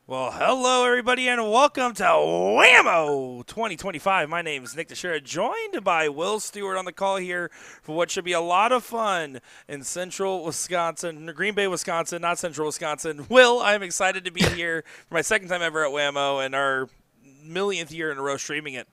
Well, hello everybody, and welcome to WAMO 2025. My name is Nick Teixeira, joined by Will Stewart on the call here for what should be a lot of fun in Central Wisconsin, Green Bay, Wisconsin, not Central Wisconsin. Will, I'm excited to be here for my second time ever at WAMO and our millionth year in a row streaming it.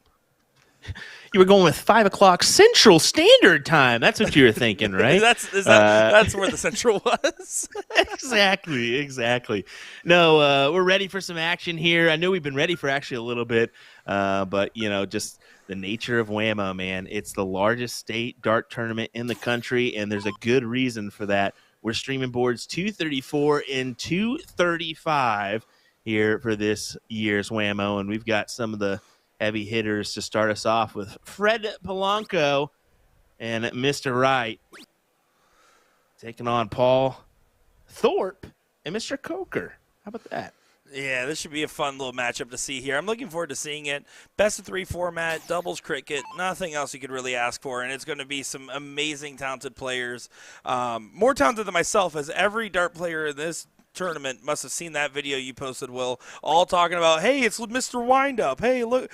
You were going with 5 o'clock Central Standard Time. That's what you were thinking, right? That's where the Central was. Exactly. No, we're ready for some action here. I know we've been ready for actually a little bit, but just the nature of WAMO, man. It's the largest state dart tournament in the country, and there's a good reason for that. We're streaming boards 234 and 235 here for this year's WAMO, and we've got some of the heavy hitters to start us off with Fred Polanco and Mr. Wright taking on Paul Thorpe and Mr. Coker. How about that? Yeah, this should be a fun little matchup to see here. I'm looking forward to seeing it. Best of 3 format, doubles cricket, nothing else you could really ask for, and it's going to be some amazing, talented players. More talented than myself, as every dart player in this tournament must have seen that video you posted, Will, all talking about, hey, it's Mr. Windup. Hey, look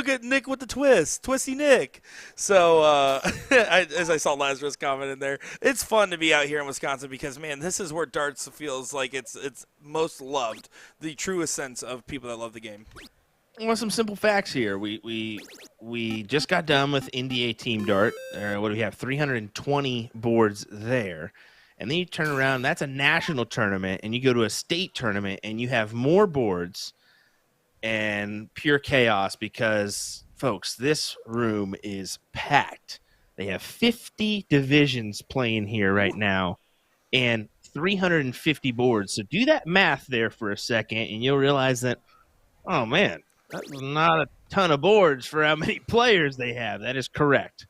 at Nick with the twist, Twisty Nick. So as I saw Lazarus comment in there, it's fun to be out here in Wisconsin because, man, this is where darts feels like it's most loved, the truest sense of people that love the game. Well, some simple facts here. We just got done with NDA Team Dart. What do we have? 320 boards there. And then you turn around, that's a national tournament, and you go to a state tournament, and you have more boards and pure chaos because, folks, this room is packed. They have 50 divisions playing here right now and 350 boards. So do that math there for a second, and you'll realize that, oh, man, that's not a ton of boards for how many players they have. That is correct.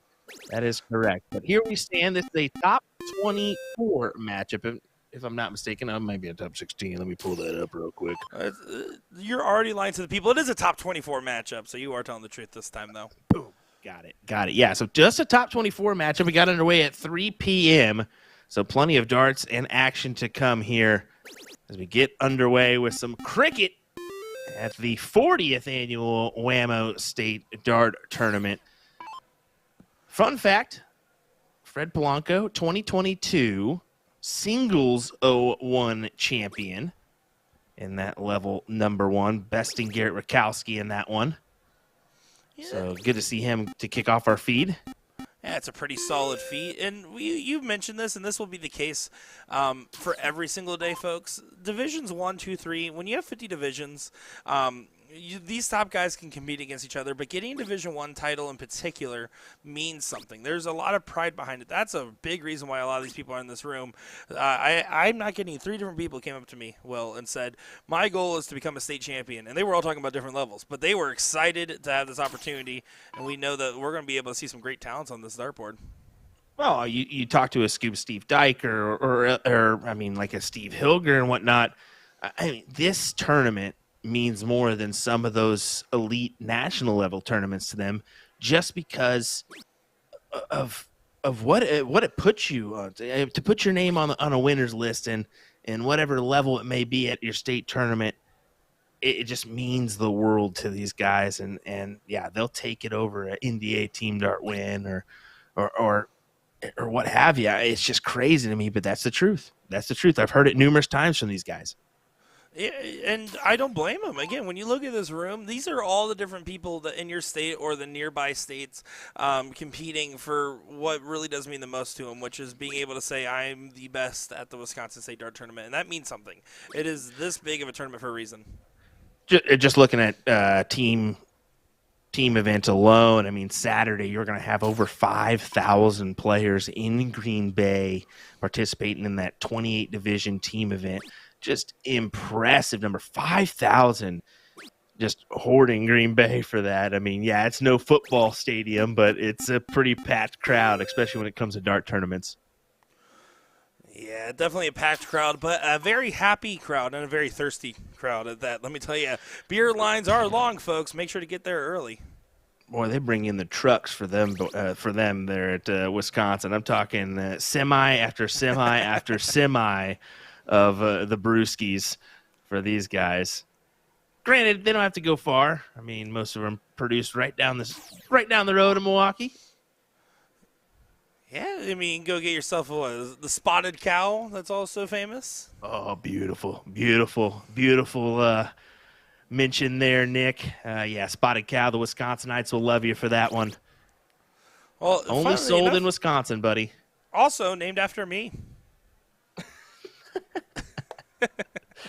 But here we stand. This is a top 24 matchup. If I'm not mistaken, I might be a top 16. Let me pull that up real quick. You're already lying to the people. It is a top 24 matchup, so you are telling the truth this time, though. Boom. Got it. Yeah, so just a top 24 matchup. We got underway at 3 p.m., so plenty of darts and action to come here as we get underway with some cricket at the 40th annual WAMO State Dart Tournament. Fun fact, Fred Polanco, 2022 singles 0-1 champion in that level number one, besting Garrett Rakowski in that one. Yeah. So good to see him to kick off our feed. Yeah, it's a pretty solid feat. And you mentioned this, and this will be the case for every single day, folks. Divisions 1, 2, 3, when you have 50 divisions, these top guys can compete against each other, but getting a Division 1 title in particular means something. There's a lot of pride behind it. That's a big reason why a lot of these people are in this room. I'm not kidding. 3 different people came up to me, Will, and said, my goal is to become a state champion. And they were all talking about different levels, but they were excited to have this opportunity, and we know that we're going to be able to see some great talents on this dartboard. Well, you talk to a Scuba Steve Dyke or I mean, like a Steve Hilger and whatnot. I mean, this tournament means more than some of those elite national level tournaments to them, just because of what it puts you on, to put your name on a winner's list and whatever level it may be at your state tournament. It just means the world to these guys, and yeah, they'll take it over an NDA Team Dart win or what have you. It's just crazy to me, but that's the truth. I've heard it numerous times from these guys. And I don't blame them. Again, when you look at this room, these are all the different people that in your state or the nearby states competing for what really does mean the most to them, which is being able to say, I'm the best at the Wisconsin State Dart Tournament. And that means something. It is this big of a tournament for a reason. Just looking at team events alone, I mean, Saturday, you're going to have over 5,000 players in Green Bay participating in that 28 division team event. Just impressive number, 5,000, just hoarding Green Bay for that. I mean, yeah, it's no football stadium, but it's a pretty packed crowd, especially when it comes to dart tournaments. Yeah, definitely a packed crowd, but a very happy crowd and a very thirsty crowd at that. Let me tell you, beer lines are long, folks. Make sure to get there early. Boy, they bring in the trucks for them there at Wisconsin. I'm talking semi after semi after semi of the brewskis for these guys. Granted, they don't have to go far. I mean, most of them produced right down the road in Milwaukee. Yeah, I mean, go get yourself the spotted cow that's also famous. Oh, beautiful, beautiful, beautiful mention there, Nick. Yeah, Spotted Cow. The Wisconsinites will love you for that one. Well, Only sold in Wisconsin, buddy. Also named after me.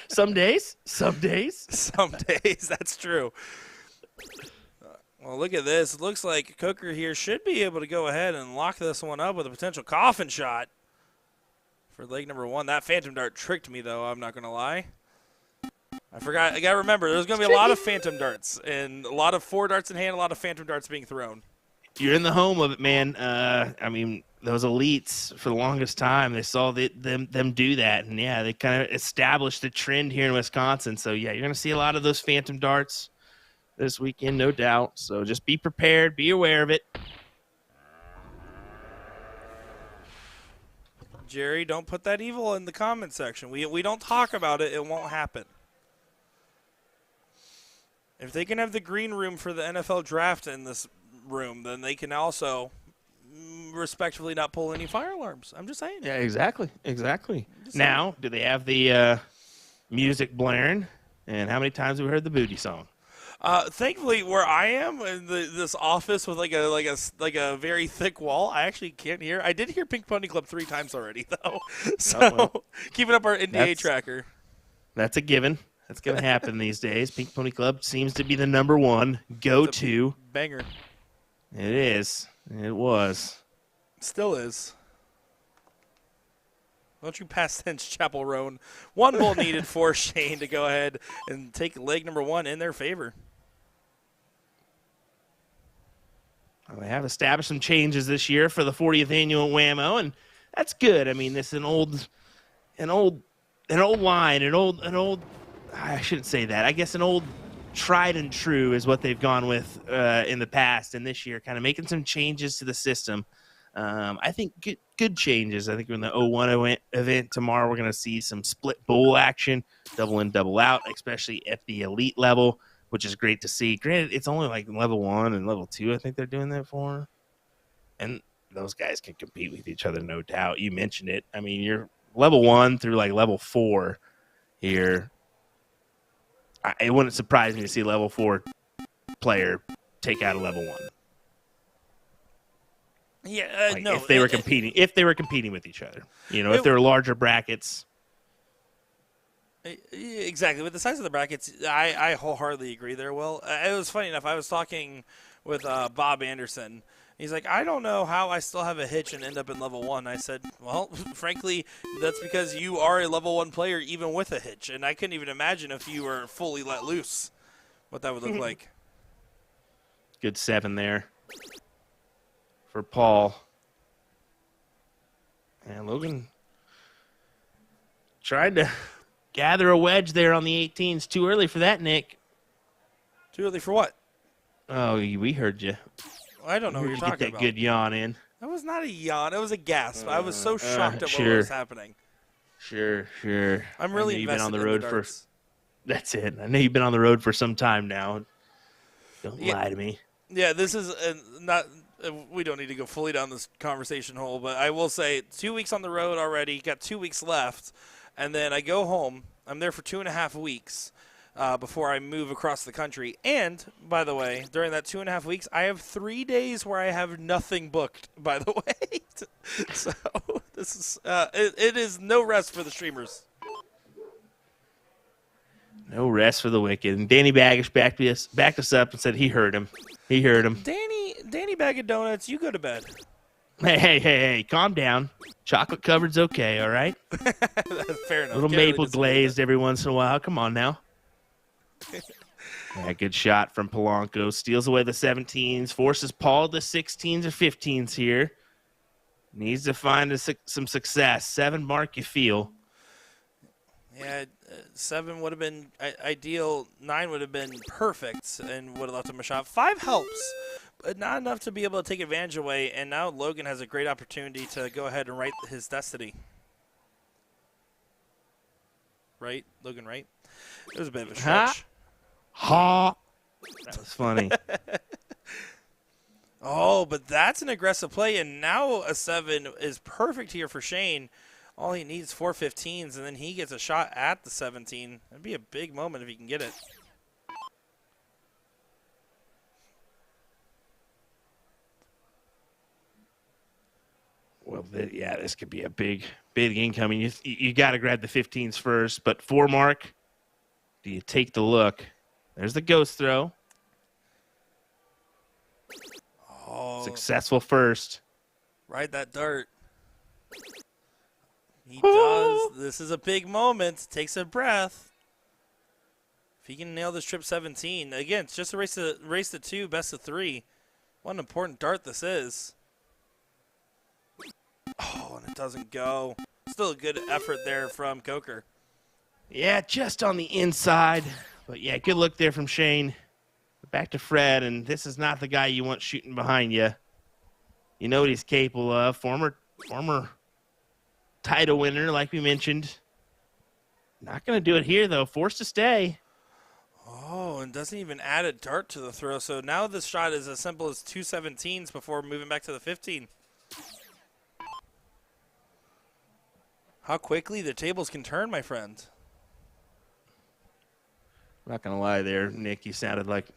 Some days. Some days, that's true. Well, look at this. It looks like Coker here should be able to go ahead and lock this one up with a potential coffin shot for leg number 1. That Phantom Dart tricked me, though. I'm not going to lie. I forgot. I got to remember, there's going to be a lot of Phantom Darts and a lot of 4 darts in hand, a lot of Phantom Darts being thrown. You're in the home of it, man. I mean, those elites, for the longest time, they saw them do that. And, yeah, they kind of established a trend here in Wisconsin. So, yeah, you're going to see a lot of those Phantom Darts this weekend, no doubt. So just be prepared. Be aware of it. Jerry, don't put that evil in the comment section. We don't talk about it. It won't happen. If they can have the green room for the NFL draft in this room, then they can also respectfully not pull any fire alarms. I'm just saying. Yeah, exactly. Now, do they have the music blaring? And how many times have we heard the booty song? Thankfully, where I am in this office with like a very thick wall, I actually can't hear. I did hear Pink Pony Club 3 times already, though. So keeping up our NDA tracker. That's a given. That's going to happen these days. Pink Pony Club seems to be the number one go-to. Banger. It is. It was. Still is. Don't you pass tense Chapel Roan. 1 bull needed for Shane to go ahead and take leg number 1 in their favor. Well, they have established some changes this year for the 40th annual WAMO, and that's good. I mean, this is an old line, I shouldn't say that. I guess an old tried and true is what they've gone with in the past, and this year kind of making some changes to the system. I think good changes. I think in the 01 event tomorrow, we're going to see some split bowl action, double in, double out, especially at the elite level, which is great to see. Granted, it's only like level 1 and level 2, I think they're doing that for. And those guys can compete with each other, no doubt. You mentioned it. I mean, you're level 1 through like level 4 here. It wouldn't surprise me to see a level 4 player take out a level 1. Yeah, no. If they were competing with each other, if there were larger brackets. Exactly. With the size of the brackets, I wholeheartedly agree there, Will. It was funny enough. I was talking with Bob Anderson. He's like, I don't know how I still have a hitch and end up in level 1. I said, well, frankly, that's because you are a level 1 player even with a hitch. And I couldn't even imagine if you were fully let loose what that would look like. Good 7 there for Paul. And Logan tried to gather a wedge there on the 18s. Too early for that, Nick. Too early for what? Oh, we heard you. I don't know what you're talking about. Get that good yawn in. That was not a yawn. It was a gasp. I was so shocked at what was happening. Sure. I'm really invested in the road for. That's it. I know you've been on the road for some time now. Don't lie to me. Yeah, this is not. We don't need to go fully down this conversation hole, but I will say 2 weeks on the road already. Got 2 weeks left, and then I go home. I'm there for 2.5 weeks. Before I move across the country. And, by the way, during that 2.5 weeks, I have 3 days where I have nothing booked, by the way. So, this is it is no rest for the streamers. No rest for the wicked. And Danny Baggish backed us up and said he heard him. Danny Bag of Donuts, you go to bed. Hey, calm down. Chocolate covered's okay, all right? Fair enough. A little maple glazed every once in a while. Come on now. Yeah, good shot from Polanco. Steals away the 17s. Forces Paul to 16s or 15s here. Needs to find some success. 7 mark, you feel. Yeah, 7 would have been ideal. 9 would have been perfect and would have left him a shot. 5 helps, but not enough to be able to take advantage away. And now Logan has a great opportunity to go ahead and write his destiny. Right? Logan, right? It was a bit of a Ha! stretch. Ha! That was funny. Oh, but that's an aggressive play, and now a 7 is perfect here for Shane. All he needs 4 15s, and then he gets a shot at the 17. That'd be a big moment if he can get it. Well, yeah, this could be a big incoming. You got to grab the 15s first, but 4 mark, do you take the look? There's the ghost throw. Oh, Successful first. ride that dart. He does. This is a big moment. Takes a breath. If he can nail this trip 17, again, it's just a race to 2, best of 3. What an important dart this is. Oh, and it doesn't go. Still a good effort there from Coker. Yeah, just on the inside. But, yeah, good look there from Shane. Back to Fred, and this is not the guy you want shooting behind you. You know what he's capable of. Former title winner, like we mentioned. Not going to do it here, though. Forced to stay. Oh, and doesn't even add a dart to the throw. So now this shot is as simple as 2 17s before moving back to the 15. How quickly the tables can turn, my friend. I'm not going to lie there, Nick. You sounded like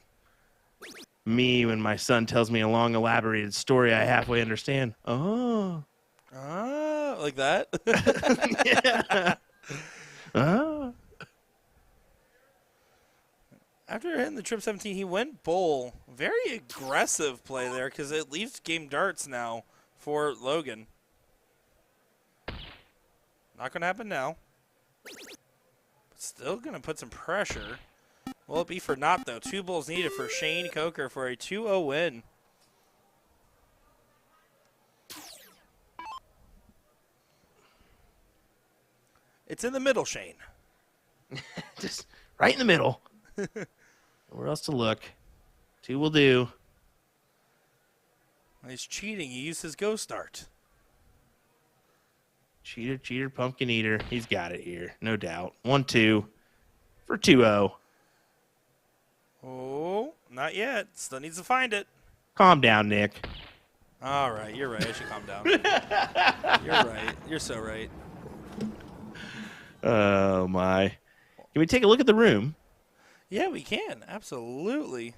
me when my son tells me a long, elaborated story I halfway understand. Oh. Ah, like that? Yeah. Oh. After hitting the trip 17, he went bowl. Very aggressive play there because it leaves game darts now for Logan. Not going to happen now. But still going to put some pressure. Will it be for naught, though? 2 bowls needed for Shane Coker for a 2-0 win. It's in the middle, Shane. Just right in the middle. Where else to look? 2 will do. He's cheating. He used his ghost dart. Cheater, pumpkin eater. He's got it here, no doubt. 1-2 for 2-0. Oh, not yet. Still needs to find it. Calm down, Nick. All right, you're right. I should calm down. You're right. You're so right. Oh, my. Can we take a look at the room? Yeah, we can. Absolutely.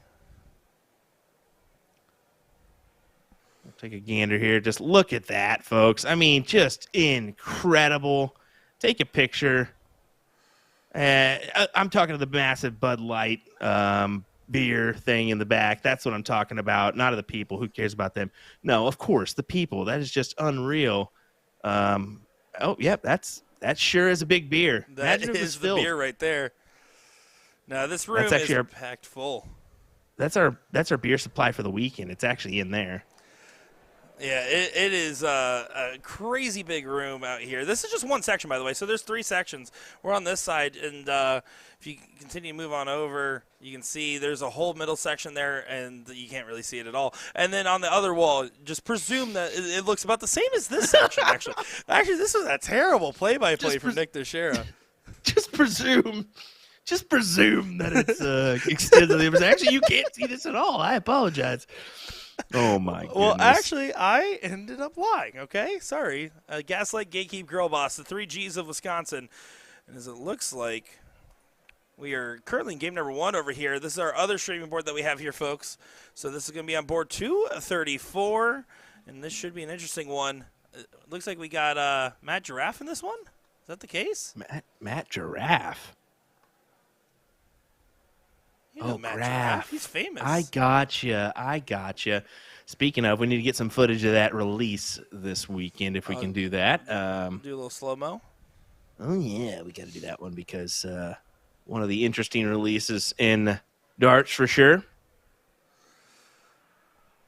We'll take a gander here. Just look at that, folks. I mean, just incredible. Take a picture. I'm talking to the massive Bud Light beer thing in the back. That's what I'm talking about. Not of the people. Who cares about them? No, of course, the people. That is just unreal. Oh, yep, that sure is a big beer. That Imagine if it was is the filled. beer right there. Now this room actually is packed full. That's our beer supply for the weekend. It's actually in there. Yeah, it is a crazy big room out here. This is just one section, by the way. So there's 3 sections. We're on this side, and if you continue to move on over, you can see there's a whole middle section there, and you can't really see it at all. And then on the other wall, just presume that it looks about the same as this section, actually. Actually, this was a terrible play-by-play from Nick Teixeira. Just presume that it's extensively. Actually, you can't see this at all. I apologize. Oh, my goodness. Well, actually, I ended up lying, okay? Sorry. Gaslight, Gatekeep, Girl Boss, the 3 Gs of Wisconsin. And as it looks like, we are currently in game number 1 over here. This is our other streaming board that we have here, folks. So this is going to be on board 234, and this should be an interesting one. It looks like we got Matt Giraffe in this one. Is that the case? Matt Giraffe. You know Matt Giraffe. He's famous. I gotcha. Speaking of, we need to get some footage of that release this weekend if we can do that. Do a little slow-mo. Oh, yeah, we got to do that one because one of the interesting releases in darts for sure.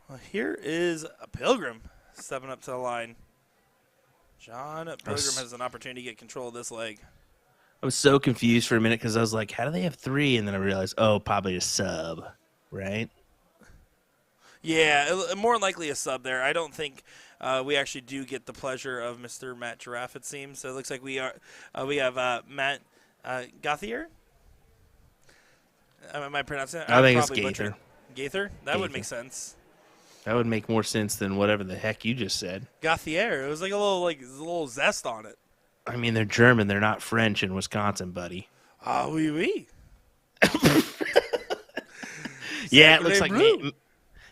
Well, here is a Pilgrim stepping up to the line. John Pilgrim has an opportunity to get control of this leg. I was so confused for a minute because I was like, how do they have 3? And then I realized, oh, probably a sub, right? Yeah, more than likely a sub there. I don't think we actually do get the pleasure of Mr. Matt Giraffe, it seems. So it looks like we have Matt Gauthier. Am I pronouncing it? I I'm think it's probably butchering. Gaither. Gaither? That would make Gaither. sense. That would make more sense than whatever the heck you just said. Gauthier. It was like a little zest on it. I mean, they're German. They're not French in Wisconsin, buddy. Ah, oui, oui. Yeah, it looks like Bleu.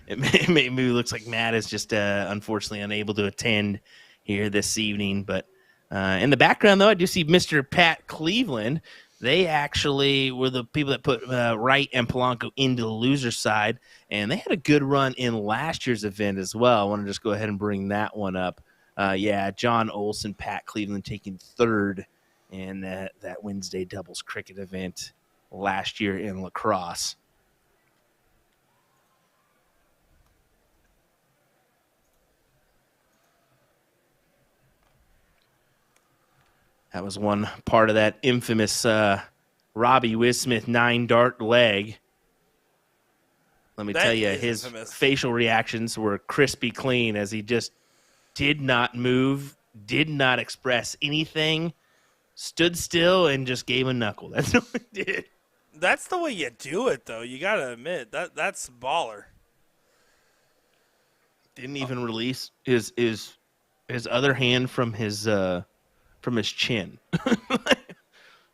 maybe looks like Matt is just unfortunately unable to attend here this evening. But in the background, though, I do see Mr. Pat Cleveland. They actually were the people that put Wright and Polanco into the loser side, and they had a good run in last year's event as well. I want to just go ahead and bring that one up. Yeah, John Olson, Pat Cleveland taking third in that Wednesday doubles cricket event last year in lacrosse. That was one part of that infamous Robbie Wismith 9-dart leg. Let me tell you, his facial reactions were crispy clean as he just did not move, did not express anything, stood still, and just gave a knuckle. That's what he did. That's the way you do it, though. You got to admit, that's baller. Didn't even release his other hand from his chin.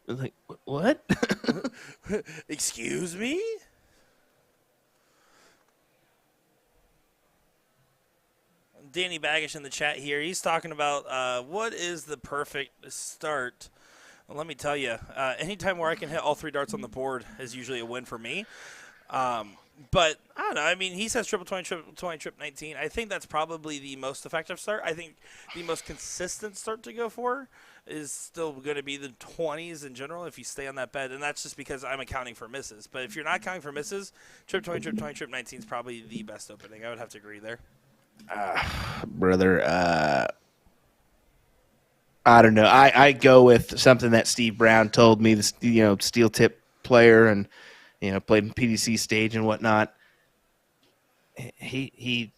Like, what? Excuse me? Danny Baggish in the chat here. He's talking about what is the perfect start. Well, let me tell you, anytime where I can hit all 3 darts on the board is usually a win for me. But I don't know. I mean, he says triple 20, triple 20, triple 19. I think that's probably the most effective start. I think the most consistent start to go for is still going to be the 20s in general if you stay on that bed. And that's just because I'm accounting for misses. But if you're not accounting for misses, triple 20, triple 20, triple 19 is probably the best opening. I would have to agree there. Brother, I don't know. I go with something that Steve Brown told me, the steel tip player and played in PDC stage and whatnot. He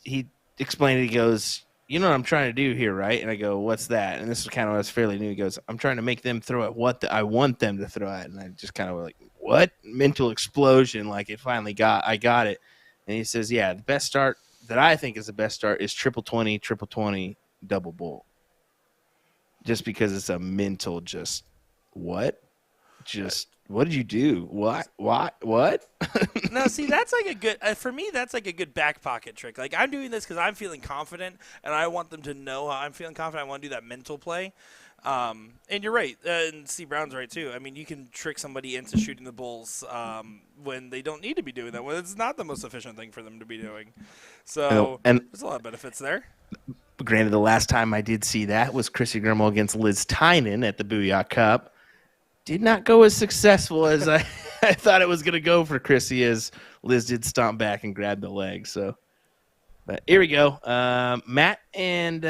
explained it. He goes, "You know what I'm trying to do here, right?" And I go, "What's that?" And this is kind of what I was fairly new. He goes, "I'm trying to make them throw at what I want them to throw at." And I just kind of like, "What?" Mental explosion, like I got it. And he says, "Yeah, the best start that I think is the best start is triple 20, triple 20, double bull." Just because it's a mental, just what? Just what did you do? What? No, see, that's like a good for me. That's like a good back pocket trick. Like I'm doing this because I'm feeling confident, and I want them to know how I'm feeling confident. I want to do that mental play. And you're right, and Steve Brown's right too. I mean, you can trick somebody into shooting the bulls when they don't need to be doing that. When it's not the most efficient thing for them to be doing. So and there's a lot of benefits there. Granted, the last time I did see that was Chrissy Grimble against Liz Tynan at the Booyah Cup. Did not go as successful as I thought it was going to go for Chrissy, as Liz did stomp back and grab the leg. So, but here we go. Matt and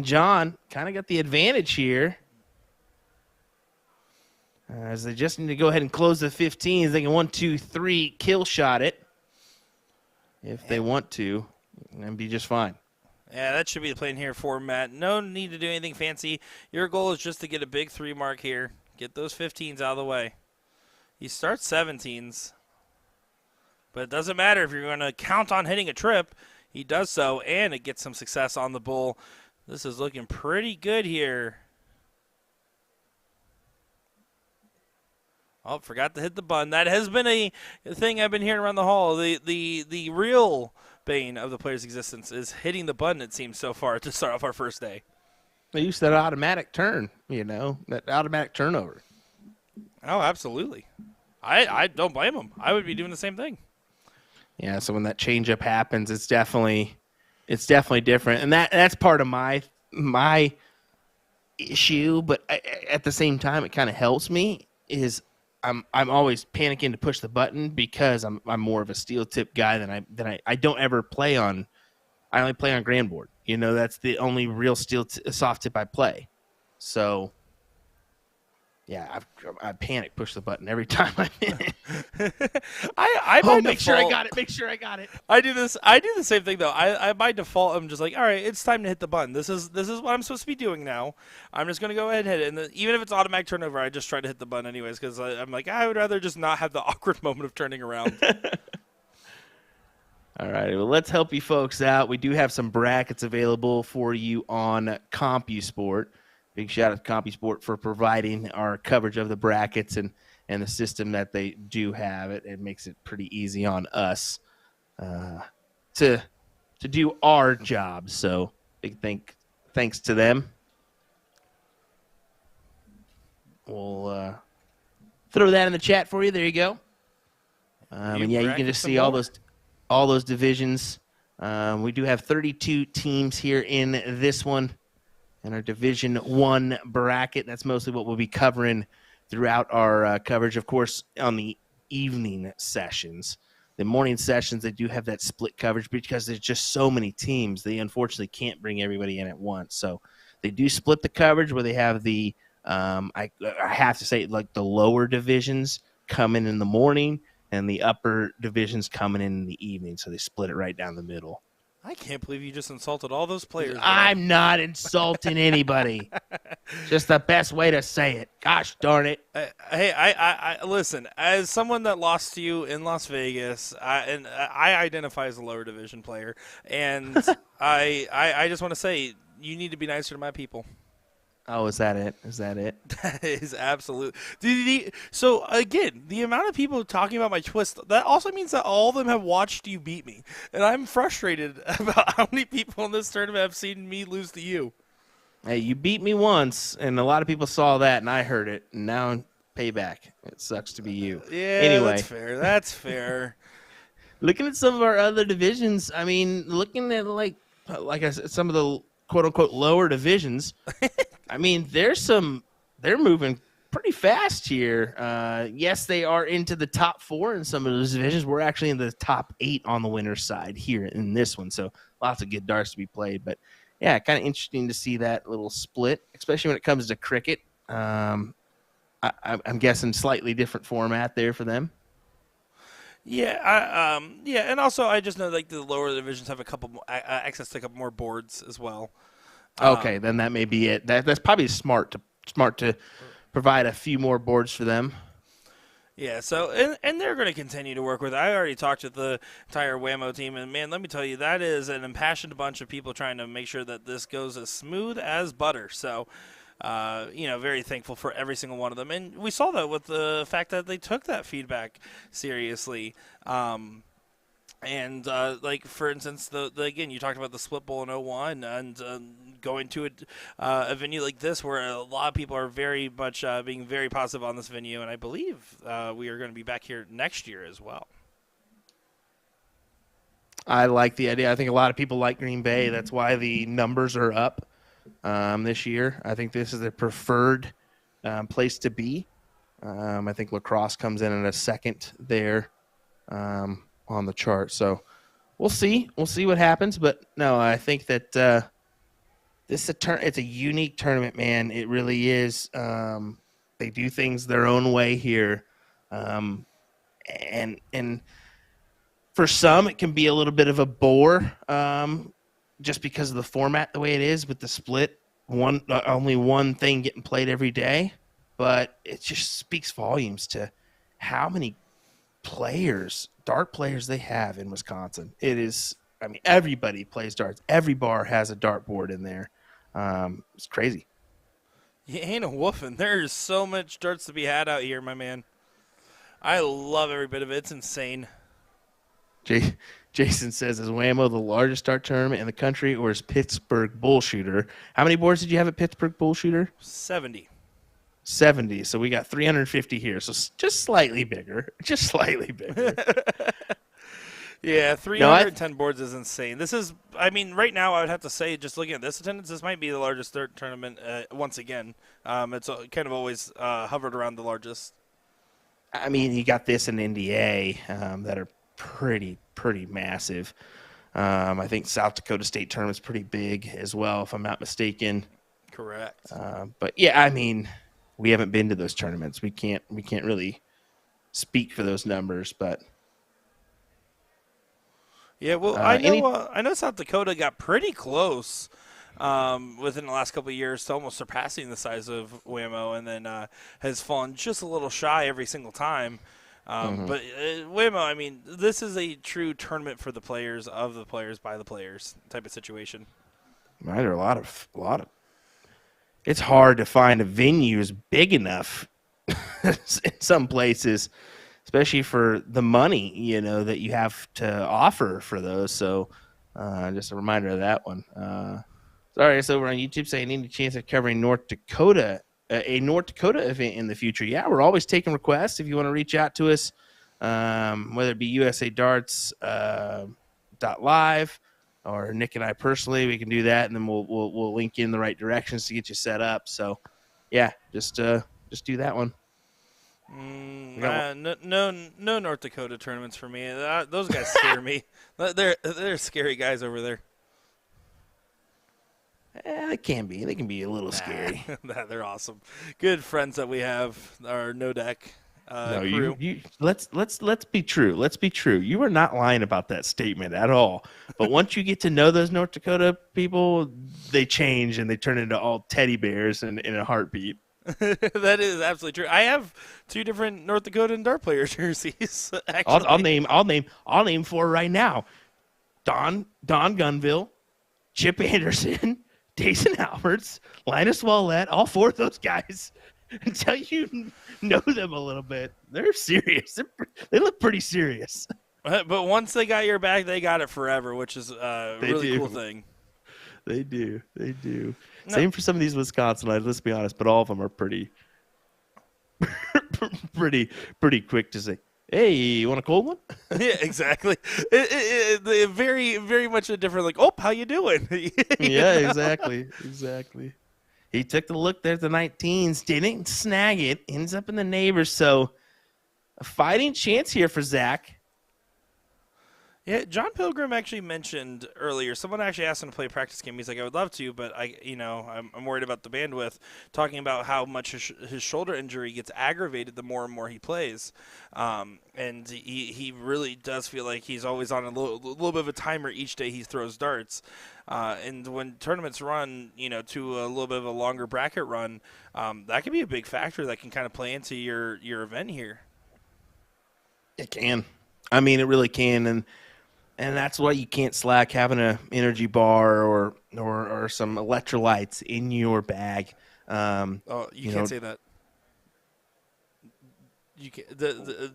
John kind of got the advantage here, as they just need to go ahead and close the 15s. They can 1, 2, 3 kill shot it if they want to, and be just fine. Yeah, that should be the plan here for Matt. No need to do anything fancy. Your goal is just to get a big 3 mark here. Get those 15s out of the way. You start 17s, but it doesn't matter if you're going to count on hitting a trip. He does so, and it gets some success on the bull. This is looking pretty good here. Oh, forgot to hit the button. That has been a thing I've been hearing around the hall. The real bane of the player's existence is hitting the button, it seems, so far to start off our first day. They used that automatic turn, that automatic turnover. Oh, absolutely. I don't blame them. I would be doing the same thing. Yeah, so when that changeup happens, it's definitely different, and that's part of my issue. But at the same time, it kind of helps me. Is I'm always panicking to push the button because I'm more of a steel tip guy than I don't ever play on. I only play on grand board. That's the only real soft tip I play. So Yeah, I panic push the button every time I'm in it. I Oh, by make sure I default, got it. Make sure I got it. I do this. I do the same thing though. I by default, I'm just like, all right, it's time to hit the button. This is what I'm supposed to be doing now. I'm just gonna go ahead and hit it. And even if it's automatic turnover, I just try to hit the button anyways because I'm like, I would rather just not have the awkward moment of turning around. All right, well, let's help you folks out. We do have some brackets available for you on CompuSport. Big shout out to CompuSport for providing our coverage of the brackets and the system that they do have. It makes it pretty easy on us to do our job. So big thanks to them. We'll throw that in the chat for you. There you go. And yeah, you can just see all those divisions. We do have 32 teams here in this one, in our Division 1 bracket. That's mostly what we'll be covering throughout our coverage. Of course, on the evening sessions. The morning sessions, they do have that split coverage because there's just so many teams. They unfortunately can't bring everybody in at once. So they do split the coverage where they have the, I have to say, like the lower divisions coming in the morning and the upper divisions coming in the evening. So they split it right down the middle. I can't believe you just insulted all those players. I'm not insulting anybody. Just the best way to say it. Gosh darn it. Hey, I listen. As someone that lost to you in Las Vegas, I identify as a lower division player, and I just want to say you need to be nicer to my people. Oh, is that it? Is that it? That is absolute. So again, the amount of people talking about my twist, that also means that all of them have watched you beat me, and I'm frustrated about how many people in this tournament have seen me lose to you. Hey, you beat me once, and a lot of people saw that, and I heard it, and now payback. It sucks to be you. Yeah, anyway, that's fair. That's fair. Looking at some of our other divisions, I mean, looking at like I said, some of the quote unquote lower divisions. I mean, they're moving pretty fast here. Yes, they are into the top 4 in some of those divisions. We're actually in the top 8 on the winner's side here in this one. So lots of good darts to be played. But yeah, kind of interesting to see that little split, especially when it comes to cricket. I'm guessing slightly different format there for them. Yeah, and also I just know like the lower divisions have a couple more, access to a couple more boards as well. Okay, then that may be it. That's probably smart to provide a few more boards for them. Yeah, so and they're going to continue to work with it. I already talked with the entire WAMO team, and man, let me tell you, that is an impassioned bunch of people trying to make sure that this goes as smooth as butter. So, very thankful for every single one of them, and we saw that with the fact that they took that feedback seriously. And like for instance, the again, you talked about the split bowl in 01 and going to a venue like this where a lot of people are very much being very positive on this venue, and I believe we are going to be back here next year as well. I like the idea. I think a lot of people like Green Bay. That's why the numbers are up this year. I think this is the preferred place to be. I think lacrosse comes in at a second there. On the chart, so we'll see what happens. But no, I think that it's a unique tournament, man. It really is. They do things their own way here, and for some it can be a little bit of a bore, just because of the format the way it is with the split only one thing getting played every day. But it just speaks volumes to how many dart players they have in Wisconsin. It is, I mean, everybody plays darts. Every bar has a dart board in there. It's crazy. You ain't a woofing. There's so much darts to be had out here, my man. I love every bit of it. It's insane. Jason says, is WAMO the largest dart tournament in the country, or is Pittsburgh Bullshooter? How many boards did you have at Pittsburgh Bullshooter? 70. So we got 350 here, so just slightly bigger. Yeah, 310 boards is insane. This is, I mean, right now I would have to say, just looking at this attendance, this might be the largest third tournament once again. It's kind of always hovered around the largest. I mean, you got this in NDA that are pretty massive. I think South Dakota State tournament's pretty big as well, if I'm not mistaken. Correct. But yeah, I mean, we haven't been to those tournaments. We can't really speak for those numbers, but Yeah, well, I know South Dakota got pretty close within the last couple of years to almost surpassing the size of WAMO, and then has fallen just a little shy every single time. But WAMO, I mean, this is a true tournament for the players, of the players, by the players type of situation. right, there are a lot of. It's hard to find a venue big enough in some places, especially for the money, that you have to offer for those. So just a reminder of that one. Sorry, it's over on YouTube saying any chance of covering North Dakota, a North Dakota event in the future. Yeah, we're always taking requests. If you want to reach out to us, whether it be USA Darts .live or Nick and I personally, we can do that, and then we'll link you in the right directions to get you set up. So, yeah, just do that one. No North Dakota tournaments for me. Those guys scare me. They're scary guys over there. They can be. They can be a little scary. They're awesome. Good friends that we have. Our no deck. Crew. Let's be true. Let's be true. You are not lying about that statement at all. But once you get to know those North Dakota people, they change and they turn into all teddy bears in a heartbeat. That is absolutely true. I have 2 different North Dakotan dart player jerseys. I'll name 4 right now. Don Gunville, Chip Anderson, Jason Alberts, Linus Wallette, all 4 of those guys. Until you know them a little bit, they're serious. They look pretty serious. But once they got your back, they got it forever, which is a really cool thing. They do. No. Same for some of these Wisconsinites, let's be honest, but all of them are pretty quick to say, hey, you want a cold one? Yeah, exactly. They're very, very much a different, like, oh, how you doing? Yeah, exactly. He took the look there at the 19s, didn't snag it, ends up in the neighbors. So a fighting chance here for Zach. Yeah, John Pilgrim actually mentioned earlier. Someone actually asked him to play a practice game. He's like, I would love to, but I'm worried about the bandwidth. Talking about how much his shoulder injury gets aggravated the more and more he plays, and he really does feel like he's always on a little bit of a timer each day he throws darts. And when tournaments run, to a little bit of a longer bracket run, that can be a big factor that can kind of play into your event here. It can. I mean, it really can, and that's why you can't slack having an energy bar or some electrolytes in your bag. You can't say that. You can,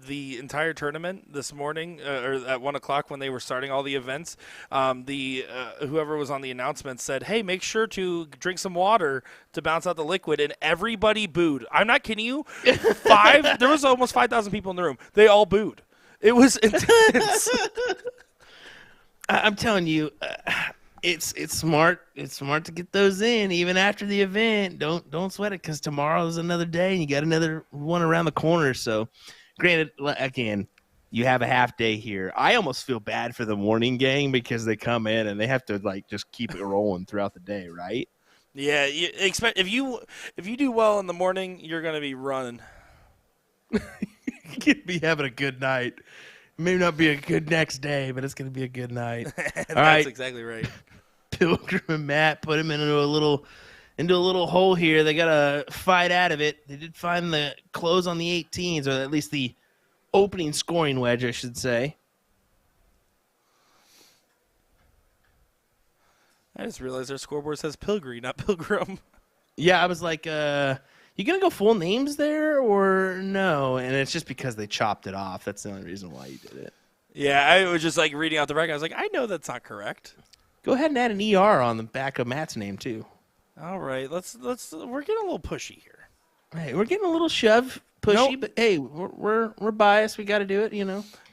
the entire tournament this morning, or at 1:00 when they were starting all the events, whoever was on the announcement said, "Hey, make sure to drink some water to bounce out the liquid," and everybody booed. I'm not kidding you. There was almost 5,000 people in the room. They all booed. It was intense. I'm telling you, it's smart. It's smart to get those in even after the event. Don't sweat it, because tomorrow's another day and you got another one around the corner. So, granted, again, you have a half day here. I almost feel bad for the morning gang because they come in and they have to just keep it rolling throughout the day, right? Yeah, you expect if you do well in the morning, you're gonna be running. You'd be having a good night. Maybe not be a good next day, but it's going to be a good night. That's exactly right. Pilgrim and Matt put him into a little hole here. They got to fight out of it. They did find the close on the 18s, or at least the opening scoring wedge, I should say. I just realized their scoreboard says Pilgrim, not Pilgrim. Yeah, I was like, you going to go full names there or no? And it's just because they chopped it off. That's the only reason why you did it. Yeah, I was just reading out the record. I was like, I know that's not correct. Go ahead and add an ER on the back of Matt's name too. All right, let's. We're getting a little pushy here. Hey, we're getting a little pushy, but hey, we're biased. We got to do it,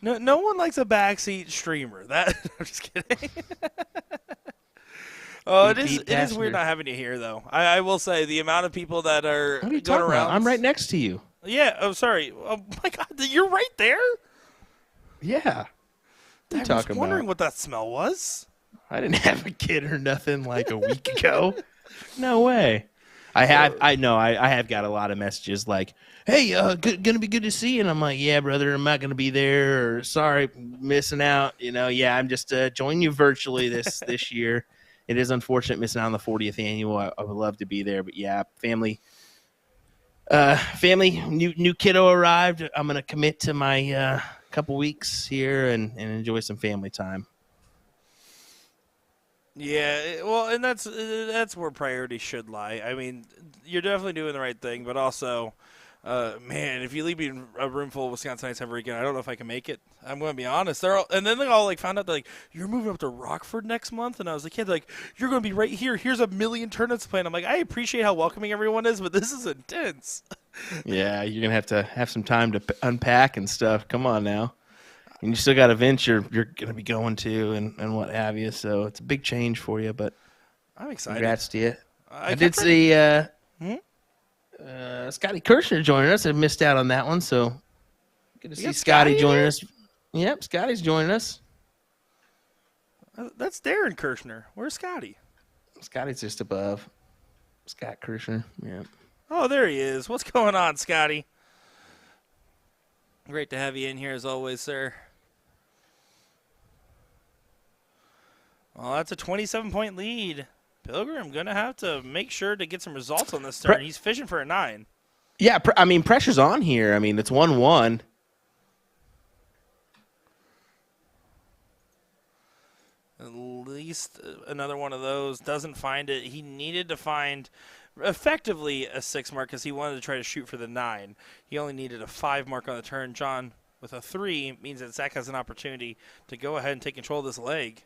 No one likes a backseat streamer. That I'm just kidding. Oh, it is weird not having you here, though. I will say the amount of people that are going around. I'm right next to you. Yeah. Oh, sorry. Oh my God, you're right there. Yeah. I was wondering what that smell was. I didn't have a kid or nothing like a week ago. No way. I have got a lot of messages like, "Hey, gonna be good to see you," and I'm like, "Yeah, brother, I'm not gonna be there," or "Sorry, missing out." Yeah, I'm just joining you virtually this year. It is unfortunate missing out on the 40th annual. I would love to be there, but yeah, family, new kiddo arrived. I'm gonna commit to my couple weeks here and enjoy some family time. Yeah, well, and that's where priorities should lie. I mean, you're definitely doing the right thing, but also, man, if you leave me in a room full of Wisconsinites ever again, I don't know if I can make it. I'm going to be honest. And then they all like found out that, like, you're moving up to Rockford next month, and I was like, yeah, like, you're going to be right here. Here's a million tournaments planned. I'm like, I appreciate how welcoming everyone is, but this is intense. Yeah, you're gonna have to have some time to unpack and stuff. Come on now. And you still got events you're going to be going to and what have you. So it's a big change for you, but I'm excited. congrats to you. I kept did see Hmm? Scotty Kirshner joining us. I missed out on that one, so good to You see got Scotty Scotty joining there? us. Yep, Scotty's joining us. That's Darren Kirshner. Where's Scotty? Scotty's just above. Scott Kirshner. Yeah. Oh, there he is. What's going on, Scotty? Great to have you in here as always, sir. Well, that's a 27-point lead. Pilgrim going to have to make sure to get some results on this turn. He's fishing for a 9. Yeah, I mean, pressure's on here. I mean, it's 1-1. At least another one of those. Doesn't find it. He needed to find effectively a 6 mark because he wanted to try to shoot for the 9. He only needed a 5 mark on the turn. John, with a 3, means that Zach has an opportunity to go ahead and take control of this leg.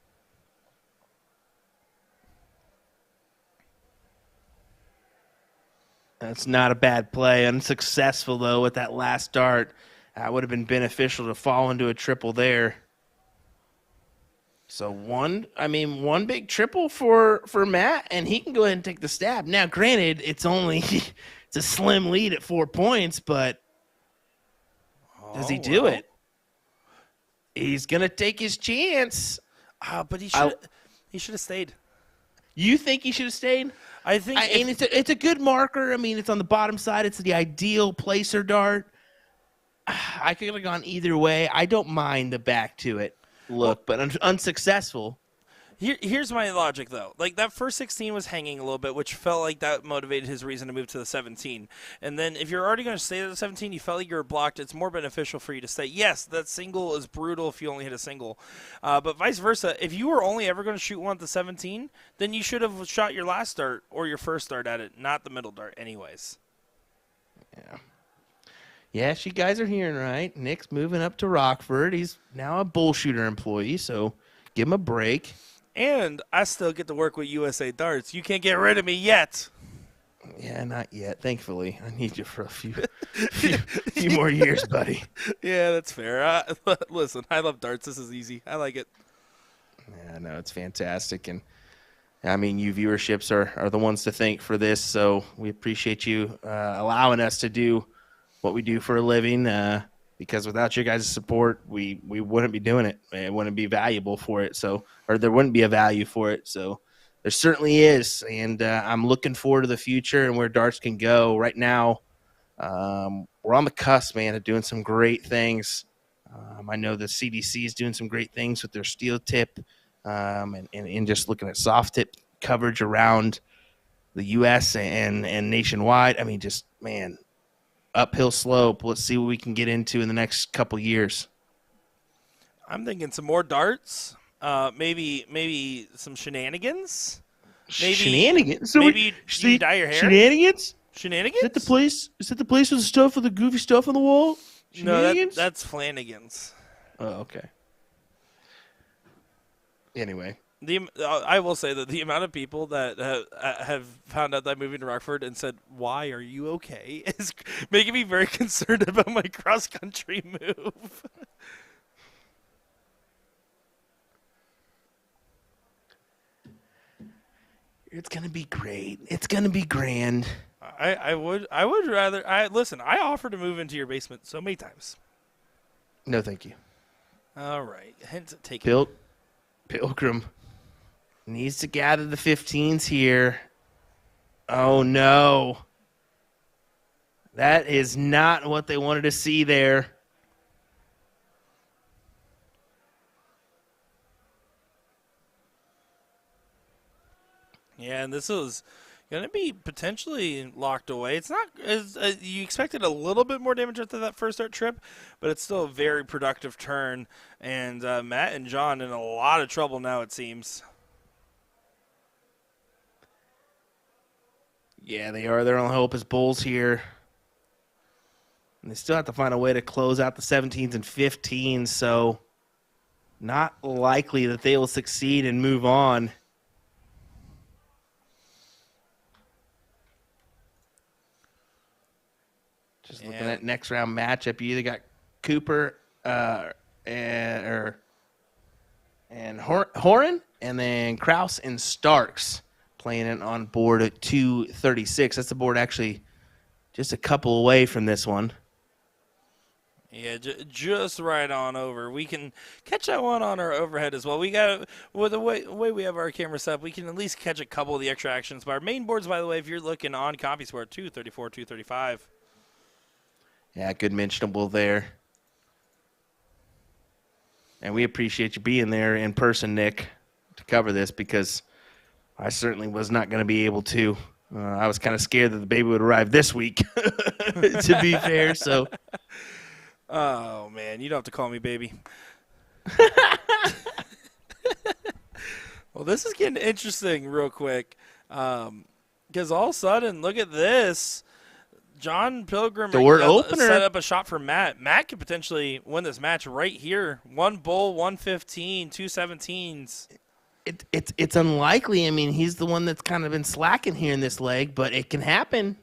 That's not a bad play. Unsuccessful, though, with that last dart. That would have been beneficial to fall into a triple there. So one big triple for Matt, and he can go ahead and take the stab. Now, granted, it's a slim lead at 4 points, but does he do it? He's gonna take his chance. But he should have stayed. You think he should have stayed? I think, and it's a good marker. I mean, it's on the bottom side. It's the ideal placer dart. I could have gone either way. I don't mind the back to it look, but unsuccessful. Here's my logic, though. Like, that first 16 was hanging a little bit, which felt like that motivated his reason to move to the 17. And then if you're already going to stay at the 17, you felt like you were blocked, it's more beneficial for you to stay. Yes, that single is brutal if you only hit a single. But vice versa, if you were only ever going to shoot one at the 17, then you should have shot your last dart or your first dart at it, not the middle dart anyways. Yeah. Yes, you guys are hearing right. Nick's moving up to Rockford. He's now a bullshooter employee, so give him a break. And I still get to work with USA Darts. You can't get rid of me yet. Yeah, not yet. Thankfully, I need you for a few more years, buddy. Yeah, that's fair. Listen, I love darts. This is easy. I like it. Yeah, no, it's fantastic. And, I mean, you viewerships are the ones to thank for this, so we appreciate you allowing us to do what we do for a living, because without your guys' support, we wouldn't be doing it. It wouldn't be valuable for it, or there wouldn't be a value for it. So there certainly is, and I'm looking forward to the future and where darts can go. Right now, we're on the cusp, man, of doing some great things. I know the CDC is doing some great things with their steel tip, and just looking at soft tip coverage around the U.S. and nationwide. I mean, just, man, uphill slope. Let's see what we can get into in the next couple years. I'm thinking some more darts. Maybe some shenanigans. Shenanigans. So maybe you dye your hair. Shenanigans. Shenanigans. Is that the place? Is that the place with the stuff with the goofy stuff on the wall? No, that's Flanagan's. Oh, okay. Anyway. I will say that the amount of people that have found out that I'm moving to Rockford and said, "Why are you okay?" is making me very concerned about my cross country move. It's gonna be great. It's gonna be grand. I would rather listen. I offered to move into your basement so many times. No, thank you. All right, hence taken. Pilgrim needs to gather the 15s here. Oh, no. That is not what they wanted to see there. Yeah, and this is going to be potentially locked away. It's not as you expected a little bit more damage after that first start trip, but it's still a very productive turn. And Matt and John in a lot of trouble now, it seems. Yeah, they are. Their only hope is Bulls here. And they still have to find a way to close out the 17s and 15s, so not likely that they will succeed and move on. Just looking at next round matchup, you either got Cooper and Horan, and then Kraus and Starks playing it on board at 236. That's the board actually just a couple away from this one. Yeah, just right on over. We can catch that one on our overhead as well. We got with the way we have our camera set up, we can at least catch a couple of the extra actions. But our main boards, by the way, if you're looking on CompuSport, 234, 235. Yeah, good mentionable there. And we appreciate you being there in person, Nick, to cover this because I certainly was not going to be able to. I was kind of scared that the baby would arrive this week, to be fair. So, oh, man, you don't have to call me baby. Well, this is getting interesting real quick because all of a sudden, look at this. John Pilgrim door opener set up a shot for Matt. Matt could potentially win this match right here. One bull, 115, 217s. It's unlikely. I mean, he's the one that's kind of been slacking here in this leg, but it can happen.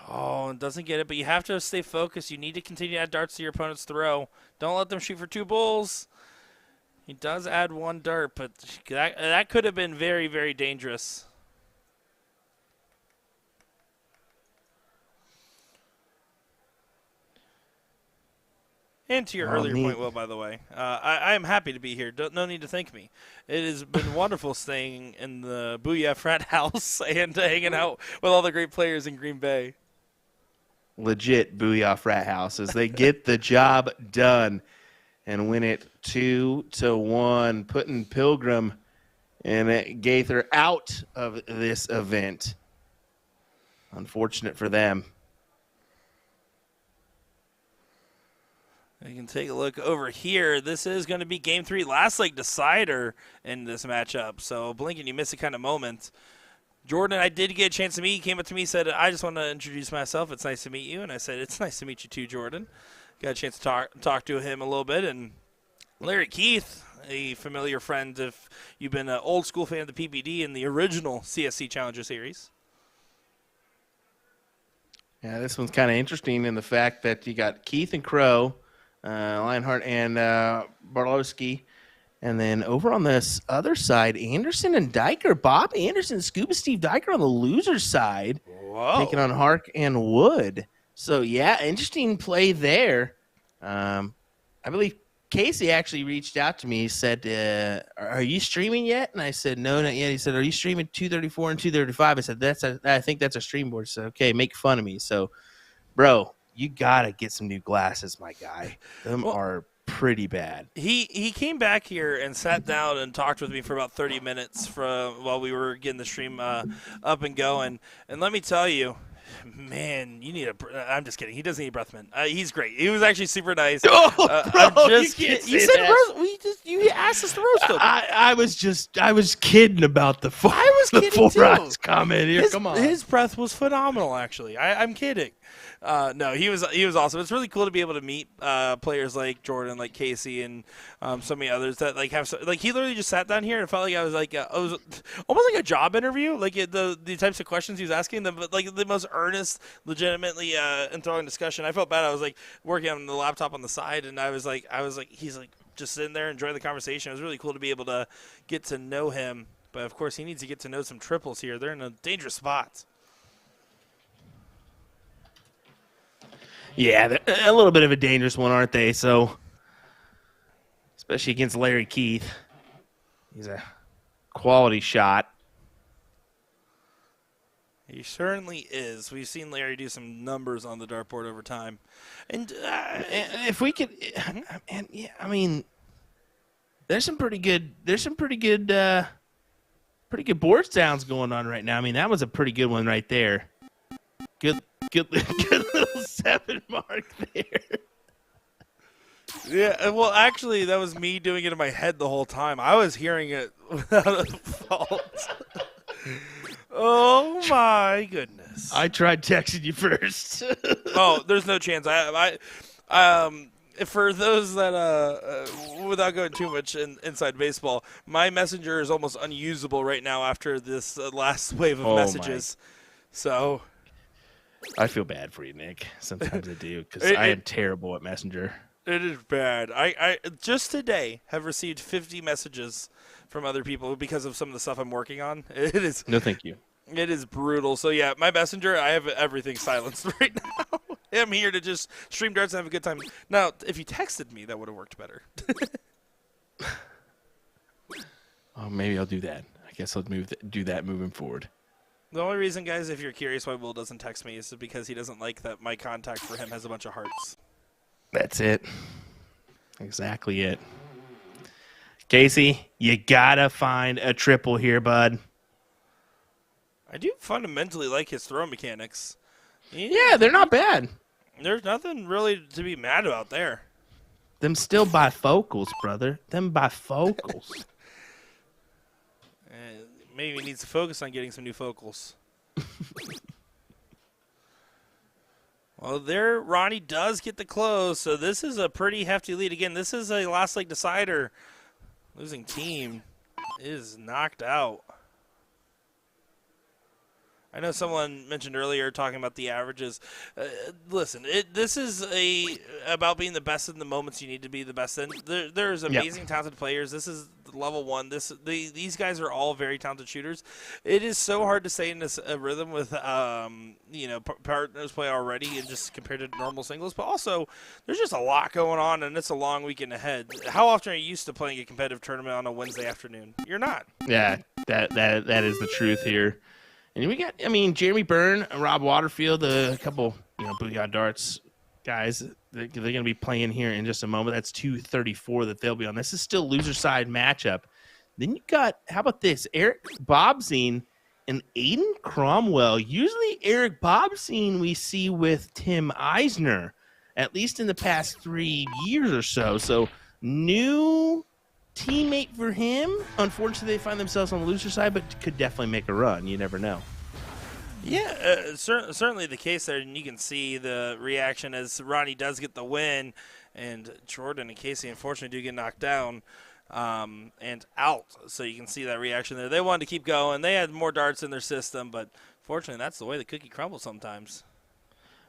Oh, and doesn't get it, but you have to stay focused. You need to continue to add darts to your opponent's throw. Don't let them shoot for two bulls. He does add one dart, but that could have been very, very dangerous. And to your earlier point, Will, by the way, I am happy to be here. No need to thank me. It has been wonderful staying in the Booyah frat house and hanging out with all the great players in Green Bay. Legit Booyah frat house as they get the job done and win it 2-1, putting Pilgrim and Gaither out of this event. Unfortunate for them. You can take a look over here. This is going to be Game 3, last leg decider in this matchup. So blink and you miss it kind of moment. Jordan, I did get a chance to meet. He came up to me and said, I just want to introduce myself. It's nice to meet you. And I said, it's nice to meet you too, Jordan. Got a chance to talk to him a little bit. And Larry Keith, a familiar friend if you've been an old school fan of the PPD and the original CSC Challenger Series. Yeah, this one's kind of interesting in the fact that you got Keith and Crow, Lionheart and Barlowski. And then over on this other side, Anderson and Diker. Bob Anderson, Scuba Steve Diker on the loser side. Whoa. Taking on Hark and Wood. So, yeah, interesting play there. I believe Casey actually reached out to me. He said, are you streaming yet? And I said, no, not yet. He said, are you streaming 234 and 235? I said, I think that's a stream board. So, okay, make fun of me. So, bro, you got to get some new glasses, my guy. Them are pretty bad. He came back here and sat down and talked with me for about 30 minutes while we were getting the stream up and going. And let me tell you, man, you need I'm just kidding. He doesn't need a breath mint. He's great. He was actually super nice. Oh, bro, you can't say said that. You asked us to roast him. I was kidding about the four. I was kidding too. Eyes comment here. Come on. His breath was phenomenal. Actually, I'm kidding. No, he was awesome. It's really cool to be able to meet players like Jordan, like Casey, and so many others that he literally just sat down here and it felt like I was almost like a job interview, like the types of questions he was asking them, but like the most earnest, legitimately enthralling discussion. I felt bad. I was like working on the laptop on the side, and I was like he's like just sitting there enjoying the conversation. It was really cool to be able to get to know him, but of course he needs to get to know some triples here. They're in a dangerous spot. Yeah, they're a little bit of a dangerous one, aren't they? So, especially against Larry Keith. He's a quality shot. He certainly is. We've seen Larry do some numbers on the dartboard over time, and if we could, and yeah, I mean, there's some pretty good board sounds going on right now. I mean, that was a pretty good one right there. Good little 7 mark there. Yeah, well, actually, that was me doing it in my head the whole time. I was hearing it without a fault. Oh my goodness! I tried texting you first. Oh, there's no chance. For those that without going too much inside baseball, my messenger is almost unusable right now after this last wave of messages. So I feel bad for you, Nick. Sometimes I do because I am terrible at messenger. It is bad. I just today have received 50 messages from other people because of some of the stuff I'm working on. It is no, thank you. It is brutal. So yeah, my messenger, I have everything silenced right now. I'm here to just stream darts and have a good time. Now, if you texted me, that would have worked better. Oh, maybe I'll do that. I guess I'll do that moving forward. The only reason, guys, if you're curious why Will doesn't text me, is because he doesn't like that my contact for him has a bunch of hearts. That's it. Exactly it. Casey, you gotta find a triple here, bud. I do fundamentally like his throw mechanics. Yeah, they're not bad. There's nothing really to be mad about there. Them still bifocals, brother. Them bifocals. Maybe he needs to focus on getting some new focals. Well, there, Ronnie does get the close, so this is a pretty hefty lead. Again, this is a last leg decider. Losing team is knocked out. I know someone mentioned earlier talking about the averages. Listen, this is about being the best in the moments you need to be the best in. There's amazing, talented players. This is level 1. These guys are all very talented shooters. It is so hard to stay in this rhythm with partners play already and just compared to normal singles. But also, there's just a lot going on, and it's a long weekend ahead. How often are you used to playing a competitive tournament on a Wednesday afternoon? You're not. Yeah, that is the truth here. And we got, Jeremy Byrne, Rob Waterfield, a couple, Booyah Darts guys. They're going to be playing here in just a moment. That's 2:34 that they'll be on. This is still loser side matchup. Then you got, how about this? Eric Bobzine and Aiden Cromwell. Usually Eric Bobzine we see with Tim Eisner, at least in the past 3 years or so. So new teammate for him. Unfortunately, they find themselves on the loser side, but could definitely make a run. You never know. Yeah, certainly the case there, and you can see the reaction as Ronnie does get the win, and Jordan and Casey unfortunately do get knocked down and out. So you can see that reaction there. They wanted to keep going. They had more darts in their system, but fortunately that's the way the cookie crumbles sometimes.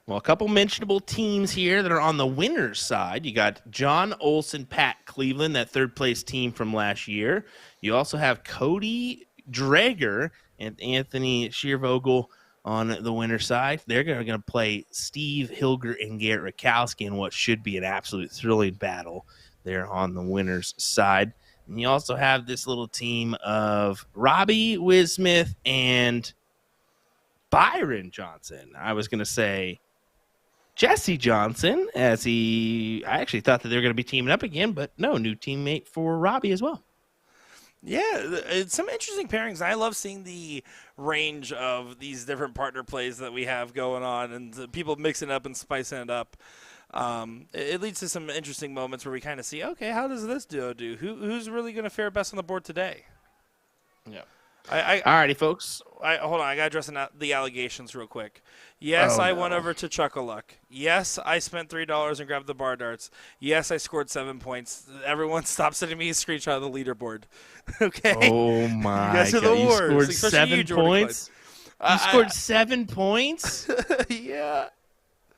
Well, a couple mentionable teams here that are on the winner's side. You got John Olson, Pat Cleveland, that third-place team from last year. You also have Cody Drager and Anthony Shearvogel on the winner's side. They're going to play Steve Hilger and Garrett Rakowski in what should be an absolute thrilling battle there on the winner's side. And you also have this little team of Robbie Wismith and Byron Johnson. I was going to say Jesse Johnson, I actually thought that they were going to be teaming up again, but no, new teammate for Robbie as well. Yeah, it's some interesting pairings. I love seeing the range of these different partner plays that we have going on and the people mixing up and spicing it up. It leads to some interesting moments where we kind of see, okay, how does this duo do? Who's really going to fare best on the board today? Yeah. Alrighty, folks. Hold on. I got to address the allegations real quick. Yes, I went over to Chuck-a-Luck. Yes, I spent $3 and grabbed the bar darts. Yes, I scored 7 points. Everyone stop sending me a screenshot of the leaderboard. Okay? Oh, my God. You guys are the worst. You scored 7 points? You scored 7 points? Yeah.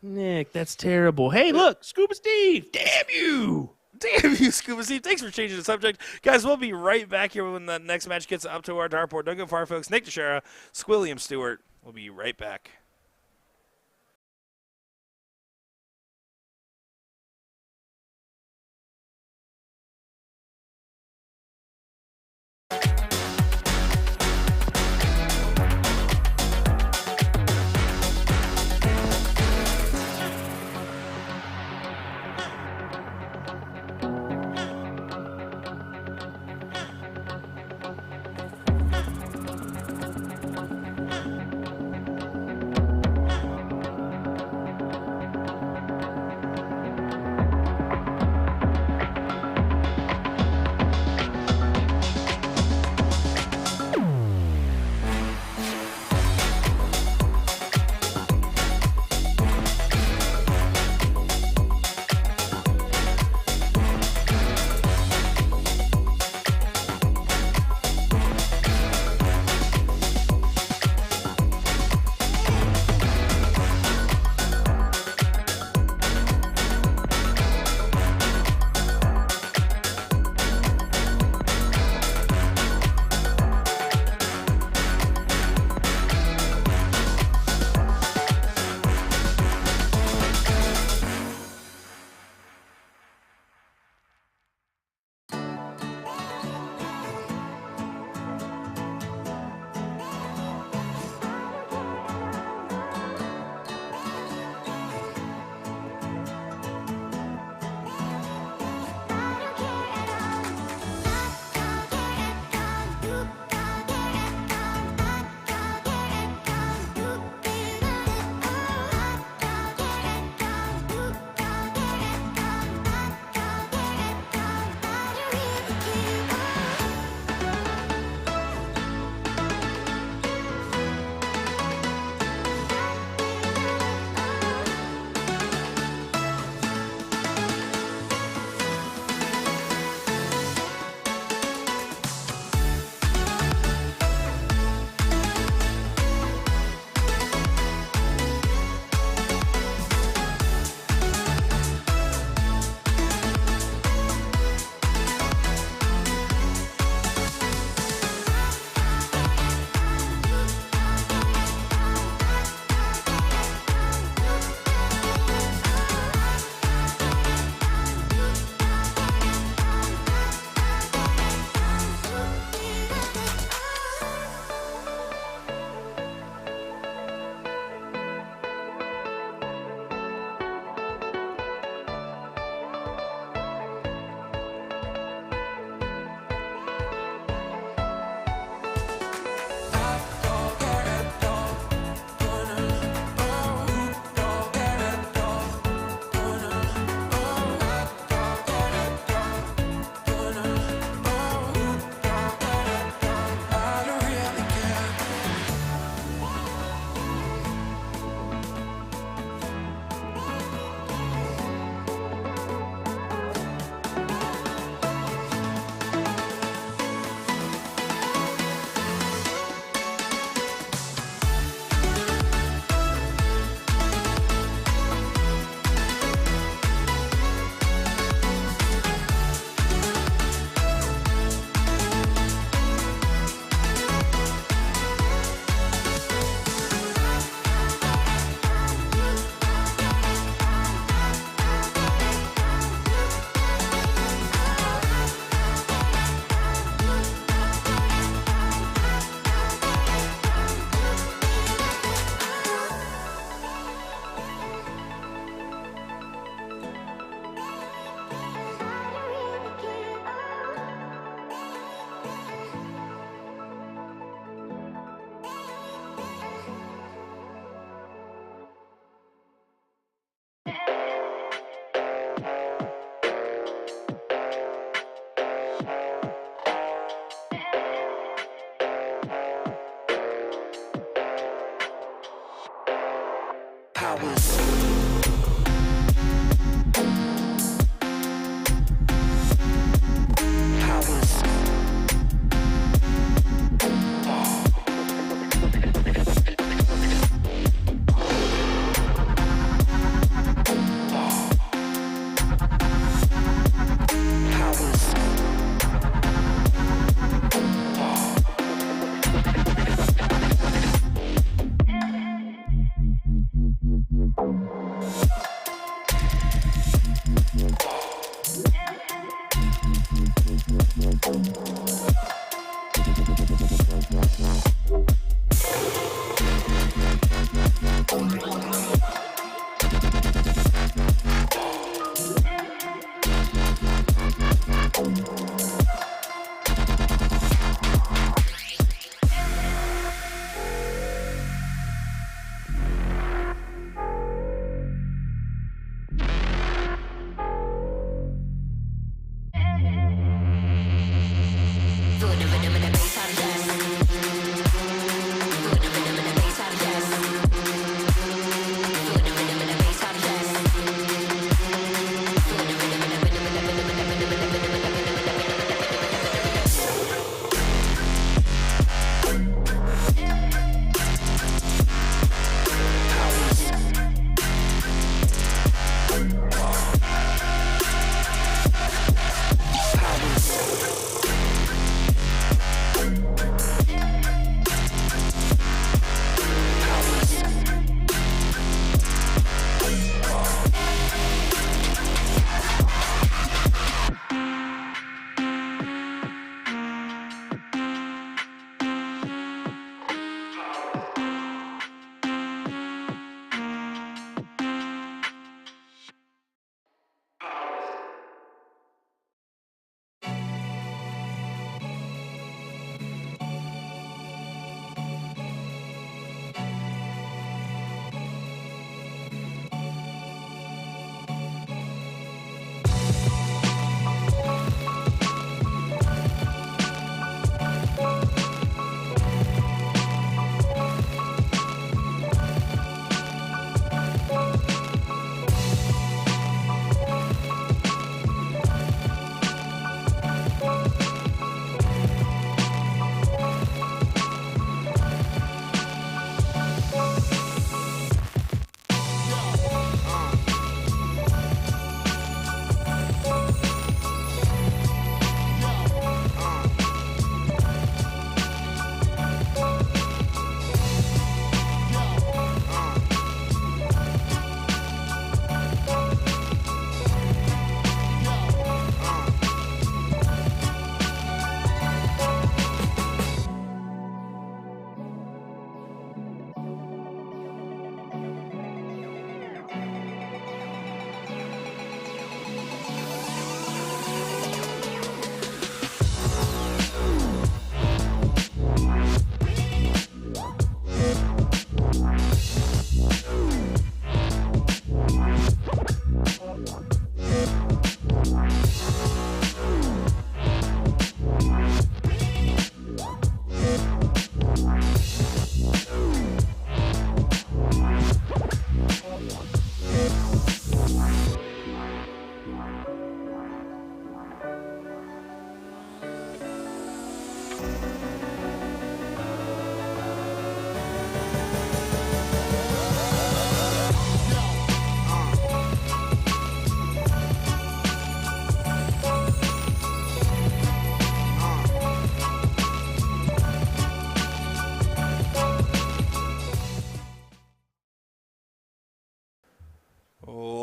Nick, that's terrible. Hey, look, Scuba Steve. Damn you. Damn you, Scuba Steve. Thanks for changing the subject. Guys, we'll be right back here when the next match gets up to our dartboard. Don't go far, folks. Nick Teixeira, Squilliam Stewart. We'll be right back.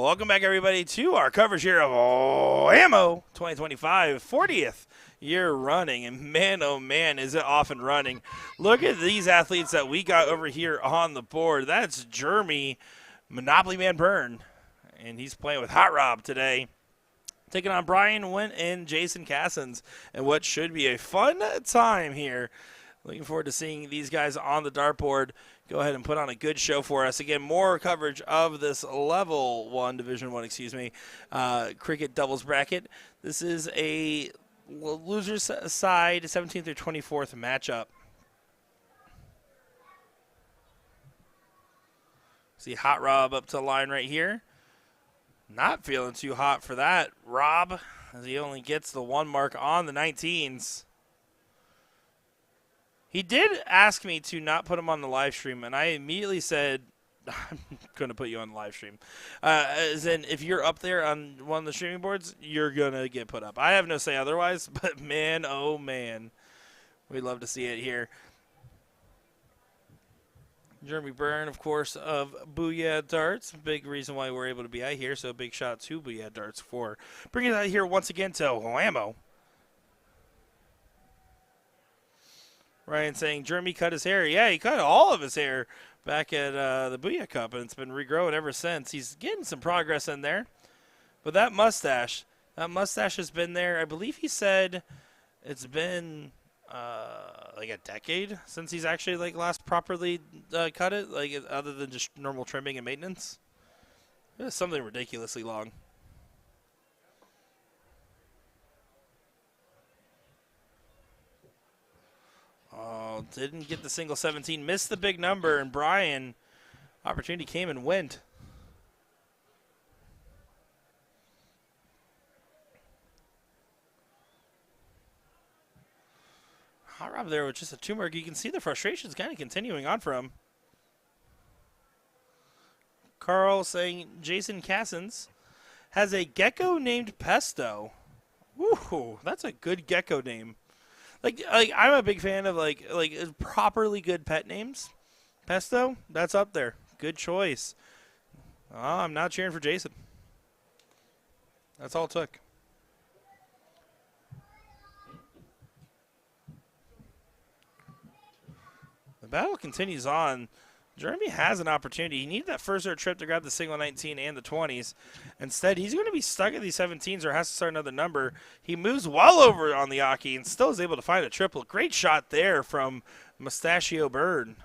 Welcome back, everybody, to our coverage here of WAMO 2025, 40th year running. And man, oh man, is it off and running. Look at these athletes that we got over here on the board. That's Jeremy Monopoly Man Byrne, and he's playing with Hot Rob today, taking on Brian Wint and Jason Cassins, and what should be a fun time here. Looking forward to seeing these guys on the dartboard go ahead and put on a good show for us. Again, more coverage of this Level 1, Division 1, cricket doubles bracket. This is a loser's side 17th through 24th matchup. See Hot Rob up to the line right here. Not feeling too hot for that, Rob, as he only gets the 1 mark on the 19s. He did ask me to not put him on the live stream, and I immediately said, I'm going to put you on the live stream. As in, if you're up there on one of the streaming boards, you're going to get put up. I have no say otherwise, but man, oh man, we'd love to see it here. Jeremy Byrne, of course, of Booyah Darts. Big reason why we're able to be out here, so big shout out to Booyah Darts for bringing it out here once again to WAMO. Ryan saying Jeremy cut his hair. Yeah, he cut all of his hair back at the Booyah Cup, and it's been regrowing ever since. He's getting some progress in there. But that mustache has been there. I believe he said it's been like a decade since he's actually like last properly cut it, like other than just normal trimming and maintenance. It was something ridiculously long. Oh, didn't get the single 17. Missed the big number, and Brian, opportunity came and went. Hot Rob there with just a 2 mark. You can see the frustration's kind of continuing on for him. Carl saying Jason Cassins has a gecko named Pesto. Ooh, that's a good gecko name. Like I'm a big fan of like properly good pet names. Pesto, that's up there. Good choice. Oh, I'm not cheering for Jason. That's all it took. The battle continues on. Jeremy has an opportunity. He needed that first trip to grab the single 19 and the 20s. Instead, he's going to be stuck at these 17s or has to start another number. He moves well over on the Aki and still is able to find a triple. Great shot there from Mustachio Bird.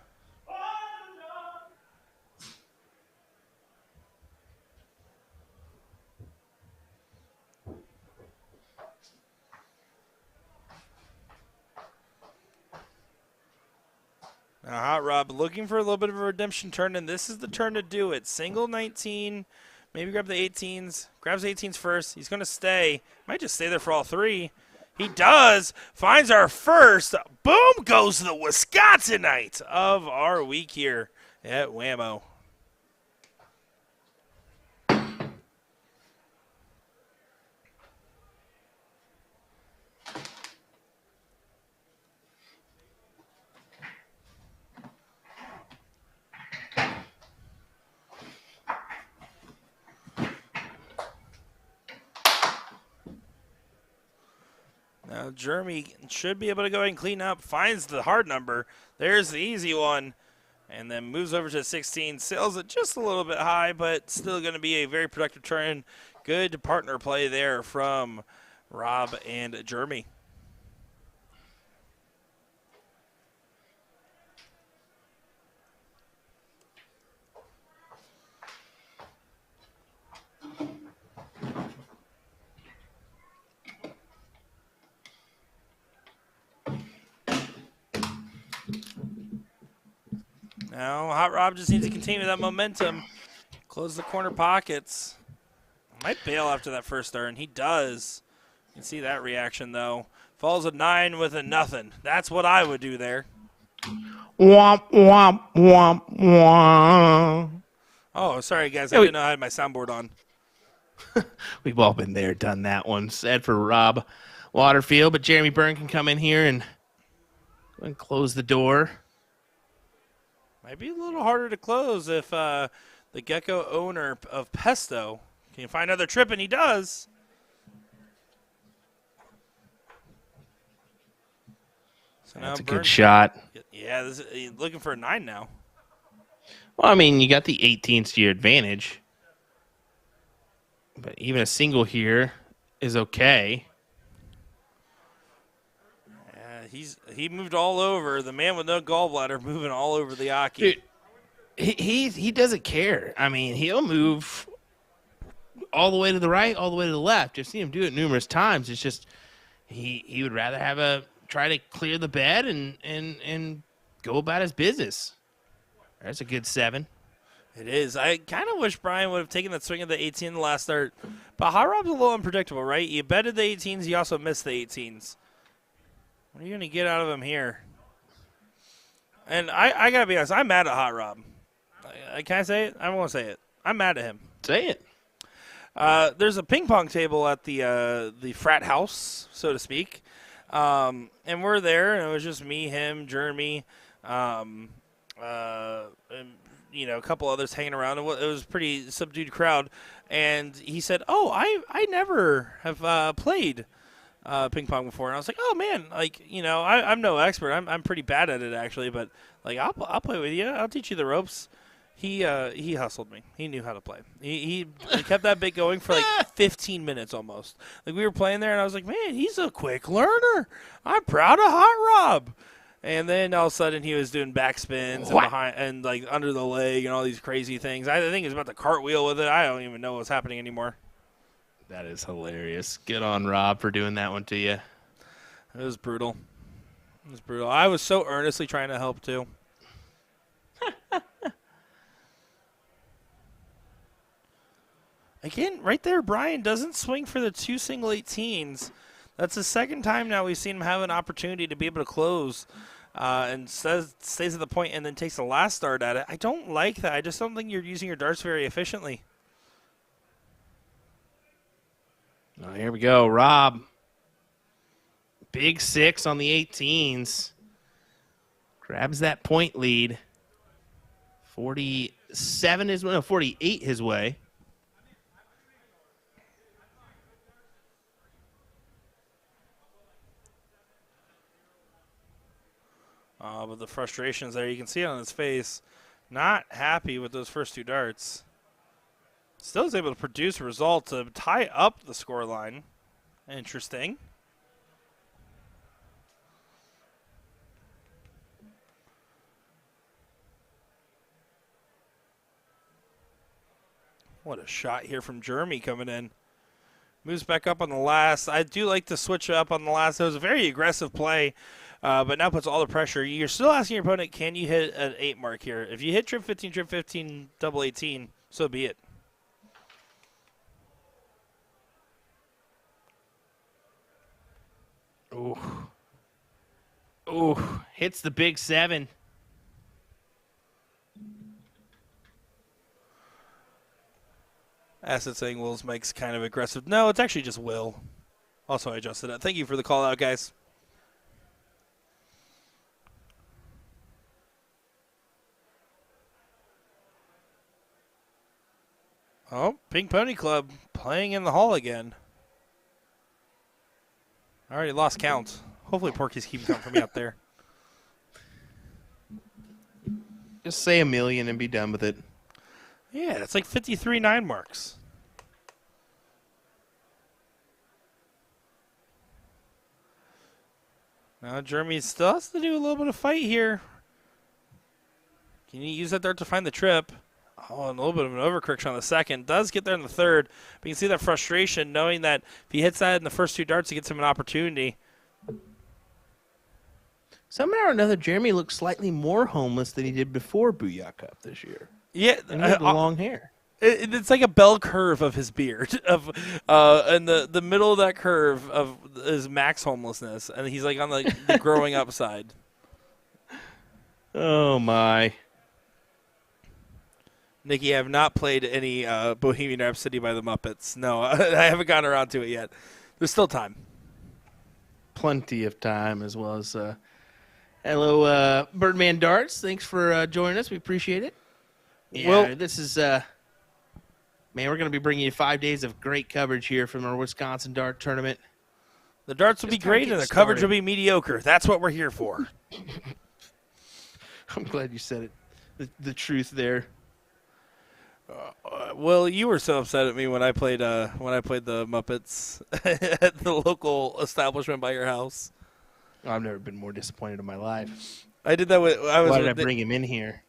Now, Hot Rob looking for a little bit of a redemption turn, and this is the turn to do it. Single 19, maybe grab the 18s. Grabs 18s first. He's going to stay. Might just stay there for all 3. He does. Finds our first. Boom goes the Wisconsinite of our week here at WAMO. Now, Jeremy should be able to go ahead and clean up. Finds the hard number. There's the easy one. And then moves over to 16. Sails it just a little bit high, but still going to be a very productive turn. Good partner play there from Rob and Jeremy. Now, Hot Rob just needs to continue that momentum. Close the corner pockets. Might bail after that first turn. He does. You can see that reaction, though. Falls a 9 with a nothing. That's what I would do there. Womp, womp, womp, womp. Oh, sorry, guys. I Yeah, didn't know I had my soundboard on. we've all been there, done that one. Sad for Rob Waterfield, but Jeremy Byrne can come in here and close the door. Might be a little harder to close if the Gecko owner of Pesto can find another trip, and he does. So That's a Byrne, good shot. Yeah, he's looking for a 9 now. Well, I mean, you got the 18s to your advantage. But even a single here is okay. Yeah, he moved all over. The man with no gallbladder moving all over the Aki. Dude, he doesn't care. I mean, he'll move all the way to the right, all the way to the left. I've seen him do it numerous times. It's just he would rather have try to clear the bed and go about his business. That's a good 7. It is. I kind of wish Brian would have taken that swing of the 18 in the last start. But Hot Rob's a little unpredictable, right? You betted the 18s, you also missed the 18s. What are you going to get out of him here? And I got to be honest, I'm mad at Hot Rob. Can I say it? I won't say it. I'm mad at him. Say it. There's a ping pong table at the frat house, so to speak. And we're there, and it was just me, him, Jeremy, and, a couple others hanging around. It was a pretty subdued crowd. And he said, "Oh, I never have played ping pong before." And I was like, "Oh man, I'm no expert. I'm pretty bad at it actually, but I'll play with you. I'll teach you the ropes." He hustled me. He knew how to play. He kept that bit going for 15 minutes almost. We were playing there, and I was like, "Man, he's a quick learner. I'm proud of Hot Rob." And then all of a sudden, he was doing backspins and behind and under the leg and all these crazy things. I think he was about to cartwheel with it. I don't even know what's happening anymore. That is hilarious. Good on Rob for doing that one to you. It was brutal. It was brutal. I was so earnestly trying to help too. Again, right there, Brian doesn't swing for the 2 single 18s. That's the second time now we've seen him have an opportunity to be able to close and stays at the point and then takes the last start at it. I don't like that. I just don't think you're using your darts very efficiently. Oh, here we go. Rob. Big 6 on the 18s. Grabs that point lead. 48 his way. But the frustrations there, you can see it on his face. Not happy with those first 2 darts. Still is able to produce a result to tie up the scoreline. Interesting. What a shot here from Jeremy coming in. Moves back up on the last. I do like to switch up on the last. It was a very aggressive play, but now puts all the pressure. You're still asking your opponent, can you hit an 8 mark here? If you hit trip 15, double 18, so be it. Ooh. Ooh. Hits the big 7. Acid saying Will's Mike's kind of aggressive. No, it's actually just Will. Also, I adjusted it. Thank you for the call out, guys. Oh, Pink Pony Club playing in the hall again. I already lost count. Hopefully Porky's keeping count for me out there. Just say 1 million and be done with it. Yeah, it's like 53 9 marks. Now Jeremy still has to do a little bit of fight here. Can you use that dart to find the trip? Oh, and a little bit of an overcorrection on the second. Does get there in the third. But you can see that frustration knowing that if he hits that in the first 2 darts, he gets him an opportunity. Somehow or another, Jeremy looks slightly more homeless than he did before Booyah Cup this year. Yeah, And he had the long hair. It's like a bell curve of his beard, and the middle of that curve of is max homelessness, and he's like on the growing up side. Oh my! Nikki, I have not played any Bohemian Rhapsody by the Muppets. No, I haven't gotten around to it yet. There's still time. Plenty of time, as well as hello, Birdman Darts. Thanks for joining us. We appreciate it. Yeah, Well, this is man. We're going to be bringing you 5 days of great coverage here from our Wisconsin Dart Tournament. the darts will be great, and the coverage will be mediocre. That's what we're here for. I'm glad you said it. The truth there. Well, you were so upset at me when I played the Muppets at the local establishment by your house. I've never been more disappointed in my life. I did that with. Why did I bring him in here?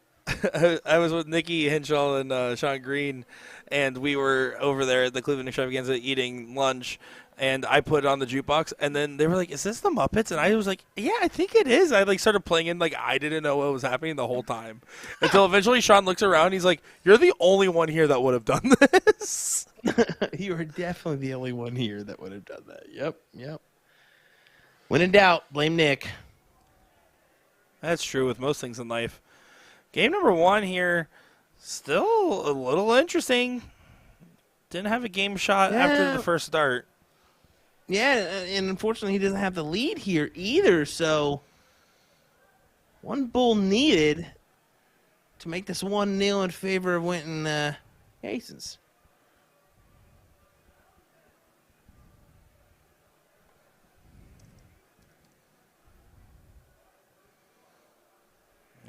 I was with Nikki Henshaw and Sean Green, and we were over there at the Cleveland Extravaganza eating lunch, and I put it on the jukebox, and then they were like, "Is this the Muppets?" And I was like, "Yeah, I think it is." I started playing in like I didn't know what was happening the whole time, until eventually Sean looks around. He's like, "You're the only one here that would have done this." You are definitely the only one here that would have done that. Yep. When in doubt, blame Nick. That's true with most things in life. Game number 1 here, still a little interesting. Didn't have a game shot after the first start. Yeah, and unfortunately he doesn't have the lead here either, so one bull needed to make this 1-0 in favor of Winton Hastings.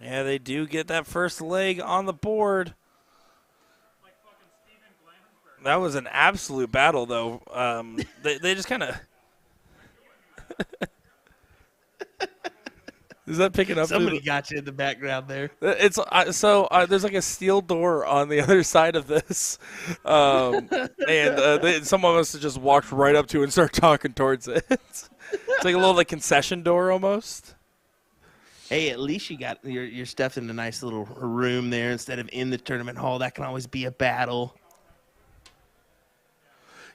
Yeah, they do get that first leg on the board. That was an absolute battle, though. They just kind of. Is that picking up? Somebody got you in the background there. It's there's like a steel door on the other side of this, and someone must have just walked right up to it and started talking towards it. It's like a little concession door almost. Hey, at least you got your stuff in a nice little room there instead of in the tournament hall. That can always be a battle.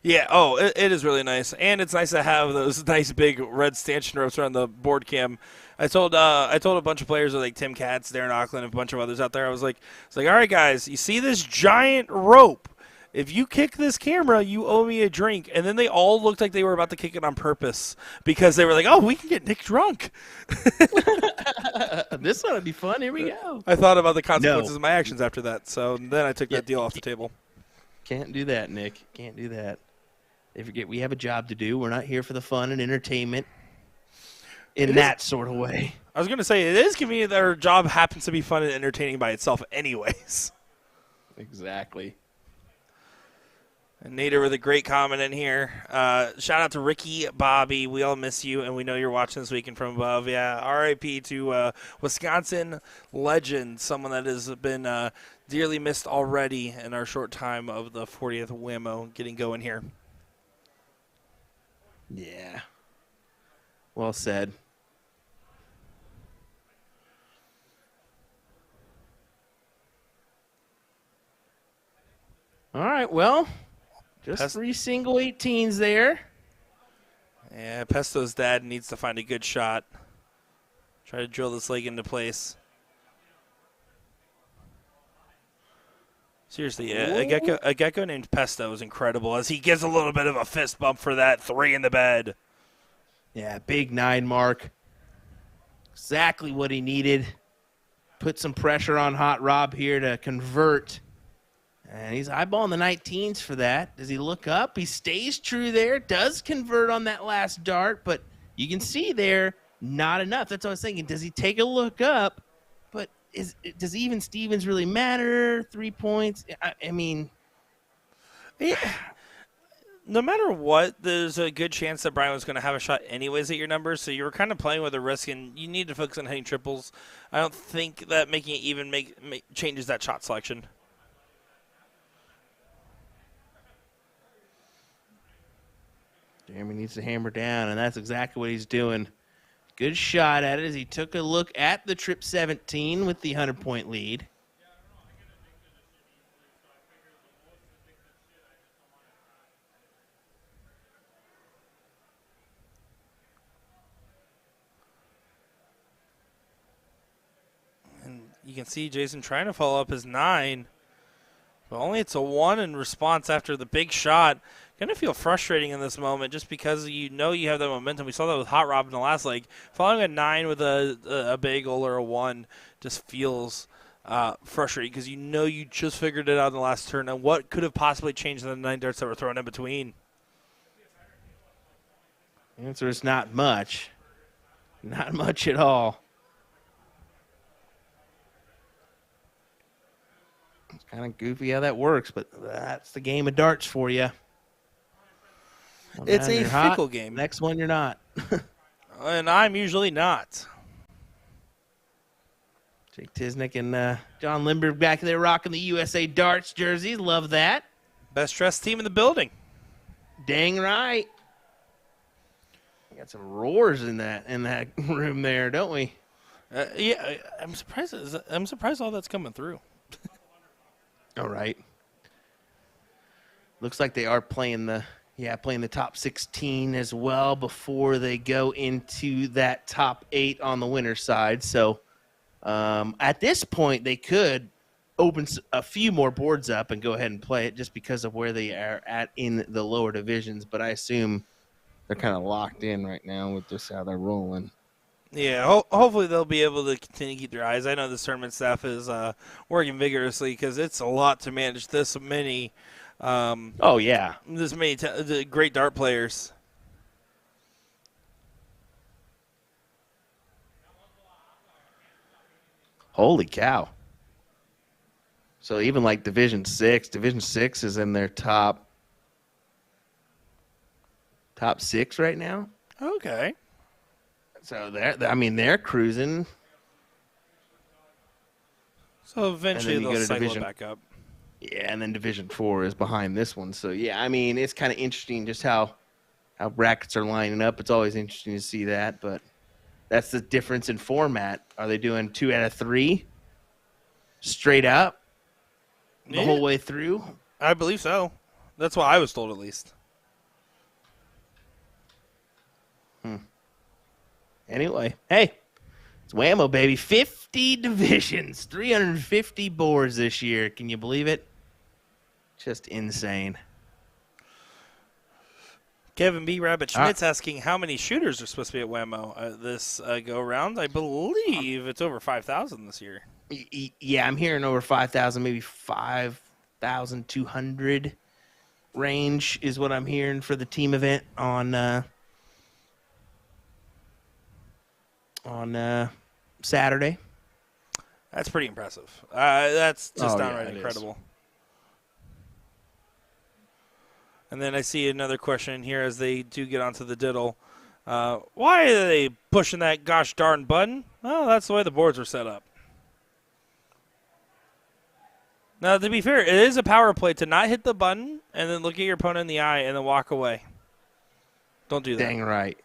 Yeah, it is really nice. And it's nice to have those nice big red stanchion ropes around the board cam. I told a bunch of players like Tim Katz, Darren Auckland, and a bunch of others out there, I was like, all right, guys, you see this giant rope? If you kick this camera, you owe me a drink. And then they all looked like they were about to kick it on purpose because they were like, oh, we can get Nick drunk. This one would be fun. Here we go. I thought about the consequences of my actions after that. So then I took that deal off the table. Can't do that, Nick. Can't do that. They forget we have a job to do. We're not here for the fun and entertainment in that sort of way. I was going to say, it is convenient that our job happens to be fun and entertaining by itself anyways. Exactly. And Nader with a great comment in here. Shout out to Ricky Bobby. We all miss you, and we know you're watching this weekend from above. Yeah, R.I.P. to Wisconsin legend, someone that has been dearly missed already in our short time of the 40th WAMO getting going here. Yeah. Well said. All right, well, just 3 single 18s there. Yeah, Pesto's dad needs to find a good shot. Try to drill this leg into place. Seriously, a gecko named Pesto is incredible as he gives a little bit of a fist bump for that 3 in the bed. Yeah, big 9 mark. Exactly what he needed. Put some pressure on Hot Rob here to convert. And he's eyeballing the 19s for that. Does he look up? He stays true there. Does convert on that last dart, but you can see there, not enough. That's what I was thinking. Does he take a look up? But does even Stevens really matter? 3 points? I mean, yeah. No matter what, there's a good chance that Brian was going to have a shot anyways at your numbers, so you were kind of playing with a risk, and you need to focus on hitting triples. I don't think that making it even changes that shot selection. Jeremy needs to hammer down, and that's exactly what he's doing. Good shot at it as he took a look at the trip 17 with the 100-point lead. You can see Jason trying to follow up his 9. But only it's a 1 in response after the big shot. Going to feel frustrating in this moment just because you know you have that momentum. We saw that with Hot Rob in the last leg. Following a 9 with a bagel or a 1 just feels frustrating because you know you just figured it out in the last turn. And what could have possibly changed the 9 darts that were thrown in between? The answer is not much. Not much at all. It's kind of goofy how that works, but that's the game of darts for you. It's a fickle game. Next one, you're not. And I'm usually not. Jake Tisnick and John Lindbergh back there rocking the USA Darts jerseys. Love that. Best dressed team in the building. Dang right. We got some roars in that room there, don't we? Yeah, I'm surprised. I'm surprised all that's coming through. All right. Looks like they are playing the top 16 as well before they go into that top 8 on the winner's side. So at this point, they could open a few more boards up and go ahead and play it just because of where they are at in the lower divisions. But I assume they're kind of locked in right now with just how they're rolling. Yeah, hopefully they'll be able to continue to keep their eyes. I know the tournament staff is working vigorously because it's a lot to manage this many. This many the great dart players. Holy cow. So even like Division 6 is in their top 6 right now. Okay. So they're cruising. So eventually they'll cycle it back up. Yeah, and then Division 4 is behind this one. So, yeah, I mean, it's kind of interesting just how brackets are lining up. It's always interesting to see that, but that's the difference in format. Are they doing 2 out of 3 straight up the whole way through? I believe so. That's what I was told, at least. Anyway, hey, it's WAMO, baby. 50 divisions, 350 boards this year. Can you believe it? Just insane. Kevin B. Rabbit Schmitz asking how many shooters are supposed to be at WAMO this go-round. I believe it's over 5,000 this year. Yeah, I'm hearing over 5,000, maybe 5,200 range is what I'm hearing for the team event on Saturday. That's pretty impressive. That's just downright incredible. And then I see another question here as they do get onto the diddle. Why are they pushing that gosh darn button? Well, that's the way the boards were set up. Now, to be fair, it is a power play to not hit the button and then look at your opponent in the eye and then walk away. Don't do that. Dang right.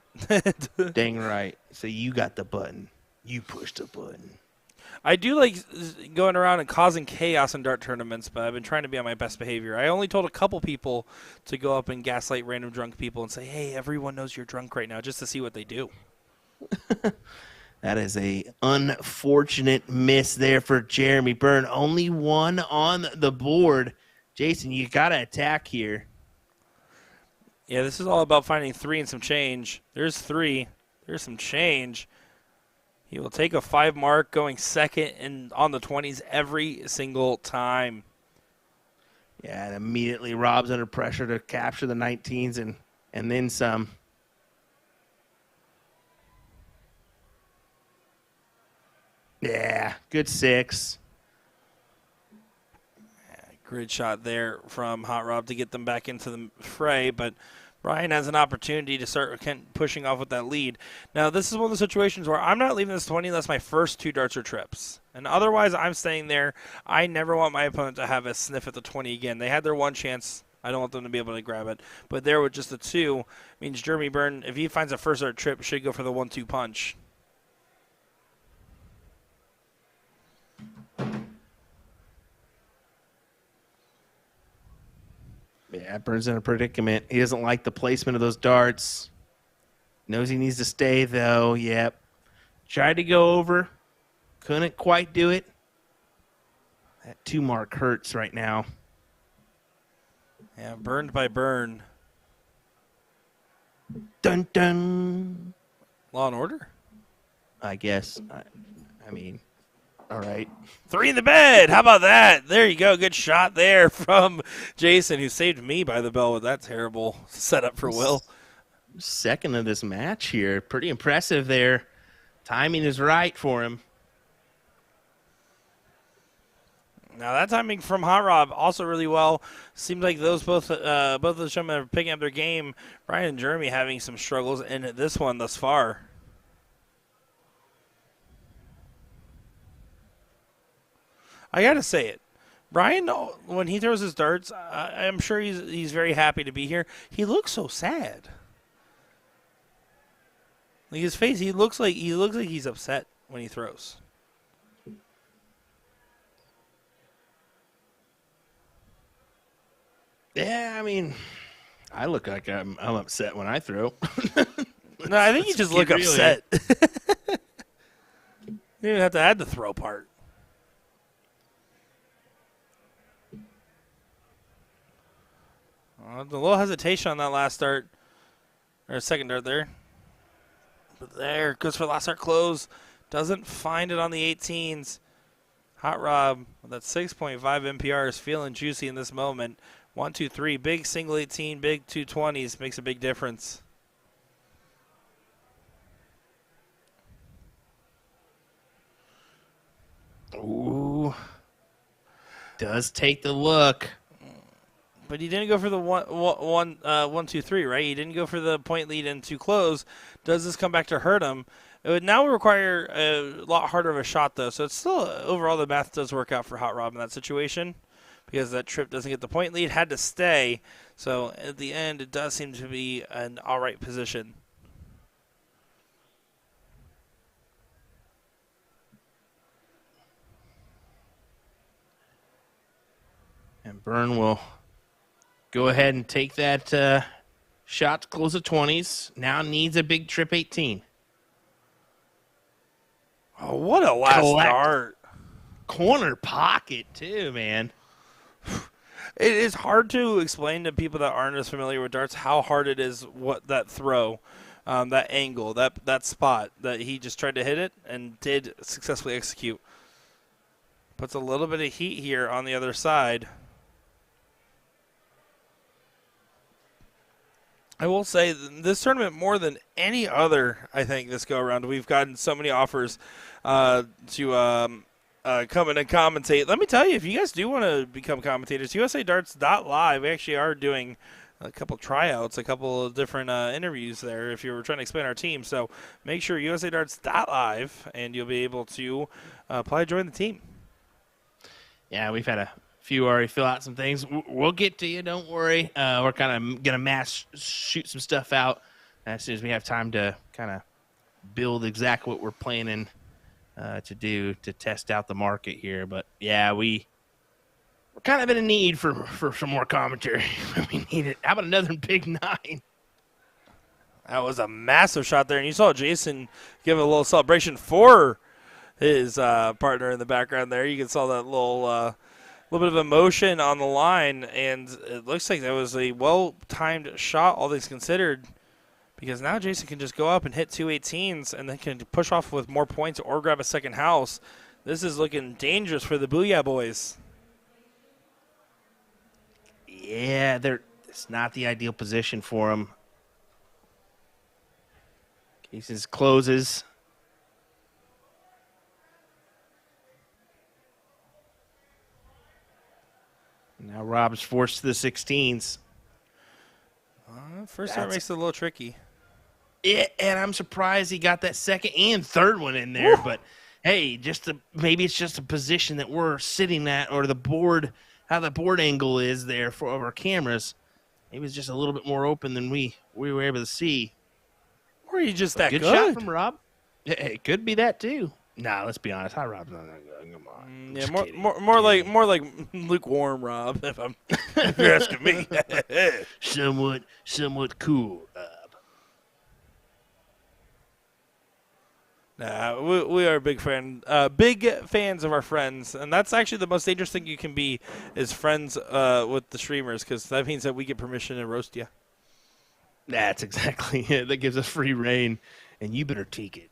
Dang right. So you got the button. You pushed the button. I do like going around and causing chaos in dart tournaments, but I've been trying to be on my best behavior. I only told a couple people to go up and gaslight random drunk people and say, hey, everyone knows you're drunk right now, just to see what they do. That is a unfortunate miss there for Jeremy Byrne. Only one on the board. Jason, you got to attack here. Yeah, this is all about finding 3 and some change. There's 3. There's some change. He will take a 5 mark, going second and on the 20s every single time. Yeah, and immediately Rob's under pressure to capture the 19s and then some. Yeah, good 6. Grid shot there from Hot Rob to get them back into the fray, but Ryan has an opportunity to start pushing off with that lead. Now, this is one of the situations where I'm not leaving this 20 unless my first 2 darts are trips. And otherwise, I'm staying there. I never want my opponent to have a sniff at the 20 again. They had their one chance. I don't want them to be able to grab it. But there with just the 2 means Jeremy Byrne, if he finds a first dart trip, should go for the 1-2 punch. Yeah, Burns in a predicament. He doesn't like the placement of those darts. Knows he needs to stay, though. Yep. Tried to go over. Couldn't quite do it. That 2 mark hurts right now. Yeah, burned by burn. Dun dun. Law and Order? I guess. I mean, all right. 3 in the bed. How about that? There you go. Good shot there from Jason, who saved me by the bell with that terrible setup for Will. Second of this match here. Pretty impressive there. Timing is right for him. Now that timing from Hot Rob also really well. Seems like those both of the gentlemen are picking up their game. Brian and Jeremy having some struggles in this one thus far. I gotta say it, Brian. When he throws his darts, I'm sure he's very happy to be here. He looks so sad. Like his face, he looks like he's upset when he throws. Yeah, I mean, I look like I'm upset when I throw. No, I think you just look upset. You don't even have to add the throw part. A little hesitation on that last dart, or second dart there. But there, goes for the last dart close. Doesn't find it on the 18s. Hot Rob with that 6.5 MPR is feeling juicy in this moment. 1, 2, 3, big single 18, big 220s makes a big difference. Ooh, does take the look. But he didn't go for the 1, 2, 3, right? He didn't go for the point lead in too close. Does this come back to hurt him? It would now require a lot harder of a shot, though. So it's still, overall, the math does work out for Hot Rob in that situation because that trip doesn't get the point lead, had to stay. So at the end, it does seem to be an all right position. And Byrne will go ahead and take that shot to close the 20s. Now needs a big trip 18. Oh, what a last dart. Corner pocket, too, man. It is hard to explain to people that aren't as familiar with darts how hard it is, what that throw, that angle, that spot that he just tried to hit it and did successfully execute. Puts a little bit of heat here on the other side. I will say this tournament, more than any other, I think, this go-around, we've gotten so many offers to come in and commentate. Let me tell you, if you guys do want to become commentators, USAdarts.live, we actually are doing a couple tryouts, a couple of different interviews there if you're trying to explain our team. So make sure USAdarts.live, and you'll be able to apply to join the team. Yeah, we've had a few already fill out some things. We'll get to you, don't worry. We're kind of going to mass shoot some stuff out as soon as we have time to kind of build exactly what we're planning to do to test out the market here. But, yeah, we're kind of in a need for some more commentary. We need it. How about another big 9? That was a massive shot there, and you saw Jason give a little celebration for his partner in the background there. You saw that little bit of emotion on the line, and it looks like that was a well-timed shot, all things considered, because now Jason can just go up and hit 2 18s and then can push off with more points or grab a second house. This is looking dangerous for the Booyah boys. Yeah, it's not the ideal position for him. Cases closes. Now Rob's forced to the 16s. First start makes it a little tricky. Yeah, and I'm surprised he got that second and third one in there. Woo! But, hey, maybe it's just a position that we're sitting at, or the board, how the board angle is there for our cameras. Maybe it's just a little bit more open than we were able to see. Or are you just that good? Good shot from Rob. It could be that, too. Nah, let's be honest. Hi, Rob's not that good. Come on. Yeah, more like lukewarm, Rob. If you're asking me. somewhat cool, Rob. Nah, we are big fans of our friends, and that's actually the most dangerous thing you can be is friends with the streamers, because that means that we get permission to roast you. That's exactly it. That gives us free reign, and you better take it.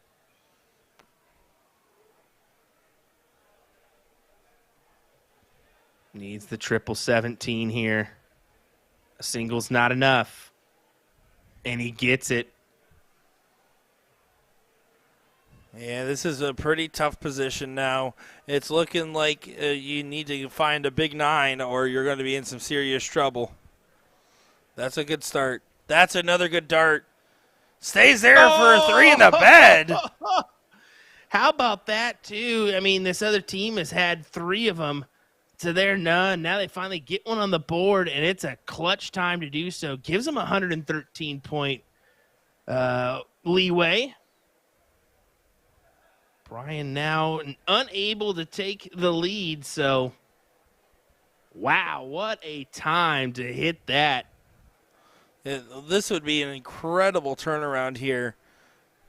Needs the triple 17 here. A single's not enough, and he gets it. Yeah, this is a pretty tough position now. It's looking like you need to find a big 9 or you're going to be in some serious trouble. That's a good start. That's another good dart. Stays there for a 3 in the bed. How about that, too? I mean, this other team has had 3 of them to their none. Now they finally get one on the board, and it's a clutch time to do so. Gives them a 113-point leeway. Brian now unable to take the lead, so wow, what a time to hit that. This would be an incredible turnaround here.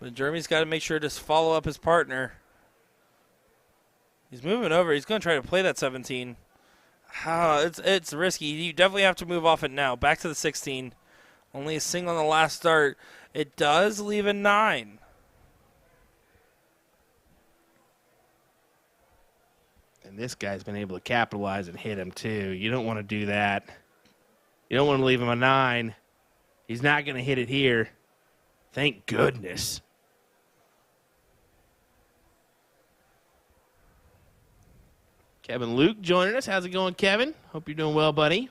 But Jeremy's got to make sure to follow up his partner. He's moving over. He's going to try to play that 17. It's risky. You definitely have to move off it now. Back to the 16. Only a single on the last start. It does leave a 9. And this guy's been able to capitalize and hit him, too. You don't want to do that. You don't want to leave him a 9. He's not going to hit it here. Thank goodness. Kevin Luke joining us. How's it going, Kevin? Hope you're doing well, buddy.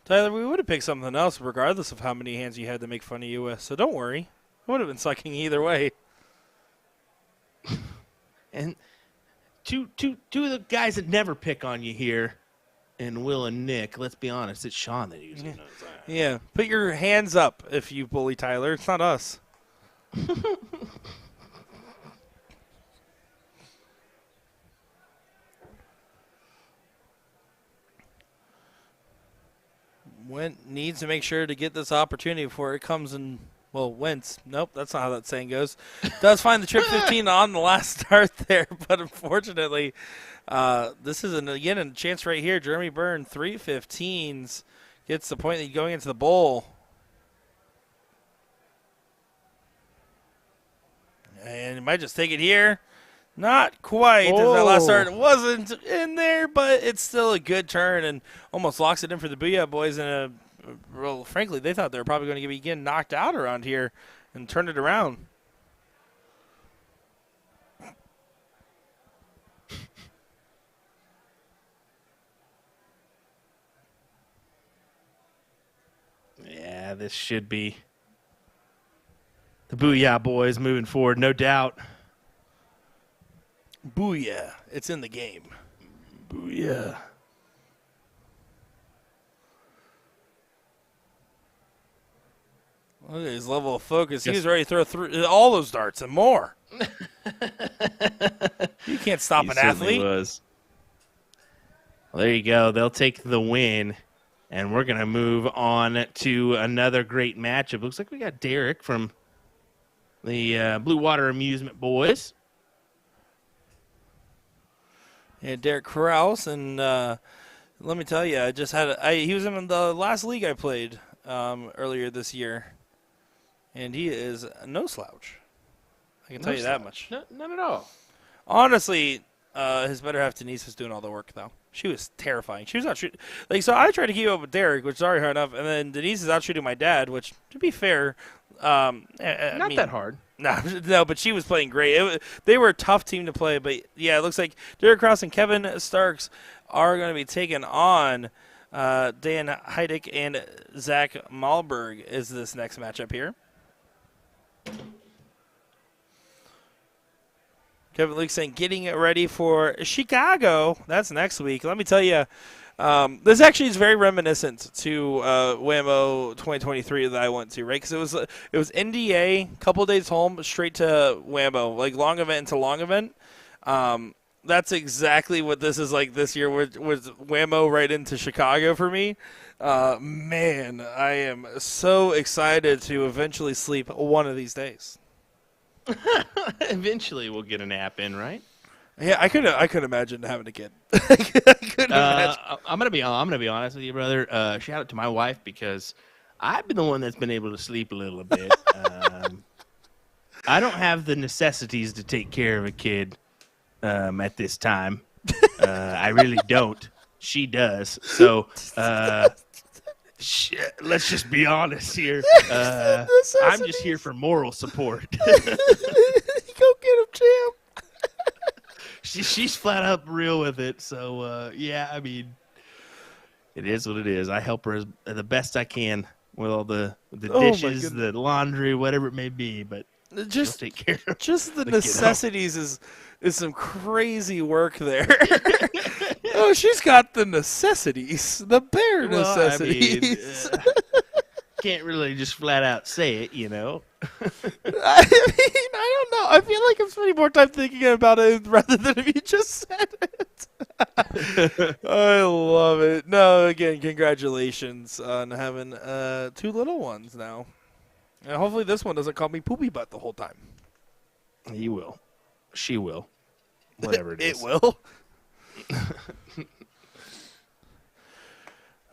Tyler, we would have picked something else regardless of how many hands you had to make fun of you with, so don't worry. It would have been sucking either way. And two of the guys that never pick on you here, and Will and Nick, let's be honest, it's Sean that usually knows that. Yeah, put your hands up if you bully Tyler. It's not us. Went needs to make sure to get this opportunity before it comes in. Well, Wentz. Nope, that's not how that saying goes. Does find the trip 15 on the last start there, but unfortunately, this is, again, a chance right here. Jeremy Byrne, 315s, gets the point that going into the bowl. And he might just take it here. Not quite. As that last start wasn't in there, but it's still a good turn and almost locks it in for the Booyah Boys in a – well, frankly, they thought they were probably going to be getting knocked out around here and turn it around. Yeah, this should be the Booyah Boys moving forward, no doubt. Booyah. It's in the game. Booyah. Look at his level of focus. He was ready to throw through all those darts and more. You can't stop an athlete. Was. Well, there you go. They'll take the win, and we're going to move on to another great matchup. Looks like we got Derek from the Blue Water Amusement Boys. Yeah, Derek Krause, and let me tell you, he was in the last league I played earlier this year. And he is no slouch. I can tell you that much. No, not at all. Honestly, his better half, Denise, was doing all the work, though. She was terrifying. She was out shooting. So I tried to keep up with Derek, which is already hard enough. And then Denise is out shooting my dad, which, to be fair, not that hard. No, but she was playing great. They were a tough team to play. But, yeah, it looks like Derek Krause and Kevin Starks are going to be taking on Dan Heidick and Zach Malberg is this next matchup here. Kevin Luke saying getting it ready for Chicago. That's next week. Let me tell you, this actually is very reminiscent to WAMO 2023 that I went to, right? Because it was NDA, couple days home, straight to WAMO, like long event into long event. that's exactly what this is like this year with WAMO right into Chicago for me. Man, I am so excited to eventually sleep one of these days. Eventually, we'll get a nap in, right? Yeah, I could imagine having a kid. I could imagine. I'm gonna be honest with you, brother. Shout out to my wife because I've been the one that's been able to sleep a little bit. I don't have the necessities to take care of a kid at this time. I really don't. She does. So let's just be honest here. I'm just here for moral support. Go get him, champ. She's flat up real with it. So yeah, I mean, it is what it is. I help her the best I can with all the dishes, the laundry, whatever it may be. But just take care of just the necessities is some crazy work there. Oh, she's got the necessities, the bare necessities. I mean, can't really just flat out say it, you know. I mean, I don't know. I feel like I'm spending more time thinking about it rather than if you just said it. I love it. No, again, congratulations on having 2 little ones now. And hopefully this one doesn't call me poopy butt the whole time. He will. She will. Whatever it is. It will.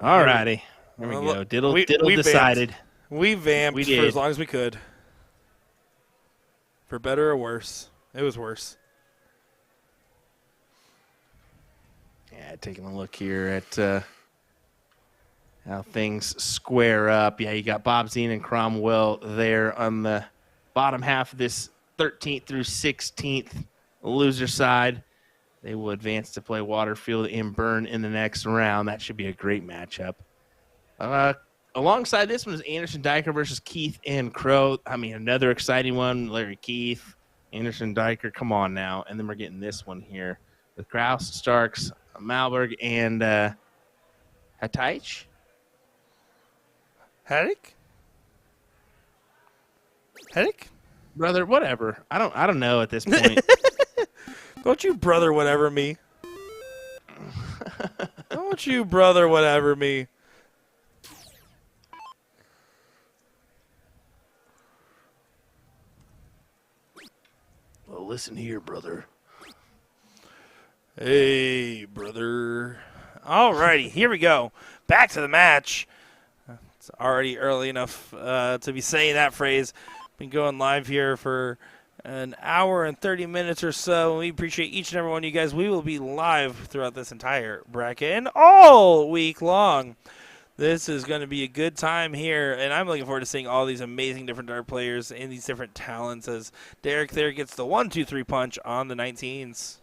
All righty. Here we go. Diddle decided. We vamped for as long as we could. For better or worse. It was worse. Yeah, taking a look here at how things square up. Yeah, you got Bob Zine and Cromwell there on the bottom half of this 13th through 16th loser side. They will advance to play Waterfield and Byrne in the next round. That should be a great matchup. Alongside this one is Anderson Diker versus Keith and Crow. I mean, another exciting one. Larry Keith, Anderson Diker. Come on now. And then we're getting this one here with Kraus, Starks, Malberg, and Hataich. Haddock? Haddock? Brother, whatever. I don't know at this point. Don't you brother whatever me. Don't you brother whatever me. Well, listen here, brother. Hey, brother. Alrighty, here we go. Back to the match. It's already early enough to be saying that phrase. Been going live here for an hour and 30 minutes or so. We appreciate each and every one of you guys. We will be live throughout this entire bracket and all week long. This is going to be a good time here, and I'm looking forward to seeing all these amazing different dart players and these different talents as Derek there gets the 1-2-3 punch on the 19s.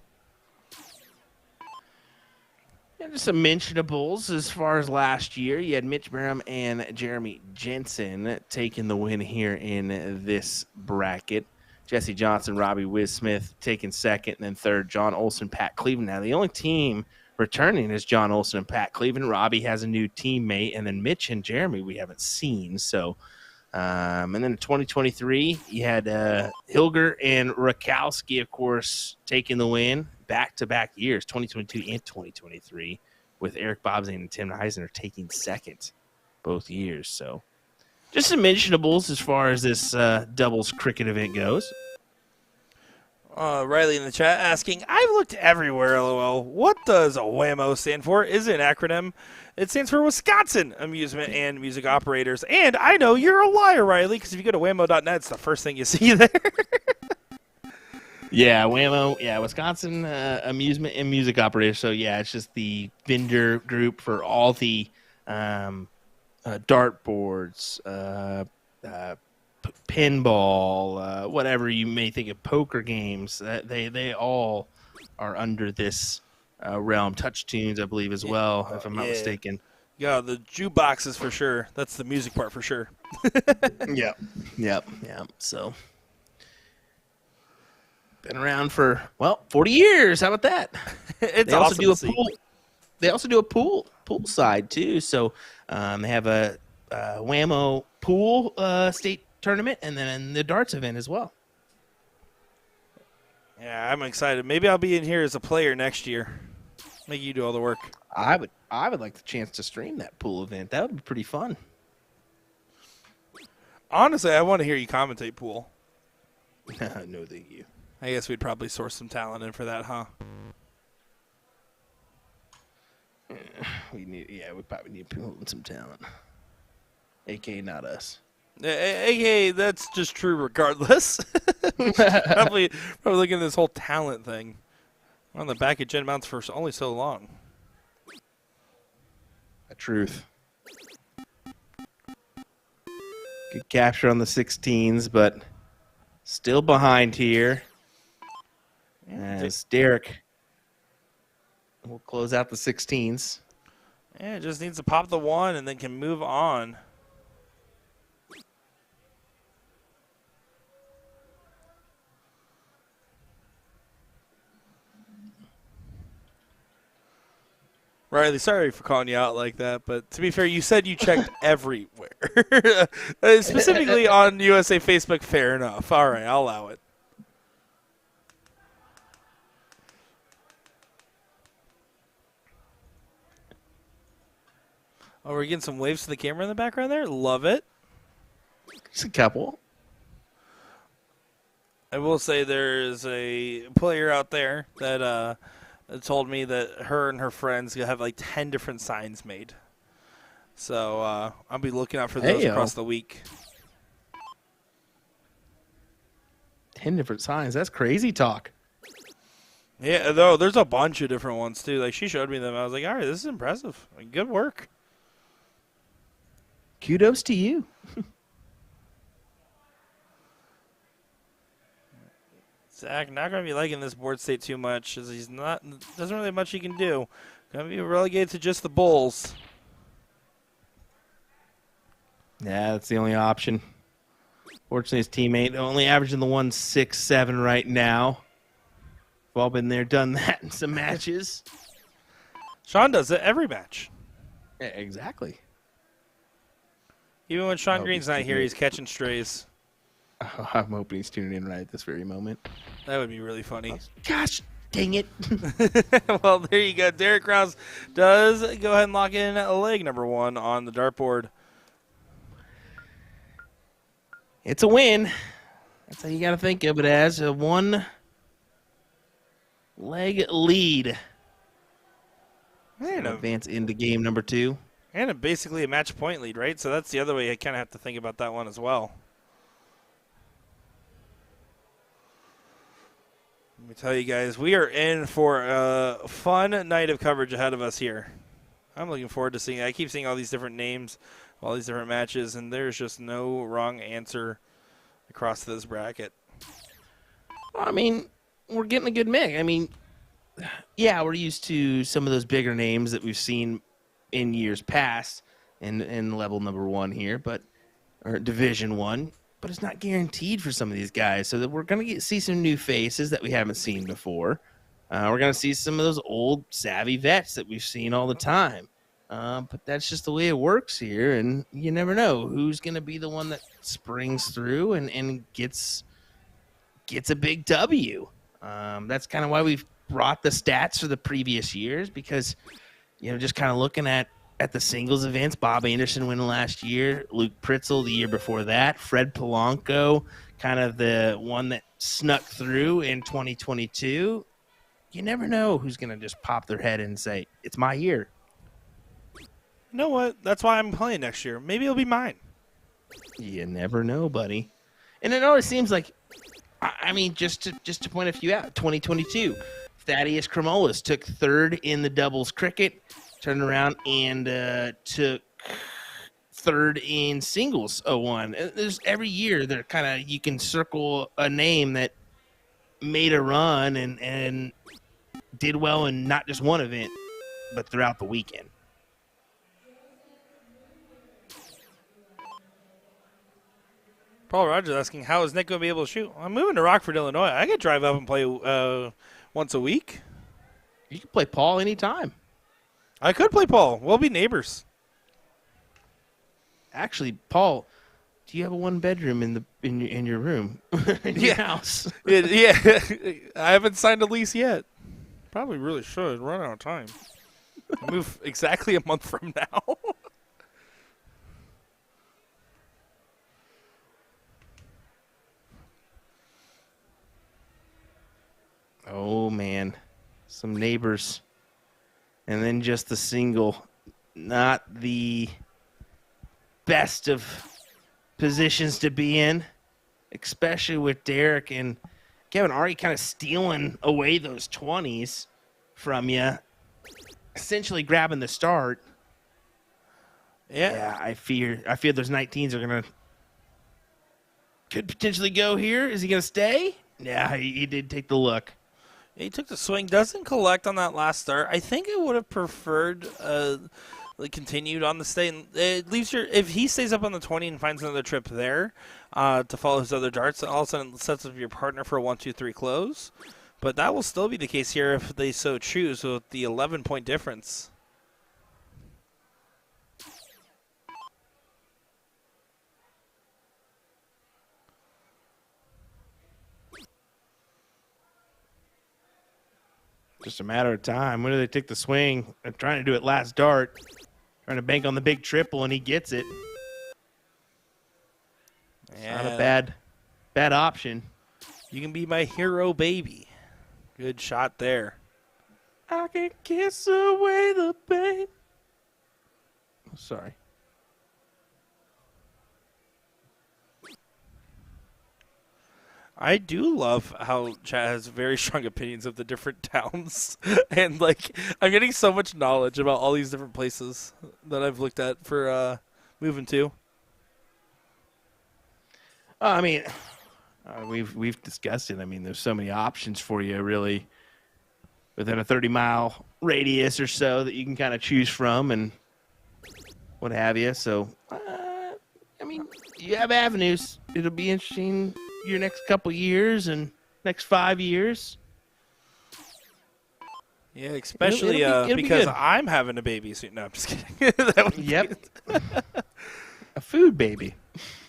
Yeah, just some mentionables as far as last year. You had Mitch Barham and Jeremy Jensen taking the win here in this bracket. Jesse Johnson, Robbie Wismith taking second, and then third, John Olson, Pat Cleveland. Now, the only team returning is John Olson and Pat Cleveland. Robbie has a new teammate, and then Mitch and Jeremy we haven't seen. So, and then in 2023, you had Hilger and Rakowski, of course, taking the win back-to-back years, 2022 and 2023, with Eric Bobzane and Tim Eisner taking second both years. So, just some mentionables as far as this doubles cricket event goes. Riley in the chat asking, I've looked everywhere, LOL. What does WAMO stand for? Is it an acronym? It stands for Wisconsin Amusement and Music Operators. And I know you're a liar, Riley, because if you go to WAMO.net, it's the first thing you see there. Yeah, WAMO. Yeah, Wisconsin Amusement and Music Operators. So, yeah, it's just the vendor group for all the dart boards, pinball, whatever you may think of, poker games. They all are under this realm. Touch Tunes, I believe, as well, if I'm not mistaken. Yeah, the jukeboxes for sure. That's the music part for sure. Yep. So, been around for 40 years. How about that? It's they also awesome do a to see. pool. They also do a pool side too. So they have a WAMO pool state tournament, and then the darts event as well. Yeah, I'm excited. Maybe I'll be in here as a player next year. Make you do all the work. I would like the chance to stream that pool event. That would be pretty fun. Honestly, I want to hear you commentate pool. No, thank you. I guess we'd probably source some talent in for that, huh? We probably need people with some talent. AK, not us. AK, that's just true regardless. probably looking at this whole talent thing. We're on the back of Gen Mounts for only so long. The truth. Good capture on the 16s, but still behind here. As Derek will close out the 16s. Yeah, it just needs to pop the one and then can move on. Riley, sorry for calling you out like that, but to be fair, you said you checked everywhere. Specifically on USA Facebook, fair enough. All right, I'll allow it. Oh, we're getting some waves to the camera in the background there. Love it. Just a couple. I will say there's a player out there that told me that her and her friends have like 10 different signs made. So I'll be looking out for those across the week. 10 different signs. That's crazy talk. Yeah, though there's a bunch of different ones too. Like she showed me them. I was like, all right, this is impressive. Like, good work. Kudos to you. Zach, not going to be liking this board state too much, as he's not doesn't really have much he can do. Going to be relegated to just the Bulls. Yeah, that's the only option. Fortunately, his teammate only averaging the 1.67 right now. We've all been there, done that in some matches. Sean does it every match. Yeah, exactly. Even when Sean Green's not here, he's catching strays. Oh, I'm hoping he's tuning in right at this very moment. That would be really funny. Gosh, dang it. Well, there you go. Derek Krause does go ahead and lock in leg number one on the dartboard. It's a win. That's how you got to think of it as a one-leg lead. And advance into game number two. And basically a match point lead, right? So that's the other way I kind of have to think about that one as well. Let me tell you guys, we are in for a fun night of coverage ahead of us here. I'm looking forward to seeing. I keep seeing all these different names, all these different matches, and there's just no wrong answer across this bracket. I mean, we're getting a good mix. I mean, yeah, we're used to some of those bigger names that we've seen in years past in level number one here, or Division One. But it's not guaranteed for some of these guys, so that we're going to see some new faces that we haven't seen before. We're going to see some of those old savvy vets that we've seen all the time. But that's just the way it works here, and you never know who's going to be the one that springs through and gets a big W. That's kind of why we've brought the stats for the previous years, because just kind of looking at the singles events, Bob Anderson winning last year, Luke Pritzel the year before that, Fred Polanco, kind of the one that snuck through in 2022. You never know who's going to just pop their head and say, it's my year. You know what? That's why I'm playing next year. Maybe it'll be mine. You never know, buddy. And it always seems like, I mean, just to point a few out, 2022, Thaddeus Cremolis took third in the doubles cricket, turned around and took third in singles 0-1. There's every year there kind of you can circle a name that made a run and did well in not just one event, but throughout the weekend. Paul Rogers asking, how is Nick going to be able to shoot? I'm moving to Rockford, Illinois. I could drive up and play once a week. You can play Paul anytime. I could play Paul. We'll be neighbors. Actually, Paul, do you have a 1-bedroom in your room in your house? Yeah, I haven't signed a lease yet. Probably really should. Run out of time. Move exactly a month from now. Oh man, some neighbors, and then just the single, not the best of positions to be in, especially with Derek and Kevin already kind of stealing away those 20s from you, essentially grabbing the start. Yeah, I fear those 19s are gonna could potentially go here. Is he gonna stay? Yeah, he did take the look. He took the swing. Doesn't collect on that last start. I think I would have preferred continued on the stay. It leaves if he stays up on the 20 and finds another trip there to follow his other darts, all of a sudden it sets up your partner for a 1-2-3 close. But that will still be the case here if they so choose with the 11-point difference. Just a matter of time. When do they take the swing? They're trying to do it last dart. Trying to bank on the big triple, and he gets it. Yeah. Not a bad option. You can be my hero, baby. Good shot there. I can kiss away the pain. Oh, sorry. I do love how Chad has very strong opinions of the different towns. And, like, I'm getting so much knowledge about all these different places that I've looked at for moving to. I mean, we've discussed it. I mean, there's so many options for you, really, within a 30-mile radius or so that you can kind of choose from and what have you. So, I mean, you have avenues. It'll be interesting your next couple years and next 5 years. Yeah, especially it'll because be I'm having a baby soon. No, I'm just kidding. Yep. A food baby.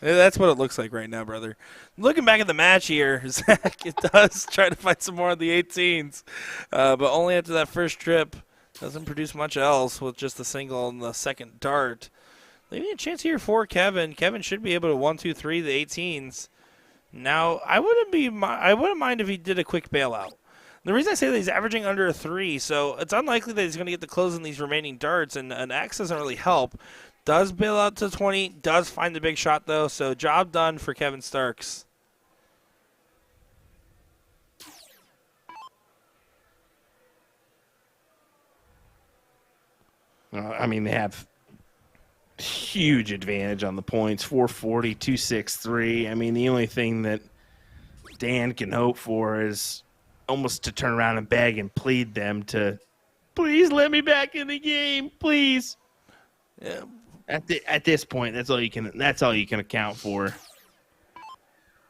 That's what it looks like right now, brother. Looking back at the match here, Zach, it does try to find some more on the 18s, but only after that first trip. Doesn't produce much else with just the single and the second dart. Leaving a chance here for Kevin. Kevin should be able to 1-2-3 the 18s. Now, I wouldn't mind if he did a quick bailout. The reason I say that he's averaging under a 3, so it's unlikely that he's going to get the close in these remaining darts, and an X doesn't really help. Does bail out to 20, does find the big shot, though, so job done for Kevin Starks. I mean, they have huge advantage on the points, 440, 263. I mean, the only thing that Dan can hope for is almost to turn around and beg and plead them to, please let me back in the game, please. Yeah. At this point, that's all you can account for.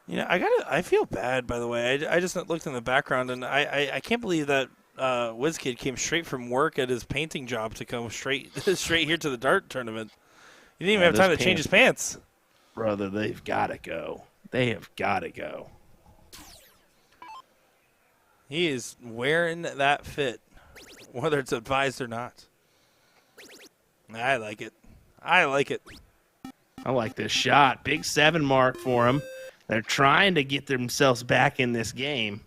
You know, I feel bad, by the way. I just looked in the background, and I can't believe that WizKid came straight from work at his painting job to come straight here to the dart tournament. He didn't even have time to change his pants. Brother, they've got to go. They have got to go. He is wearing that fit, whether it's advised or not. I like it. I like it. I like this shot. Big 7 mark for him. They're trying to get themselves back in this game.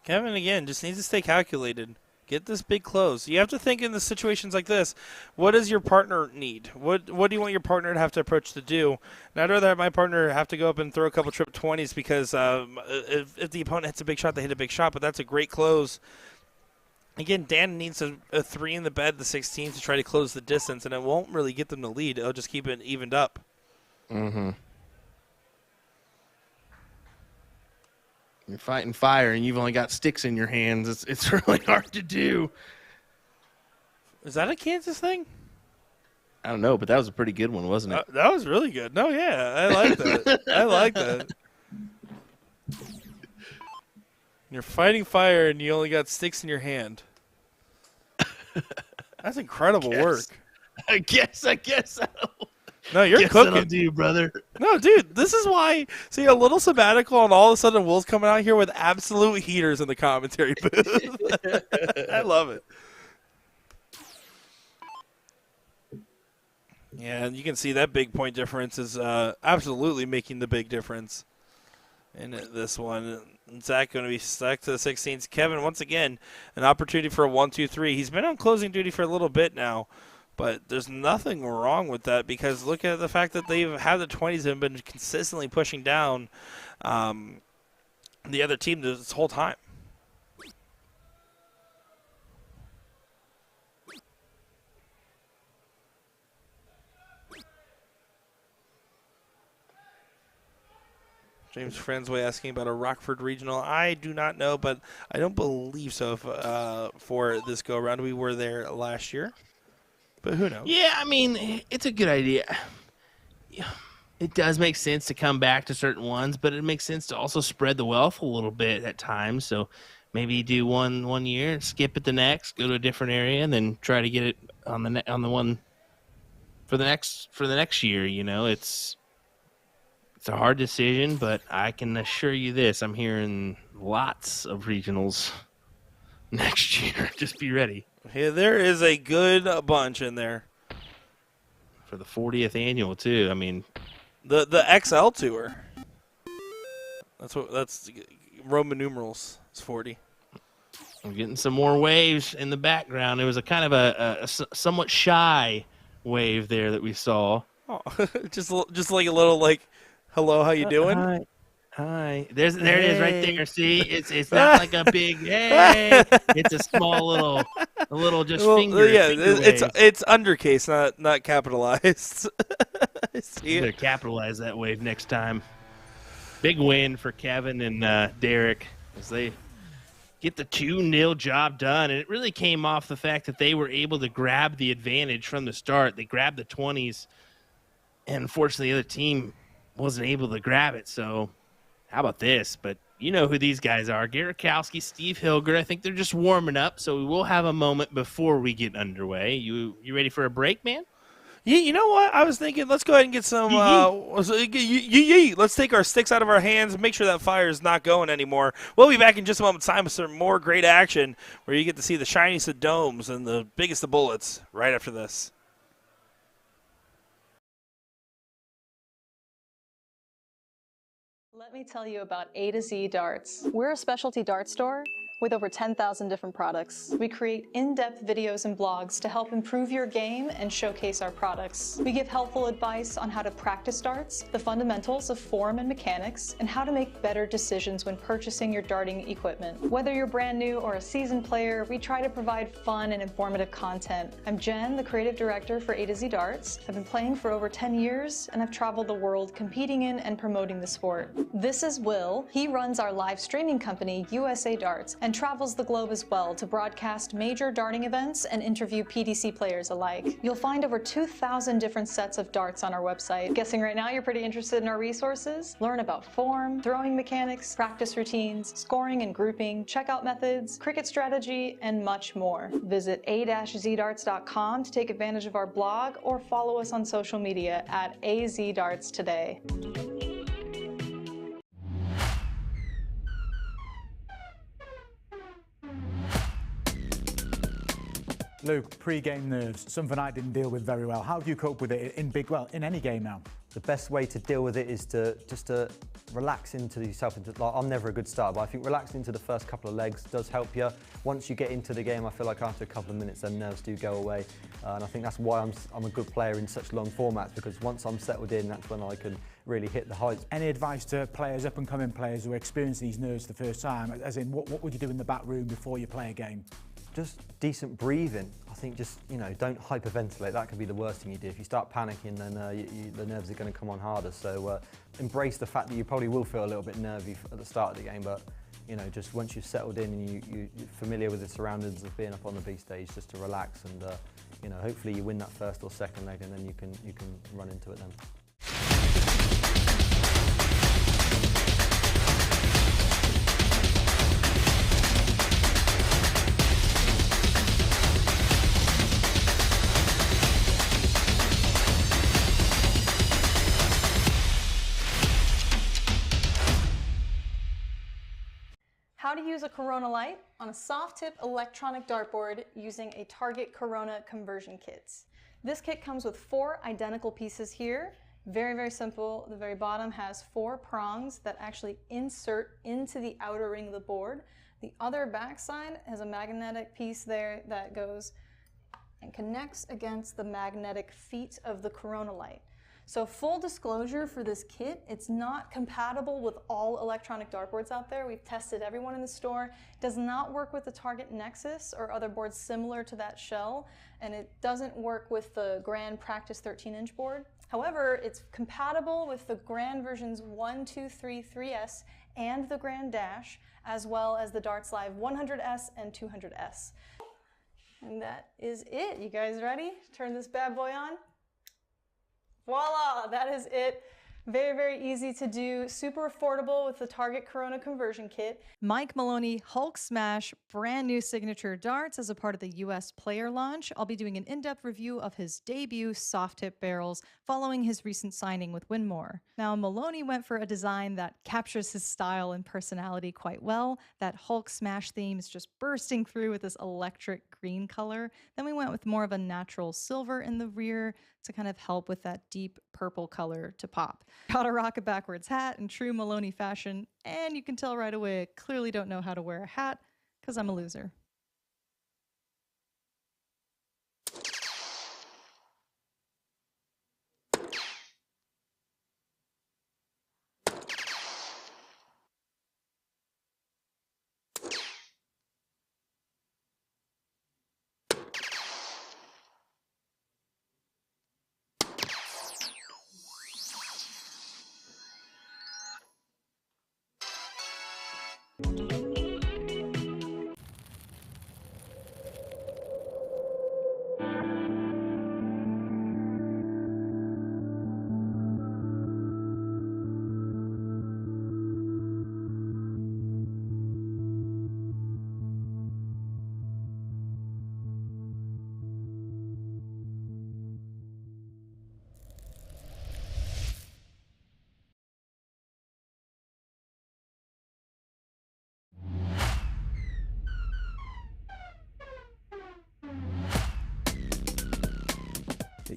Kevin, again, just needs to stay calculated. Get this big close. You have to think in the situations like this, what does your partner need? What do you want your partner to have to approach to do? And I'd rather have my partner have to go up and throw a couple trip 20s because if the opponent hits a big shot, they hit a big shot, but that's a great close. Again, Dan needs a 3 in the bed, the 16 to try to close the distance, and it won't really get them to lead. It'll just keep it evened up. Mm-hmm. You're fighting fire, and you've only got sticks in your hands. It's really hard to do. Is that a Kansas thing? I don't know, but that was a pretty good one, wasn't it? That was really good. No, yeah, I like that. I like that. You're fighting fire, and you only got sticks in your hand. That's incredible work. I guess so. No, you're Guess cooking. that'll do, brother. No, dude, this is why. See, a little sabbatical, and all of a sudden, Will's coming out here with absolute heaters in the commentary booth. I love it. Yeah, and you can see that big point difference is absolutely making the big difference in this one. And Zach going to be stuck to the 16th. Kevin, once again, an opportunity for a 1-2-3. He's been on closing duty for a little bit now, but there's nothing wrong with that because look at the fact that they've had the 20s and been consistently pushing down the other team this whole time. James Friendsway asking about a Rockford Regional. I do not know, but I don't believe so for this go-around. We were there last year, but who knows? Yeah, I mean, it's a good idea. Yeah, it does make sense to come back to certain ones, but it makes sense to also spread the wealth a little bit at times. So maybe you do one year, skip it the next, go to a different area, and then try to get it on the one for the next year. You know, it's a hard decision, but I can assure you this: I'm hearing lots of regionals next year. Just be ready. Yeah, there is a good bunch in there For the 40th annual, too. I mean, the XL tour. That's Roman numerals. It's 40. I'm getting some more waves in the background. It was a kind of a somewhat shy wave there that we saw. Oh, just like a little like, hello, how you doing? Hi. There it is right there. See, it's not like a big hey. It's a small little just finger. Yeah, finger it's undercase, not capitalized. I see Better it. capitalize that wave next time. Big win for Kevin and Derek as they get the 2-0 job done. And it really came off the fact that they were able to grab the advantage from the start. They grabbed the 20s, and unfortunately the other team wasn't able to grab it. So how about this? But you know who these guys are. Garikowski, Steve Hilger. I think they're just warming up, so we will have a moment before we get underway. You ready for a break, man? Yeah, you know what? I was thinking, let's go ahead and get some. Let's take our sticks out of our hands and make sure that fire is not going anymore. We'll be back in just a moment's time with some more great action where you get to see the shiniest of domes and the biggest of bullets right after this. Let me tell you about A to Z Darts. We're a specialty dart store with over 10,000 different products. We create in-depth videos and blogs to help improve your game and showcase our products. We give helpful advice on how to practice darts, the fundamentals of form and mechanics, and how to make better decisions when purchasing your darting equipment. Whether you're brand new or a seasoned player, we try to provide fun and informative content. I'm Jen, the creative director for A to Z Darts. I've been playing for over 10 years, and I've traveled the world competing in and promoting the sport. This is Will. He runs our live streaming company, USA Darts, and travels the globe as well to broadcast major darting events and interview PDC players alike. You'll find over 2,000 different sets of darts on our website. Guessing right now you're pretty interested in our resources? Learn about form, throwing mechanics, practice routines, scoring and grouping, checkout methods, cricket strategy, and much more. Visit a-zdarts.com to take advantage of our blog or follow us on social media at AZDarts today. Luke, pre-game nerves, something I didn't deal with very well. How do you cope with it in any game now? The best way to deal with it is to relax into yourself. I'm never a good starter, but I think relaxing into the first couple of legs does help you. Once you get into the game, I feel like after a couple of minutes, then nerves do go away. And I think that's why I'm a good player in such long formats, because once I'm settled in, that's when I can really hit the heights. Any advice to players, up-and-coming players who are experiencing these nerves for the first time? As in, what would you do in the back room before you play a game? Just decent breathing. I think don't hyperventilate. That could be the worst thing you do. If you start panicking, then the nerves are going to come on harder. So embrace the fact that you probably will feel a little bit nervy at the start of the game, but just once you've settled in and you're familiar with the surroundings of being up on the B stage, just to relax and hopefully you win that first or second leg, and then you can run into it then. How to use a Corona light on a soft tip electronic dartboard using a Target Corona conversion kit. This kit comes with 4 identical pieces here. Very, very simple. The very bottom has 4 prongs that actually insert into the outer ring of the board. The other backside has a magnetic piece there that goes and connects against the magnetic feet of the Corona light. So full disclosure for this kit, it's not compatible with all electronic dartboards out there. We've tested every one in the store. It does not work with the Target Nexus or other boards similar to that shell, and it doesn't work with the Grand Practice 13-inch board. However, it's compatible with the Grand versions 1, 2, 3, 3S, and the Grand Dash, as well as the Darts Live 100S and 200S. And that is it. You guys ready? Turn this bad boy on. Voila, that is it. Very, very easy to do, super affordable with the Target Corona conversion kit. Mike Maloney Hulk Smash brand new signature darts as a part of the US player launch. I'll be doing an in-depth review of his debut soft tip barrels following his recent signing with Winmore. Now, Maloney went for a design that captures his style and personality quite well. That Hulk Smash theme is just bursting through with this electric green color. Then we went with more of a natural silver in the rear to kind of help with that deep purple color to pop. Got to rock a backwards hat in true Maloney fashion, and you can tell right away I clearly don't know how to wear a hat because I'm a loser.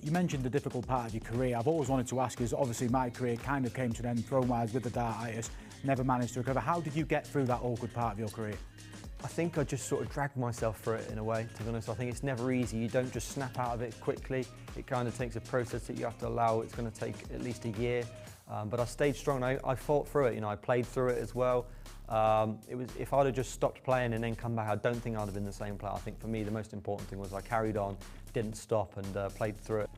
You mentioned the difficult part of your career. I've always wanted to ask you, obviously my career kind of came to an end throwing-wise with the dartitis, never managed to recover. How did you get through that awkward part of your career? I think I just sort of dragged myself through it in a way, to be honest. I think it's never easy. You don't just snap out of it quickly. It kind of takes a process that you have to allow. It's going to take at least a year. But I stayed strong. I fought through it. You know, I played through it as well. If I'd have just stopped playing and then come back, I don't think I'd have been the same player. I think for me, the most important thing was I carried on, didn't stop, and played through it.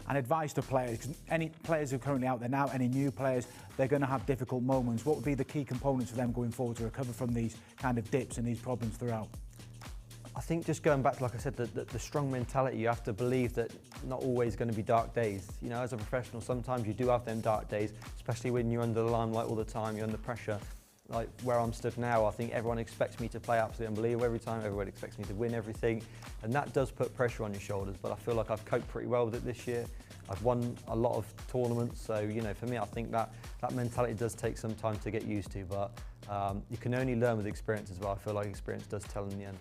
And advice to players, 'cause any players who are currently out there now, any new players, they're going to have difficult moments. What would be the key components for them going forward to recover from these kind of dips and these problems throughout? I think just going back to, like I said, the strong mentality. You have to believe that not always going to be dark days. You know, as a professional, sometimes you do have them dark days, especially when you're under the limelight all the time, you're under pressure. Like where I'm stood now, I think everyone expects me to play absolutely unbelievable every time. Everyone expects me to win everything, and that does put pressure on your shoulders. But I feel like I've coped pretty well with it this year. I've won a lot of tournaments, so you know, for me, I think that mentality does take some time to get used to. But you can only learn with experience as well. I feel like experience does tell in the end.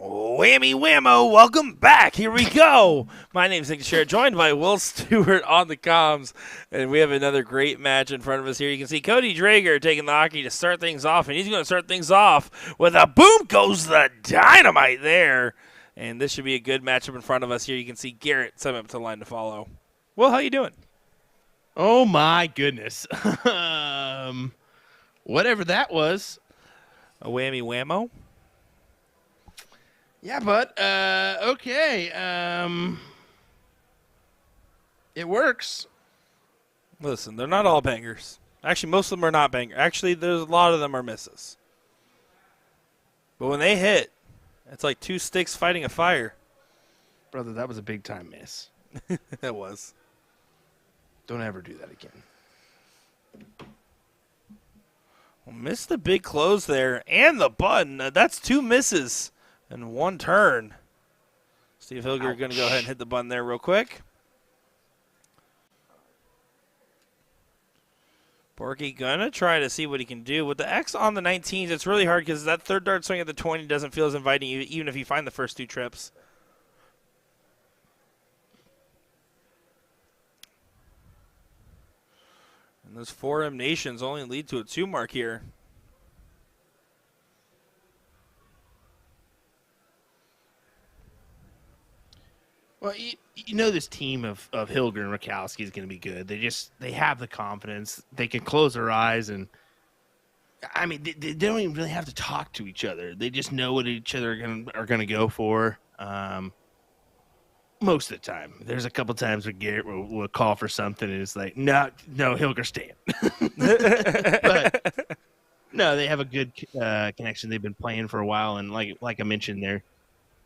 Whammy whammo, welcome back. Here we go. My name's Nick Share, joined by Will Stewart on the comms, and we have another great match in front of us here. You can see Cody Drager taking the hockey to start things off, and he's going to start things off with a boom goes the dynamite there. And this should be a good matchup in front of us here. You can see Garrett set up to line to follow. Will, how you doing? Oh, my goodness. Whatever that was. A whammy whammo? Yeah, but okay. It works. Listen, they're not all bangers. Actually, most of them are not bangers. Actually, there's a lot of them are misses. But when they hit, it's like two sticks fighting a fire. Brother, that was a big-time miss. It was. Don't ever do that again. Well, missed the big close there and the button. That's two misses and one turn. Steve Hilger going to go ahead and hit the button there real quick. Porky going to try to see what he can do. With the X on the 19s, it's really hard because that third dart swing at the 20 doesn't feel as inviting, even if you find the first two trips. And those 4 emanations only lead to a 2 mark here. Well, you know this team of Hilger and Rakowski is going to be good. They have the confidence. They can close their eyes, and I mean they don't even really have to talk to each other. They just know what each other are going to go for. Most of the time, there's a couple times where Garrett will call for something, and it's like, no, Hilger, stay in. But no, they have a good connection. They've been playing for a while, and like I mentioned there.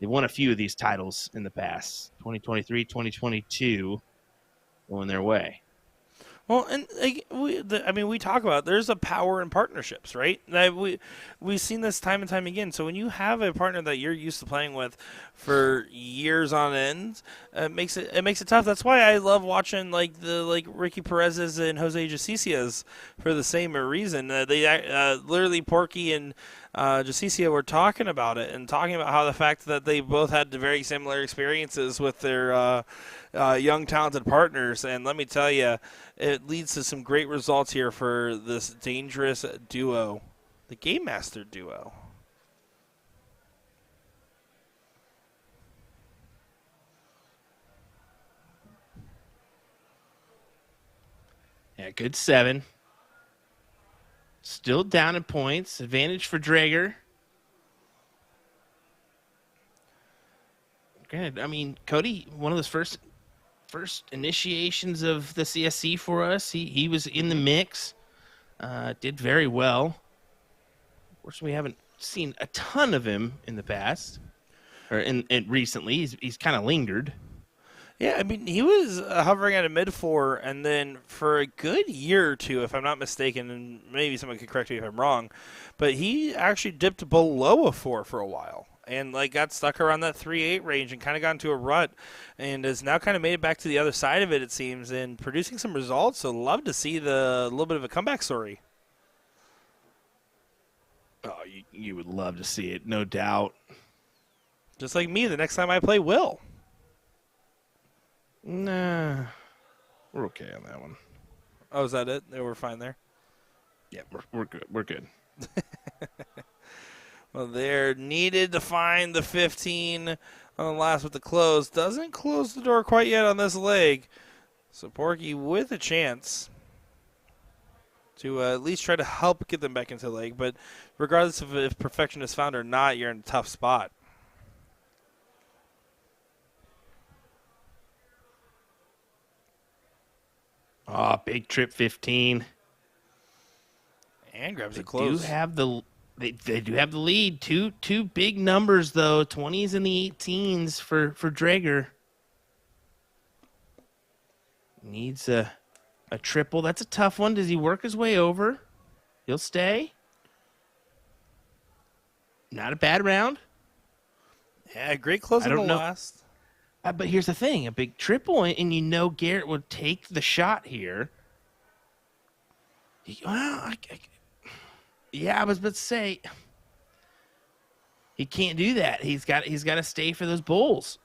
They won a few of these titles in the past, 2023, 2022, going their way. Well, and we talk about there's a power in partnerships, right? We've seen this time and time again. So when you have a partner that you're used to playing with for years on end, it makes it tough. That's why I love watching like Ricky Perez's and Jose Jasicia's for the same reason. They literally Porky and Jasicia were talking about it and talking about how the fact that they both had very similar experiences with their young, talented partners. And let me tell you, it leads to some great results here for this dangerous duo, the Game Master duo. Yeah, good 7. Still down in points. Advantage for Drager. Good. I mean, Cody, one of those first initiations of the CSC for us. He was in the mix. Did very well. Of course, we haven't seen a ton of him in the past, or in recently. He's kind of lingered. Yeah, I mean, he was hovering at a mid-4, and then for a good year or two, if I'm not mistaken, and maybe someone could correct me if I'm wrong, but he actually dipped below a 4 for a while and got stuck around that 3-8 range and kind of got into a rut and has now kind of made it back to the other side of it seems, and producing some results. So love to see the little bit of a comeback story. Oh, you would love to see it, no doubt. Just like me the next time I play Will. Nah, we're okay on that one. Oh, is that it? We're fine there? Yeah, we're good. We're good. Well, they're needed to find the 15 on the last with the close. Doesn't close the door quite yet on this leg. So Porky with a chance to at least try to help get them back into the leg. But regardless of if perfection is found or not, you're in a tough spot. Oh, big trip 15. And grabs They it close. do have they do have the lead. Two big numbers though, 20s and the 18s for Drager. Needs a triple. That's a tough one. Does he work his way over? He'll stay. Not a bad round. Yeah, great close on the last. But here's the thing. A big triple, and you know Garrett would take the shot here. Yeah, I was about to say, He can't do that. He's got to stay for those bowls.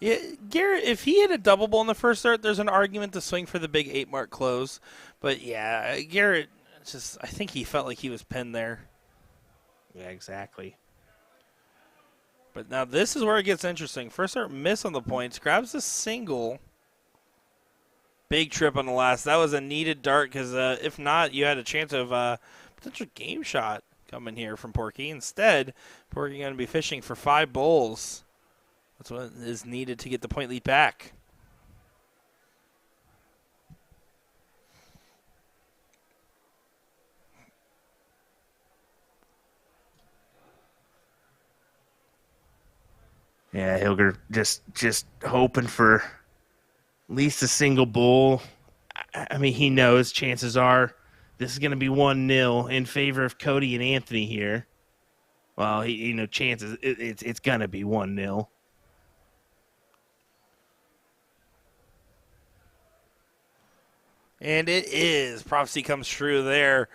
Yeah, Garrett, if he hit a double bowl in the first start, there's an argument to swing for the big 8-mark close. But yeah, Garrett, I think he felt like he was pinned there. Yeah, exactly. But now this is where it gets interesting. First start miss on the points, grabs a single. Big trip on the last. That was a needed dart because if not, you had a chance of potential game shot coming here from Porky. Instead, Porky going to be fishing for 5 bowls. That's what is needed to get the point lead back. Yeah, Hilger just hoping for at least a single bowl. I mean, he knows chances are this is going to be 1-0 in favor of Cody and Anthony here. Well, chances it's going to be 1-0. And it is. Prophecy comes true there.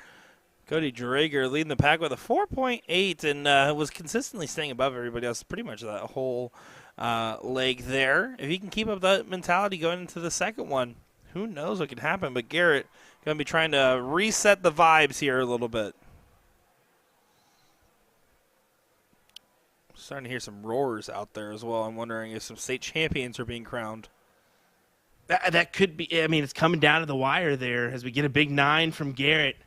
Cody Drager leading the pack with a 4.8 and was consistently staying above everybody else pretty much that whole leg there. If he can keep up that mentality going into the second one, who knows what can happen. But Garrett going to be trying to reset the vibes here a little bit. Starting to hear some roars out there as well. I'm wondering if some state champions are being crowned. That could be. I mean, it's coming down to the wire there as we get a big 9 from Garrett.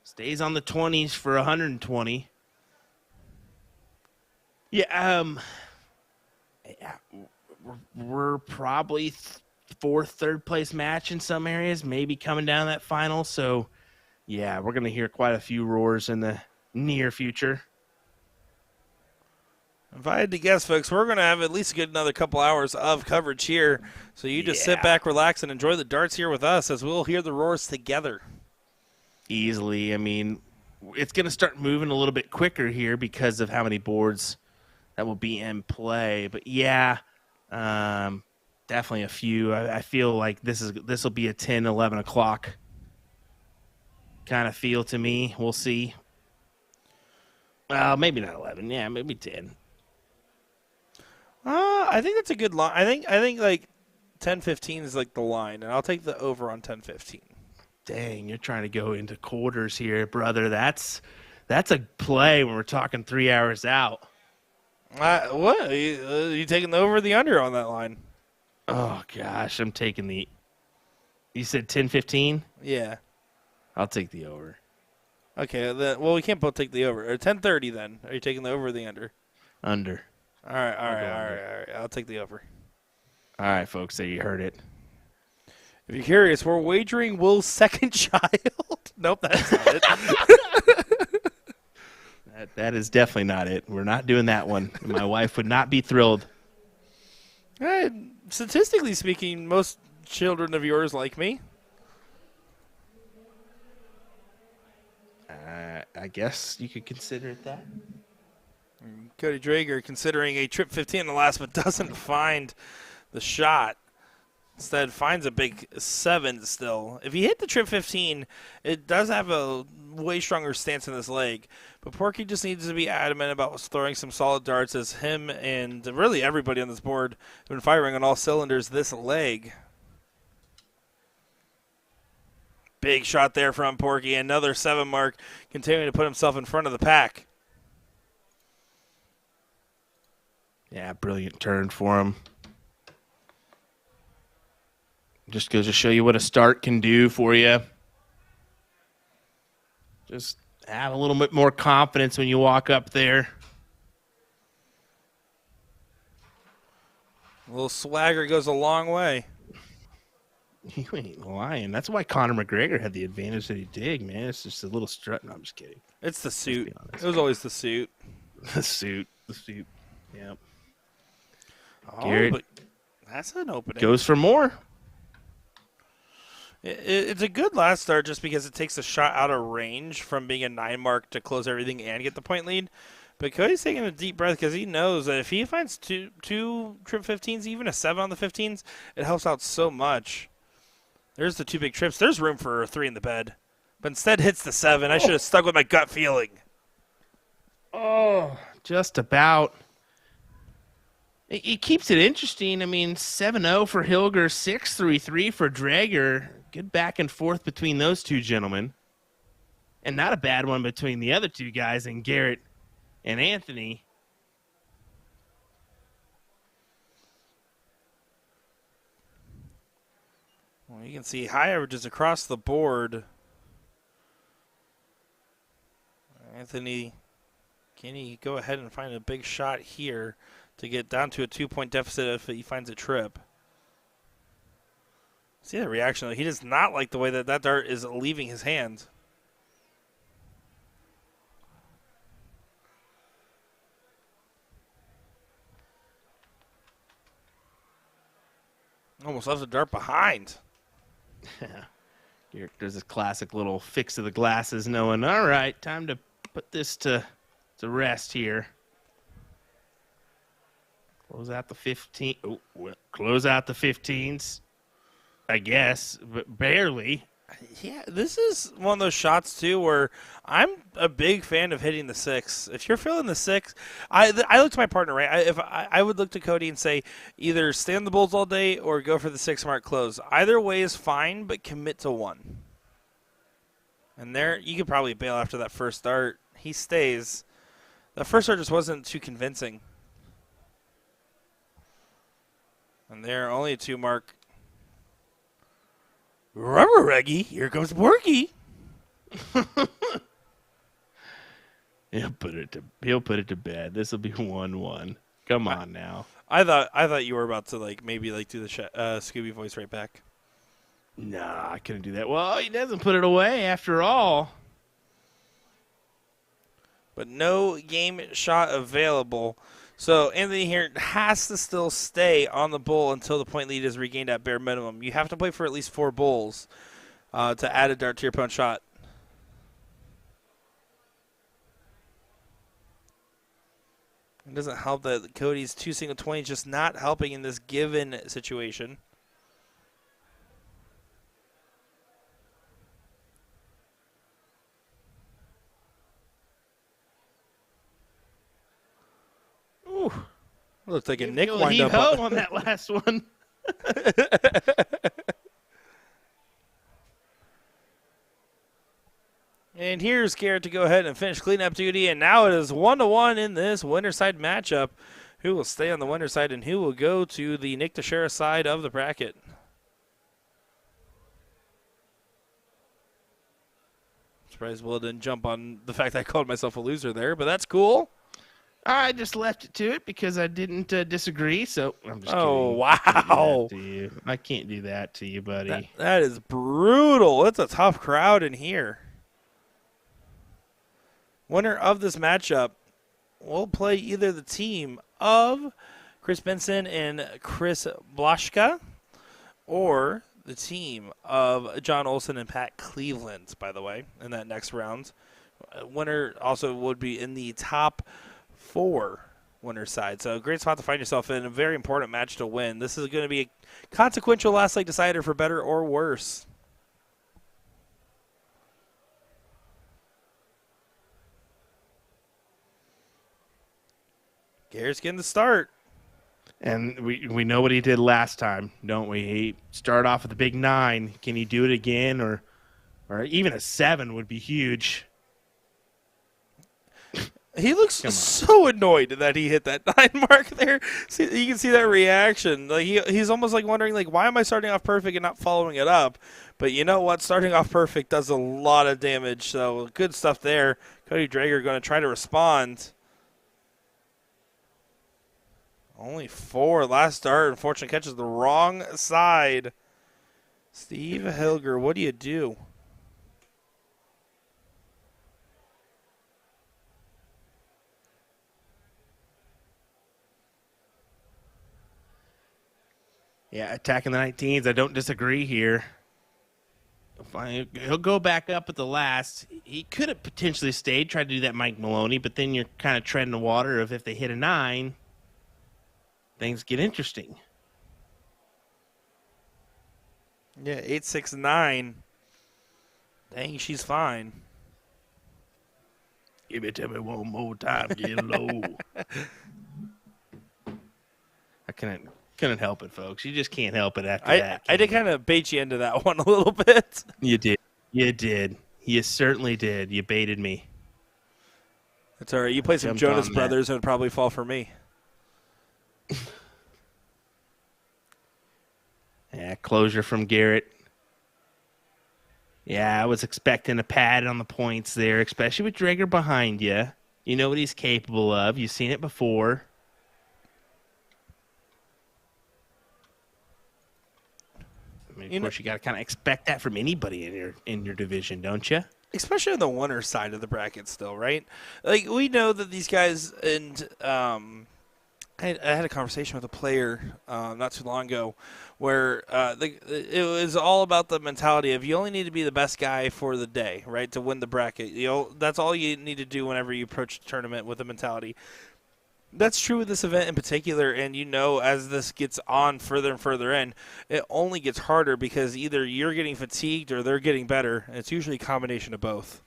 Stays on the 20s for 120. Yeah, we're probably third place match in some areas, maybe coming down that final. So, yeah, we're going to hear quite a few roars in the near future. If I had to guess, folks, we're going to have at least another couple hours of coverage here. So you just sit back, relax, and enjoy the darts here with us as we'll hear the roars together. Easily. I mean, it's going to start moving a little bit quicker here because of how many boards that will be in play. But, yeah, definitely a few. I feel like this will be a 10, 11 o'clock kind of feel to me. We'll see. Well, maybe not 11. Yeah, maybe 10. I think that's a good line. I think like 10-15 is like the line, and I'll take the over on 10-15. Dang, you're trying to go into quarters here, brother. That's a play when we're talking 3 hours out. What? Are you taking the over or the under on that line? Oh, gosh, I'm taking the – you said 10-15? Yeah. I'll take the over. Okay, well, we can't both take the over. Or 10-30 then. Are you taking the over or the under? Under. All right. I'll take the over. All right, folks, there you heard it. If you're curious, we're wagering Will's second child. Nope, that's not it. That is definitely not it. We're not doing that one. My wife would not be thrilled. Statistically speaking, most children of yours like me. I guess you could consider it that. Cody Drager considering a trip 15 in the last, but doesn't find the shot. Instead, finds a big 7 still. If he hit the trip 15, it does have a way stronger stance in this leg. But Porky just needs to be adamant about throwing some solid darts as him and really everybody on this board have been firing on all cylinders this leg. Big shot there from Porky. Another 7 mark, continuing to put himself in front of the pack. Yeah, brilliant turn for him. Just goes to show you what a start can do for you. Just have a little bit more confidence when you walk up there. A little swagger goes a long way. You ain't lying. That's why Conor McGregor had the advantage that he did, man. It's just a little strut. No, I'm just kidding. It's the suit. It was always the suit. The suit. Yep. Oh, Garrett but that's an opening. goes for more. It's a good last start just because it takes a shot out of range from being a 9 mark to close everything and get the point lead. But Cody's taking a deep breath because he knows that if he finds two trip 15s, even a 7 on the 15s, it helps out so much. There's the 2 big trips. There's room for a 3 in the bed. But instead hits the 7. I should have stuck with my gut feeling. Oh, just about. It keeps it interesting. I mean, 7-0 for Hilger, 6-3-3 for Drager. Good back and forth between those two gentlemen. And not a bad one between the other two guys in Garrett and Anthony. Well, you can see high averages across the board. Anthony, can he go ahead and find a big shot here to get down to a 2-point deficit if he finds a trip? See the reaction, though. He does not like the way that that dart is leaving his hand. Almost left the dart behind. There's this classic little fix of the glasses, knowing, all right, time to put this to rest here. Close out the 15. Oh, well, close out the 15s, I guess, but barely. Yeah, this is one of those shots, too, where I'm a big fan of hitting the 6. If you're feeling the 6, I look to my partner, right? I would look to Cody and say either stay on the Bulls all day or go for the 6 mark close. Either way is fine, but commit to one. And there, you could probably bail after that first dart. He stays. That first dart just wasn't too convincing. And there, only a 2 mark. Rubber Reggie, here comes Porky. He'll put it to bed. This will be 1-1. Come on now. I thought you were about to maybe do the Scooby voice right back. Nah, I couldn't do that. Well, he doesn't put it away after all. But no game shot available. So Anthony here has to still stay on the bull until the point lead is regained at bare minimum. You have to play for at least 4 bulls to add a dart to your opponent's shot. It doesn't help that Cody's 2 single 20s just not helping in this given situation. Ooh, looks like a Nick wind up on that last one. And here's Garrett to go ahead and finish cleanup duty. And now it is 1-1 in this winner side matchup. Who will stay on the winner side and who will go to the Nick Teixeira side of the bracket? Surprised Will didn't jump on the fact that I called myself a loser there, but that's cool. I just left it to it because I didn't disagree. So I'm just Oh, kidding. wow. I can't do that to you, buddy. That is brutal. It's a tough crowd in here. Winner of this matchup will play either the team of Chris Benson and Chris Blaschka or the team of John Olson and Pat Cleveland, by the way, in that next round. Winner also would be in the top 4 winner side. So a great spot to find yourself in. A very important match to win. This is going to be a consequential last leg decider for better or worse. Garrett's getting the start. And we know what he did last time, don't we? He started off with a big 9. Can he do it again? Or even a 7 would be huge. He looks so annoyed that he hit that 9 mark there. See, you can see that reaction. Like he's almost like wondering, why am I starting off perfect and not following it up? But you know what? Starting off perfect does a lot of damage. So good stuff there. Cody Drager going to try to respond. Only 4. Last dart. Unfortunately, catches the wrong side. Steve Hilger, what do you do? Yeah, attacking the 19s. I don't disagree here. He'll go back up at the last. He could have potentially stayed, tried to do that Mike Maloney, but then you're kind of treading the water of if they hit a 9, things get interesting. Yeah, 8-6-9. Dang, she's fine. Give it to me one more time, get low. I couldn't help it, folks. You just can't help it after that. I did kind of bait you into that one a little bit. You did. You did. You certainly did. You baited me. That's all right. You play some Jumped Jonas on that. Brothers, it would probably fall for me. Yeah, closure from Garrett. Yeah, I was expecting a pad on the points there, especially with Drager behind you. You know what he's capable of. You've seen it before. I mean, of course, you got to kind of expect that from anybody in your division, don't you? Especially on the winner side of the bracket still, right? Like, we know that these guys, and I had a conversation with a player not too long ago where it was all about the mentality of you only need to be the best guy for the day, right, to win the bracket. That's all you need to do whenever you approach the tournament with a mentality. That's true with this event in particular, and as this gets on further and further in, it only gets harder because either you're getting fatigued or they're getting better, and it's usually a combination of both.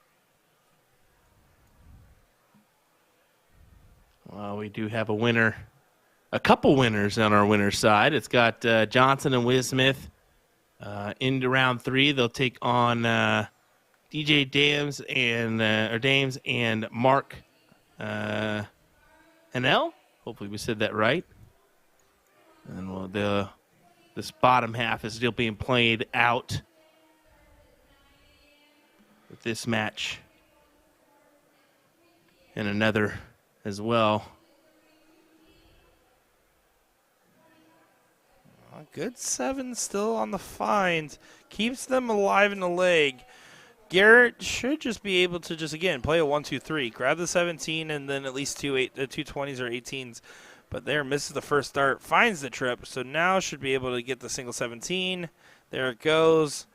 Well, we do have a winner. A couple winners on our winner's side. It's got Johnson and Wismith into round 3. They'll take on DJ Dames and Mark Hanel. Hopefully we said that right. And this bottom half is still being played out with this match and another as well. A good 7 still on the find. Keeps them alive in the leg. Garrett should just be able to again, play a 1-2-3. Grab the 17 and then at least two 20s or 18s. But there, misses the first start. Finds the trip. So now should be able to get the single 17. There it goes.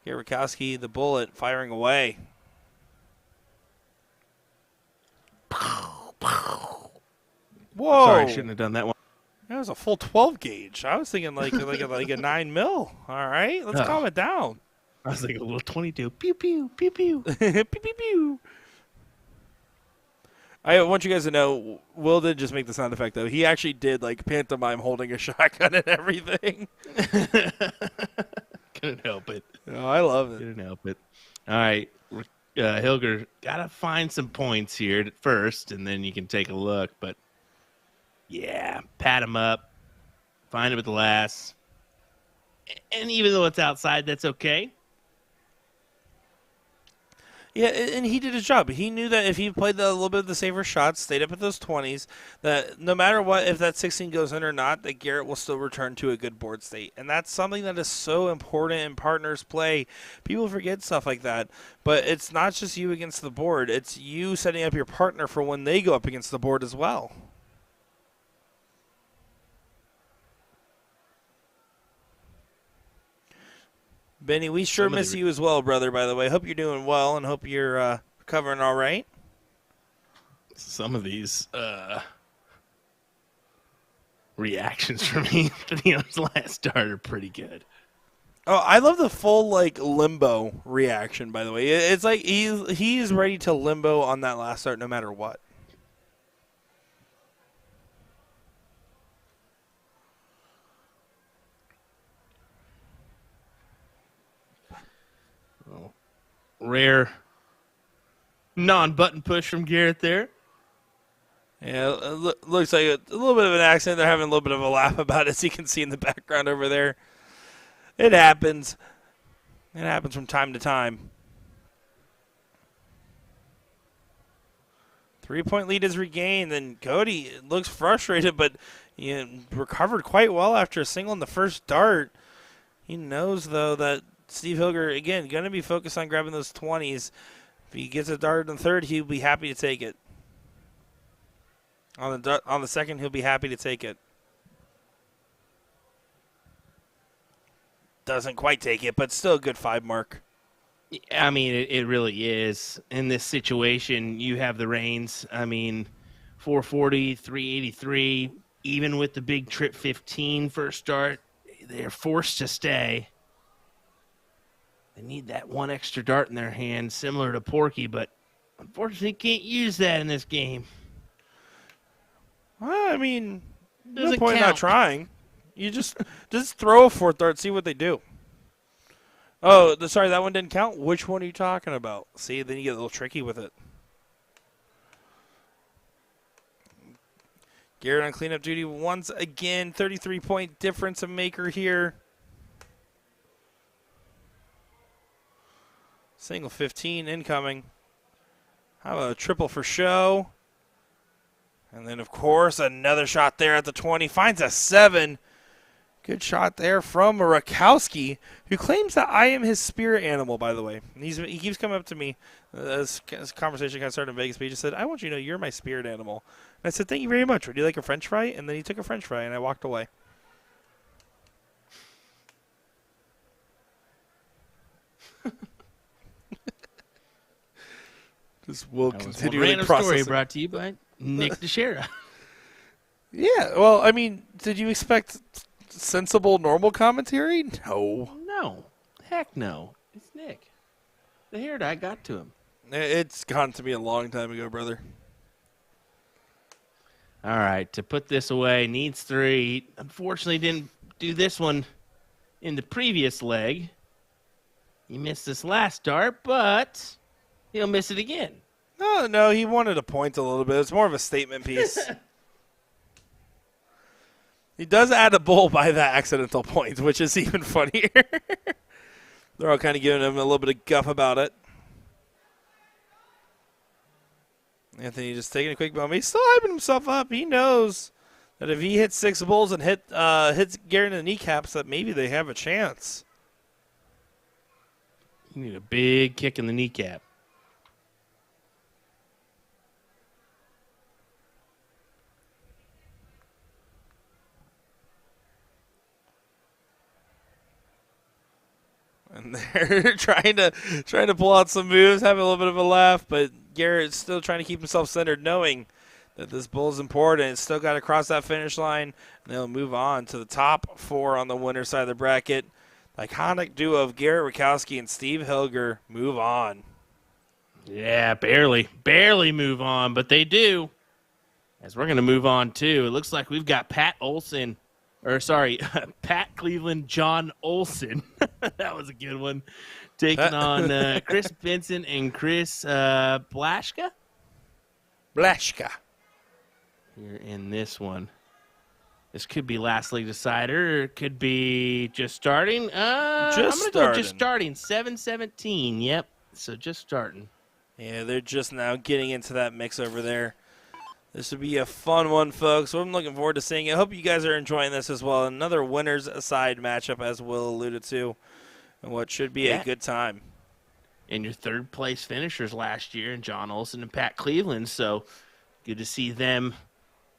Garrett Rakowski, the bullet, firing away. Whoa. Sorry, I shouldn't have done that one. That was a full 12 gauge. I was thinking like a 9 mil. All right, let's calm it down. I was like a little 22. Pew, pew, pew, pew. Pew, pew, pew. I want you guys to know, Will did just make the sound effect, though. He actually did, pantomime holding a shotgun and everything. Couldn't help it. Oh, I love it. Couldn't help it. All right, Hilger, got to find some points here at first, and then you can take a look. But, yeah, pat him up. Find him at the last. And even though it's outside, that's okay. Yeah, and he did his job. He knew that if he played a little bit of the safer shots, stayed up at those 20s, that no matter what, if that 16 goes in or not, that Garrett will still return to a good board state. And that's something that is so important in partners play. People forget stuff like that. But it's not just you against the board. It's you setting up your partner for when they go up against the board as well. Benny, we sure miss you as well, brother, by the way. Hope you're doing well and hope you're recovering all right. Some of these reactions from me to the last start are pretty good. Oh, I love the full, limbo reaction, by the way. It's like he's ready to limbo on that last start no matter what. Rare non-button push from Garrett there. Yeah, it looks like a little bit of an accident. They're having a little bit of a laugh about it, as you can see in the background over there. It happens. It happens from time to time. 3-point lead is regained, and Cody looks frustrated, but recovered quite well after a single in the first dart. He knows, though, that Steve Hilger, again, going to be focused on grabbing those 20s. If he gets a dart in the third, he'll be happy to take it. On the second, he'll be happy to take it. Doesn't quite take it, but still a good 5 mark. I mean, it really is. In this situation, you have the reins. I mean, 440, 383, even with the big trip 15 first start, they're forced to stay. They need that one extra dart in their hand, similar to Porky, but Unfortunately, can't use that in this game. Well, I mean, no Doesn't point in not count. trying. You just throw a fourth dart, see what they do. Oh, sorry, that one didn't count. Which one are you talking about? See, then you get a little tricky with it. Garrett on cleanup duty once again. 33-point difference a maker here. Single 15 incoming. How about a triple for show? And then, of course, another shot there at the 20. Finds a 7. Good shot there from Rakowski, who claims that I am his spirit animal, by the way. And he keeps coming up to me. This conversation kind of started in Vegas, but he just said, I want you to know you're my spirit animal. And I said, thank you very much. Would you like a French fry? And then he took a French fry, and I walked away. Just will continually Random process story it. brought to you by Nick DeShera. Yeah, well, I mean, did you expect sensible, normal commentary? No. No. Heck no. It's Nick. The hair dye got to him. It's gone to me a long time ago, brother. All right, to put this away, needs 3. Unfortunately, didn't do this one in the previous leg. He missed this last dart, but he'll miss it again. No, he wanted to point a little bit. It's more of a statement piece. He does add a bull by that accidental point, which is even funnier. They're all kind of giving him a little bit of guff about it. Anthony just taking a quick moment. He's still hyping himself up. He knows that if he hits 6 bulls and hits Garrett in the kneecaps, that maybe they have a chance. You need a big kick in the kneecap. And they're trying to pull out some moves, having a little bit of a laugh, but Garrett's still trying to keep himself centered, knowing that this bull is important. It's still got to cross that finish line, and they'll move on to the top 4 on the winner's side of the bracket. The iconic duo of Garrett Rakowski and Steve Hilger move on. Yeah, barely move on, but they do. As we're going to move on, too. It looks like we've got Pat Cleveland, John Olson. That was a good one. Taking on Chris Benson and Chris Blaschka. Blaschka. Here in this one. This could be last league decider. Or it could be just starting. I'm going to go just starting. 7-17. Yep. So just starting. Yeah, they're just now getting into that mix over there. This would be a fun one, folks. I'm looking forward to seeing it. I hope you guys are enjoying this as well. Another winners side matchup, as Will alluded to, and what should be a good time. And your third place finishers last year, and John Olson and Pat Cleveland. So good to see them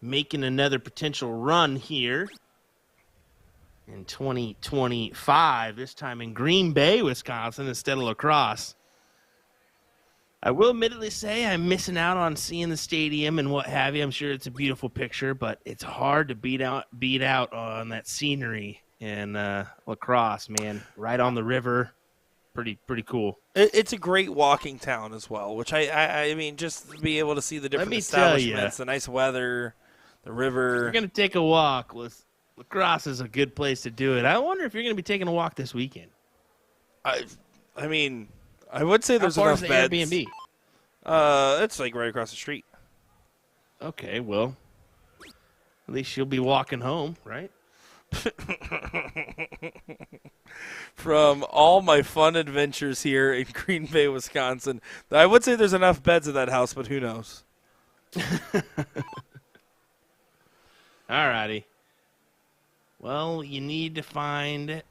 making another potential run here in 2025, this time in Green Bay, Wisconsin, instead of La Crosse. I will admittedly say I'm missing out on seeing the stadium and what have you. I'm sure it's a beautiful picture, but it's hard to beat out on that scenery in La Crosse, man. Right on the river. Pretty cool. It's a great walking town as well, which I mean, just to be able to see the different establishments, the nice weather, the river. If you're going to take a walk, La Crosse is a good place to do it. I wonder if you're going to be taking a walk this weekend. I mean, I would say there's enough beds. Airbnb? It's like right across the street. Okay, well, at least you'll be walking home, right? From all my fun adventures here in Green Bay, Wisconsin, I would say there's enough beds at that house, but who knows? All righty. Well, you need to find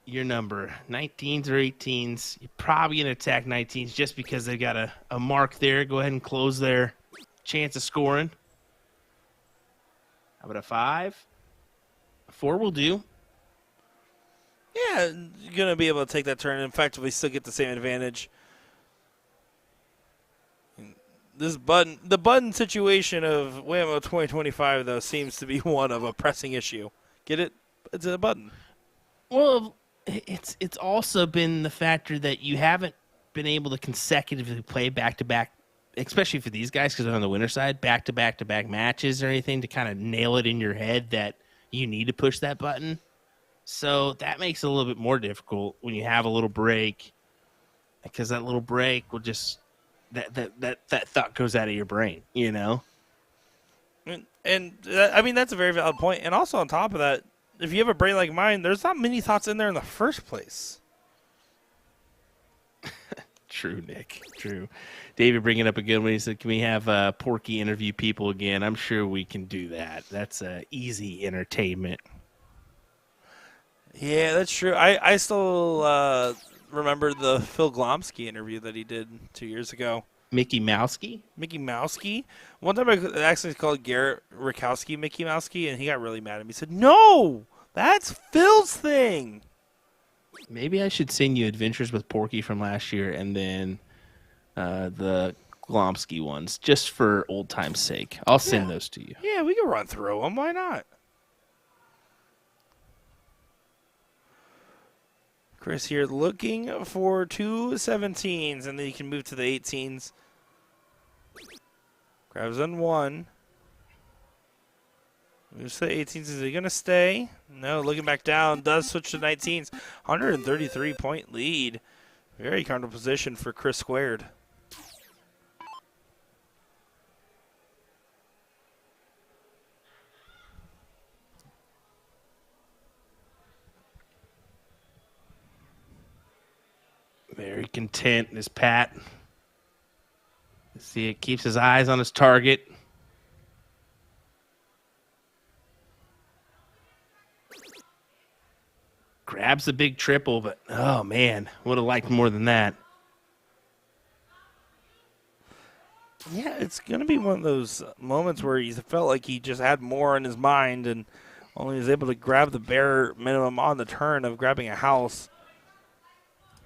your number, 19s or 18s. You're probably going to attack 19s just because they've got a mark there. Go ahead and close their chance of scoring. How about a 5? A 4 will do. Yeah, you're going to be able to take that turn and effectively still get the same advantage. The button situation of WAMO 2025, though, seems to be one of a pressing issue. Get it? It's a button. Well, it's also been the factor that you haven't been able to consecutively play back-to-back especially for these guys, because they're on the winner side, back-to-back-to-back matches or anything to kind of nail it in your head that you need to push that button. So that makes it a little bit more difficult when you have a little break, because that little break will just that thought goes out of your brain, you know? I mean, that's a very valid point. And also on top of that, if you have a brain like mine, there's not many thoughts in there in the first place. True, Nick. True. David bringing up a good one. He said, can we have Porky interview people again? I'm sure we can do that. That's easy entertainment. Yeah, that's true. I still remember the Phil Glomsky interview that he did 2 years ago. Mickey Mousky? Mickey Mousky? One time I actually called Garrett Rakowski Mickey Mousky, and he got really mad at me. He said, no, that's Phil's thing. Maybe I should send you Adventures with Porky from last year and then the Glomsky ones, just for old time's sake. I'll send those to you. Yeah, we can run through them. Why not? Chris here looking for 2 17s, and then you can move to the 18s. Grabs on 1. Moves to the 18s. Is he going to stay? No, looking back down. Does switch to 19s. 133-point lead. Very comfortable position for Chris Squared. Very content is Pat. See, it keeps his eyes on his target. Grabs the big triple, but oh man, would have liked more than that. Yeah, it's going to be one of those moments where he felt like he just had more in his mind and only was able to grab the bare minimum on the turn of grabbing a house.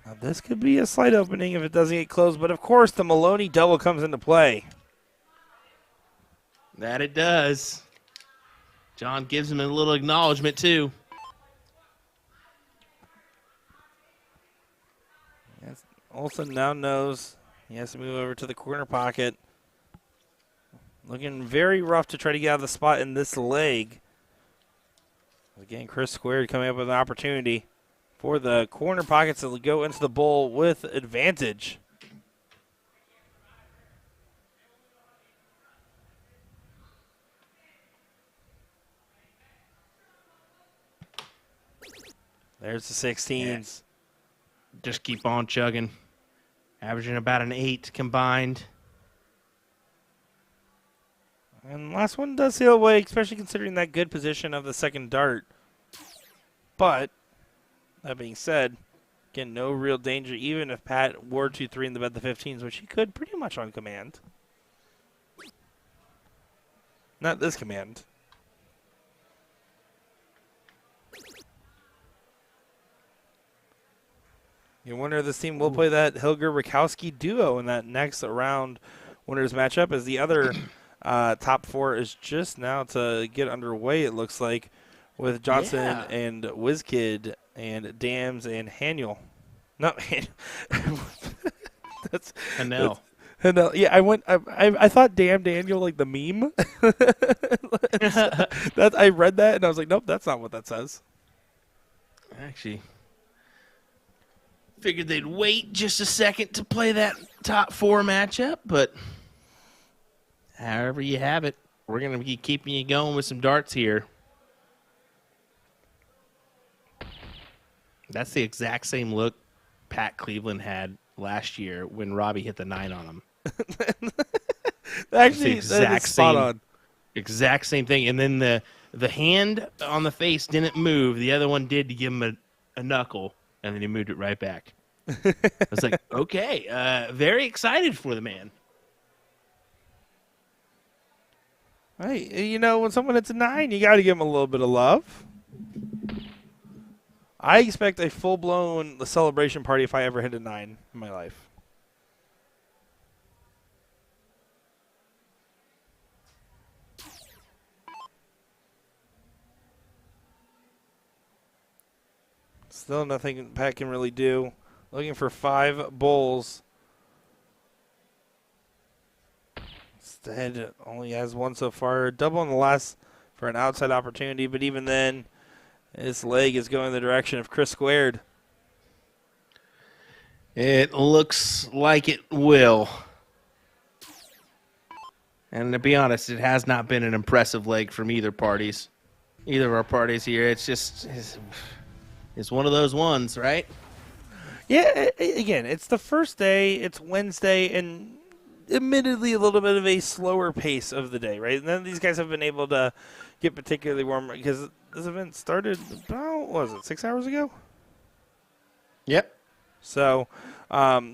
Now, this could be a slight opening if it doesn't get closed, but of course the Maloney double comes into play. That it does. John gives him a little acknowledgement too. Yes, Olsen now knows he has to move over to the corner pocket. Looking very rough to try to get out of the spot in this leg. Again, Chris Squared coming up with an opportunity for the corner pockets to go into the bowl with advantage. There's the 16s. Just keep on chugging. Averaging about an 8 combined. And last one does sail away, especially considering that good position of the second dart. But that being said, again, no real danger, even if Pat were to 3 in the bed the 15s, which he could pretty much on command. Not this command. You wonder if this team will play that Hilger-Rakowski duo in that next round winners matchup, as the other top 4 is just now to get underway, it looks like, with Johnson and WizKid and Dams and Haniel. No, that's Hanel. Hanel. Yeah, I thought Damn Daniel, like the meme. That I read that and I was like, nope, that's not what that says. Actually, figured they'd wait just a second to play that top 4 matchup, but however you have it, we're going to be keeping you going with some darts here. That's the exact same look Pat Cleveland had last year when Robbie hit the 9 on him. Actually, that is spot on. Exact same thing. And then the hand on the face didn't move. The other one did to give him a knuckle, and then he moved it right back. I was like, okay, very excited for the man. Hey, you know, when someone hits a 9, you got to give them a little bit of love. I expect a full-blown celebration party if I ever hit a 9 in my life. Still nothing Pat can really do. Looking for 5 bowls. Instead, only has one so far. Double on the last for an outside opportunity, but even then, his leg is going the direction of Chris Squared. It looks like it will. And to be honest, it has not been an impressive leg from either of our parties here. It's just, it's one of those ones, right? Yeah, again, it's the first day, it's Wednesday, and admittedly a little bit of a slower pace of the day, right? And then these guys have been able to get particularly warm because this event started about, what was it, 6 hours ago? Yep. So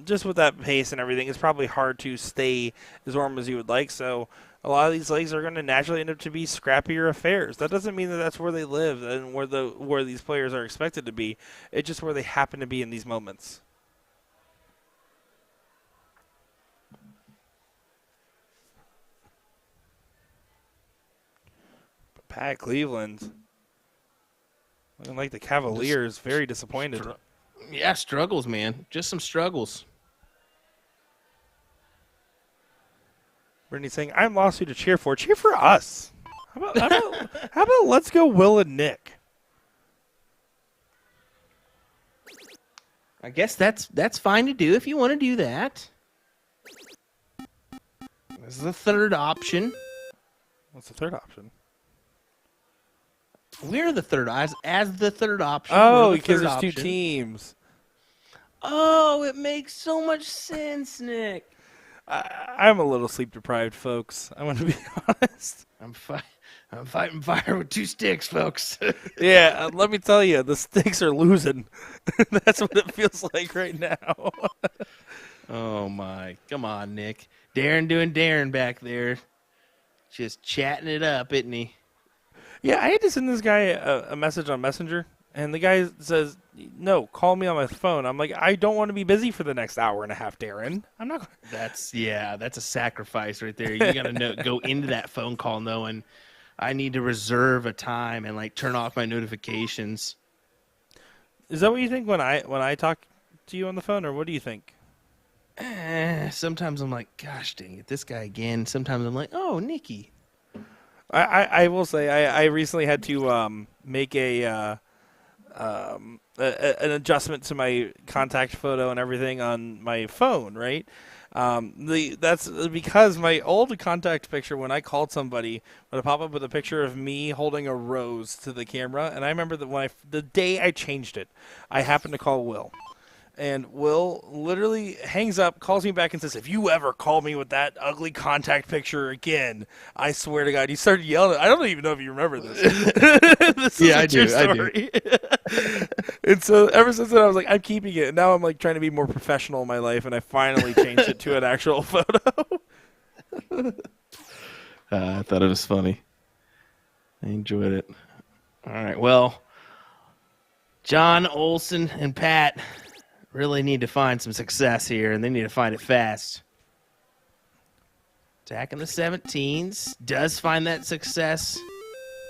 just with that pace and everything, it's probably hard to stay as warm as you would like. So a lot of these legs are going to naturally end up to be scrappier affairs. That doesn't mean that that's where they live and where these players are expected to be. It's just where they happen to be in these moments. But Pat Cleveland, looking like the Cavaliers, very disappointed. Yeah, struggles, man. Just some struggles. Brittany saying, I'm lost who to cheer for. Cheer for us. How about let's go Will and Nick? I guess that's fine to do if you want to do that. This is the third option. What's the third option? We're the third as the third option. Oh, We're the because third there's two option. teams. Oh, it makes so much sense, Nick. I'm a little sleep deprived, folks. I'm going to be honest. I'm fighting fire with two sticks, folks. Yeah, let me tell you, the stakes are losing. That's what it feels like right now. Oh my! Come on, Nick. Darren doing Darren back there, just chatting it up, isn't he? Yeah, I had to send this guy a message on Messenger, and the guy says, no, call me on my phone. I'm like, I don't want to be busy for the next hour and a half, Darren. I'm not. That's a sacrifice right there. You got to go into that phone call knowing I need to reserve a time and like turn off my notifications. Is that what you think when I talk to you on the phone, or what do you think? Sometimes I'm like, gosh dang it, this guy again. Sometimes I'm like, oh, Nikki. I will say I recently had to make an adjustment to my contact photo and everything on my phone, right? That's because my old contact picture when I called somebody would pop up with a picture of me holding a rose to the camera, and I remember that the day I changed it, I happened to call Will. And Will literally hangs up, calls me back, and says, if you ever call me with that ugly contact picture again, I swear to God. He started yelling. I don't even know if you remember this. This is a true story. And so ever since then, I was like, I'm keeping it. And now I'm like trying to be more professional in my life, and I finally changed it to an actual photo. I thought it was funny. I enjoyed it. All right, well, John, Olsen, and Pat really need to find some success here, and they need to find it fast. Attacking the 17s. Does find that success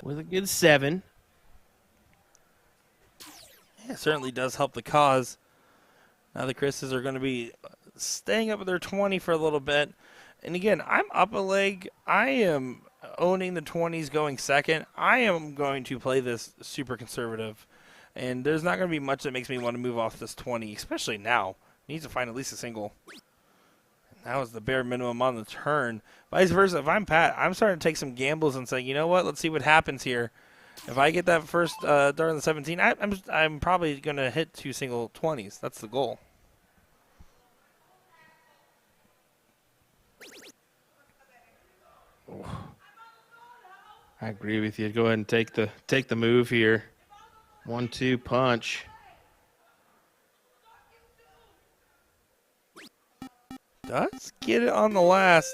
with a good 7. Yeah, it certainly does help the cause. Now the Chris's are going to be staying up with their 20 for a little bit. And again, I'm up a leg. I am owning the 20s going second. I am going to play this super conservative. And there's not going to be much that makes me want to move off this 20, especially now. Needs to find at least a single. And that was the bare minimum on the turn. Vice versa, if I'm Pat, I'm starting to take some gambles and saying, you know what, let's see what happens here. If I get that first dart on the 17, I'm probably going to hit 2 single 20s. That's the goal. I agree with you. Go ahead and take the move here. 1-2 punch. Does get it on the last.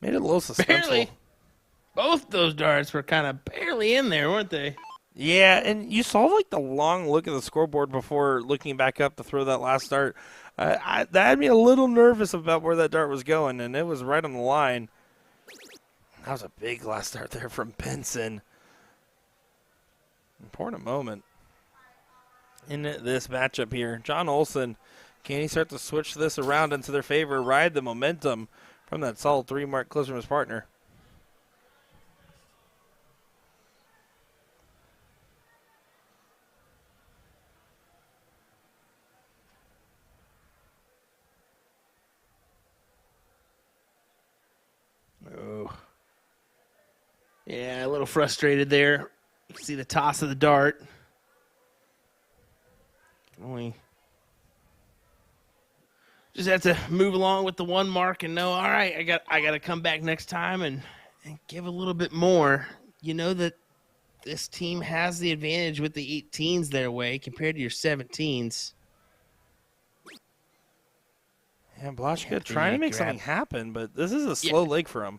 Made it a little suspenseful. Barely. Both those darts were kind of barely in there, weren't they? Yeah, and you saw like the long look at the scoreboard before looking back up to throw that last dart. That had me a little nervous about where that dart was going, and it was right on the line. That was a big last dart there from Benson. Important moment in this matchup here. John Olsen, can he start to switch this around into their favor, ride the momentum from that solid 3 mark close from his partner. Oh. Yeah, a little frustrated there. You can see the toss of the dart. Only just have to move along with the 1 mark and know, all right, I got to come back next time and give a little bit more. You know that this team has the advantage with the 18s their way compared to your 17s. Yeah, Blashka trying to make something happen, but this is a slow leg for him.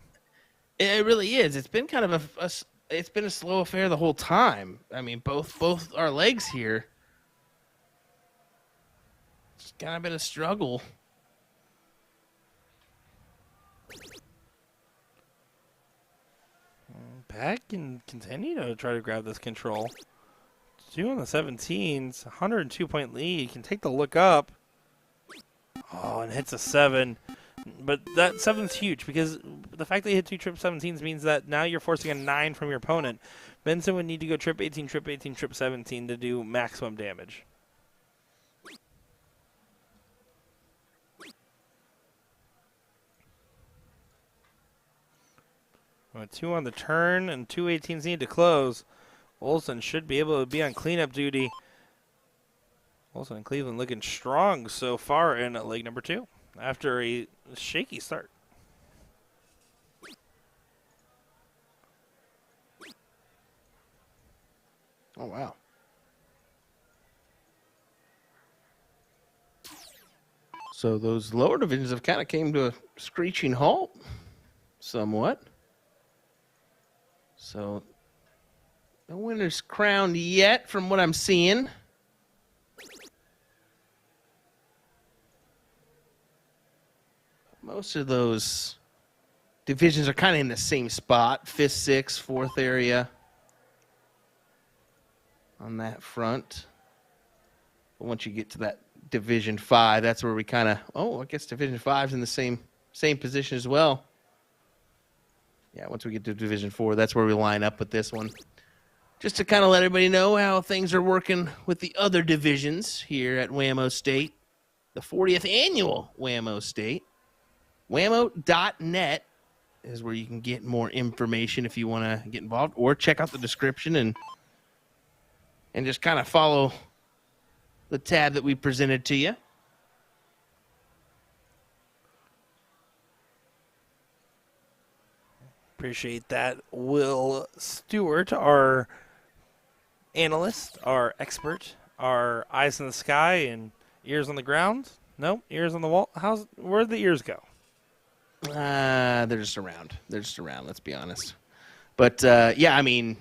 It really is. It's been kind of it's been a slow affair the whole time. I mean, both our legs here. It's kind of been a struggle. Pat can continue to try to grab this control. 2 on the 17s, 102-point lead. Can take the look up. Oh, and hits a 7. But that 7's huge because the fact that he hit 2 trip 17s means that now you're forcing a 9 from your opponent. Benson would need to go trip 18, trip 18, trip 17 to do maximum damage. With 2 on the turn and 2 18s need to close. Olsen should be able to be on cleanup duty. Olsen and Cleveland looking strong so far in leg number 2 after a shaky start. Oh, wow. So those lower divisions have kind of came to a screeching halt somewhat. So no winner's crowned yet from what I'm seeing. Most of those divisions are kind of in the same spot, 5th, 6th, 4th area on that front. But once you get to that Division 5, that's where we kind of, I guess Division 5's in the same position as well. Yeah, once we get to Division 4, that's where we line up with this one. Just to kind of let everybody know how things are working with the other divisions here at WAMO State, the 40th annual WAMO State. WAMO.net is where you can get more information if you want to get involved, or check out the description and just kind of follow the tab that we presented to you. Appreciate that. Will Stewart, our analyst, our expert, our eyes in the sky and ears on the ground. No, ears on the wall. Where'd the ears go? They're just around. Let's be honest. But yeah, I mean,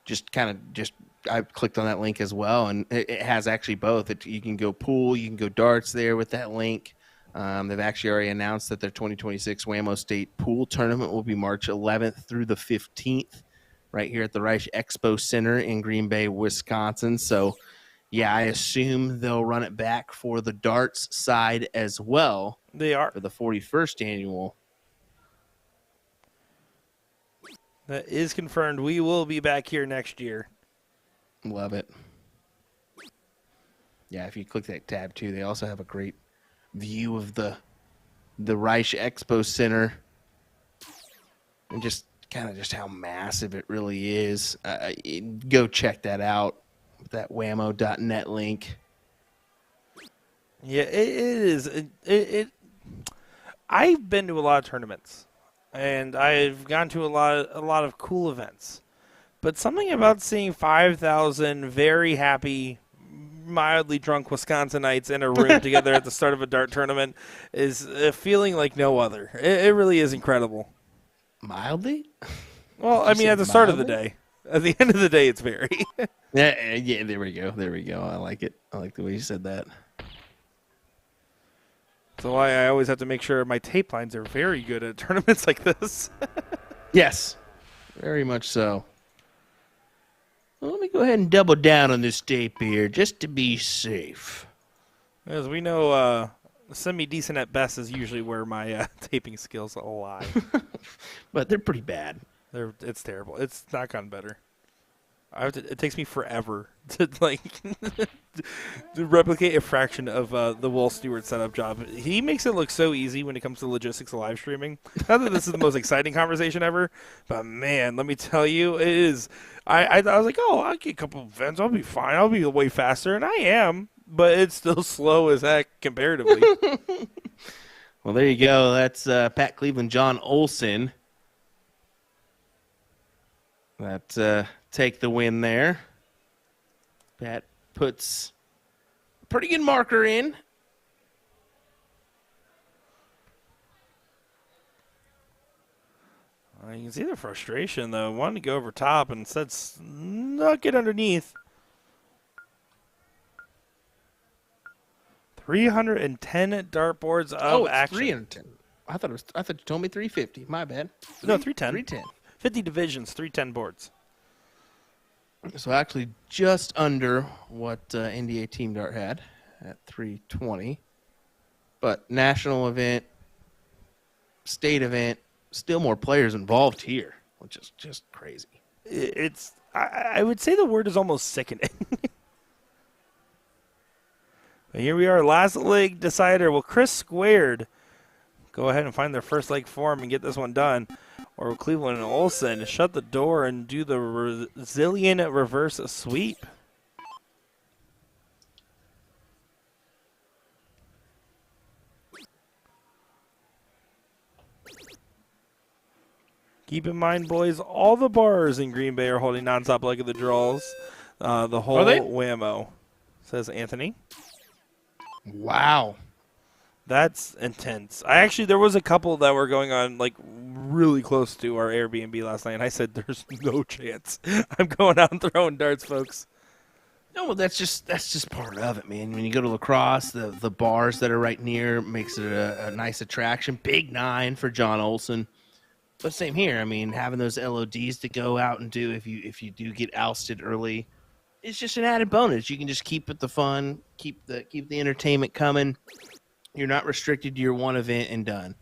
I clicked on that link as well, and it has actually both. You can go pool, you can go darts there with that link. They've actually already announced that their 2026 WAMO State Pool Tournament will be March 11th through the 15th right here at the Reich Expo Center in Green Bay, Wisconsin. So, yeah, I assume they'll run it back for the darts side as well. They are. For the 41st annual. That is confirmed. We will be back here next year. Love it. Yeah, if you click that tab, too, they also have a great view of the Reich Expo Center and just how massive it really is. Go check that out with that WAMO.net link. Yeah, it is. I've been to a lot of tournaments, and I've gone to a lot of cool events. But something about seeing 5,000 very happy, mildly drunk Wisconsinites in a room together at the start of a dart tournament is a feeling like no other. It really is incredible. Mildly? Well, I mean, at the start of the day. At the end of the day, it's very. Yeah, there we go. I like it. I like the way you said that. So why I always have to make sure my tape lines are very good at tournaments like this. Yes, very much so. Well, let me go ahead and double down on this tape here just to be safe. As we know, Semi-decent at best is usually where my taping skills lie. But they're pretty bad. It's terrible. It's not gotten better. It takes me forever to to replicate a fraction of the Will Stewart setup job. He makes it look so easy when it comes to logistics of live streaming. Not that this is the most exciting conversation ever, but man, let me tell you, it is. I was like, oh, I'll get a couple of events, I'll be fine, I'll be way faster, and I am, but it's still slow as heck comparatively. Well, there you go. That's Pat Cleveland, John Olson. That take the win there. Pat puts a pretty good marker in. You can see the frustration, though. Wanted to go over top and instead snuck it underneath. 310 dartboards of action. 310. I thought you told me 350. My bad. No, 310. 310. 50 divisions, 310 boards. So actually just under what NDA Team Dart had at 320. But national event, state event, still more players involved here, which is just crazy. I would say the word is almost sickening. But here we are, last leg decider. Will Chris Squared go ahead and find their first leg form and get this one done? Or will Cleveland and Olsen shut the door and do the resilient reverse sweep? Keep in mind, boys, all the bars in Green Bay are holding nonstop leg of the draws. The whole WAMO, says Anthony. Wow. That's intense. There was a couple that were going on like really close to our Airbnb last night, and I said, there's no chance. I'm going out and throwing darts, folks. No, well, that's just part of it, man. When you go to lacrosse, the bars that are right near makes it a nice attraction. Big 9 for John Olson. But same here. I mean, having those LODs to go out and do if you do get ousted early, it's just an added bonus. You can just keep it the fun, keep the entertainment coming. You're not restricted to your one event and done.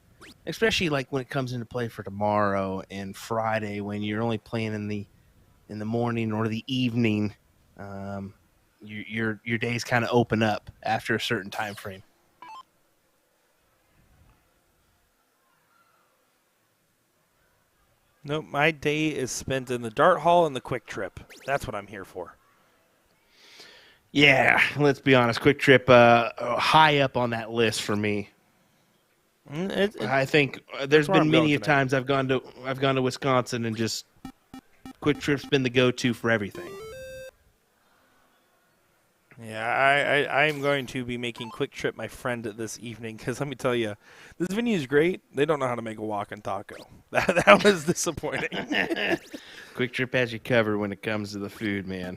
Especially like when it comes into play for tomorrow and Friday, when you're only playing in the morning or the evening. Your days kind of open up after a certain time frame. Nope, my day is spent in the dart hall and the quick trip. That's what I'm here for. Yeah, let's be honest. Quick Trip, high up on that list for me. I think there's been many times I've gone to Wisconsin and just Quick Trip's been the go-to for everything. Yeah, I'm going to be making Quick Trip my friend this evening because let me tell you, this venue is great. They don't know how to make a walk-in taco. That was disappointing. Quick Trip has you covered when it comes to the food, man.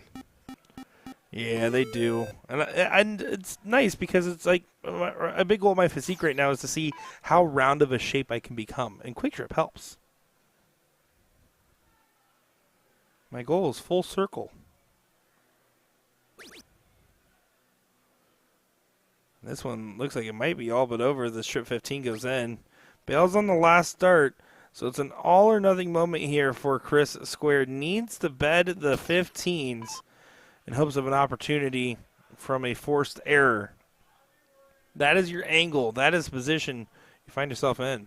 Yeah, they do. And it's nice because it's like a big goal of my physique right now is to see how round of a shape I can become. And Quick Trip helps. My goal is full circle. This one looks like it might be all but over. The strip 15 goes in. Bails on the last start. So it's an all or nothing moment here for Chris Squared. Needs to bed the 15s. In hopes of an opportunity from a forced error. That is your angle. That is the position you find yourself in.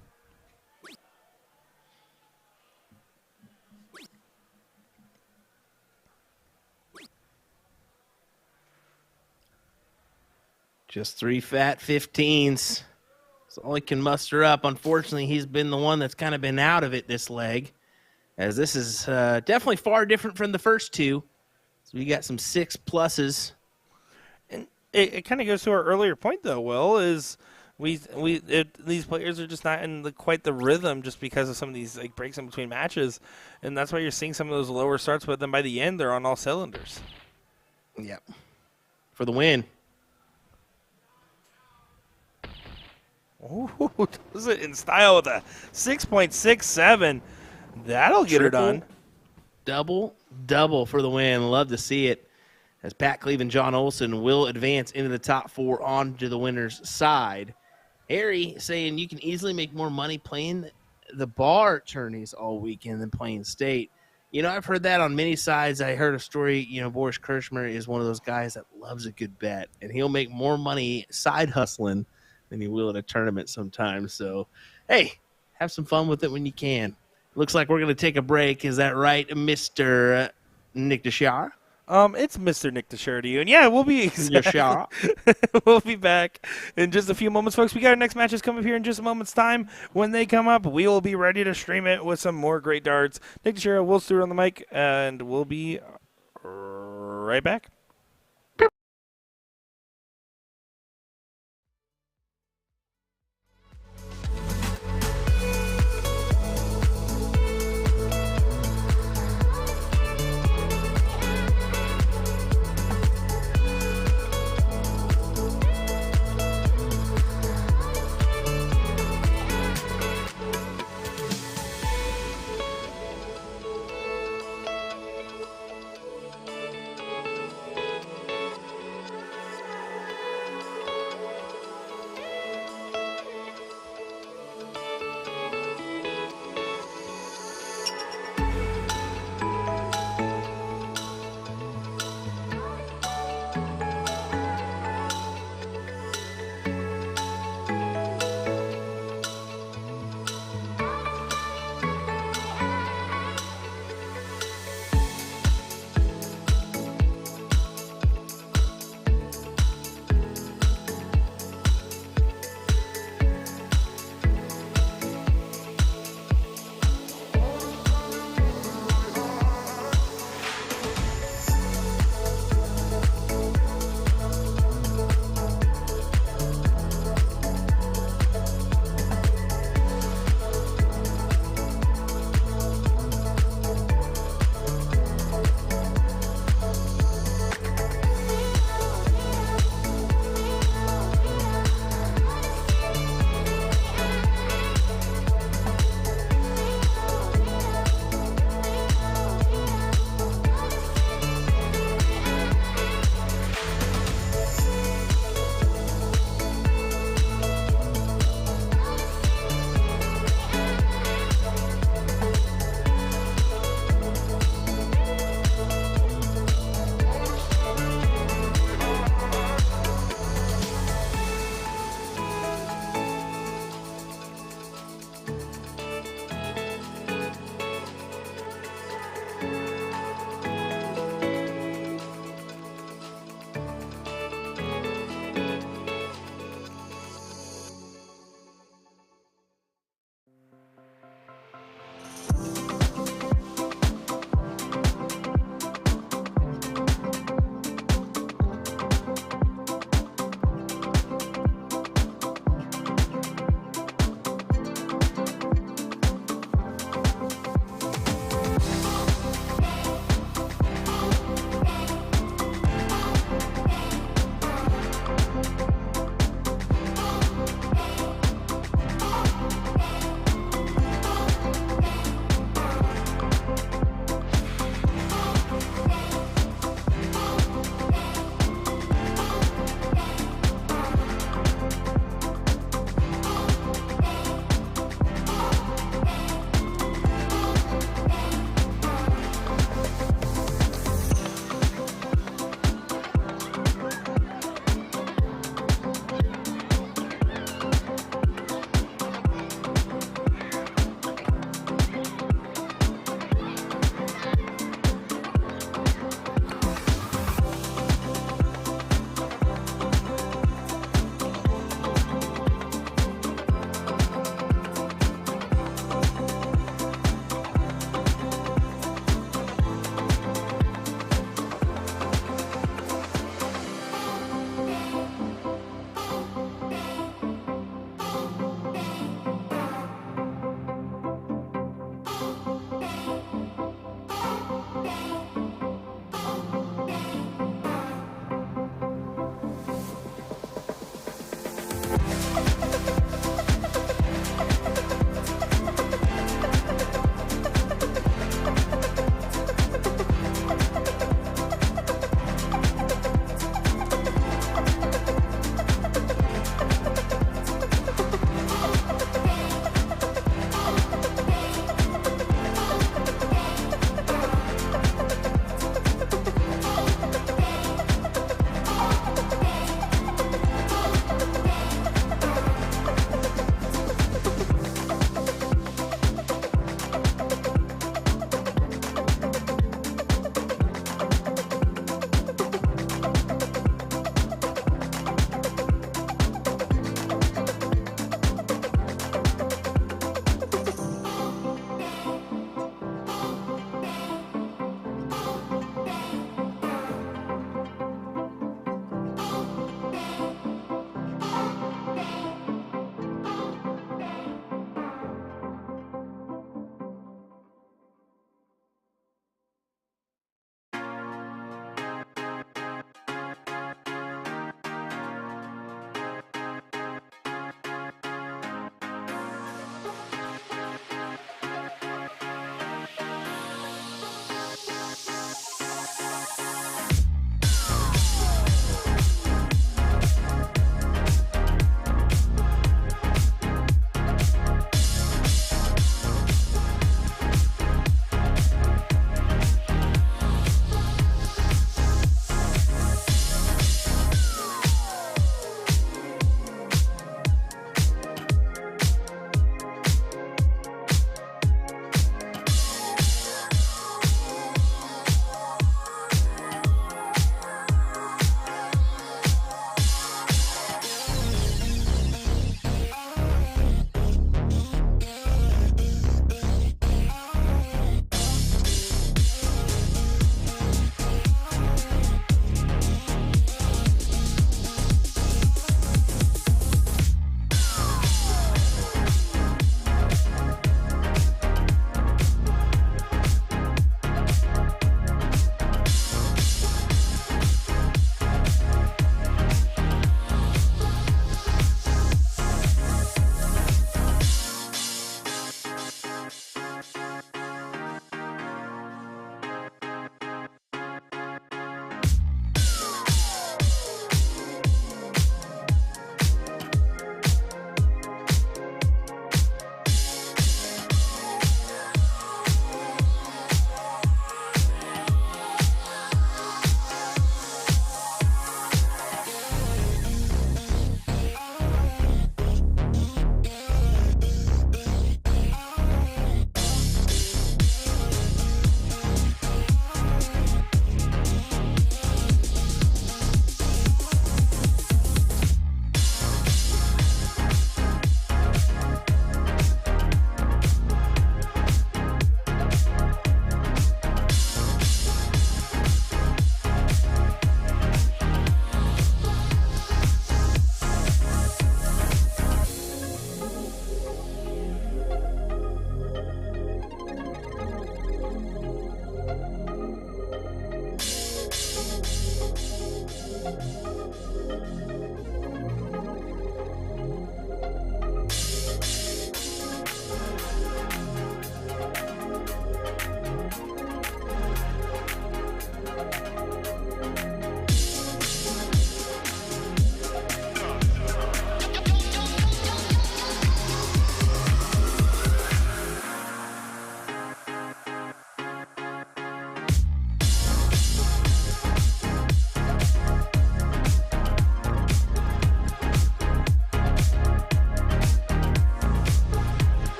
Just 3 fat 15s. That's all he can muster up. Unfortunately, he's been the one that's kind of been out of it this leg. As this is definitely far different from the first two. So we got some 6 pluses. And it kind of goes to our earlier point, though, Will, is these players are just not in quite the rhythm just because of some of these like breaks in between matches. And that's why you're seeing some of those lower starts, but then by the end, they're on all cylinders. Yep. For the win. Ooh, does it in style with a 6.67. That'll get her done. Double for the win. Love to see it. As Pat Cleveland, John Olson will advance into the top 4 onto the winner's side. Harry saying you can easily make more money playing the bar tourneys all weekend than playing state. I've heard that on many sides. I heard a story, Boris Kirschmer is one of those guys that loves a good bet, and he'll make more money side hustling than he will at a tournament sometimes. So, hey, have some fun with it when you can. Looks like we're going to take a break. Is that right, Mr. Nick Deshar? It's Mr. Nick Teixeira to you. And yeah, we'll be we'll be back in just a few moments, folks. We got our next matches coming up here in just a moment's time. When they come up, we will be ready to stream it with some more great darts. Nick Teixeira, Will Stewart on the mic, and we'll be right back.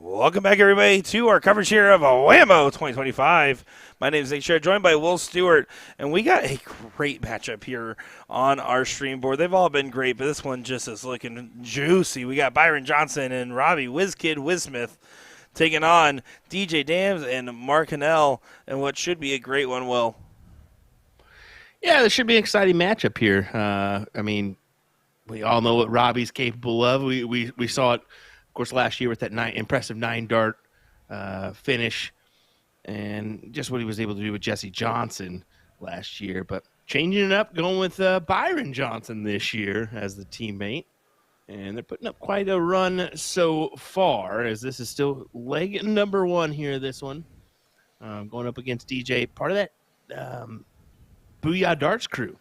Welcome back, everybody, to our coverage here of WAMO 2025. My name is Nick Sherrod, joined by Will Stewart, and we got a great matchup here on our stream board. They've all been great, but this one just is looking juicy. We got Byron Johnson and Robbie WizKid Wizsmith taking on DJ Dams and Mark Hannell, and what should be a great one, Will. Yeah, this should be an exciting matchup here. I mean, we all know what Robbie's capable of. We saw it, of course, last year with that impressive 9-dart finish, and just what he was able to do with Jesse Johnson last year. But changing it up, going with Byron Johnson this year as the teammate. And they're putting up quite a run so far, as this is still leg number one here, this one. Going up against DJ, part of that Booyah Darts crew.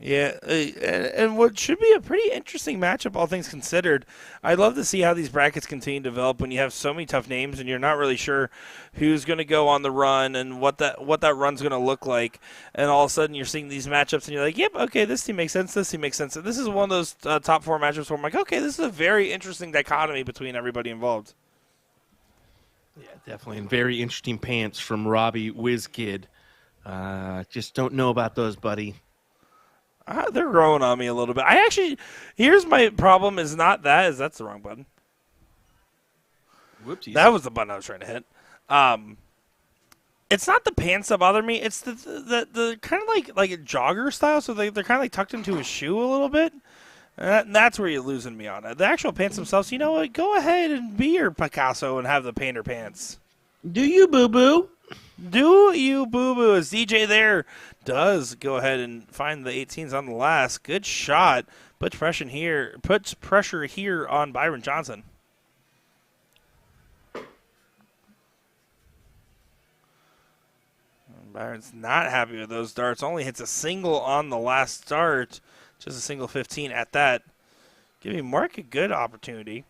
Yeah, and what should be a pretty interesting matchup, all things considered. I'd love to see how these brackets continue to develop when you have so many tough names and you're not really sure who's going to go on the run and what that run's going to look like. And all of a sudden, you're seeing these matchups and you're like, "Yep, okay, this team makes sense. This team makes sense." And this is one of those top 4 matchups where I'm like, "Okay, this is a very interesting dichotomy between everybody involved." Yeah, definitely. And very interesting pants from Robbie WizKid. Just don't know about those, buddy. They're growing on me a little bit. Here's my problem is not that, is that's the wrong button. Whoopsies. That was the button I was trying to hit. It's not the pants that bother me. It's the kind of like a jogger style, so they're kind of like tucked into his shoe a little bit. And that's where you're losing me on it. The actual pants themselves, you know what? Go ahead and be your Picasso and have the painter pants. Do you, boo-boo? Do you, boo-boo? As DJ there does go ahead and find the 18s on the last. Good shot. Puts pressure here on Byron Johnson. Byron's not happy with those darts. Only hits a single on the last start. Just a single 15 at that. Giving Mark a good opportunity.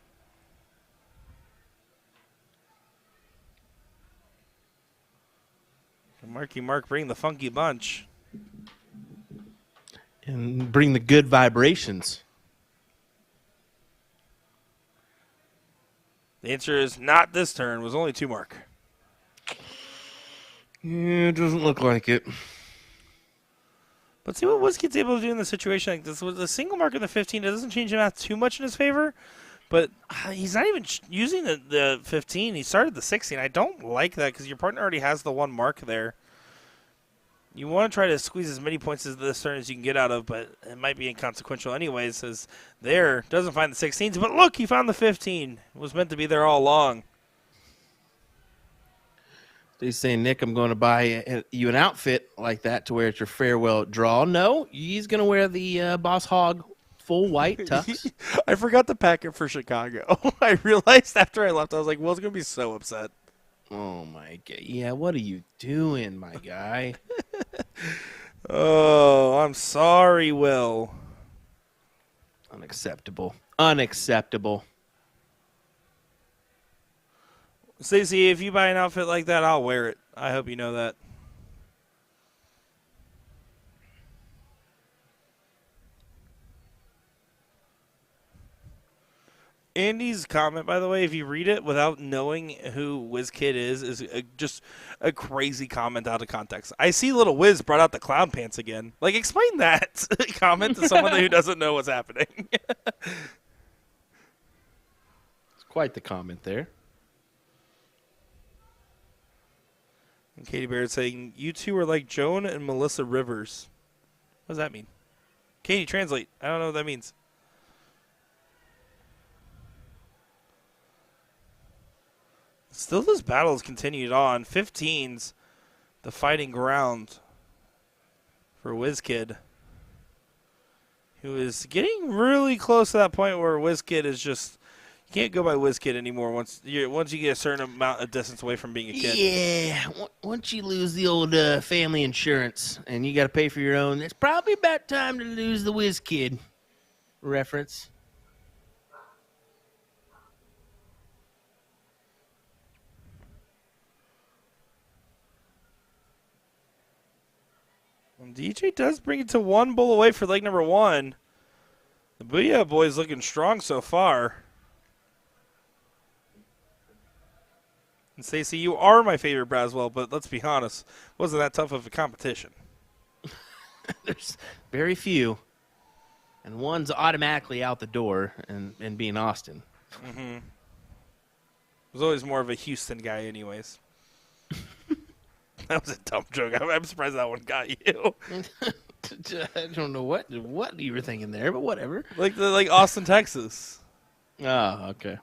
Marky Mark bring the funky bunch. And bring the good vibrations. The answer is not this turn. It was only 2 mark. Yeah, it doesn't look like it. But see what WizKid's able to do in the situation like this. With a single mark in the 15, it doesn't change the math too much in his favor. But he's not even using the 15. He started the 16. I don't like that because your partner already has the 1 mark there. You want to try to squeeze as many points as this turn as you can get out of, but it might be inconsequential anyways, as there doesn't find the 16s. But look, he found the 15. It was meant to be there all along. He's saying, Nick, I'm going to buy you an outfit like that to wear at your farewell draw. No, he's going to wear the Boss Hog full white tux. I forgot to pack it for Chicago. I realized after I left, I was like, Will's going to be so upset. Oh, my God. Yeah, what are you doing, my guy? Oh, I'm sorry, Will. Unacceptable. Unacceptable. Stacey, if you buy an outfit like that, I'll wear it. I hope you know that. Andy's comment, by the way, if you read it without knowing who WizKid is just a crazy comment out of context. I see little Wiz brought out the clown pants again. Like, explain that comment to someone who doesn't know what's happening. It's quite the comment there. And Katie Barrett saying, you two are like Joan and Melissa Rivers. What does that mean? Katie, translate. I don't know what that means. Still, this battle has continued on. 15's the fighting ground for WizKid, who is getting really close to that point where WizKid is just, you can't go by WizKid anymore once you get a certain amount of distance away from being a kid. Yeah, once you lose the old family insurance and you got to pay for your own, it's probably about time to lose the WizKid reference. DJ does bring it to 1 bull away for leg number 1. The Booyah Boys looking strong so far. And Stacey, you are my favorite Braswell, but let's be honest, wasn't that tough of a competition. There's very few, and one's automatically out the door, and being Austin. Mm-hmm. Was always more of a Houston guy anyways. That was a dumb joke. I'm surprised that one got you. I don't know what you were thinking there, but whatever. Like Austin, Texas. Oh, okay.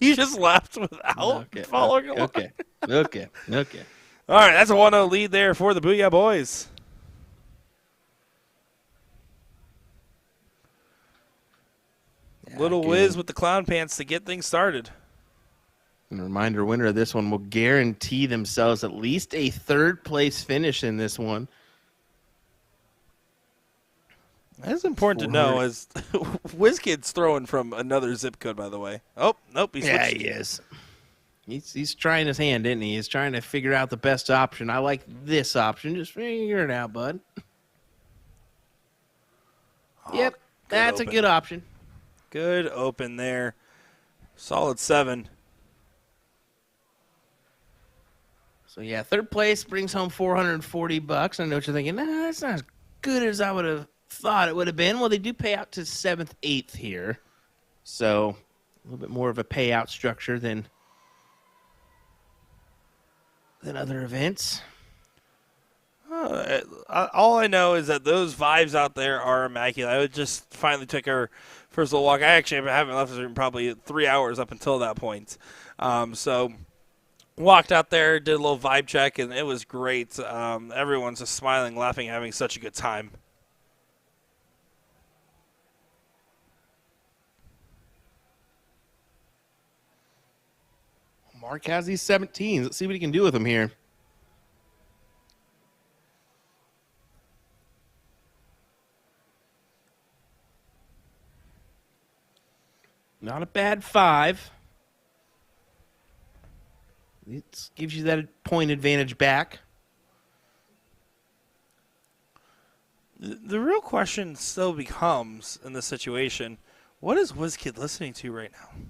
You just laughed without following along. Okay. All right, that's a 1-0 lead there for the Booyah Boys. Yeah, Little Wiz with the clown pants to get things started. And a reminder, winner of this one will guarantee themselves at least a 3rd place finish in this one. That's important to know. As WizKid's throwing from another zip code, by the way. Oh, nope, he switched. Yeah, he is. He's trying his hand, isn't he? He's trying to figure out the best option. I like this option. Just figure it out, bud. Yep, that's open. a good option. Good open there. Solid 7. So yeah, third place brings home $440. I know what you're thinking. Nah, that's not as good as I would have thought it would have been. Well, they do pay out to 7th, 8th here, so a little bit more of a payout structure than other events. All I know is that those vibes out there are immaculate. I just finally took our first little walk. I actually haven't left in probably 3 hours up until that point. So walked out there, did a little vibe check, and it was great. Everyone's just smiling, laughing, having such a good time. Mark has these 17s. Let's see what he can do with them here. Not a bad 5. It gives you that point advantage back. The real question still becomes in this situation, what is WizKid listening to right now?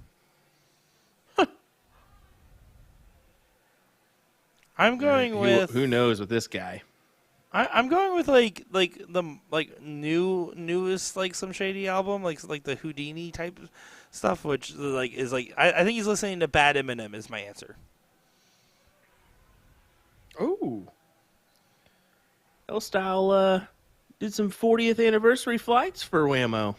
I'm going with who knows with this guy. I'm going with like the newest like Some Shady album, like the Houdini type stuff, which like is like I think he's listening to Bad Eminem is my answer. Oh, L-Style did some 40th anniversary flights for WAMO.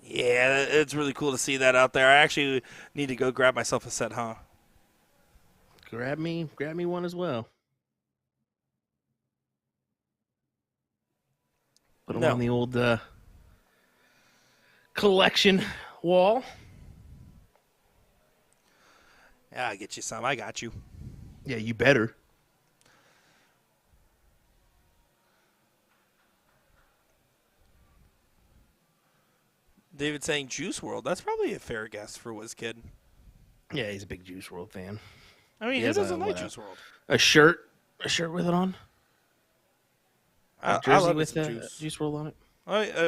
Yeah, it's really cool to see that out there. I actually need to go grab myself a set, huh? Grab me one as well. Put them on the old collection wall. Yeah, I get you some. I got you. Yeah, you better. David saying Juice World. That's probably a fair guess for WizKid. Yeah, he's a big Juice World fan. I mean, who doesn't like Juice World? A shirt with it on. A jersey I love with Juice World on it.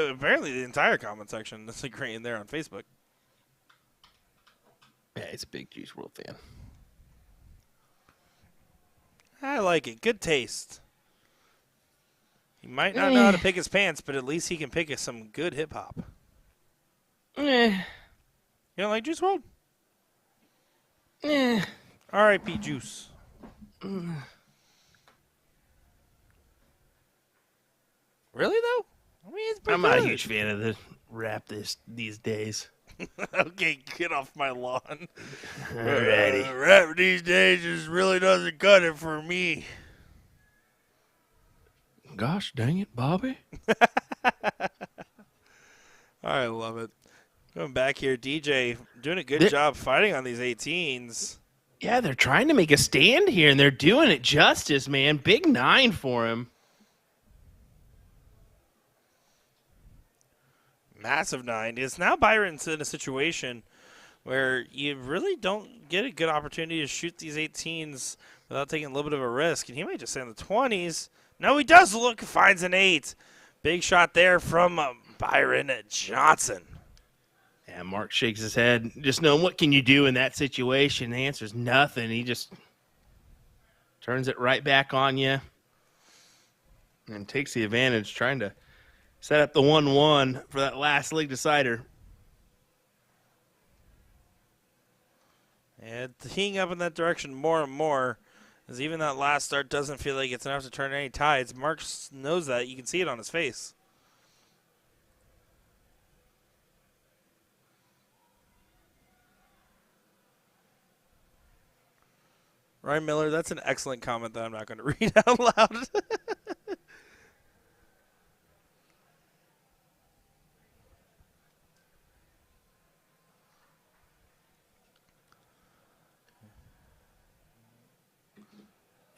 Apparently, the entire comment section is like right in there on Facebook. Yeah, he's a big Juice World fan. I like it. Good taste. He might not know how to pick his pants, but at least he can pick some good hip hop. You don't like Juice WRLD? R.I.P. Juice. Really though? I mean, it's I'm not a huge fan of the rap these days. Okay, get off my lawn. Alrighty. Rap these days just really doesn't cut it for me. Gosh dang it, Bobby. I love it. Going back here, DJ doing a good job fighting on these 18s. Yeah, they're trying to make a stand here, and they're doing it justice, man. Big 9 for him. Massive 9. It's now Byron's in a situation where you really don't get a good opportunity to shoot these 18s without taking a little bit of a risk. And he might just stay in the 20s. No, he does look, finds an 8. Big shot there from Byron Johnson. Yeah, Mark shakes his head. Just knowing what can you do in that situation? The answer's nothing. He just turns it right back on you and takes the advantage, trying to set up the 1-1 for that last league decider. And teeing up in that direction more and more, as even that last start doesn't feel like it's enough to turn any tides. Mark knows that. You can see it on his face. Ryan Miller, that's an excellent comment that I'm not going to read out loud.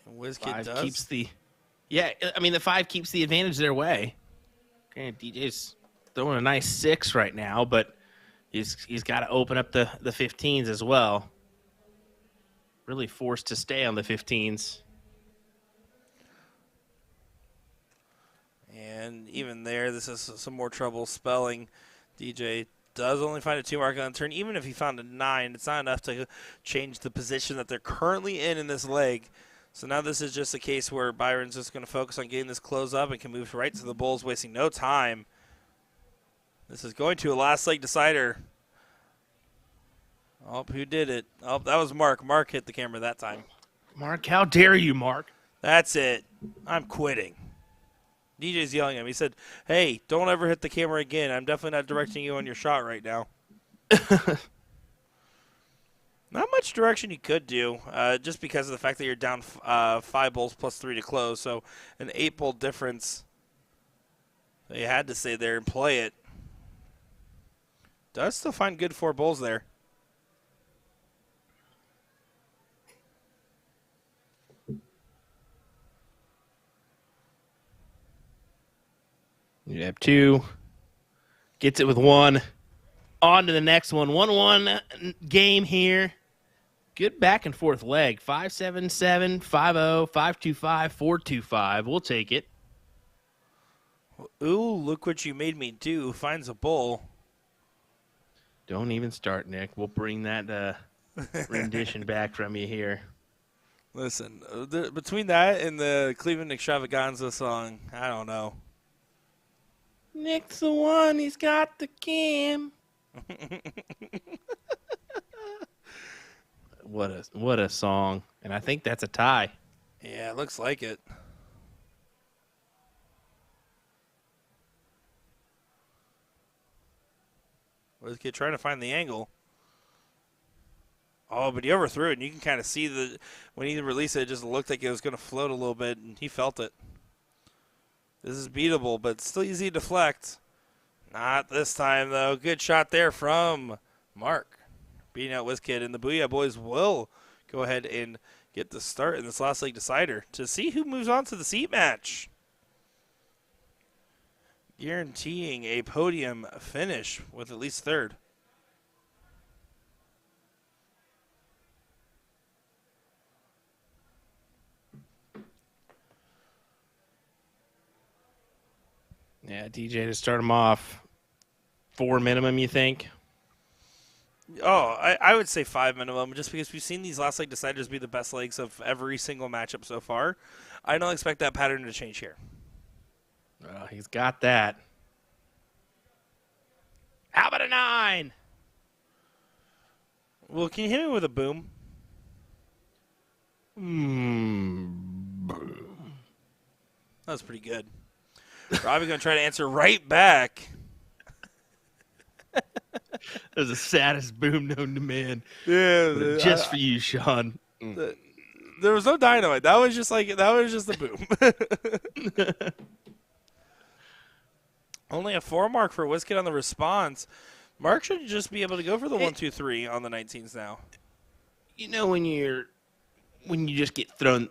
WizKid does. Keeps the, yeah, I mean, the 5 keeps the advantage their way. Okay, DJ's throwing a nice 6 right now, but he's got to open up the 15s as well. Really forced to stay on the 15s. And even there, this is some more trouble spelling. DJ does only find a 2 mark on the turn. Even if he found a 9, it's not enough to change the position that they're currently in this leg. So now this is just a case where Byron's just going to focus on getting this close up and can move right to the Bulls, wasting no time. This is going to a last leg decider. Oh, who did it? Oh, that was Mark. Mark hit the camera that time. Mark, how dare you, Mark? That's it. I'm quitting. DJ's yelling at me. He said, hey, don't ever hit the camera again. I'm definitely not directing you on your shot right now. Not much direction you could do, just because of the fact that you're down 5 bowls plus 3 to close. So an 8 bowl difference. So you had to stay there and play it. Does still find good 4 bowls there. You have 2. Gets it with 1. On to the next one. 1-1 game here. Good back and forth leg. 5-7-7, 5-0, 5-2-5, 4-2-5. We'll take it. Ooh, look what you made me do. Finds a bowl. Don't even start, Nick. We'll bring that rendition back from you here. Listen, between that and the Cleveland Extravaganza song, I don't know. Nick's the one. He's got the cam. What a song. And I think that's a tie. Yeah, it looks like it. This kid trying to find the angle. Oh, but he overthrew it, and you can kind of see when he released it, it just looked like it was going to float a little bit, and he felt it. This is beatable, but still easy to deflect. Not this time, though. Good shot there from Mark. Beating out WizKid, and the Booyah Boys will go ahead and get the start in this last leg decider to see who moves on to the seat match. Guaranteeing a podium finish with at least 3rd. Yeah, DJ to start him off. 4 minimum, you think? Oh, I would say 5 minimum, just because we've seen these last leg deciders be the best legs of every single matchup so far. I don't expect that pattern to change here. Well, he's got that. How about a 9? Well, can you hit me with a boom? That was pretty good. Robbie going to try to answer right back. That was the saddest boom known to man. Yeah, just for you, Sean. There was no dynamite. That was just the boom. Only a 4 mark for WizKid on the response. Mark should just be able to go for the 1-2-3 on the 19s now. You know when you just get thrown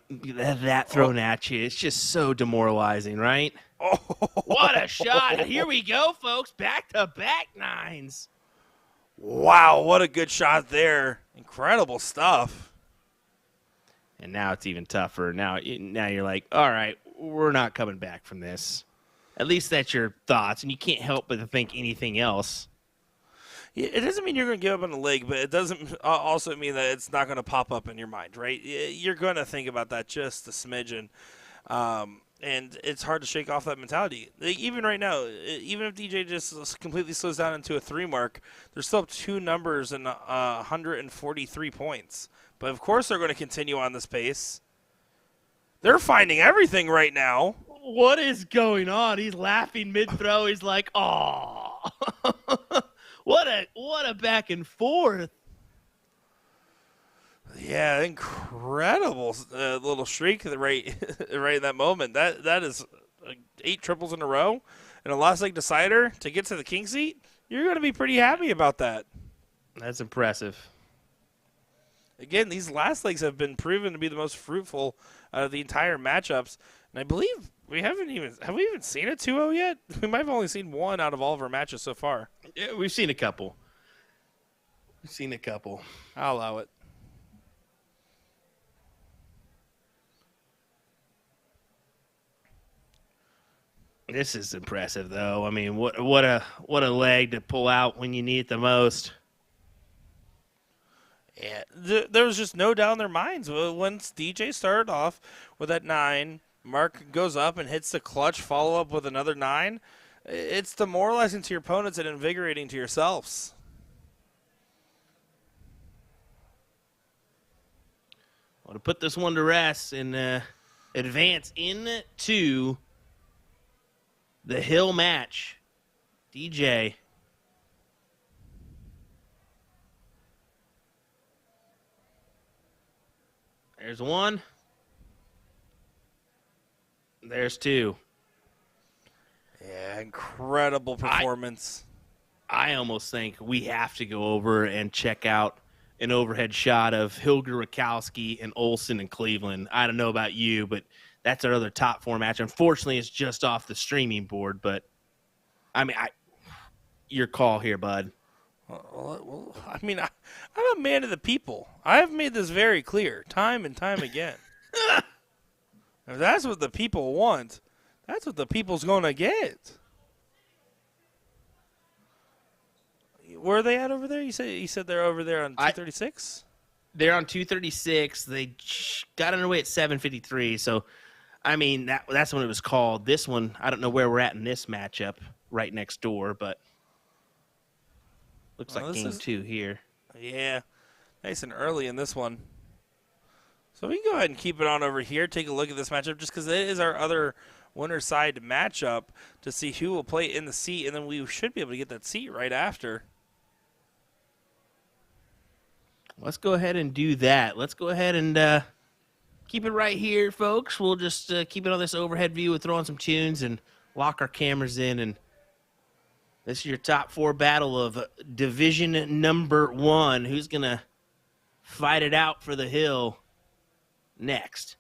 at you, it's just so demoralizing, right? Oh, what a shot! Here we go, folks. Back-to-back 9s. Wow, what a good shot there. Incredible stuff. And now it's even tougher. Now you're like, all right, we're not coming back from this. At least that's your thoughts, and you can't help but to think anything else. It doesn't mean you're going to give up on the leg, but it doesn't also mean that it's not going to pop up in your mind, right? You're going to think about that just a smidgen. And it's hard to shake off that mentality. Even right now, even if DJ just completely slows down into a 3 mark, there's still 2 numbers and 143 points. But, of course, they're going to continue on this pace. They're finding everything right now. What is going on? He's laughing mid-throw. He's like, "Aw." What a back and forth. Yeah, incredible little streak right in that moment. That is 8 triples in a row and a last leg decider to get to the king seat. You're going to be pretty happy about that. That's impressive. Again, these last legs have been proven to be the most fruitful out of the entire matchups. And I believe We have we even seen a 2-0 yet? We might have only seen one out of all of our matches so far. Yeah, we've seen a couple. I'll allow it. This is impressive, though. I mean, what a leg to pull out when you need it the most. Yeah, there was just no doubt in their minds. Once DJ started off with that 9, Mark goes up and hits the clutch follow-up with another 9. It's demoralizing to your opponents and invigorating to yourselves. Well, to put this one to rest and advance into the Hill match, DJ. There's 1. There's 2. Yeah, incredible performance. I almost think we have to go over and check out an overhead shot of Hilger, Rakowski, and Olsen in Cleveland. I don't know about you, but that's our other top 4 match. Unfortunately, it's just off the streaming board, but I mean, your call here, bud. Well, I mean, I'm a man of the people. I have made this very clear time and time again. If that's what the people want, that's what the people's going to get. Where are they at over there? You said they're over there on 236? They're on 236. They got underway at 7:53. So, I mean, that's when it was called. This one, I don't know where we're at in this matchup right next door, but looks like game 2 here. Yeah, nice and early in this one. So we can go ahead and keep it on over here, take a look at this matchup, just because it is our other winner side matchup to see who will play in the seat, and then we should be able to get that seat right after. Let's go ahead and do that. Let's go ahead and keep it right here, folks. We'll just keep it on this overhead view. We'll throw on some tunes and lock our cameras in. And this is your top 4 battle of division number 1. Who's going to fight it out for the hill next?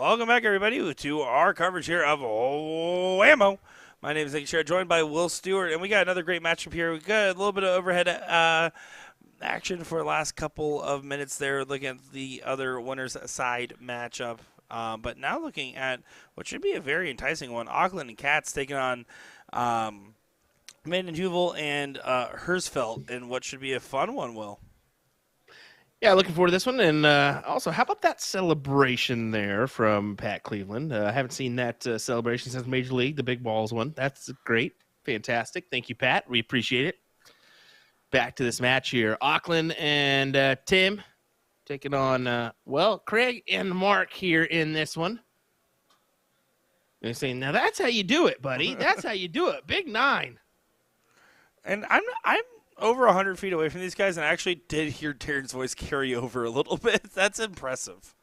Welcome back, everybody, to our coverage here of WAMO. My name is Nick Sherritt, joined by Will Stewart, and we got another great matchup here. We got a little bit of overhead action for the last couple of minutes there, looking at the other winner's side matchup. But now looking at what should be a very enticing one, Auckland and Cats taking on Maiden Juvel and Hersfeld in what should be a fun one, Will. Yeah, looking forward to this one. And also, how about that celebration there from Pat Cleveland? I haven't seen that celebration since Major League, the big balls one. That's great. Fantastic. Thank you, Pat. We appreciate it. Back to this match here. Auckland and Tim, taking on, Craig and Mark here in this one. They're saying, now that's how you do it, buddy. That's how you do it. Big 9. And I'm over 100 feet away from these guys, and I actually did hear Darren's voice carry over a little bit. That's impressive.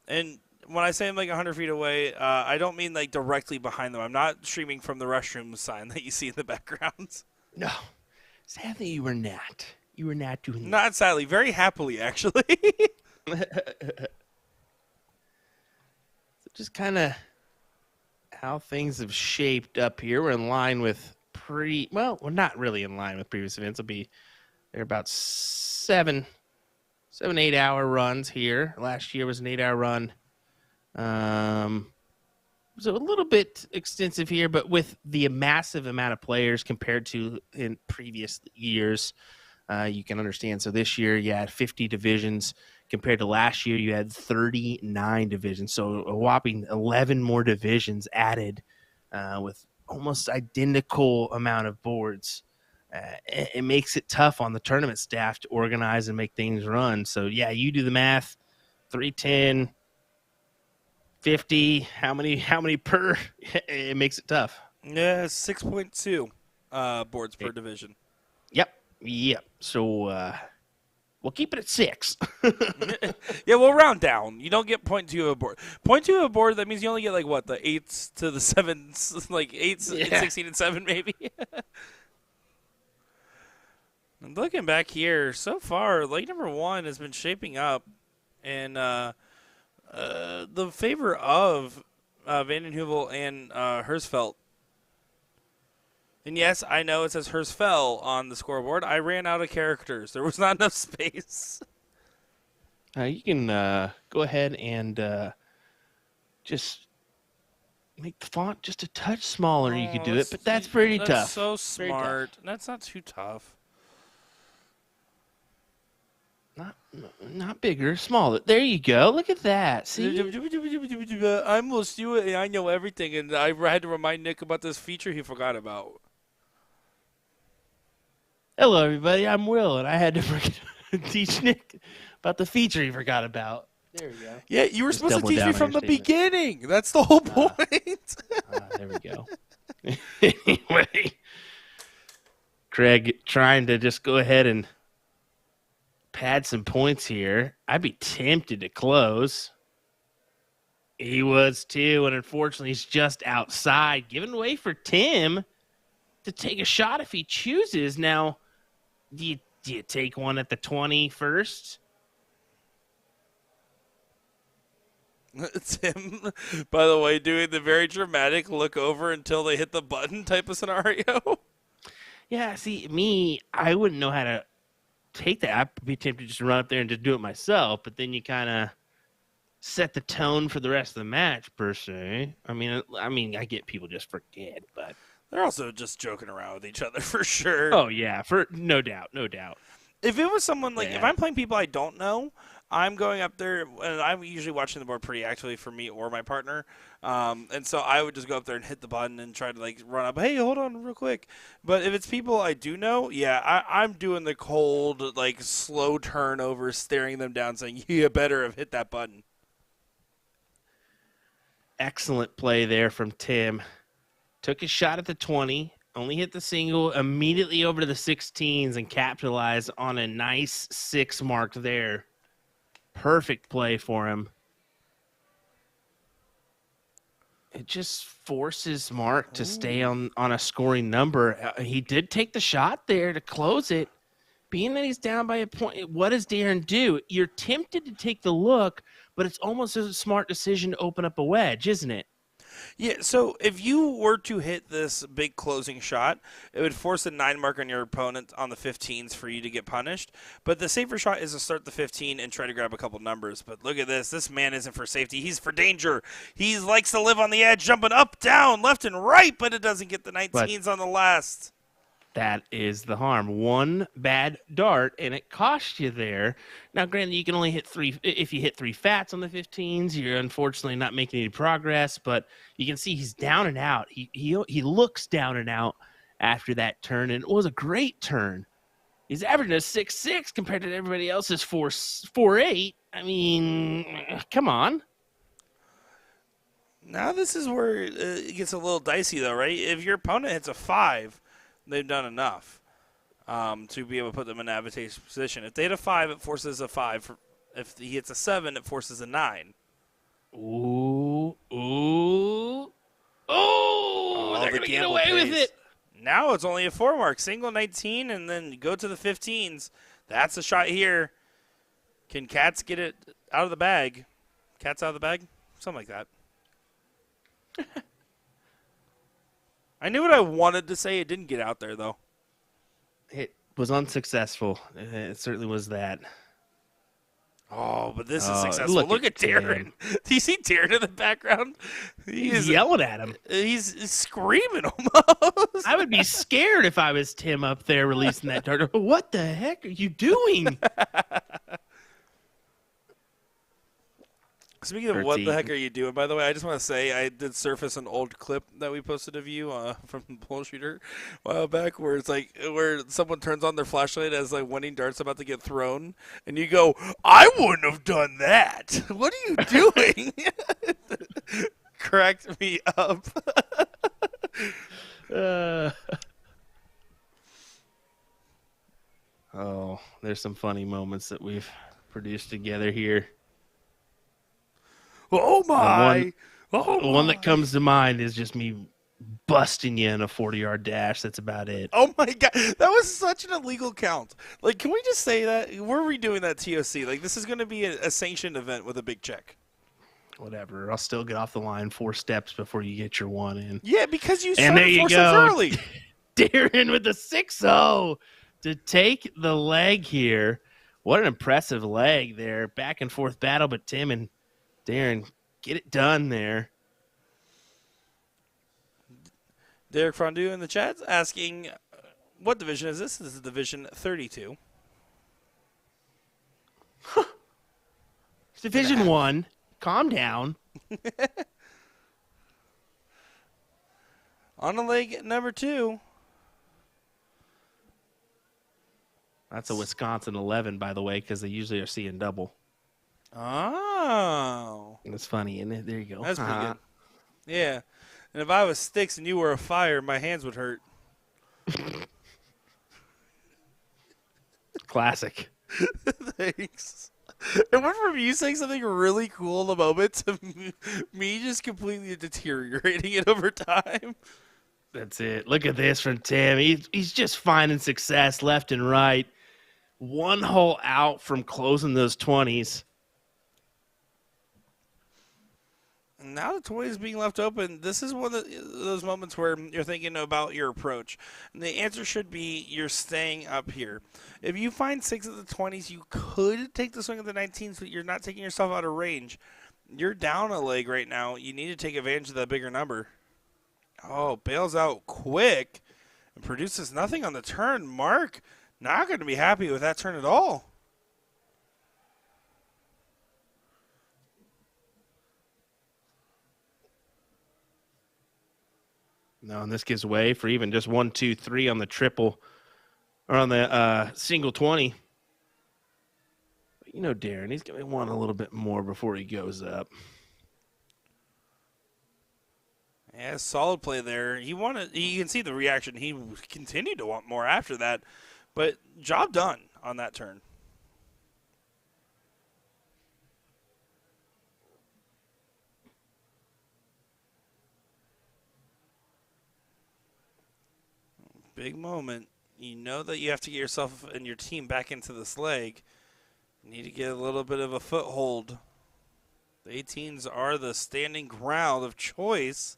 And when I say I'm like 100 feet away, I don't mean like directly behind them. I'm not streaming from the restroom sign that you see in the background. No. Sadly, you were not. You were not doing that. Not sadly. Very happily, actually. Just kind of how things have shaped up here. We're in line with we're not really in line with previous events. They're about 7, 8 hour runs here. Last year was an 8 hour run. So a little bit extensive here, but with the massive amount of players compared to in previous years, you can understand. So this year you had 50 divisions compared to last year. You had 39 divisions. So a whopping 11 more divisions added with almost identical amount of boards. It makes it tough on the tournament staff to organize and make things run. So yeah, you do the math, 310, 50, how many per? It makes it tough. Yeah, 6.2 boards per division. Yep. So we'll keep it at 6. Yeah, we'll round down. You don't get 0.2 of a board. 0.2 of a board, that means you only get like what, the 8s to the 7s, like 8s, Yeah. 16 and 7 maybe. I'm looking back here, so far, leg number 1 has been shaping up, and the favor of Vanden Heuvel and Hersfeld. And yes, I know it says Hersfeld on the scoreboard. I ran out of characters. There was not enough space. You can go ahead and just make the font just a touch smaller. You could do it, but that's pretty tough. That's so Very tough. smart. That's not too tough. Not bigger, smaller. There you go. Look at that. See? I'm Will Stewart, and I know everything, and I had to remind Nick about this feature he forgot about. Hello, everybody. I'm Will, and I had to teach Nick about the feature he forgot about. There we go. Yeah, you were Just supposed to double teach down me on from your the statement. beginning. That's the whole point. There we go. Anyway, Craig trying to just go ahead and pad some points here. I'd be tempted to close. He was too, and unfortunately he's just outside, giving way for Tim to take a shot if he chooses. Now, do you take one at the 20 first? Tim, by the way, doing the very dramatic look over until they hit the button type of scenario. Yeah, see, me, I wouldn't know how to take that. I'd be tempted just to run up there and just do it myself, but then you kind of set the tone for the rest of the match, per se. I mean, I get people just forget, but They're also just joking around with each other for sure. oh yeah, for no doubt. If it was someone like, if Yeah. I'm playing people I don't know, I'm going up there, and I'm usually watching the board pretty actively for me or my partner. And so I would just go up there and hit the button and try to like run up. Hey, hold on real quick. But if it's people I do know, yeah, I'm doing the cold, like slow turnover, staring them down saying, you better have hit that button. Excellent play there from Tim. Took his shot at the 20, only hit the single, immediately over to the 16s and capitalized on a nice 6 mark there. Perfect play for him. It just forces Mark to stay on a scoring number. He did take the shot there to close it. Being that he's down by a point, what does Darren do? You're tempted to take the look, but it's almost a smart decision to open up a wedge, isn't it? Yeah, so if you were to hit this big closing shot, it would force a 9 mark on your opponent on the 15s for you to get punished. But the safer shot is to start the 15 and try to grab a couple numbers. But look at this. This man isn't for safety. He's for danger. He likes to live on the edge, jumping up, down, left, and right, but it doesn't get the 19s on the last. That is the harm. One bad dart, and it cost you there. Now, granted, you can only hit 3. If you hit 3 fats on the 15s, you're unfortunately not making any progress. But you can see he's down and out. He looks down and out after that turn, and it was a great turn. He's averaging a 6'6" compared to everybody else's 4'8". I mean, come on. Now this is where it gets a little dicey, though, right? If your opponent hits a 5, they've done enough to be able to put them in an advantageous position. If they hit a 5, it forces a 5. If he hits a 7, it forces a 9. Ooh. They're going to get away with it. Now it's only a 4 mark. Single 19 and then go to the 15s. That's a shot here. Can Cats get it out of the bag? Cats out of the bag? Something like that. I knew what I wanted to say. It didn't get out there, though. It was unsuccessful. It certainly was that. Oh, but this is successful. Look at Darren. Tim. Do you see Darren in the background? He's yelling at him. He's screaming almost. I would be scared if I was Tim up there releasing that dart. What the heck are you doing? Speaking of what the heck are you doing, by the way, I just want to say I did surface an old clip that we posted of you from Bull Shooter a while back where it's like where someone turns on their flashlight as like winning darts about to get thrown, and you go, I wouldn't have done that. What are you doing? Cracked me up. Oh, there's some funny moments that we've produced together here. Oh my! The one that comes to mind is just me busting you in a 40-yard dash. That's about it. Oh my god, that was such an illegal count. Like, can we just say that we're redoing that TOC? Like, this is going to be a sanctioned event with a big check. Whatever. I'll still get off the line 4 steps before you get your one in. Yeah, because you And there started you 4 steps go. early. Darren with the 6-0 to take the leg here. What an impressive leg there. Back and forth battle, but Tim and Darren get it done there. Derek Fondue in the chat asking, what division is this? This is Division 32. Division 1. Calm down. On the leg number 2. That's a Wisconsin 11, by the way, because they usually are seeing double. Oh. That's funny, isn't it? There you go. That's pretty good. Yeah. And if I was sticks and you were a fire, my hands would hurt. Classic. Thanks. It went from you saying something really cool in the moment to me just completely deteriorating it over time. That's it. Look at this from Tim. He's just finding success left and right. One hole out from closing those 20s. Now the 20 is being left open. This is one of those moments where you're thinking about your approach. And the answer should be you're staying up here. If you find 6 of the 20s, you could take the swing of the 19s, but you're not taking yourself out of range. You're down a leg right now. You need to take advantage of that bigger number. Oh, bails out quick and produces nothing on the turn. Mark not going to be happy with that turn at all. No, and this gives way for even just 1, 2, 3 on the triple or on the single 20. But you know, Darren, he's going to want a little bit more before he goes up. Yeah, solid play there. You can see the reaction. He continued to want more after that, but job done on that turn. Big moment. You know that you have to get yourself and your team back into this leg. You need to get a little bit of a foothold. The 18s are the standing ground of choice.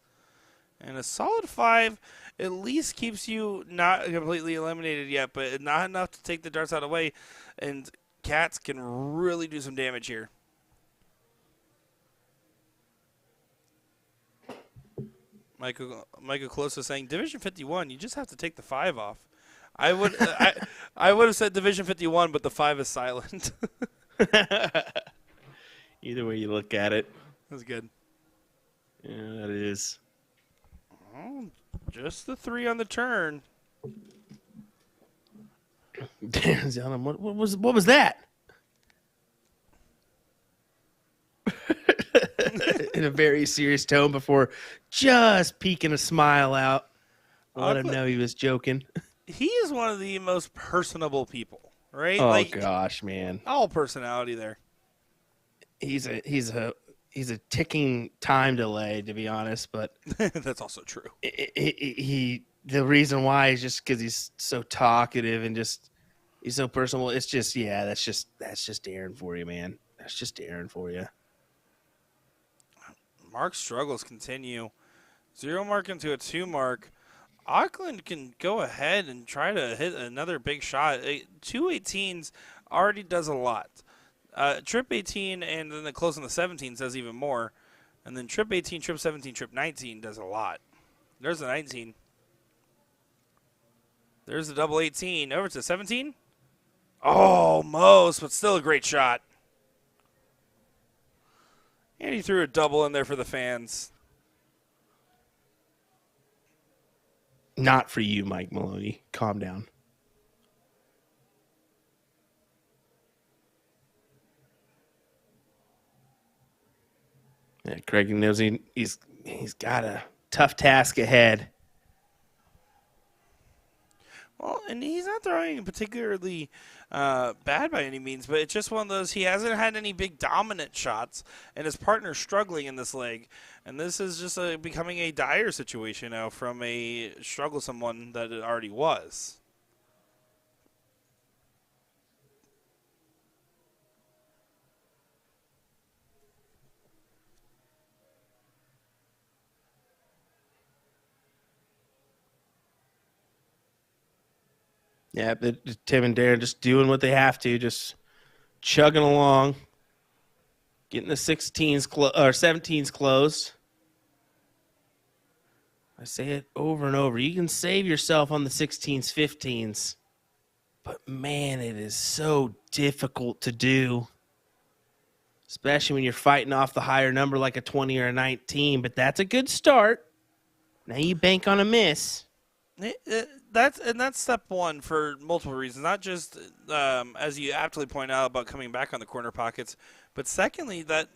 And a solid 5 at least keeps you not completely eliminated yet, but not enough to take the darts out of the way. And Cats can really do some damage here. Michael Close is saying, Division 51, you just have to take the 5 off. I would I would have said Division 51, but the 5 is silent. Either way you look at it. That's good. Yeah, that is. Oh, just the 3 on the turn. Darren's yelling, what was that? In a very serious tone before just peeking a smile out. Let him know he was joking. He is one of the most personable people, right? Oh gosh, man. All personality there. He's a ticking time delay, to be honest, but That's also true. The reason why is just because he's so talkative and just he's so personable. It's just that's just Darren for you, man. That's just Darren for you. Mark's struggles continue. 0 mark into a 2 mark. Auckland can go ahead and try to hit another big shot. 2 18s already does a lot. Trip 18 and then the close on the 17s does even more. And then trip 18, trip 17, trip 19 does a lot. There's the 19. There's the double 18. Over to 17. Almost, but still a great shot. And he threw a double in there for the fans. Not for you, Mike Maloney. Calm down. Yeah, Craig knows he's got a tough task ahead. Well, and he's not throwing particularly bad by any means, but it's just one of those, he hasn't had any big dominant shots, and his partner's struggling in this leg. And this is just becoming a dire situation now from a strugglesome one that it already was. Yeah, but Tim and Darren just doing what they have to, just chugging along, getting the 16s or 17s closed. I say it over and over. You can save yourself on the 16s, 15s, but man, it is so difficult to do, especially when you're fighting off the higher number like a 20 or a 19. But that's a good start. Now you bank on a miss. That's step one for multiple reasons, not just as you aptly point out about coming back on the corner pockets, but secondly, that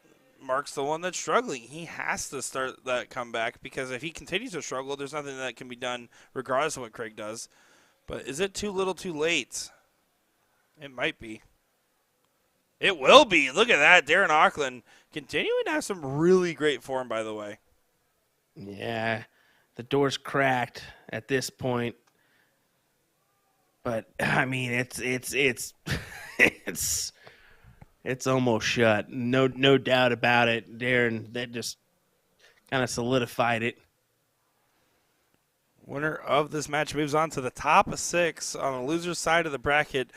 Mark's the one that's struggling. He has to start that comeback because if he continues to struggle, there's nothing that can be done regardless of what Craig does. But is it too little too late? It might be. It will be. Look at that. Darren Auckland continuing to have some really great form, by the way. Yeah, the door's cracked at this point. But I mean, it's it's almost shut. No doubt about it. Darren, that just kind of solidified it. Winner of this match moves on to the top of 6 on the loser's side of the bracket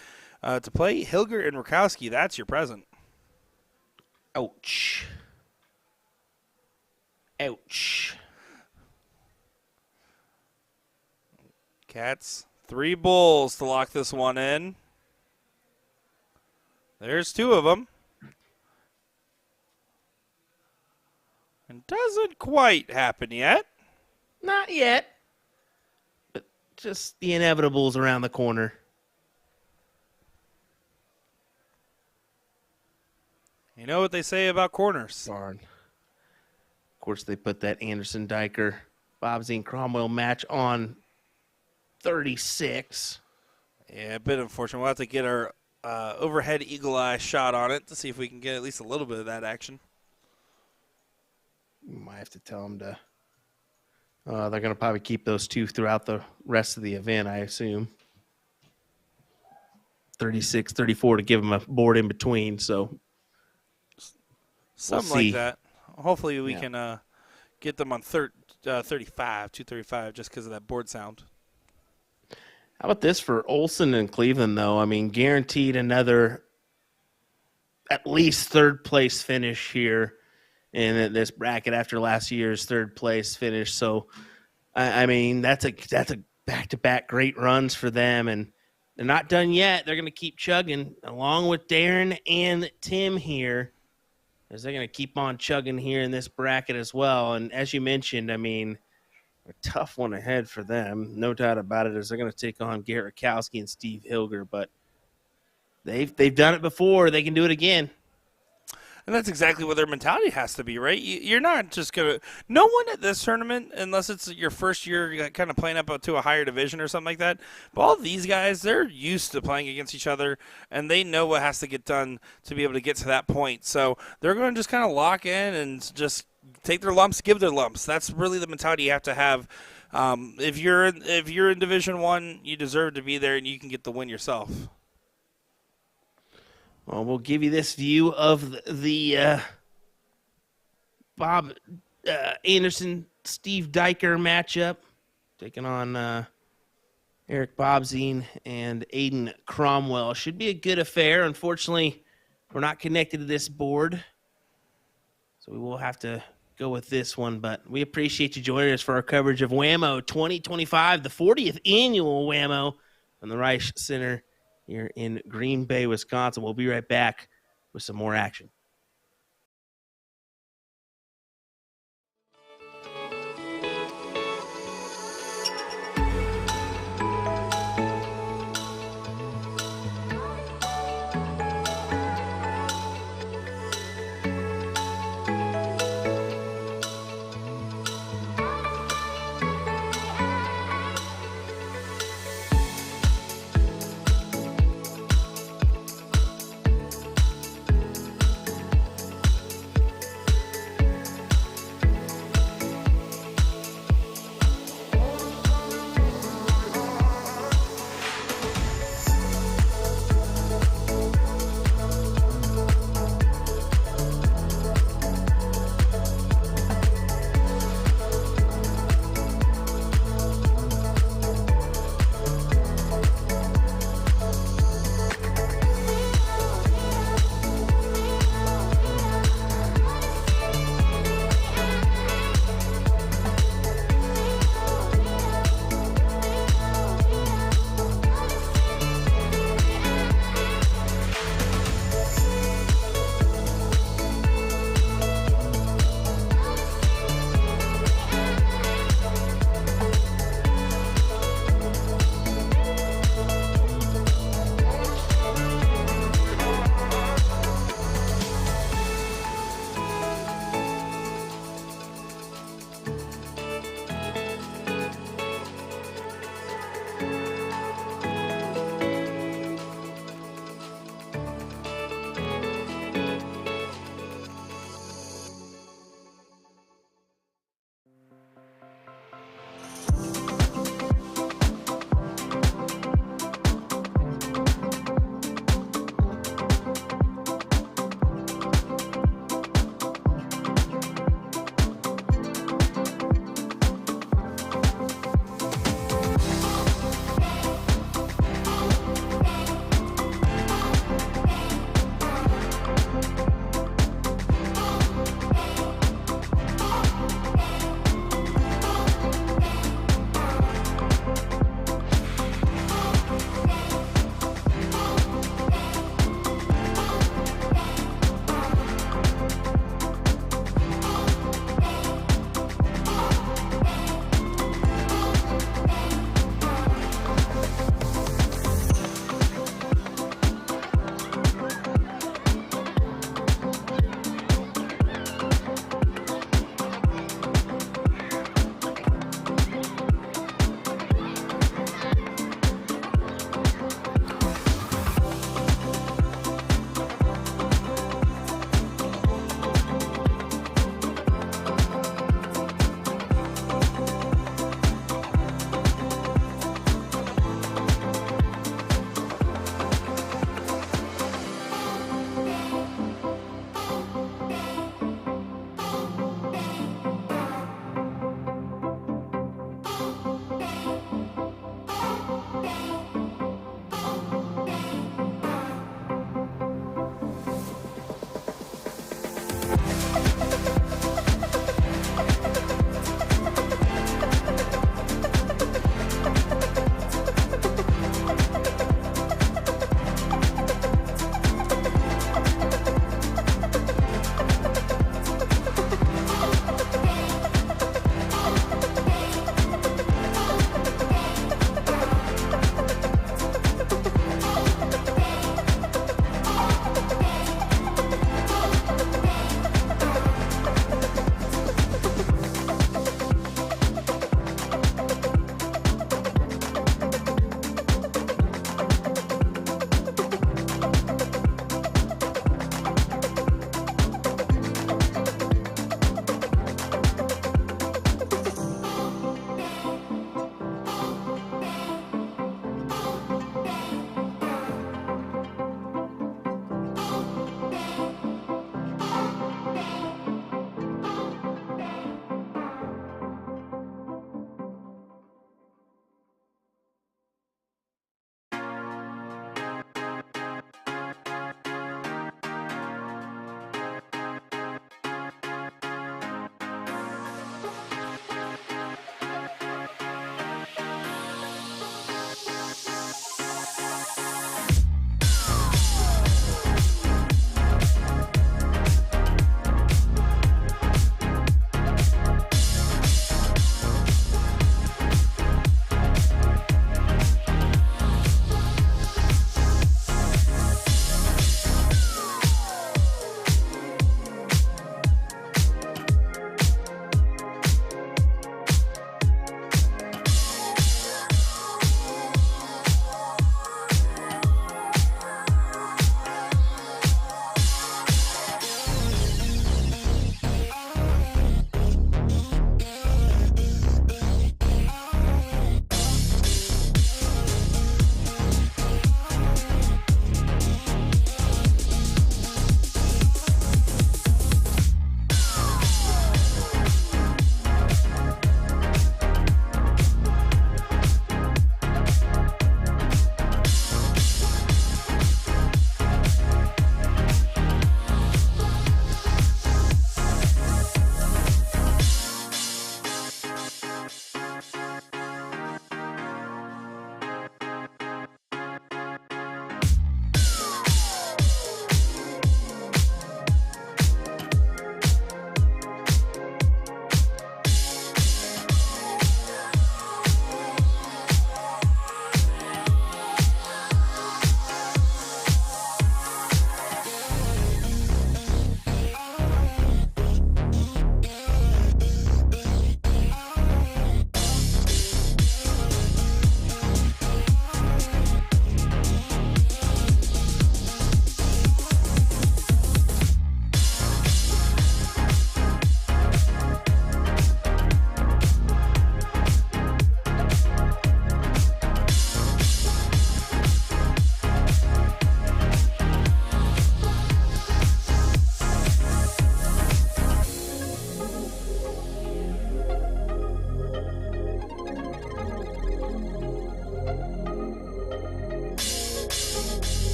to play Hilger and Rakowski. That's your present. Ouch. Ouch. Cats, 3 bulls to lock this one in. There's 2 of them. And doesn't quite happen yet. Not yet. But just the inevitables around the corner. You know what they say about corners. Darn. Of course, they put that Anderson Diker, Bob Zane Cromwell match on 36. Yeah, a bit unfortunate. We'll have to get our overhead eagle eye shot on it to see if we can get at least a little bit of that action. You might have to tell them to. They're going to probably keep those 2 throughout the rest of the event, I assume. 36, 34 to give them a board in between. So something like that. Hopefully we can get them on 235, just because of that board sound. How about this for Olsen and Cleveland, though? I mean, guaranteed another at least third place finish here in this bracket after last year's third place finish. So, I mean, that's a back-to-back great runs for them, and they're not done yet. They're going to keep chugging along with Darren and Tim here, as they're going to keep on chugging here in this bracket as well. And as you mentioned, I mean, A tough one ahead for them, no doubt about it, as they're going to take on Garrett Kowski and Steve Hilger. But they've done it before. They can do it again. And that's exactly what their mentality has to be, right? You're not just going to – no one at this tournament, unless it's your first year kind of playing up to a higher division or something like that, but all these guys, they're used to playing against each other, and they know what has to get done to be able to get to that point. So they're going to just kind of lock in and just take their lumps, give their lumps. That's really the mentality you have to have. If you're in Division I, you deserve to be there, and you can get the win yourself. Well, we'll give you this view of the Bob Anderson, Steve Diker matchup, taking on Eric Bobzine and Aiden Cromwell. Should be a good affair. Unfortunately, we're not connected to this board, so we will have to go with this one. But we appreciate you joining us for our coverage of WAMO 2025, the 40th annual WAMO from the Reich Center here in Green Bay, Wisconsin. We'll be right back with some more action.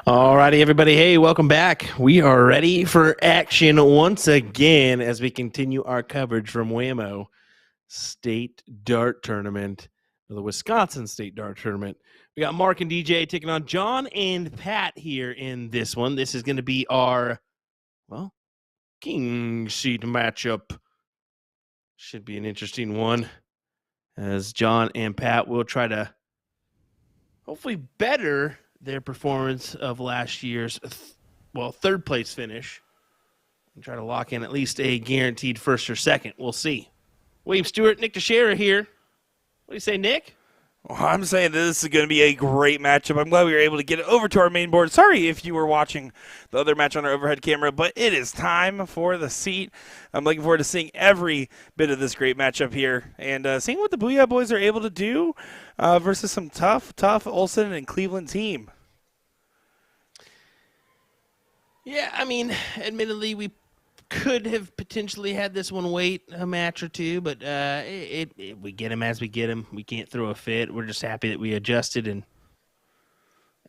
Alrighty, everybody. Hey, welcome back. We are ready for action once again as we continue our coverage from WAMO State Dart Tournament, or the Wisconsin State Dart Tournament. We got Mark and DJ taking on John and Pat here in this one. This is going to be our, well, king seat matchup. Should be an interesting one as John and Pat will try to hopefully better their performance of last year's, third place finish and try to lock in at least a guaranteed first or second. We'll see. William Stewart, Nick Teixeira here. What do you say, Nick? Well, I'm saying this is going to be a great matchup. I'm glad we were able to get it over to our main board. Sorry if you were watching the other match on our overhead camera, but it is time for the seat. I'm looking forward to seeing every bit of this great matchup here and seeing what the Booyah Boys are able to do versus some tough Olsen and Cleveland team. Yeah, I mean, admittedly, we could have potentially had this one wait a match or two, but we get him as we get him. We can't throw a fit. We're just happy that we adjusted and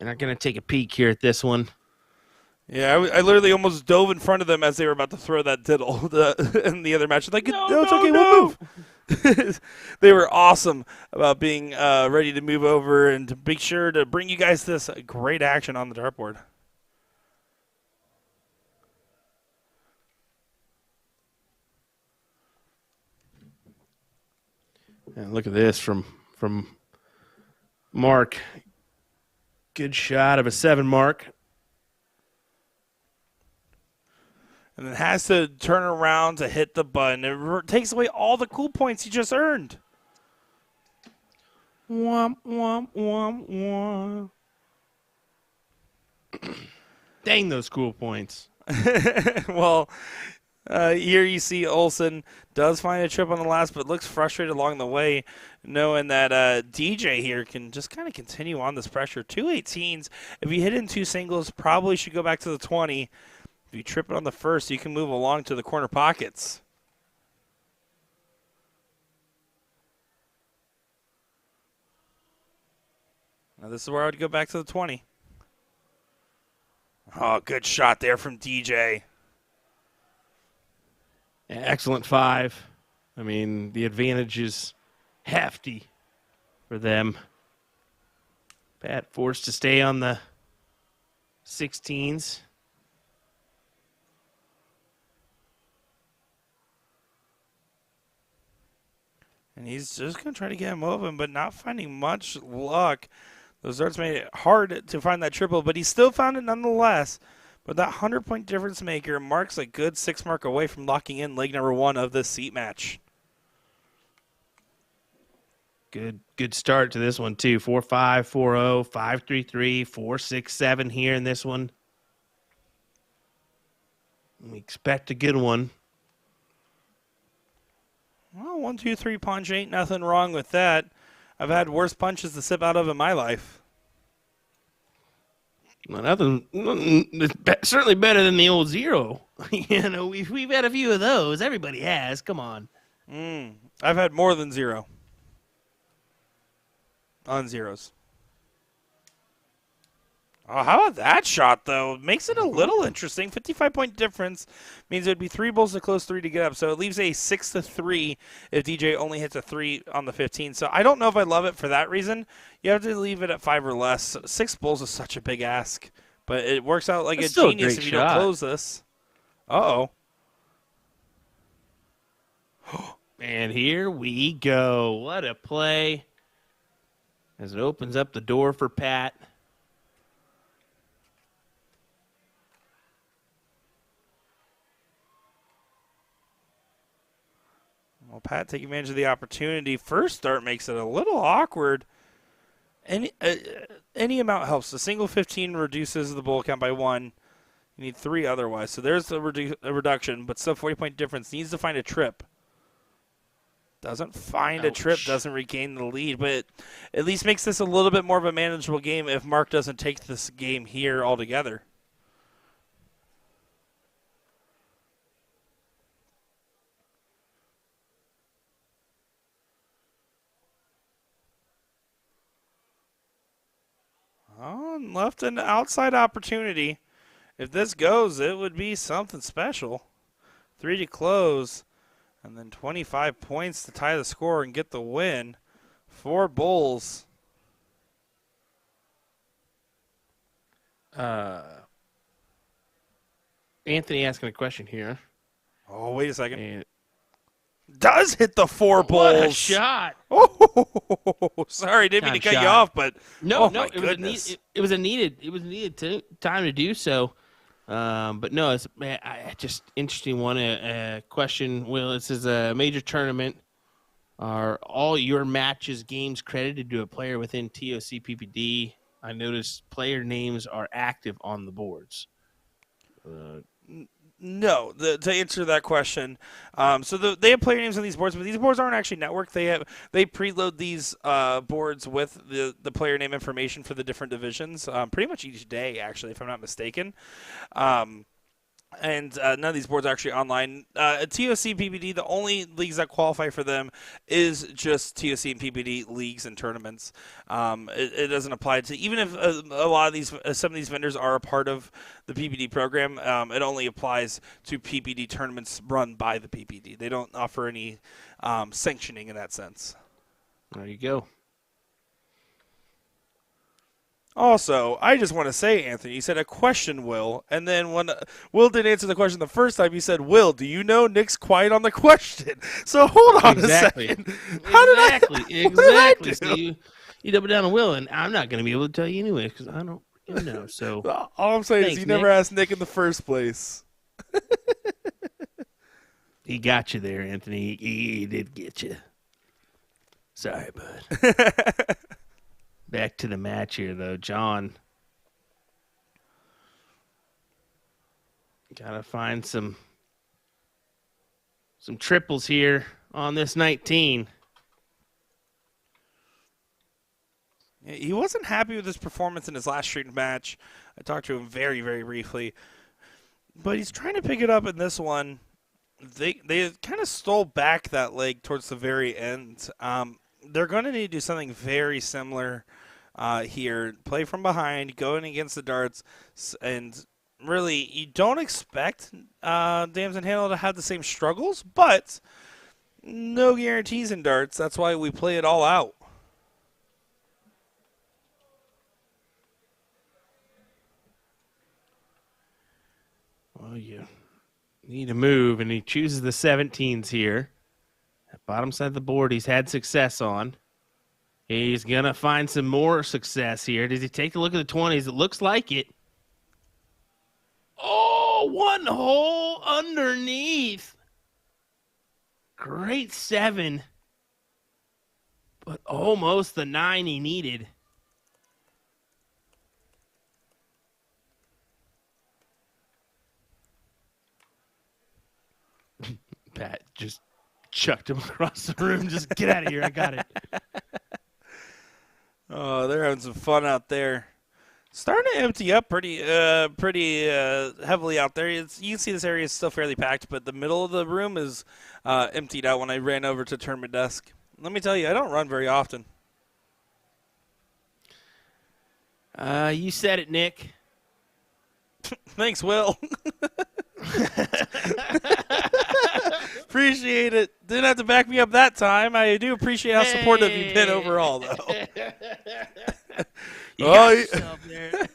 are going to take a peek here at this one. Yeah, I literally almost dove in front of them as they were about to throw that diddle in the other match. Like, no, it's okay, we'll move. They were awesome about being ready to move over and to make sure to bring you guys this great action on the dartboard. And look at this from Mark. Good shot of a 7 mark. And then has to turn around to hit the button. It takes away all the cool points he just earned. Womp, womp, womp, womp. Dang those cool points. Well, here you see Olsen does find a trip on the last, but looks frustrated along the way, knowing that DJ here can just kind of continue on this pressure. 2 18s. If you hit in 2 singles, probably should go back to the 20. If you trip it on the first, you can move along to the corner pockets. Now this is where I would go back to the 20. Oh, good shot there from DJ. Excellent 5. I mean, the advantage is hefty for them. Pat forced to stay on the 16s. And he's just going to try to get him open, but not finding much luck. Those darts made it hard to find that triple, but he still found it nonetheless. But that 100-point difference maker marks a good 6 mark away from locking in leg number 1 of this seat match. Good start to this one, too. 4-5, 4-0, 5-3-3, 4-6-7 here in this one. We expect a good one. Well, 1, 2, 3 punch, ain't nothing wrong with that. I've had worse punches to sip out of in my life. Well, certainly better than the old 0. You know, we've had a few of those. Everybody has. Come on. I've had more than 0 on zeros. Oh, how about that shot, though? Makes it a little interesting. 55-point difference means it would be 3 bowls to close 3 to get up. So it leaves a 6-3 if DJ only hits a 3 on the 15. So I don't know if I love it for that reason. You have to leave it at 5 or less. 6 bowls is such a big ask. But it works out like That's a genius if you don't close this. Uh-oh. And here we go. What a play. As it opens up the door for Pat. Well, Pat taking advantage of the opportunity. First start makes it a little awkward. Any amount helps. A single 15 reduces the bowl count by 1. You need 3 otherwise. So there's a reduction, but still 40-point difference. Needs to find a trip. Doesn't find a trip, doesn't regain the lead, but at least makes this a little bit more of a manageable game if Mark doesn't take this game here altogether. Oh, and left an outside opportunity. If this goes, it would be something special. 3 to close. And then 25 points to tie the score and get the win. 4 bowls. Anthony asking a question here. Oh, wait a second. And does hit the 4 bowls. what a shot. Oh, sorry, didn't mean to cut you off, but no, my it goodness. was a needed time to do so. But no, it's just interesting one. Question, Will. This is a major tournament. Are all your matches games credited to a player within TOC PPD? I noticed player names are active on the boards. No, to answer that question, they have player names on these boards, but these boards aren't actually networked. They preload these boards with the player name information for the different divisions, pretty much each day, actually, if I'm not mistaken. And none of these boards are actually online. TOC PPD, the only leagues that qualify for them is just TOC and PPD leagues and tournaments. It doesn't apply to, even if a lot of these, some of these vendors are a part of the PPD program, it only applies to PPD tournaments run by the PPD. They don't offer any sanctioning in that sense. There you go. Also, I just want to say, Anthony, you said a question, Will, and then when Will didn't answer the question the first time, you said, Will, do you know Nick's quiet on the question? So hold on a second. Exactly. So you double down on Will, and I'm not going to be able to tell you anyway because I don't know. So all I'm saying thanks, is you never asked Nick in the first place. He got you there, Anthony. He did get you. Sorry, bud. Back to the match here, though. John. Gotta find some triples here on this 19. He wasn't happy with his performance in his last street match. I talked to him very, very briefly. But he's trying to pick it up in this one. They kind of stole back that leg towards the very end. They're going to need to do something very similar here. Play from behind, going against the darts, and really, you don't expect Damson Handle to have the same struggles, but no guarantees in darts. That's why we play it all out. Well, you need to move, and he chooses the 17s here. At bottom side of the board, he's had success on. He's going to find some more success here. Does he take a look at the 20s? It looks like it. Oh, one hole underneath. Great 7. But almost the 9 he needed. Pat just chucked him across the room. Just get out of here. I got it. Oh, they're having some fun out there. Starting to empty up pretty heavily out there. You can see this area is still fairly packed, but the middle of the room is emptied out when I ran over to tournament desk. Let me tell you, I don't run very often. You said it, Nick. Thanks, Will. Appreciate it. Didn't have to back me up that time. I do appreciate how supportive you've been overall, though. You got yourself there.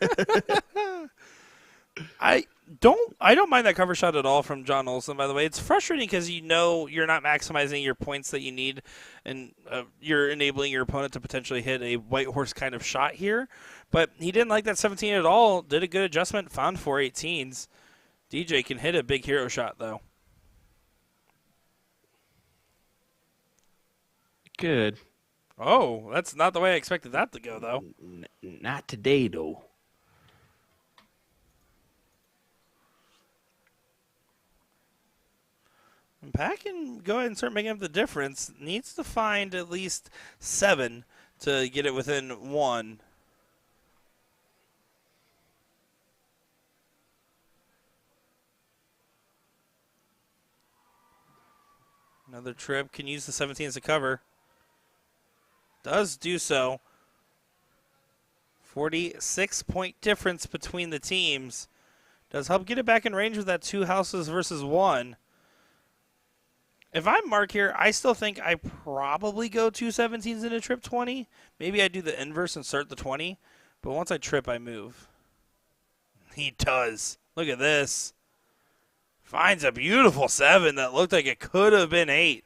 I don't mind that cover shot at all from John Olson, by the way. It's frustrating because you know you're not maximizing your points that you need, and you're enabling your opponent to potentially hit a white horse kind of shot here. But he didn't like that 17 at all. Did a good adjustment, found 4 18s. DJ can hit a big hero shot, though. good. Oh, that's not the way I expected that to go, though. Not today, though. And Pat can go ahead and start making up the difference. Needs to find at least 7 to get it within 1. Another trip can use the 17 as a cover. Does do so. 46-point difference between the teams. Does help get it back in range with that 2 houses versus 1. If I'm Mark here, I still think I probably go 2 17s in a trip 20. Maybe I do the inverse and start the 20. But once I trip, I move. He does. Look at this. Finds a beautiful 7 that looked like it could have been 8.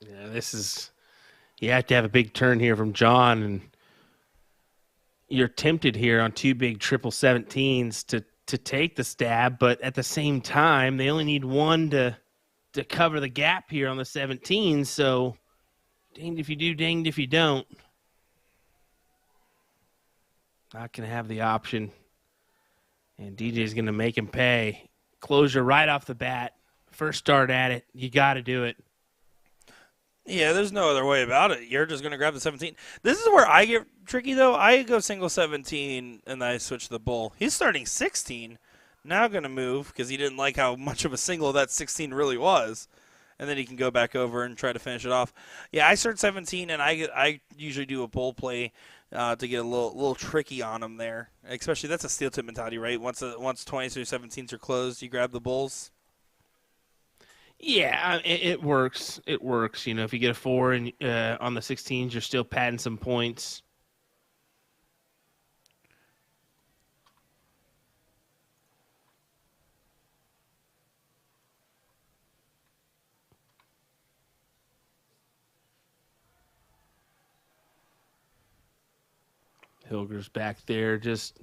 Yeah, this is. You have to have a big turn here from John, and you're tempted here on 2 big triple 17s to take the stab, but at the same time, they only need 1 to cover the gap here on the 17s. So, danged if you do, danged if you don't. Not going to have the option. And DJ's going to make him pay. Closure right off the bat. First start at it. You got to do it. Yeah, there's no other way about it. You're just going to grab the 17. This is where I get tricky, though. I go single 17, and I switch the bull. He's starting 16. Now going to move because he didn't like how much of a single that 16 really was. And then he can go back over and try to finish it off. Yeah, I start 17, and I usually do a bull play to get a little tricky on him there. Especially that's a steel tip mentality, right? Once 20s through 17s are closed, you grab the bulls. Yeah, it works. It works. You know, if you get a 4 and on the 16s, you're still padding some points. Hilger's back there just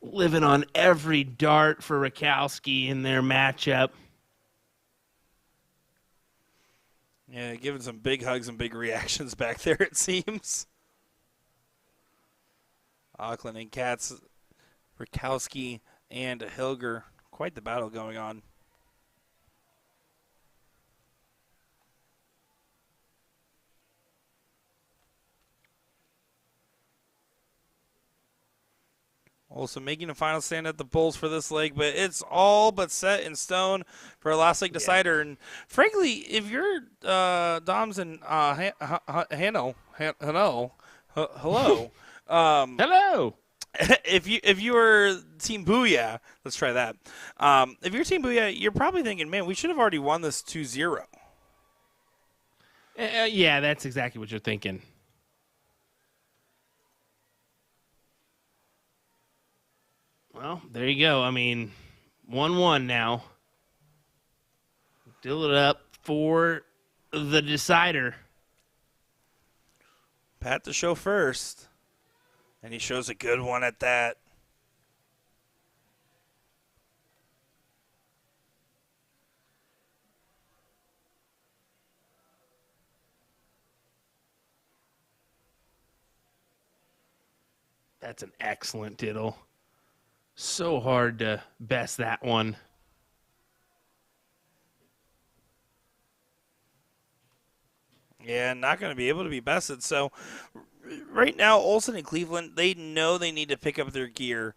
living on every dart for Rakowski in their matchup. Yeah, giving some big hugs and big reactions back there, it seems. Auckland and Katz, Rakowski, and Hilger. Quite the battle going on. Also making a final stand at the Bulls for this leg, but it's all but set in stone for a last leg decider. And frankly, if you're Doms and hello, Hello. if you were Team Booyah, let's try that. If you're Team Booyah, you're probably thinking, man, we should have already won this 2-0. Yeah, that's exactly what you're thinking. Well, there you go. I mean, 1-1 now. Fill it up for the decider. Pat to show first. And he shows a good one at that. That's an excellent diddle. So hard to best that one. Yeah, not going to be able to be bested. So right now, Olsen and Cleveland, they know they need to pick up their gear.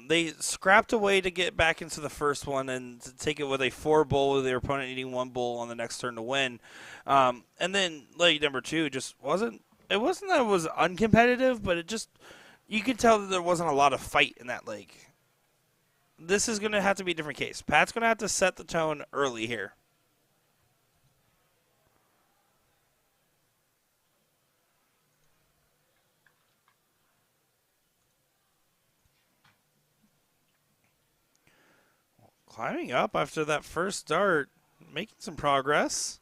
They scrapped away to get back into the first one and to take it with a 4 bull with their opponent needing 1 bull on the next turn to win. And then leg number 2 just wasn't that it was uncompetitive, but it just, you could tell that there wasn't a lot of fight in that leg. This is going to have to be a different case. Pat's going to have to set the tone early here. Climbing up after that first start, making some progress.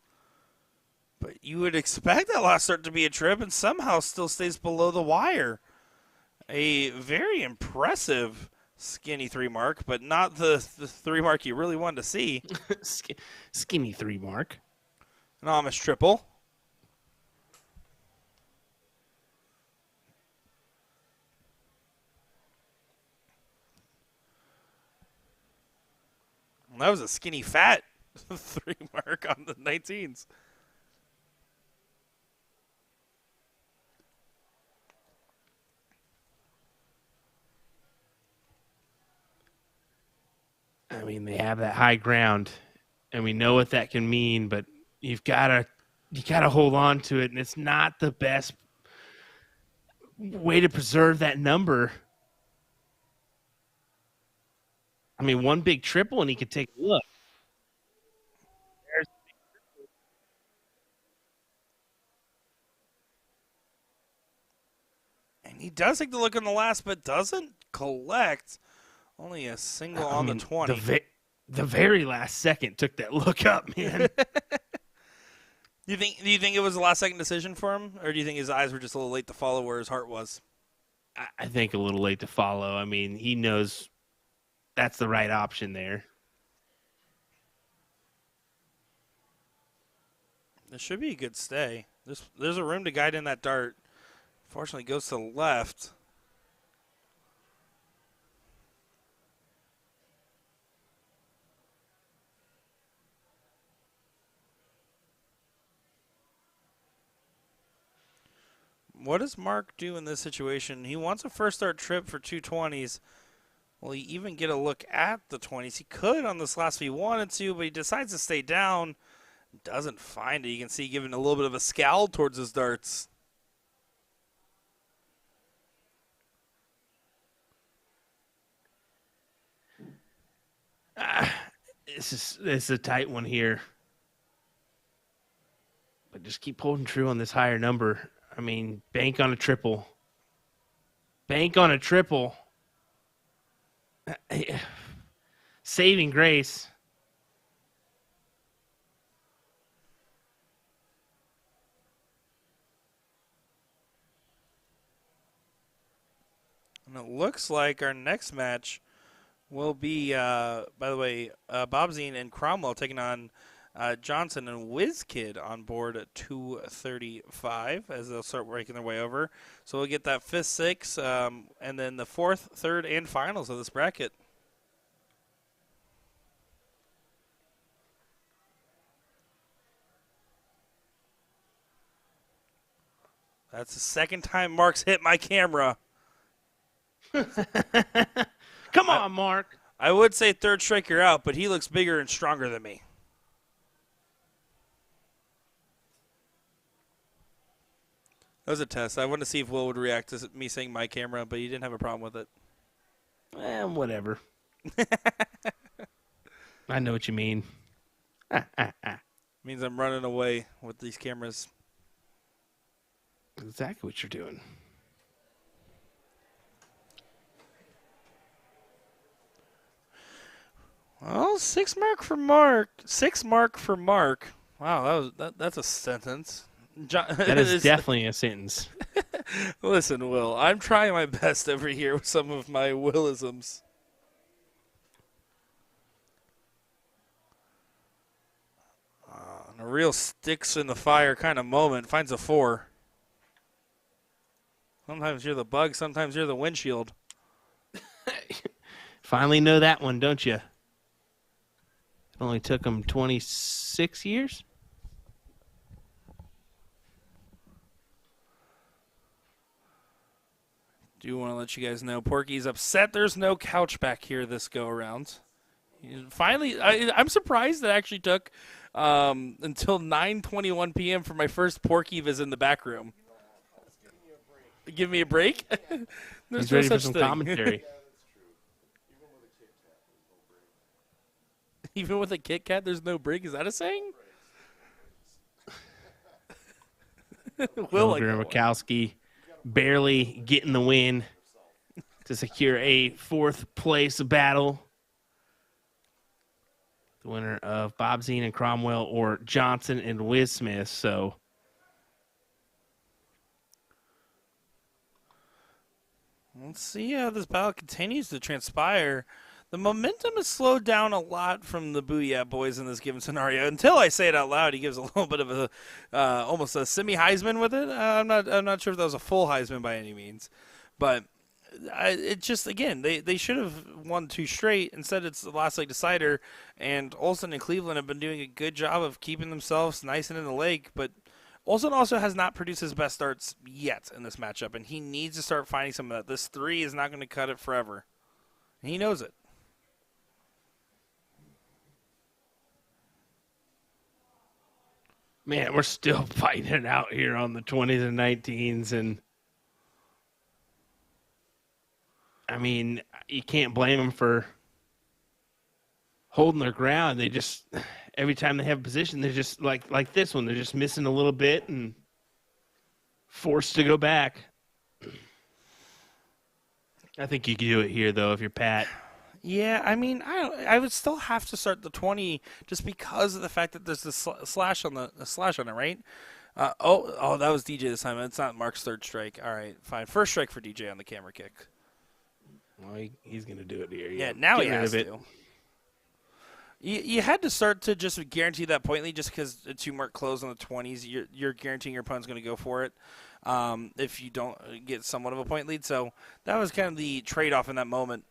But you would expect that last start to be a trip and somehow still stays below the wire. A very impressive skinny 3 mark, but not the 3 mark you really wanted to see. Skinny 3 mark. An Amish triple. That was a skinny fat 3 mark on the 19s. I mean, they have that high ground, and we know what that can mean, but you gotta hold on to it, and it's not the best way to preserve that number. I mean, one big triple, and he could take a look. And he does take the look on the last, but doesn't collect. Only a single on the 20. The very last second took that look up, man. Do you think it was a last second decision for him, or do you think his eyes were just a little late to follow where his heart was? I think a little late to follow. I mean, he knows that's the right option there. This should be a good stay. There's a room to guide in that dart. Fortunately, goes to the left. What does Mark do in this situation? He wants a first start trip for 220s. Will he even get a look at the 20s? He could on this last if he wanted to, but he decides to stay down. Doesn't find it. You can see giving a little bit of a scowl towards his darts. This is a tight one here. But just keep holding true on this higher number. I mean, bank on a triple. Bank on a triple. Saving grace. And it looks like our next match will be, by the way, Bobzine and Cromwell taking on Johnson and WizKid on board at 235 as they'll start working their way over. So we'll get that 5th, 6th, and then the 4th, 3rd, and finals of this bracket. That's the second time Mark's hit my camera. Come on, Mark. I would say third striker out, but he looks bigger and stronger than me. That was a test. I wanted to see if Will would react to me saying my camera, but he didn't have a problem with it. Whatever. I know what you mean. Means I'm running away with these cameras. Exactly what you're doing. Well, 6 mark for Mark. 6 mark for Mark. Wow, that's a sentence. That is definitely a sentence. Listen, Will, I'm trying my best every year with some of my Willisms. A real sticks in the fire kind of moment. Finds a 4. Sometimes you're the bug, sometimes you're the windshield. Finally know that one, don't you? It only took him 26 years. Do want to let you guys know Porky's upset there's no couch back here this go around. Finally, I'm surprised it actually took until 9:21 p.m. for my first Porky visit in the back room. Give me a break? There's He's no ready for such some thing. commentary. Even with a Kit Kat, there's no break. Is that a saying? Will like Mikowski barely getting the win to secure a 4th place battle. The winner of Bobzine and Cromwell or Johnson and Wiz Smith. So Let's see how this battle continues to transpire. The momentum has slowed down a lot from the Booyah boys in this given scenario. Until I say it out loud, he gives a little bit of a almost a semi Heisman with it. I'm not sure if that was a full Heisman by any means, but it just again they should have won 2 straight. Instead, it's the last leg decider, and Olsen and Cleveland have been doing a good job of keeping themselves nice and in the lake, but. Olsen also has not produced his best starts yet in this matchup, and he needs to start finding some of that. This 3 is not going to cut it forever. And he knows it. Man, we're still fighting it out here on the 20s and 19s, and I mean, you can't blame them for holding their ground. They just every time they have a position, they're just like this one. They're just missing a little bit and forced to go back. I think you can do it here, though, if you're Pat. Yeah, I mean, I would still have to start the 20 just because of the fact that there's the slash on it, right? Oh, that was DJ this time. It's not Mark's 3rd strike. All right, fine. 1st strike for DJ on the camera kick. Well, he's going to do it here. Yeah, now he has to. You had to start to just guarantee that point lead just because it's you mark close on the 20s. You're guaranteeing your opponent's going to go for it if you don't get somewhat of a point lead. So that was kind of the trade-off in that moment.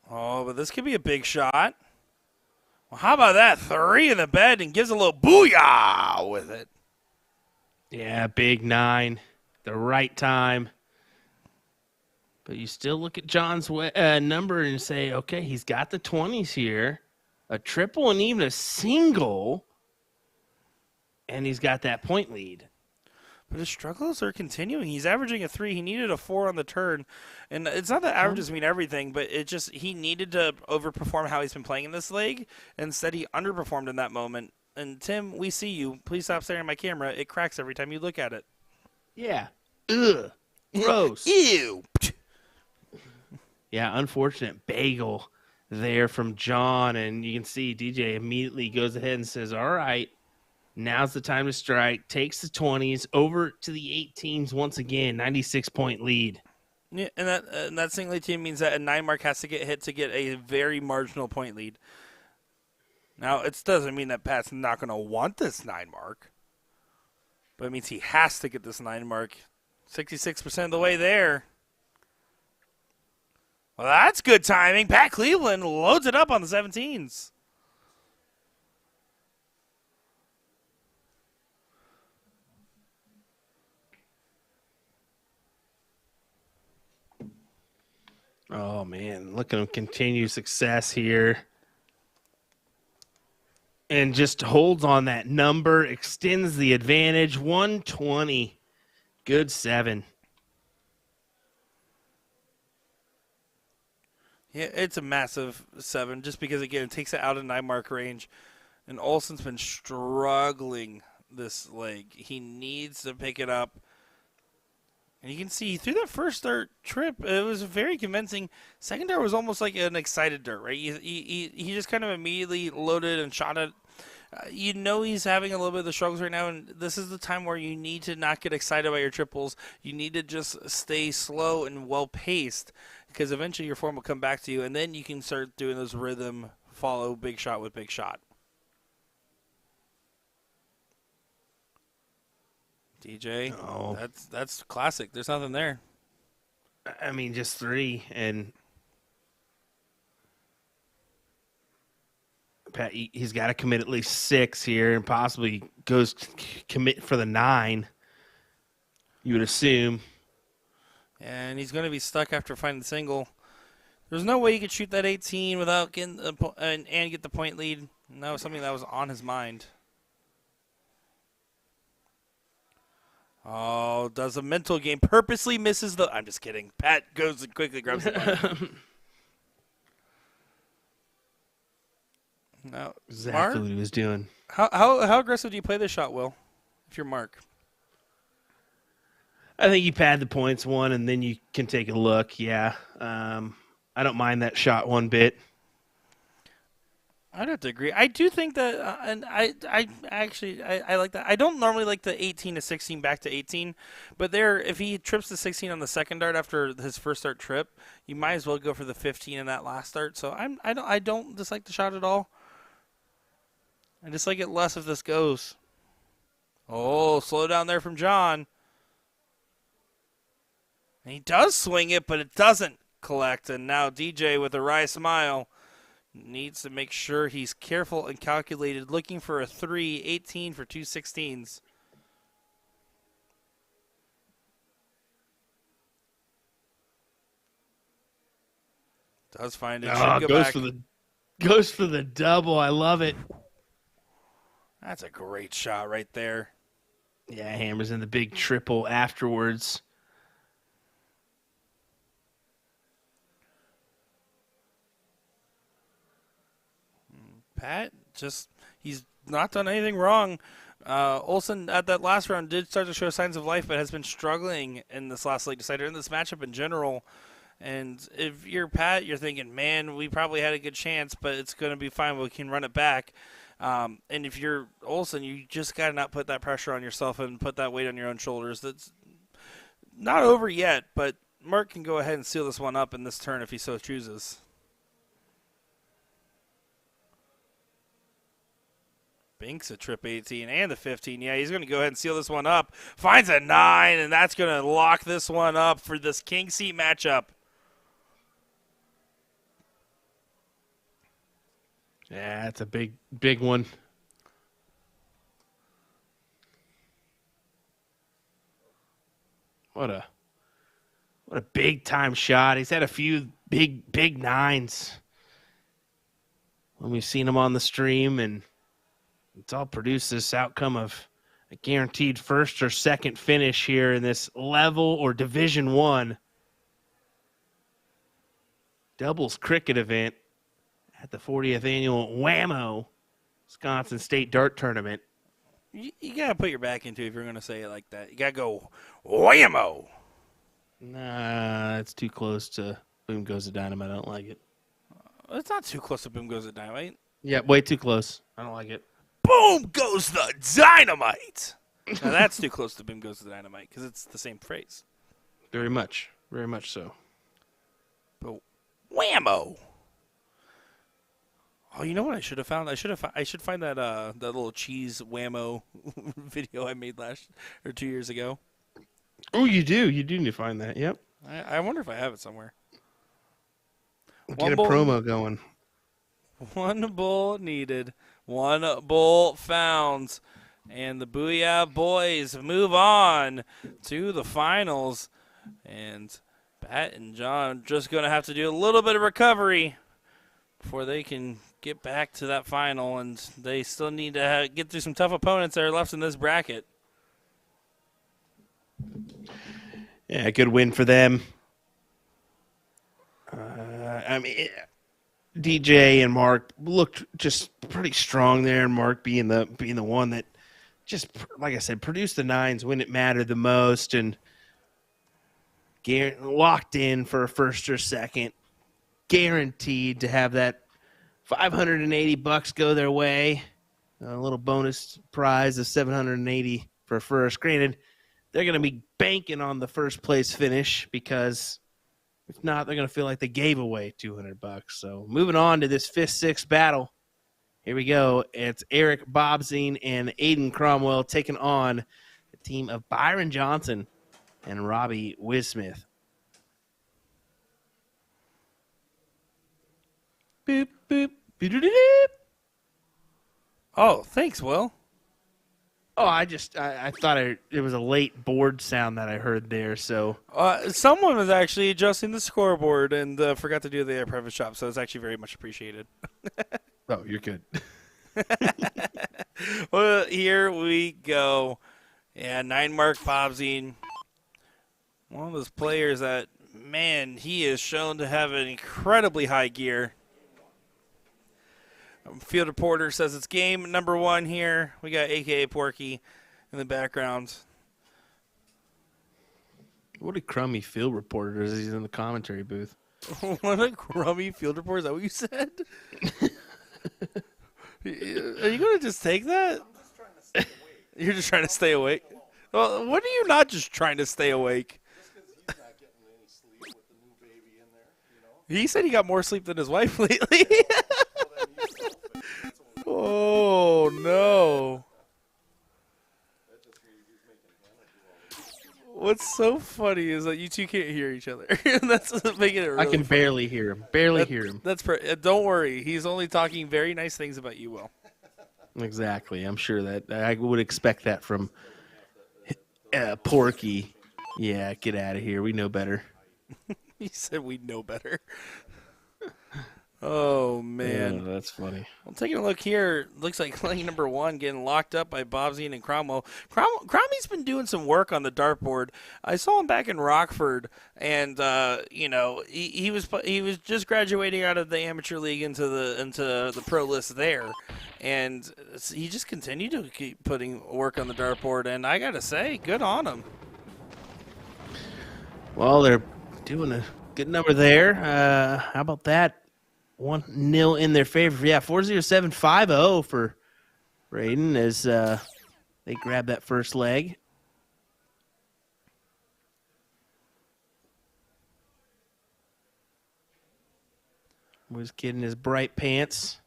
Oh, but this could be a big shot. Well, how about that? 3 in the bed and gives a little booyah with it. Yeah, big 9. The right time. But you still look at John's number and say, okay, he's got the 20s here, a triple and even a single, and he's got that point lead. But his struggles are continuing. He's averaging a 3. He needed a 4 on the turn. And it's not that averages mean everything, but it just he needed to overperform how he's been playing in this leg. Instead, he underperformed in that moment. And, Tim, we see you. Please stop staring at my camera. It cracks every time you look at it. Yeah. Ugh. Gross. Ew. Yeah, unfortunate bagel there from John. And you can see DJ immediately goes ahead and says, all right, now's the time to strike. Takes the 20s over to the 18s once again. 96-point lead. Yeah, and that single team means that a 9 mark has to get hit to get a very marginal point lead. Now, it doesn't mean that Pat's not going to want this 9 mark. But it means he has to get this 9 mark. 66% of the way there. Well, that's good timing. Pat Cleveland loads it up on the 17s. Oh, man. Look at him continue success here. And just holds on that number, extends the advantage. 120. Good 7. Yeah, it's a massive 7 just because, again, it takes it out of 9 mark range. And Olsen's been struggling this leg. He needs to pick it up. And you can see through that first dart trip, it was very convincing. Second dart was almost like an excited dart, right? He just kind of immediately loaded and shot it. You know he's having a little bit of the struggles right now, and this is the time where you need to not get excited by your triples. You need to just stay slow and well-paced because eventually your form will come back to you, and then you can start doing those rhythm, follow big shot with big shot. DJ, Oh. that's classic. There's nothing there. I mean, just 3. And Pat, he's got to commit at least 6 here and possibly goes commit for the 9, you would assume. And he's going to be stuck after finding the single. There's no way he could shoot that 18 without getting and get the point lead. And that was something that was on his mind. Oh, does a mental game. Purposely misses the... I'm just kidding. Pat goes and quickly grabs the button. Now, Exactly Mark, what he was doing. how aggressive do you play this shot, Will, if you're Mark? I think you pad the points 1, and then you can take a look. Yeah. I don't mind that shot one bit. I'd have to agree. I do think that, and I actually, I like that. I don't normally like the 18 to 16 back to 18, but there, if he trips the 16 on the second dart after his first start trip, you might as well go for the 15 in that last start. So I don't dislike the shot at all. I dislike it less if this goes. Oh, slow down there from John. And he does swing it, but it doesn't collect. And now DJ with a wry smile needs to make sure he's careful and calculated, looking for a 3, 18 for 2 16s. Does find it. Oh, Should go back. goes for the double. I love it. That's a great shot right there. Yeah, hammers in the big triple afterwards. Pat, he's not done anything wrong. Olsen at that last round did start to show signs of life, but has been struggling in this last late decider, in this matchup in general. And if you're Pat, you're thinking, man, we probably had a good chance, but it's going to be fine. We can run it back. And if you're Olsen, you just got to not put that pressure on yourself and put that weight on your own shoulders. That's not over yet, but Mark can go ahead and seal this one up in this turn if he so chooses. Binks a trip 18 and the 15. Yeah, he's going to go ahead and seal this one up. Finds a 9, and that's going to lock this one up for this king seat matchup. Yeah, that's a big one. What a big time shot. He's had a few big nines when we've seen him on the stream, and it's all produced this outcome of a guaranteed first or second finish here in this level or Division 1 doubles cricket event at the 40th annual WAMO Wisconsin State Dart Tournament. You got to put your back into it if you're going to say it like that. You got to go whammo. Nah, it's too close to Boom Goes the Dynamite. I don't like it. It's not too close to Boom Goes the Dynamite. Yeah, way too close. I don't like it. Boom Goes the Dynamite. Now that's too close to Boom Goes the Dynamite because it's the same phrase. Very much so. But whammo. Oh, you know what I should have found? I should find that that little cheese whammo video I made 2 years ago. Oh, you do need to find that. Yep. I wonder if I have it somewhere. Get a promo going. One bull needed, one bull found, and the Booyah boys move on to the finals. And Pat and John just going to have to do a little bit of recovery before they can get back to that final, and they still need to get through some tough opponents that are left in this bracket. Yeah, good win for them. DJ and Mark looked just pretty strong there, and Mark being the one that just, like I said, produced the nines when it mattered the most, and locked in for a first or second, guaranteed to have that $580 go their way. A little bonus prize of $780 for first. Granted, they're going to be banking on the first place finish because if not, they're going to feel like they gave away $200. So moving on to this 5th-6th battle. Here we go. It's Eric Bobzine and Aiden Cromwell taking on the team of Byron Johnson and Robbie Wismith. Boop, boop, boop. Oh, thanks, Will. Oh, I thought it was a late board sound that I heard there. So someone was actually adjusting the scoreboard and forgot to do the private shop, so it's actually very much appreciated. Oh, you're good. Well, here we go. Yeah, 9 Mark Bobzine. One of those players that, man, he is shown to have an incredibly high gear. Field reporter says it's game number 1 here. We got AKA Porky in the background. What a crummy field reporter is. He's in the commentary booth. What a crummy field reporter. Is that what you said? Are you going to just take that? You're just trying to stay awake? Well, what are you not just trying to stay awake? He said he got more sleep than his wife lately. Oh, no. What's so funny is that you two can't hear each other. That's making it really I can funny. barely hear him. Barely hear him. Don't worry. He's only talking very nice things about you, Will. Exactly. I'm sure that I would expect that from Porky. Yeah, get out of here. We know better. He said we know better. Oh, man. Yeah, that's funny. Well, taking a look here, looks like lane number 1 getting locked up by Bobzine and Cromwell. Cromie's been doing some work on the dartboard. I saw him back in Rockford, and he was just graduating out of the amateur league into the pro list there, and he just continued to keep putting work on the dartboard. And I gotta say, good on him. Well, they're doing a good number there. How about that? 1-0 in their favor. Yeah, 4-0-7-5-0 for Aiden as they grab that first leg. Was kid in his bright pants.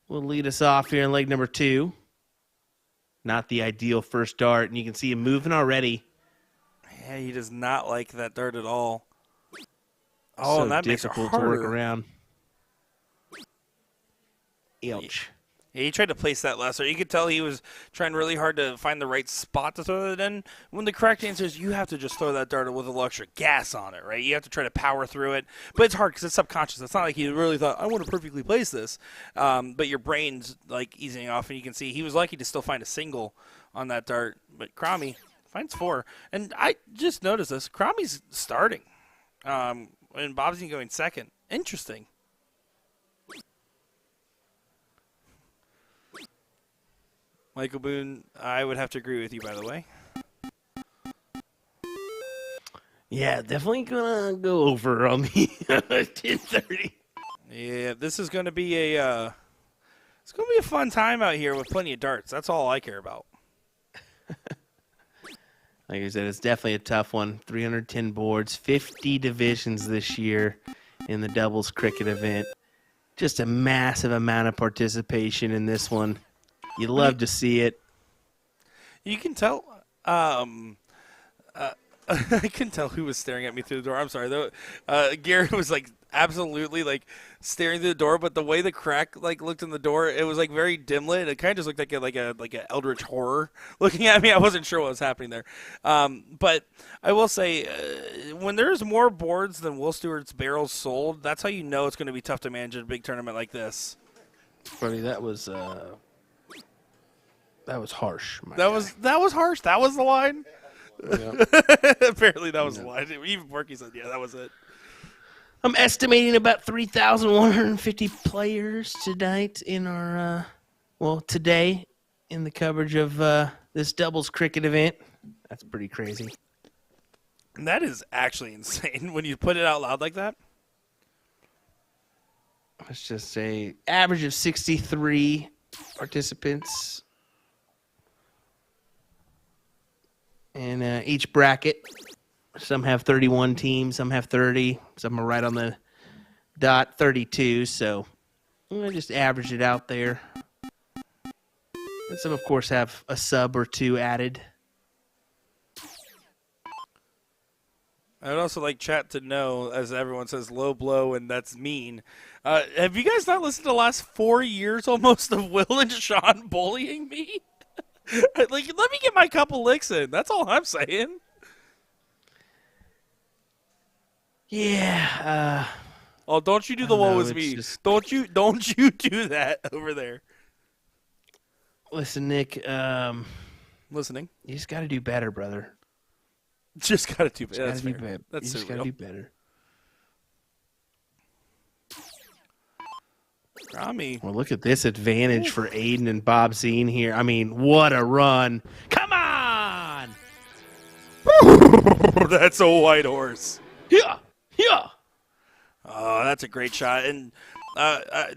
Will lead us off here in leg number 2. Not the ideal first dart, and you can see him moving already. Yeah, he does not like that dart at all. Oh, So and that makes it difficult to work harder. around. Ouch. Yeah, he tried to place that lesser. You could tell he was trying really hard to find the right spot to throw it in. When the correct answer is you have to just throw that dart with a little extra gas on it, right? You have to try to power through it. But it's hard because it's subconscious. It's not like he really thought, I want to perfectly place this. But your brain's like easing off, and you can see he was lucky to still find a single on that dart. But Cromie finds 4. And I just noticed this. Cromie's starting. And Bobsy going second. Interesting. Michael Boone, I would have to agree with you, by the way. Yeah, definitely gonna go over on the 10:30. Yeah, this is going to be a fun time out here with plenty of darts. That's all I care about. Like I said, it's definitely a tough one. 310 boards, 50 divisions this year in the doubles cricket event. Just a massive amount of participation in this one. You love to see it. You can tell. I couldn't tell who was staring at me through the door. I'm sorry. Though, Gary was like absolutely like staring through the door, but the way the crack like looked in the door, it was like very dim lit. It kind of just looked like a eldritch horror looking at me. I wasn't sure what was happening there. But I will say, when there's more boards than Will Stewart's barrels sold, that's how you know it's going to be tough to manage a big tournament like this. Buddy, that was harsh. That was harsh. That was the line. Yeah. Apparently that was the line. Even Porky said, yeah, that was it. I'm estimating about 3,150 players tonight in our, today in the coverage of this doubles cricket event. That's pretty crazy. And that is actually insane when you put it out loud like that. Let's just say average of 63 participants in each bracket. Some have 31 teams, some have 30, some are right on the dot, 32. So I just average it out there. And some, of course, have a sub or two added. I would also like chat to know, as everyone says, low blow, and that's mean. Have you guys not listened to the last 4 years almost of Will and Sean bullying me? Like, let me get my couple licks in. That's all I'm saying. Yeah. Oh, don't you do the woe is me. Don't you do that over there. Listen, Nick. Listening. You just got to do better, brother. Just got to do better. That's do fair. better. That's you just got to do better. Rami. Well, look at this advantage for Aiden and Bob Zine here. I mean, what a run. Come on! That's a white horse. Yeah, yeah. Oh, that's a great shot. And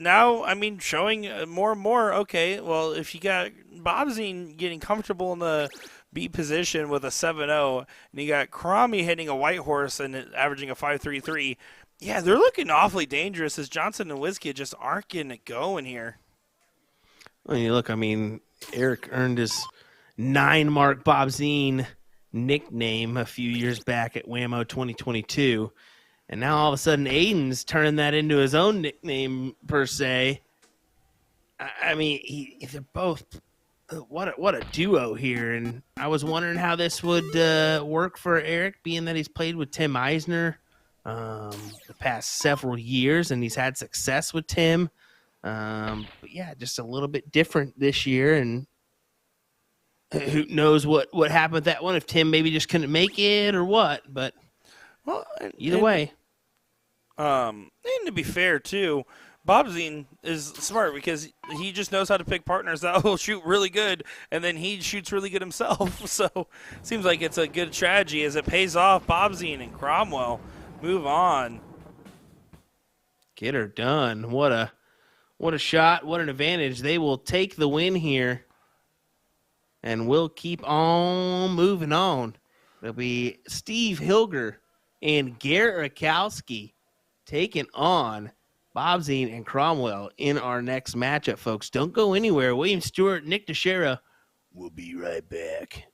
now, I mean, showing more and more, okay, well, if you got Bobzine getting comfortable in the B position with a 7-0, and you got Cromie hitting a white horse and averaging a 5.33, yeah, they're looking awfully dangerous as Johnson and Wizkid just aren't getting it going here. Well, you look, I mean, Eric earned his 9-mark Bobzine nickname a few years back at WAMO 2022. And now all of a sudden Aiden's turning that into his own nickname, per se. I mean, they're both what a duo here. And I was wondering how this would work for Eric, being that he's played with Tim Eisner the past several years, and he's had success with Tim. But yeah, just a little bit different this year, and who knows what happened with that one, if Tim maybe just couldn't make it or what. But well, either way. And to be fair, too, Bobzine is smart because he just knows how to pick partners that will shoot really good, and then he shoots really good himself. So it seems like it's a good strategy as it pays off. Bobzine and Cromwell move on. Get her done. What a shot. What an advantage. They will take the win here, and we'll keep on moving on. It'll be Steve Hilger and Garrett Rakowski taking on Bobzine and Cromwell in our next matchup, folks. Don't go anywhere. William Stewart, Nick Teixeira. We'll be right back.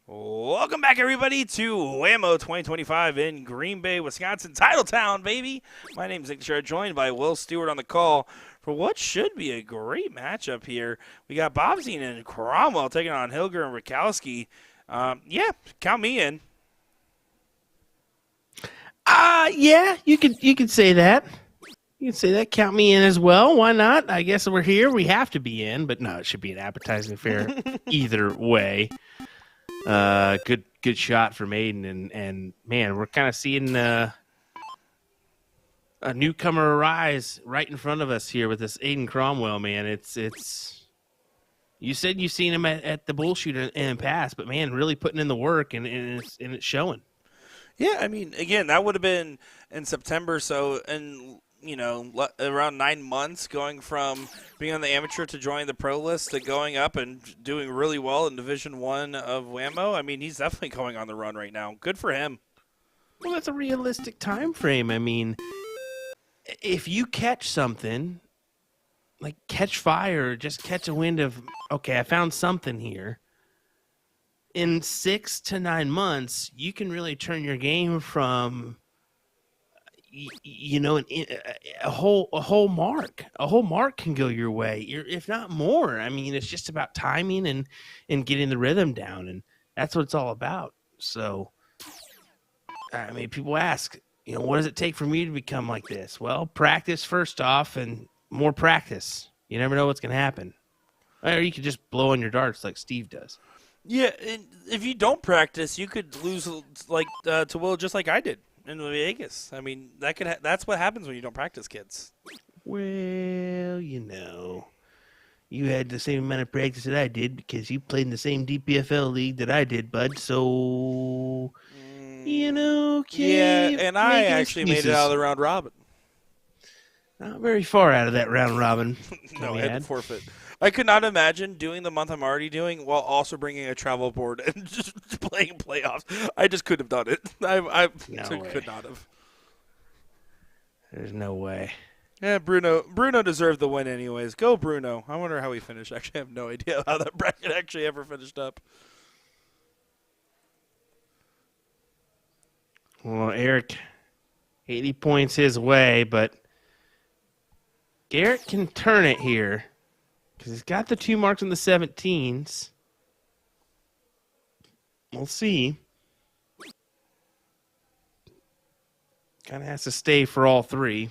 Welcome back, everybody, to WAMO 2025 in Green Bay, Wisconsin, Titletown, baby. My name is Nick Sherrod, joined by Will Stewart on the call for what should be a great matchup here. We got Bobzine and Cromwell taking on Hilger and Rakowski. Yeah, count me in. Yeah, you could say that. You can say that. Count me in as well. Why not? I guess we're here. We have to be in, but no, it should be an appetizing fare either way. Good shot from Aiden, and man, we're kind of seeing a newcomer arise right in front of us here with this Aiden Cromwell. Man, it's. You said you've seen him at the bullshoot in the past, but man, really putting in the work, and it's showing. Yeah, I mean, again, that would have been in September, so in around 9 months, going from being on the amateur to joining the pro list to going up and doing really well in Division I of WAMO. I mean, he's definitely going on the run right now. Good for him. Well, that's a realistic time frame. I mean, if you catch something, like catch fire, just catch a wind of, okay, I found something here. In 6 to 9 months, you can really turn your game from a whole mark can go your way, if not more. I mean, it's just about timing and getting the rhythm down, and that's what it's all about. So, I mean, people ask, what does it take for me to become like this? Well, practice first off, and more practice. You never know what's going to happen. Or you could just blow on your darts like Steve does. Yeah, and if you don't practice, you could lose to Will just like I did in Vegas. I mean, that's what happens when you don't practice, kids. Well, you had the same amount of practice that I did because you played in the same DPFL league that I did, bud. So, Yeah, and I actually made it out of the round robin. Not very far out of that round robin. No, we I had had. to forfeit. I could not imagine doing the month I'm already doing while also bringing a travel board and just playing playoffs. I just couldn't have done it. I No way. could not have. There's no way. Yeah, Bruno deserved the win anyways. Go Bruno. I wonder how he finished. Actually, I have no idea how that bracket actually ever finished up. Well, Eric, 80 points his way, but Garrett can turn it here because he's got the 2 marks in the 17s. We'll see. Kind of has to stay for all 3.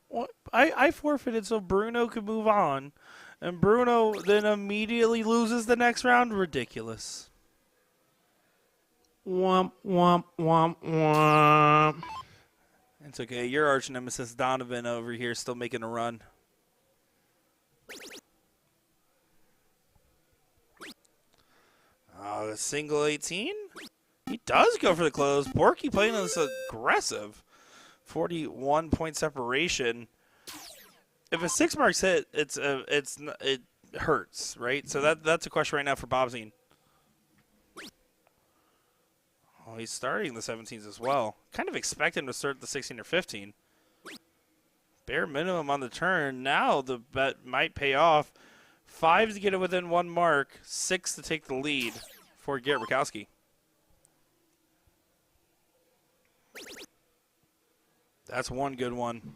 What? I forfeited so Bruno could move on, and Bruno then immediately loses the next round. Ridiculous. Womp, womp, womp, womp. It's okay. Your arch nemesis Donovan over here still making a run. A single 18? He does go for the close. Porky playing this aggressive. 41-point separation. If a 6 marks hit, it hurts, right? So that's a question right now for Bobzine. Oh, he's starting the 17s as well. Kind of expect him to start the 16 or 15. Bare minimum on the turn. Now the bet might pay off. 5 to get it within 1 mark. 6 to take the lead for Garrett Rakowski. That's one good one.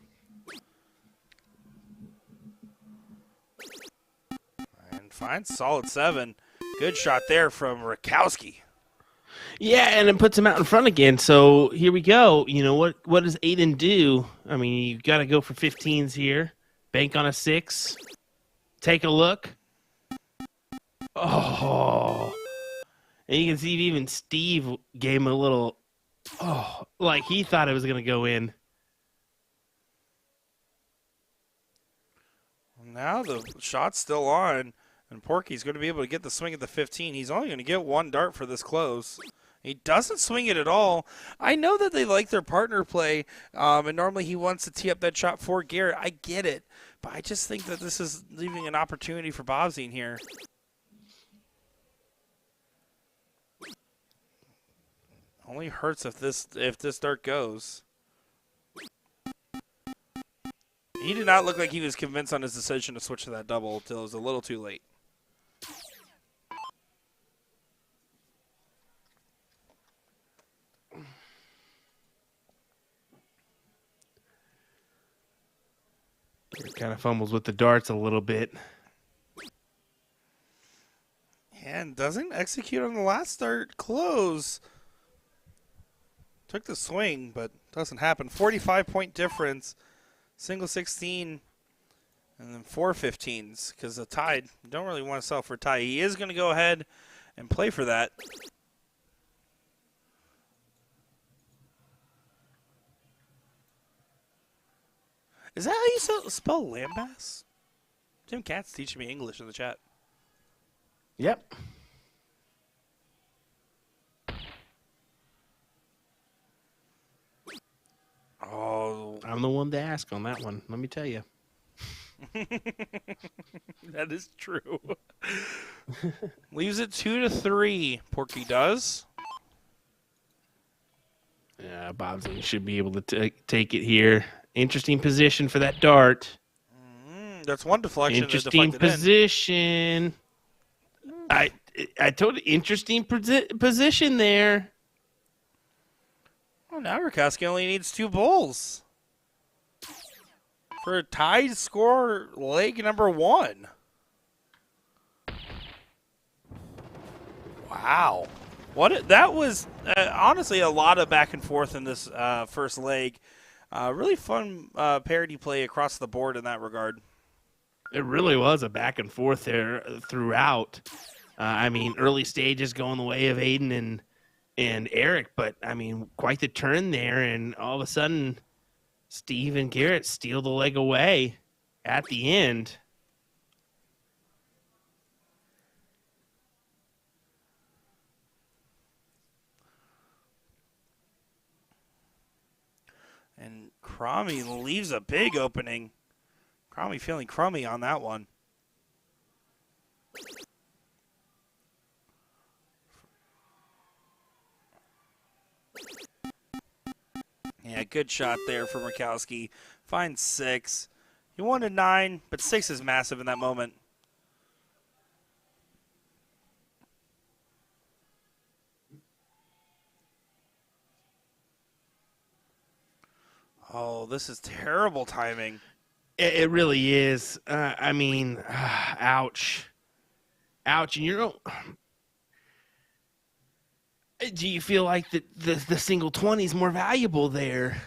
And fine, solid 7. Good shot there from Rakowski. Yeah, and it puts him out in front again. So here we go. You know, what does Aiden do? I mean, you got to go for 15s here. Bank on a 6. Take a look. Oh. And you can see even Steve gave him a little, like he thought it was going to go in. Now the shot's still on, and Porky's going to be able to get the swing at the 15. He's only going to get 1 dart for this close. He doesn't swing it at all. I know that they like their partner play, and normally he wants to tee up that shot for Garrett. I get it, but I just think that this is leaving an opportunity for Bobzine here. Only hurts if this dart goes. He did not look like he was convinced on his decision to switch to that double until it was a little too late. He kind of fumbles with the darts a little bit. And doesn't execute on the last dart close. Took the swing, but doesn't happen. 45-point difference. Single 16, and then 4 15s, because the tied, you don't really want to sell for a tie. He is going to go ahead and play for that. Is that how you spell lambast? Tim Katz teaching me English in the chat. Yep. Oh, I'm the one to ask on that one, let me tell you. that is true. Leaves it 2-3. Porky does. Yeah, Bobsy should be able to take it here. Interesting position for that dart. That's one deflection. Interesting position. I told you, interesting position there. Well, now Rakowski only needs 2 bowls for a tied score leg number 1. Wow. That was honestly a lot of back and forth in this first leg. Really fun parity play across the board in that regard. It really was a back and forth there throughout. I mean, early stages going the way of Aiden and Eric, but I mean, quite the turn there, and all of a sudden, Steve and Garrett steal the leg away at the end. And Crummy leaves a big opening. Crummy feeling crummy on that one. Yeah, good shot there for Murkowski. Finds 6. He wanted 9, but 6 is massive in that moment. Oh, this is terrible timing. It really is. I mean, ouch. Ouch. And do you feel like the single 20 is more valuable there?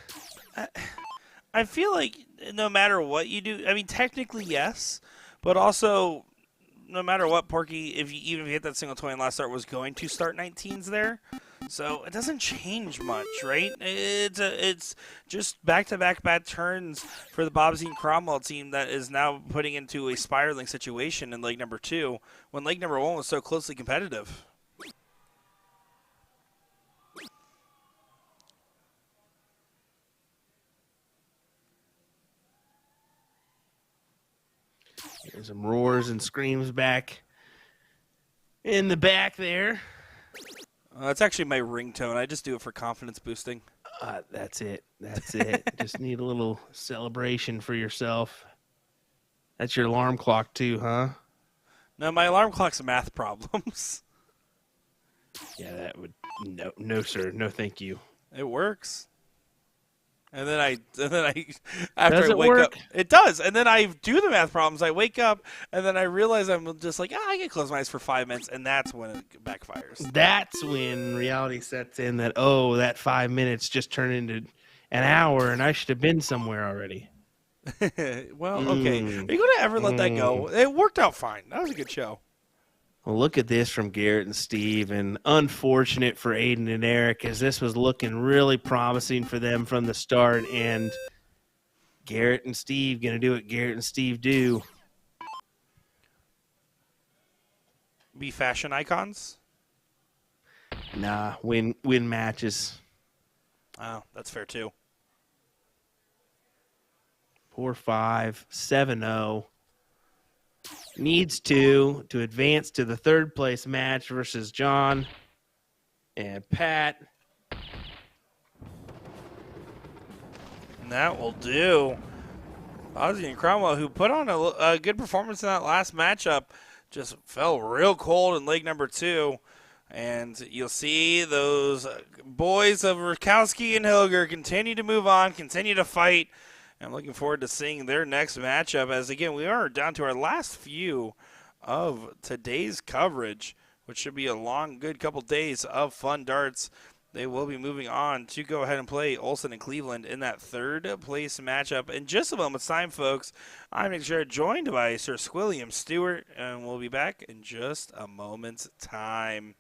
I feel like no matter what you do, I mean, technically yes, but also no matter what, Porky, even if you hit that single 20 last start, was going to start 19s there. So it doesn't change much, right? It's just back-to-back bad turns for the Bobsy and Cromwell team that is now putting into a spiraling situation in leg number 2 when leg number 1 was so closely competitive. There's some roars and screams back in the back there. That's actually my ringtone. I just do it for confidence boosting. That's it. That's it. Just need a little celebration for yourself. That's your alarm clock too, huh? No, my alarm clock's math problems. Yeah, that would no sir, no thank you. It works. And then I after Does I it wake work? up, it does. And then I do the math problems. I wake up, and then I realize I'm just like, I can close my eyes for 5 minutes, and that's when it backfires. That's when reality sets in that, oh, that 5 minutes just turned into an hour and I should have been somewhere already. Well, okay. Are you going to ever let that go? It worked out fine. That was a good show. Well, look at this from Garrett and Steve, and unfortunate for Aiden and Eric, as this was looking really promising for them from the start, and Garrett and Steve going to do what Garrett and Steve do. Be fashion icons? Nah, win matches. Oh, that's fair too. 4-5, 7-0. Needs to advance to the third place match versus John and Pat. And that will do. Ozzy and Cromwell, who put on a good performance in that last matchup, just fell real cold in leg number 2. And you'll see those boys of Rakowski and Hilger continue to move on, continue to fight. I'm looking forward to seeing their next matchup as, again, we are down to our last few of today's coverage, which should be a long, good couple days of fun darts. They will be moving on to go ahead and play Olsen and Cleveland in that third place matchup. In just a moment's time, folks, I'm joined by Sir Squilliam Stewart, and we'll be back in just a moment's time.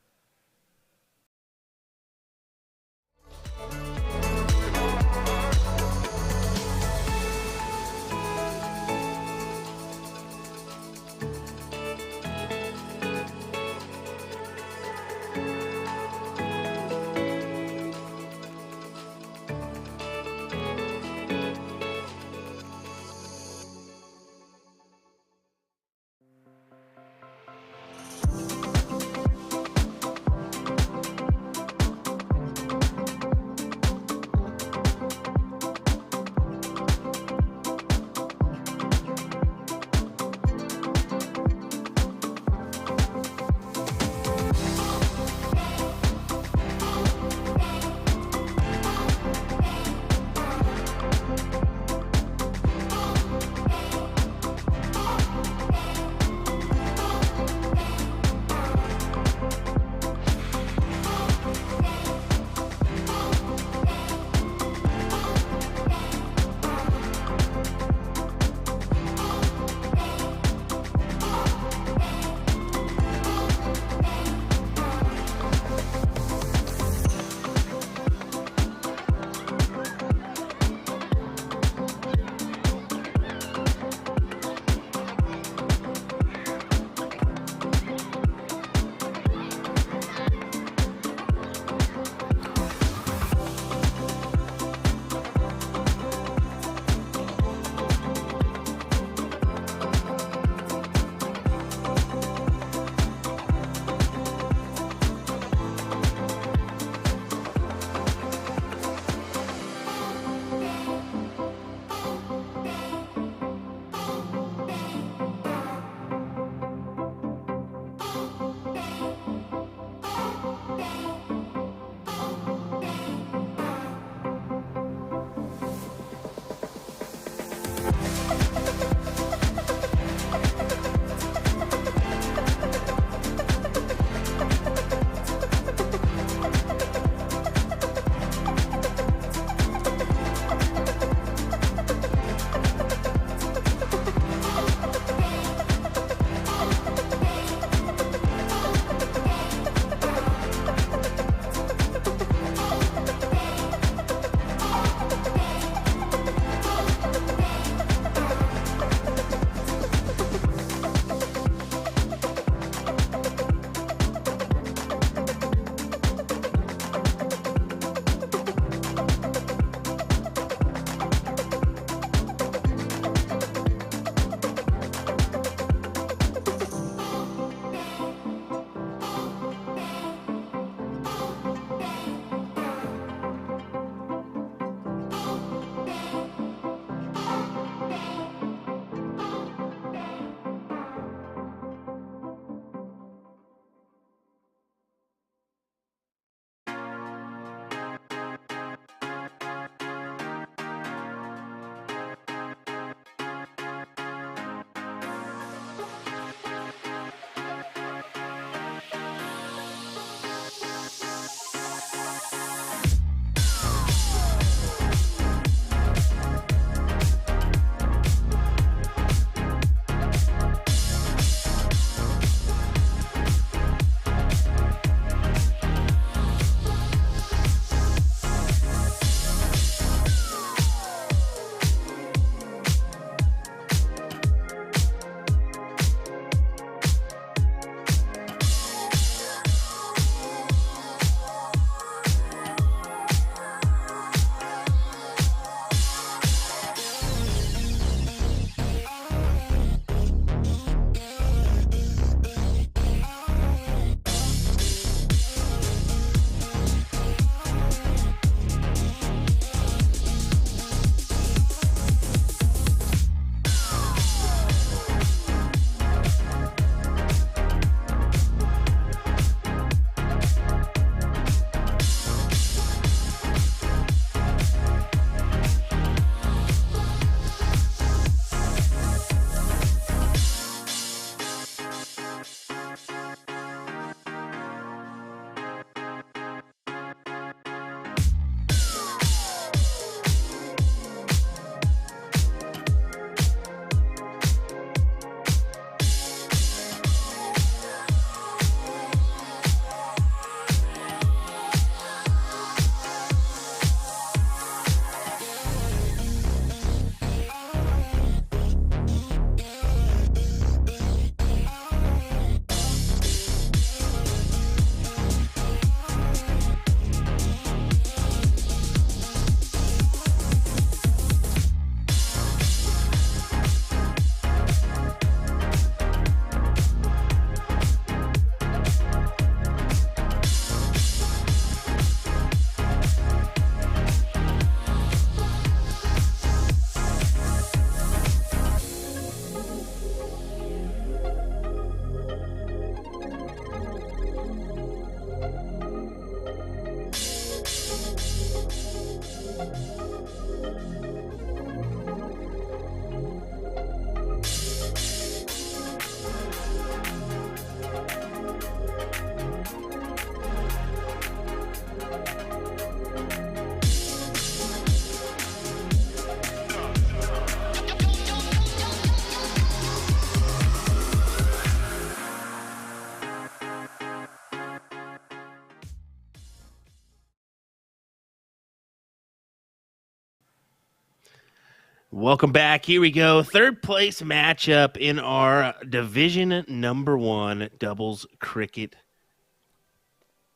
Welcome back. Here we go. Third place matchup in our division number 1 doubles cricket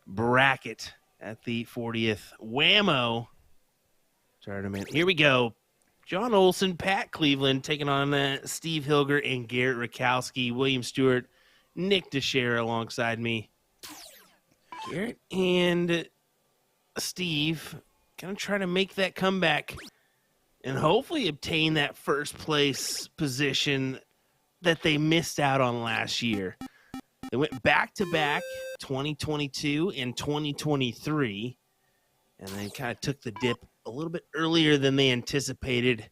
bracket at the 40th WAMO tournament. Here we go. John Olson, Pat Cleveland taking on Steve Hilger and Garrett Rakowski, William Stewart, Nick DeShare alongside me. Garrett and Steve going to try to make that comeback and hopefully obtain that first place position that they missed out on last year. They went back-to-back 2022 and 2023, and they kind of took the dip a little bit earlier than they anticipated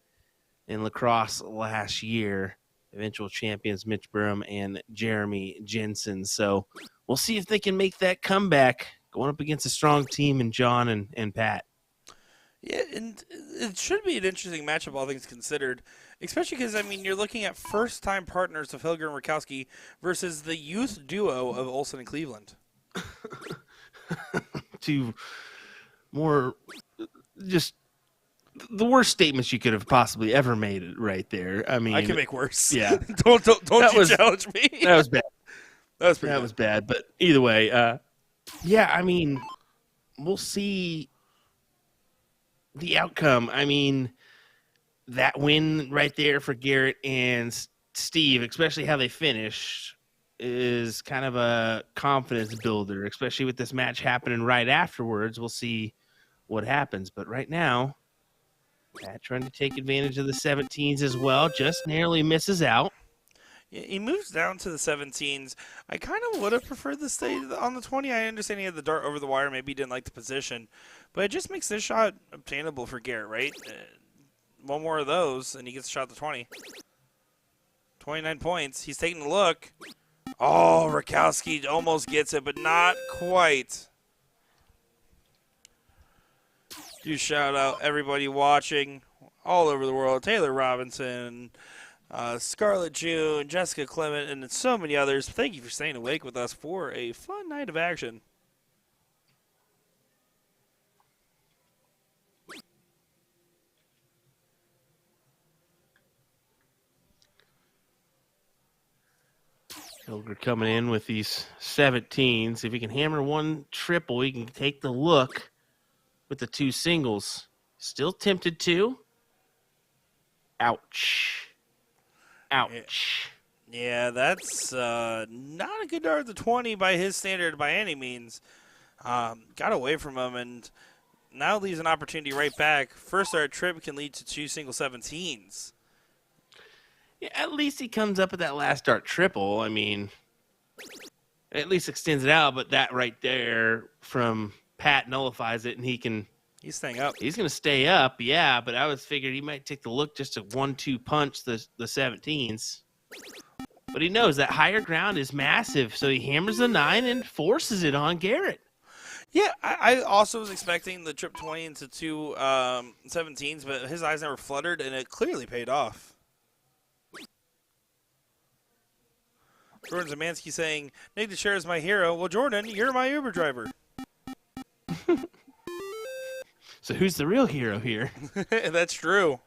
in lacrosse last year. Eventual champions Mitch Burham and Jeremy Jensen. So we'll see if they can make that comeback going up against a strong team in John and Pat. Yeah, and it should be an interesting matchup, all things considered, especially because, I mean, you're looking at first-time partners of Hilger and Rakowski versus the youth duo of Olsen and Cleveland. Two more just the worst statements you could have possibly ever made right there. I mean, I can make worse. Yeah. don't you challenge me. That was bad. That was pretty That bad. was bad. But either way, yeah, I mean, we'll see the outcome. I mean, that win right there for Garrett and Steve, especially how they finished, is kind of a confidence builder, especially with this match happening right afterwards. We'll see what happens. But right now, Pat trying to take advantage of the 17s as well, just narrowly misses out. Yeah, he moves down to the 17s. I kind of would have preferred to stay on the 20. I understand he had the dart over the wire. Maybe he didn't like the position. But it just makes this shot obtainable for Garrett, right? One more of those, and he gets a shot at the 20. 29 points. He's taking a look. Oh, Rakowski almost gets it, but not quite. Do shout out everybody watching all over the world. Taylor Robinson, Scarlett June, Jessica Clement, and so many others. Thank you for staying awake with us for a fun night of action. Hilger coming in with these 17s. If he can hammer one triple, he can take the look with the two singles. Still tempted to. Ouch. Ouch. Yeah, that's not a good dart at the 20 by his standard by any means. Got away from him, and now leaves an opportunity right back. First dart trip can lead to two single 17s. Yeah, at least he comes up with that last dart triple. I mean, at least extends it out, but that right there from Pat nullifies it, and He's staying up. he's going to stay up, yeah, but I was figured he might take the look just to 1-2 punch the 17s. But he knows that higher ground is massive, so he hammers the 9 and forces it on Garrett. Yeah, I also was expecting the trip 20 into two 17s, but his eyes never fluttered, and it clearly paid off. Jordan Zamansky saying, Nick DeShare is my hero. Well, Jordan, you're my Uber driver. So who's the real hero here? That's true.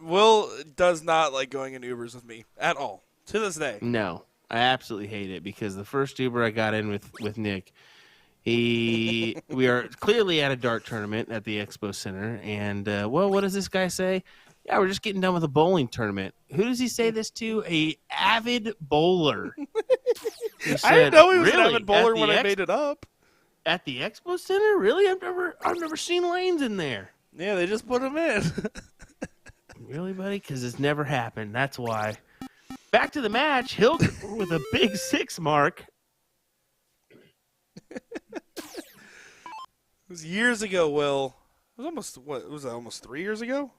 Will does not like going in Ubers with me at all, to this day. No, I absolutely hate it because the first Uber I got in with Nick, we are clearly at a dart tournament at the Expo Center, and well, what does this guy say? Yeah, we're just getting done with a bowling tournament. Who does he say this to? A avid bowler. I didn't know he was "Really? an avid bowler At the when I made it up. At the Expo Center? Really? I've never seen lanes in there. Yeah, they just put him in. Really, buddy? Because it's never happened. That's why. Back to the match. Hilger with a big 6 mark. It was years ago, Will. It was almost, what, was that almost 3 years ago?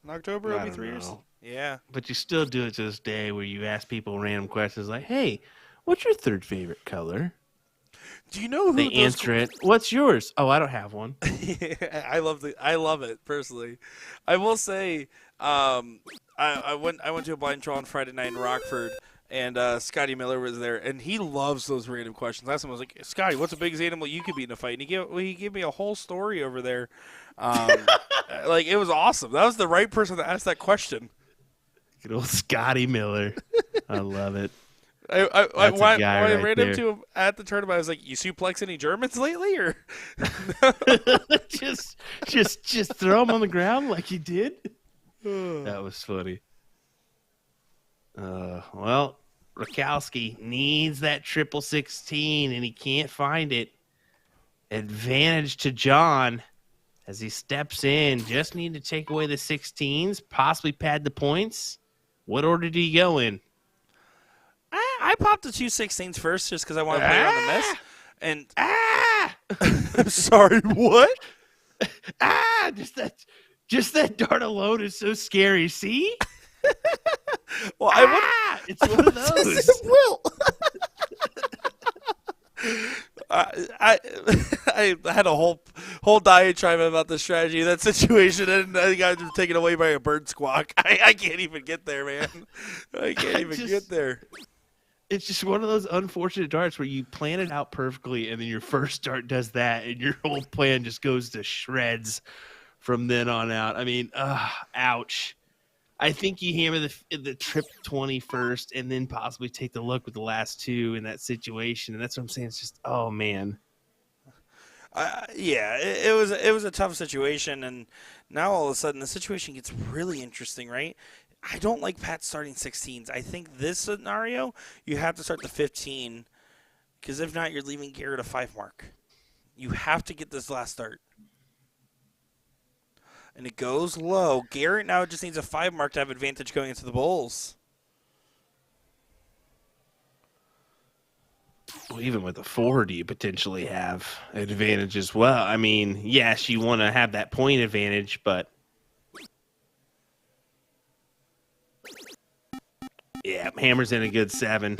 In October, it'll I be don't 3 years? know. Yeah. But you still do it to this day where you ask people random questions like, hey, what's your third favorite color? Do you know who They those answer it. What's yours? Oh, I don't have one. I love it personally. I will say, I went to a blind draw on Friday night in Rockford. And Scotty Miller was there, and he loves those random questions. Last time I was like, Scotty, what's the biggest animal you could beat in a fight? And he gave me a whole story over there. Like, it was awesome. That was the right person to ask that question. Good old Scotty Miller. I love it. When I ran there. into him at the tournament, I was like, "You suplex any Germans lately?" Or just throw him on the ground like you did. That was funny. Well, Rakowski needs that 1616, and he can't find it. Advantage to John as he steps in. Just need to take away the 16s, possibly pad the points. What order do you go in? I popped the 216s first just because I want to play around the miss. And I'm sorry, what? Just that dart alone is so scary. See? Well, it's one of those. Will. I had a whole diatribe about the strategy of that situation, and I got taken away by a bird squawk. I can't even get there, man. I can't even get there. It's just one of those unfortunate darts where you plan it out perfectly, and then your first dart does that, and your whole plan just goes to shreds from then on out. I mean, ouch. I think you hammer the trip 20 first, and then possibly take the look with the last two in that situation, and that's what I'm saying. It's just, oh man. Yeah, it was a tough situation, and now all of a sudden the situation gets really interesting, right? I don't like Pat starting 16s. I think this scenario, you have to start the 15, because if not, you're leaving Garrett a 5 mark. You have to get this last start. And it goes low. Garrett now just needs a 5 mark to have advantage going into the bowls. Well, even with a 4, do you potentially have an advantage as well? I mean, yes, you want to have that point advantage, but yeah, hammer's in a good 7.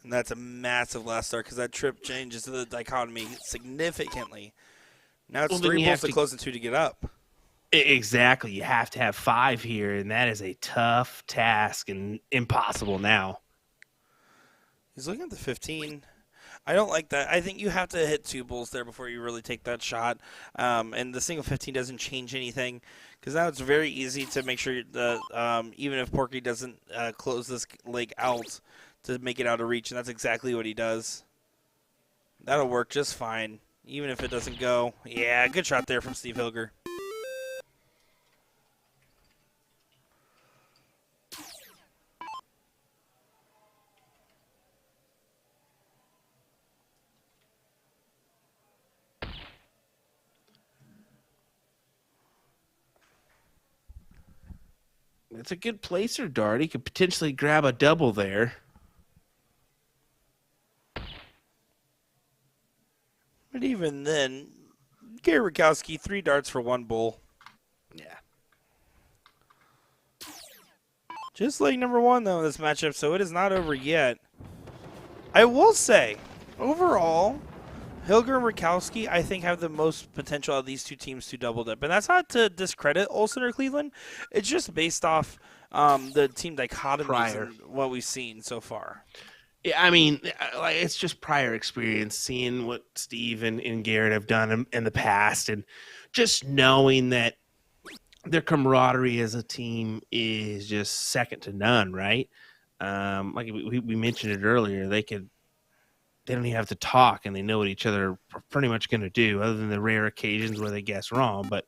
And that's a massive last start because that trip changes the dichotomy significantly. Now it's 3 bowls to close and 2 to get up. Exactly. You have to have 5 here, and that is a tough task and impossible now. He's looking at the 15. I don't like that. I think you have to hit 2 bowls there before you really take that shot. And the single 15 doesn't change anything because now it's very easy to make sure that even if Porky doesn't close this leg out to make it out of reach, and that's exactly what he does. That'll work just fine, even if it doesn't go. Yeah, good shot there from Steve Hilger. It's a good placer dart. He could potentially grab a double there. But even then, Garrett Rakowski, 3 darts for 1 bowl. Yeah. Just like number 1, though, in this matchup, so it is not over yet. I will say, overall, Hilger and Rakowski, I think, have the most potential of these 2 teams to double dip. And that's not to discredit Olsen or Cleveland. It's just based off the team dichotomies and what we've seen so far. Yeah, I mean, it's just prior experience, seeing what Steve and Garrett have done in the past, and just knowing that their camaraderie as a team is just second to none, right? Like we mentioned it earlier, they don't even have to talk, and they know what each other are pretty much going to do, other than the rare occasions where they guess wrong. But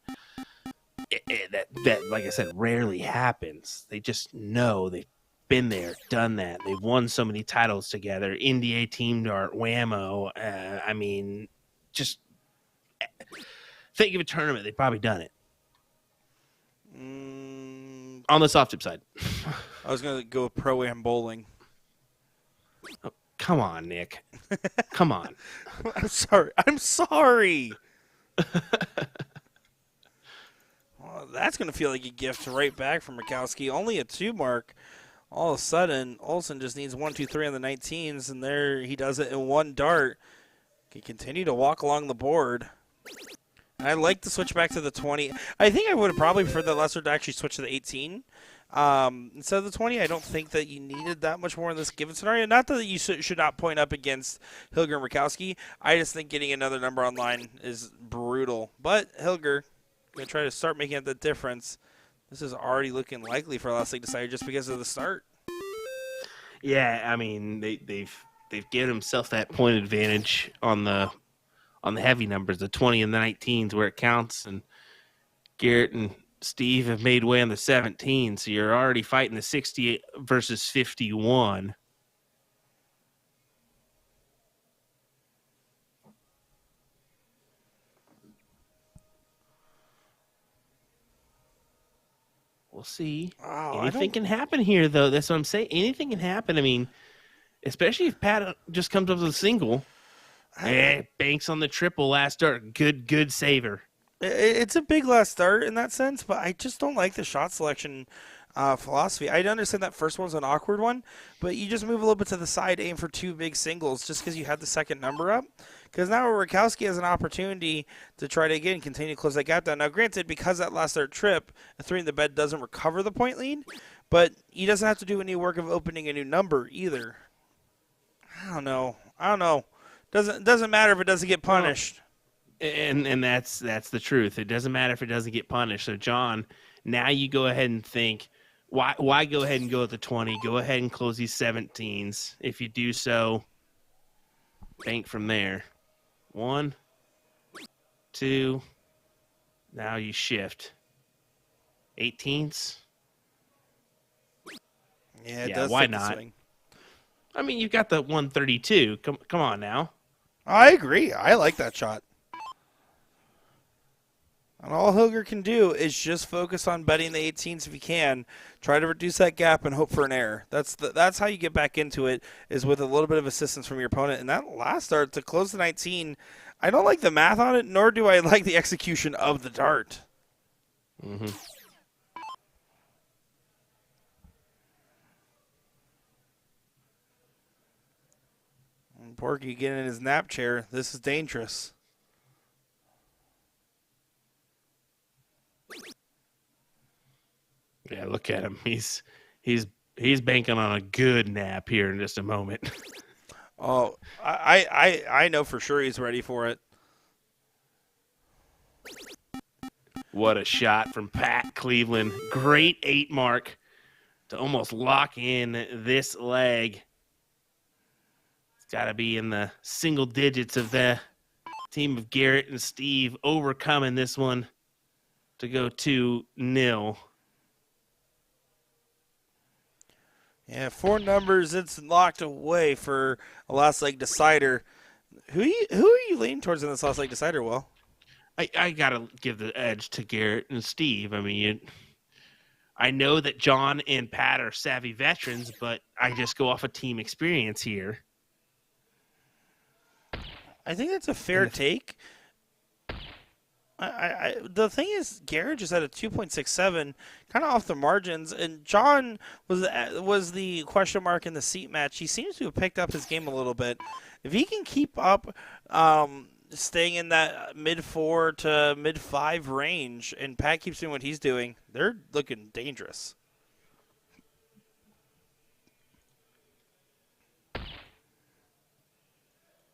that, like I said, rarely happens. They just know they've been there, done that. They've won so many titles together. NDA Team Dart, WAMO. I mean, just think of a tournament. They've probably done it. On the soft tip side. I was going to go with Pro-Am bowling. Oh, come on, Nick. Come on. I'm sorry. Well, that's going to feel like a gift right back from Rakowski. Only a 2 mark. All of a sudden, Olsen just needs 1, 2, 3 on the 19s, and there he does it in 1 dart. Can continue to walk along the board. And I like to switch back to the 20. I think I would have probably preferred that Lesser to actually switch to the 18. Instead of the 20, I don't think that you needed that much more in this given scenario. Not that you should not point up against Hilger and Rakowski. I just think getting another number online is brutal. But Hilger going to try to start making up the difference. This is already looking likely for Last League Decider just because of the start. Yeah, I mean they've given themselves that point advantage on the heavy numbers, the 20 and the 19s where it counts, and Garrett and Steve have made way on the 17, so you're already fighting the 68 versus 51. We'll see. Oh, Anything can happen here, though. That's what I'm saying. Anything can happen. I mean, especially if Pat just comes up with a single. Banks on the triple last start. Good saver. It's a big last start in that sense, but I just don't like the shot selection philosophy. I understand that first one's an awkward one, but you just move a little bit to the side, aim for 2 big singles just because you had the second number up. Because now Rakowski has an opportunity to try to, again, continue to close that gap down. Now, granted, because that last start trip, a 3 in the bed doesn't recover the point lead, but he doesn't have to do any work of opening a new number either. I don't know. Doesn't matter if it doesn't get punished. And that's the truth. It doesn't matter if it doesn't get punished. So, John, now you go ahead and think, why go ahead and go with the 20? Go ahead and close these 17s. If you do so, bank from there. 1, 2, now you shift. 18s. Yeah, it does why take the not? swing. I mean, you've got the 132. Come on now. I agree. I like that shot. And all Hilger can do is just focus on betting the 18s if he can. Try to reduce that gap and hope for an error. That's how you get back into it, is with a little bit of assistance from your opponent. And that last start to close the 19, I don't like the math on it, nor do I like the execution of the dart. Mm-hmm. And Porky getting in his nap chair. This is dangerous. Yeah, look at him. He's banking on a good nap here in just a moment. Oh, I know for sure he's ready for it. What a shot from Pat Cleveland. Great 8 mark to almost lock in this leg. It's got to be in the single digits of the team of Garrett and Steve overcoming this one to go 2-0. Yeah, 4 numbers. It's locked away for a Last Leg Decider. Who are you leaning towards in this Last Leg Decider, Will? I got to give the edge to Garrett and Steve. I mean, I know that John and Pat are savvy veterans, but I just go off of team experience here. I think that's a fair take. The thing is, Garrett just had a 2.67, kind of off the margins, and John was the question mark in the seat match. He seems to have picked up his game a little bit. If he can keep up staying in that mid-4 to mid-5 range, and Pat keeps doing what he's doing, they're looking dangerous.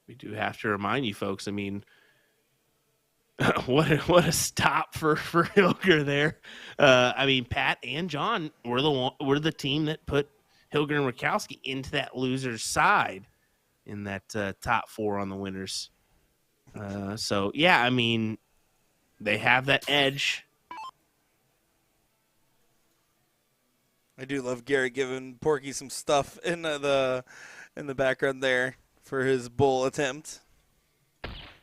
We do have to remind you folks, I mean, what a stop for Hilger there. I mean, Pat and John were the team that put Hilger and Rakowski into that loser's side in that top 4 on the winners. So yeah, I mean, they have that edge. I do love Gary giving Porky some stuff in the background there for his bull attempt.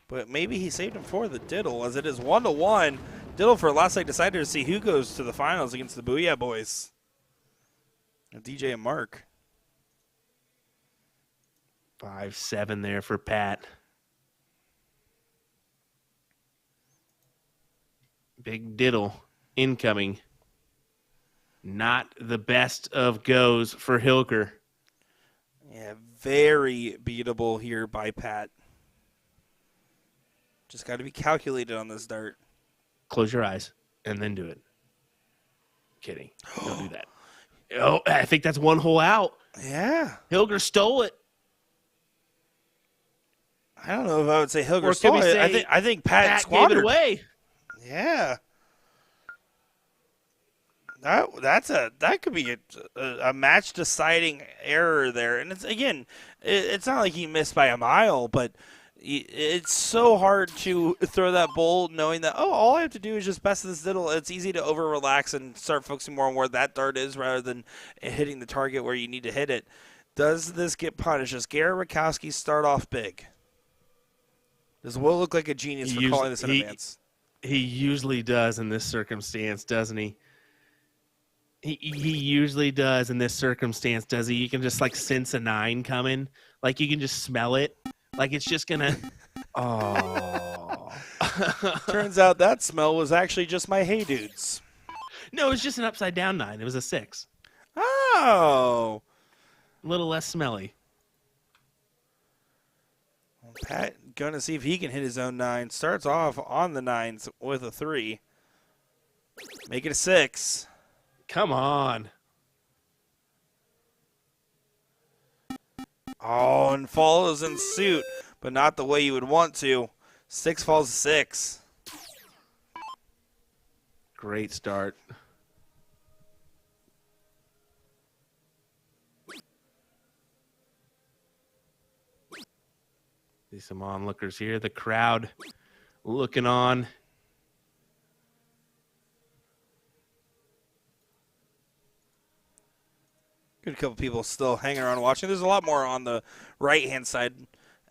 But maybe he saved him for the diddle, as it is 1-1. Diddle for Last Leg Decider to see who goes to the finals against the Booyah Boys. DJ and Mark. 5-7 there for Pat. Big diddle incoming. Not the best of goes for Hilger. Yeah, very beatable here by Pat. Just got to be calculated on this dart. Close your eyes and then do it. Kidding. Don't do that. Oh, I think that's one hole out. Yeah. Hilger stole it. I don't know if I would say Hilger Or could stole we it. say I think Pat Pat gave squandered. it away? Yeah. That could be a match deciding error there, and it's not like he missed by a mile, but it's so hard to throw that bowl knowing that all I have to do is just best this diddle. It's easy to over relax and start focusing more on where that dart is rather than hitting the target where you need to hit it. Does this get punished? Does Garrett Rakowski start off big? Does Will look like a genius for calling this in advance? He usually does in this circumstance, doesn't he? He usually does in this circumstance, does he? You can just like sense a 9 coming. Like you can just smell it. Like it's just gonna. Oh. Turns out that smell was actually just my Hey Dudes. No, it was just an upside down 9. It was a 6. Oh. A little less smelly. Pat going to see if he can hit his own 9. Starts off on the 9s with a 3. Make it a 6. Come on. Oh, and follows in suit, but not the way you would want to. 6 falls to 6. Great start. See some onlookers here. The crowd looking on. Good couple people still hanging around watching. There's a lot more on the right-hand side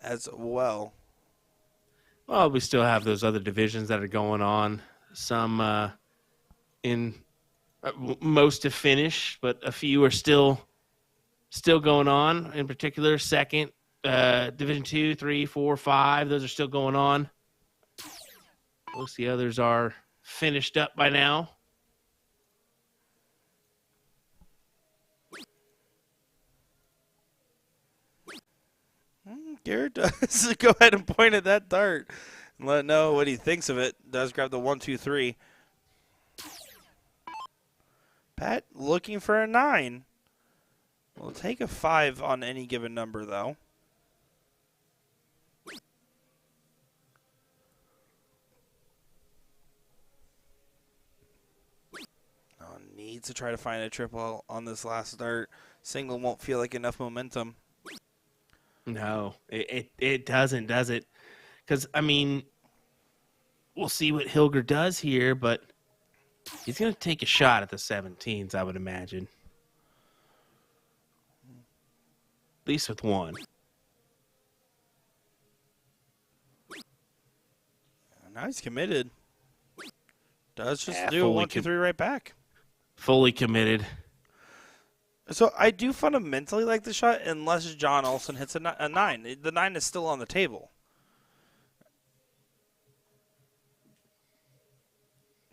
as well. Well, we still have those other divisions that are going on. Some in most have finished, but a few are still going on. In particular, second, Division 2, 3, 4, 5. Those are still going on. Most of the others are finished up by now. Garrett does go ahead and point at that dart and let it know what he thinks of it. Does grab the 1, 2, 3. Pat looking for a 9. We'll take a 5 on any given number, though. Oh, needs to try to find a triple on this last dart. Single won't feel like enough momentum. No, it doesn't, does it? Because, I mean, we'll see what Hilger does here, but he's going to take a shot at the 17s, I would imagine. At least with one. Now he's committed. Does just Yeah, do a 1, 2, 3 right back. Fully committed. So I do fundamentally like the shot unless John Olsen hits a 9. The 9 is still on the table.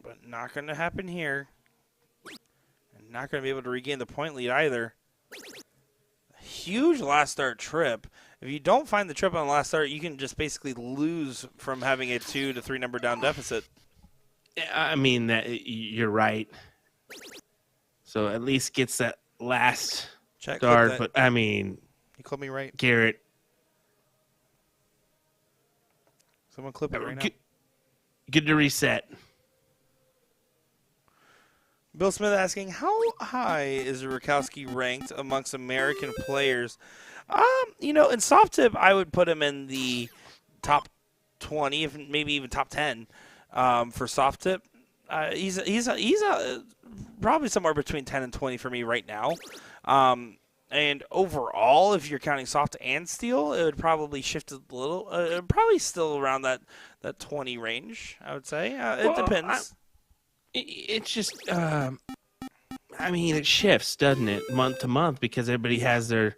But not going to happen here. And not going to be able to regain the point lead either. Huge last start trip. If you don't find the trip on the last start, you can just basically lose from having a 2 to 3 number down deficit. I mean, you're right. So at least gets that last start, but I mean, you clip me right. Garrett. Someone clip it right now. Good to reset. Bill Smith asking, how high is Rakowski ranked amongst American players? In soft tip, I would put him in the top 20, if maybe even top 10 for soft tip. He's probably somewhere between 10 and 20 for me right now. And overall, if you're counting soft and steel, it would probably shift a little. Probably still around that 20 range, I would say. It depends. It's just, I mean, it shifts, doesn't it, month to month, because everybody has their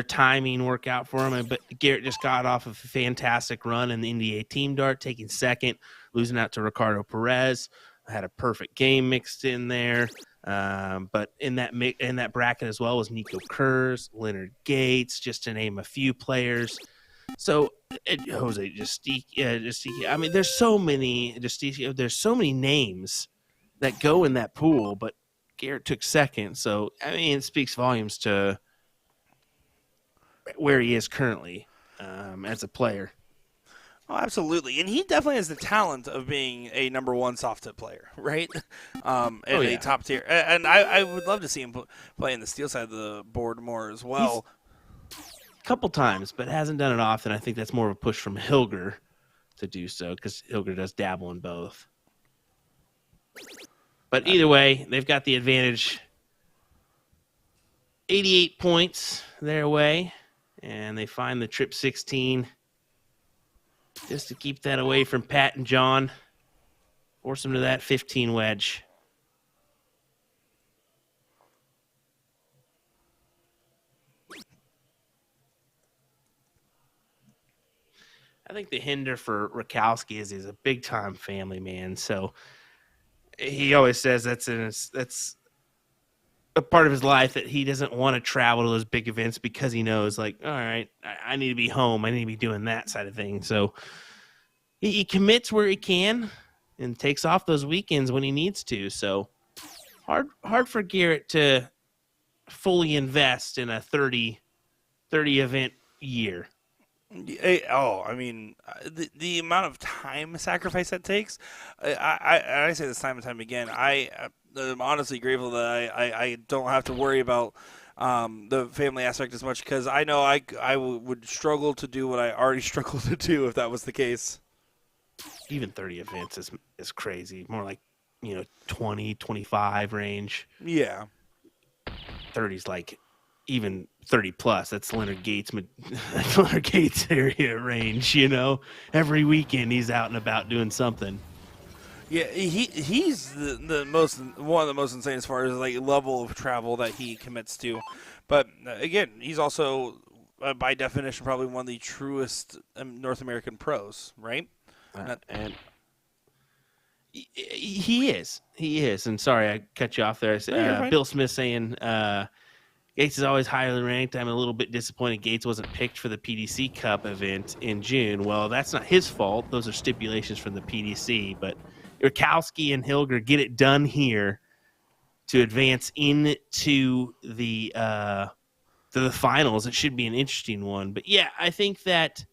timing work out for them. But Garrett just got off of a fantastic run in the NBA team dart, taking second, losing out to Ricardo Perez. Had a perfect game mixed in there. But in that bracket as well was Nico Kurz, Leonard Gates, just to name a few players. So Jose Justicia. I mean, there's so many names that go in that pool, but Garrett took second. So, I mean, it speaks volumes to where he is currently as a player. Oh, absolutely. And he definitely has the talent of being a number one soft tip player, right? And a top tier. And I would love to see him play in the steel side of the board more as well. A couple times, but hasn't done it often. I think that's more of a push from Hilger to do so because Hilger does dabble in both. But either way, they've got the advantage. 88 points their way, and they find the trip 16 just to keep that away from Pat and John. Force them to that 15 wedge. I think the hinder for Rakowski is he's a big-time family man, so he always says that's a part of his life that he doesn't want to travel to those big events because he knows, like, all right, I need to be home. I need to be doing that side of things. So he commits where he can and takes off those weekends when he needs to. So hard for Garrett to fully invest in a 30 event year. Oh, I mean, the amount of time sacrifice that takes, I say this time and time again, I'm honestly grateful that I don't have to worry about the family aspect as much because I know I would struggle to do what I already struggled to do if that was the case. Even 30 events is crazy. More like, 20, 25 range. Yeah. 30's like even 30 plus. That's Leonard Gates area range, Every weekend he's out and about doing something. Yeah, he's the one of the most insane as far as like level of travel that he commits to. But again, he's also by definition probably one of the truest North American pros, right? And he is. And sorry, I cut you off there. Bill Smith saying Gates is always highly ranked. I'm a little bit disappointed Gates wasn't picked for the PDC Cup event in June. Well, that's not his fault. Those are stipulations from the PDC. But Rakowski and Hilger get it done here to advance into the finals. It should be an interesting one. But, yeah, I think that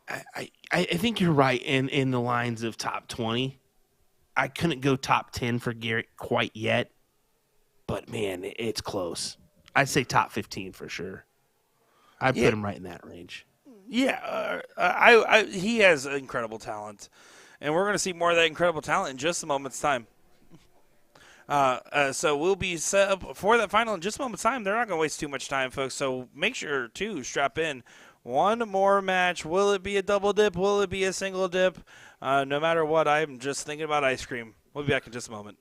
I think you're right in the lines of top 20. I couldn't go top 10 for Garrett quite yet. But, man, it's close. I'd say top 15 for sure. I'd put him right in that range. Yeah, he has incredible talent. And we're going to see more of that incredible talent in just a moment's time. So we'll be set up for that final in just a moment's time. They're not going to waste too much time, folks. So make sure to strap in. One more match. Will it be a double dip? Will it be a single dip? No matter what, I'm just thinking about ice cream. We'll be back in just a moment.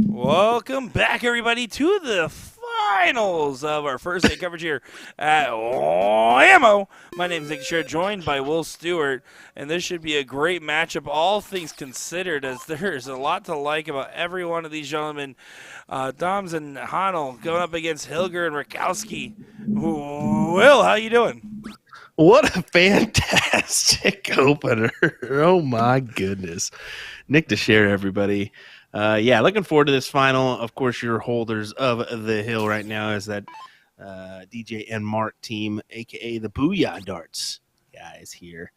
Welcome back, everybody, to the finals of our first day coverage here at WAMO. My name is Nick Sher, joined by Will Stewart, and this should be a great matchup, all things considered, as there's a lot to like about every one of these gentlemen. Doms and Hanel going up against Hilger and Rakowski. Will, how you doing? What a fantastic opener. Oh, my goodness. Nick to share, everybody. Yeah, looking forward to this final. Of course, your holders of the hill right now is that DJ and Mark team, a.k.a. the Booyah Darts guys here.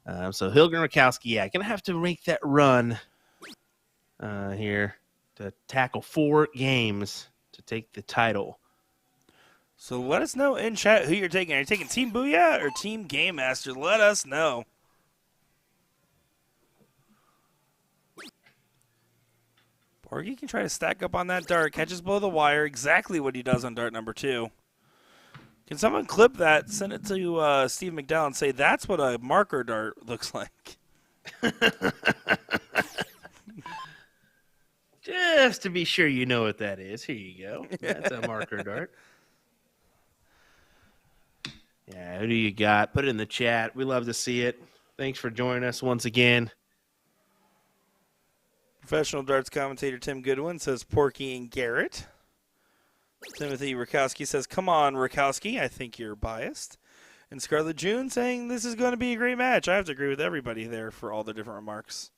So Hilger and Rakowski, yeah, going to have to make that run here to tackle 4 games to take the title. So let us know in chat who you're taking. Are you taking Team Booyah or Team Game Master? Let us know. Porgy can try to stack up on that dart, catches below the wire, exactly what he does on dart number 2. Can someone clip that, send it to Steve McDowell, and say that's what a marker dart looks like? Just to be sure you know what that is. Here you go. That's a marker dart. Yeah, who do you got? Put it in the chat. We love to see it. Thanks for joining us once again. Professional darts commentator Tim Goodwin says Porky and Garrett. Timothy Rakowski says, come on, Rakowski. I think you're biased. And Scarlett June saying this is going to be a great match. I have to agree with everybody there for all the different remarks.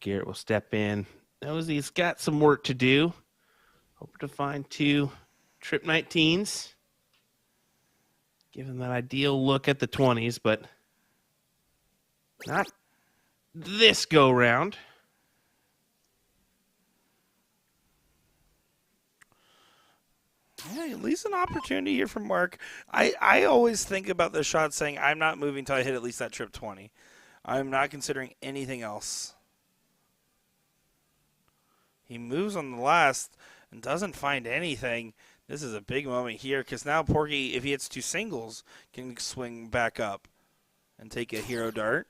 Garrett will step in. Knows he's got some work to do. Hope to find 2 Trip 19s. Give him that ideal look at the 20s, but not this go-round. Yeah, at least an opportunity here for Mark. I always think about the shot saying, I'm not moving until I hit at least that Trip 20. I'm not considering anything else. He moves on the last and doesn't find anything. This is a big moment here because now Porky, if he hits 2 singles, can swing back up and take a hero dart.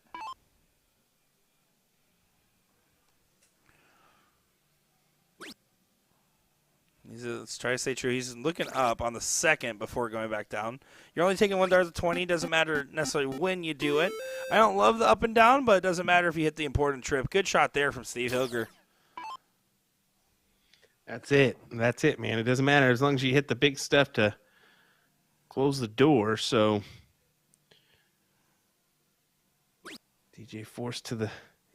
Let's try to stay true. He's looking up on the second before going back down. You're only taking 1 dart at 20. Doesn't matter necessarily when you do it. I don't love the up and down, but it doesn't matter if you hit the important trip. Good shot there from Steve Hilger. That's it. That's it, man. It doesn't matter as long as you hit the big stuff to close the door. So DJ forced to the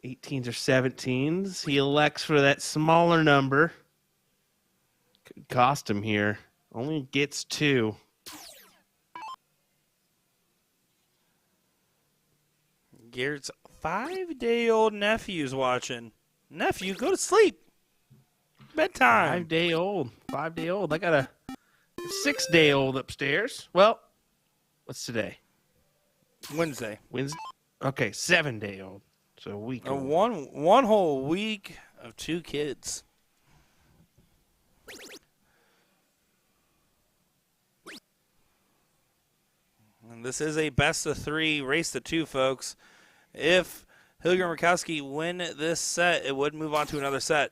18s or 17s. He elects for that smaller number. Could cost him here. Only gets 2. Garrett's 5-day-old nephew's watching. Nephew, go to sleep. Bedtime. 5-day-old. 5-day-old. I got a 6-day-old upstairs. Well, what's today? Wednesday. Wednesday. Okay, 7-day-old. So a week. One whole week of 2 kids. And this is a best of 3 race to 2, folks. If Hilger and Rakowski win this set, it would move on to another set.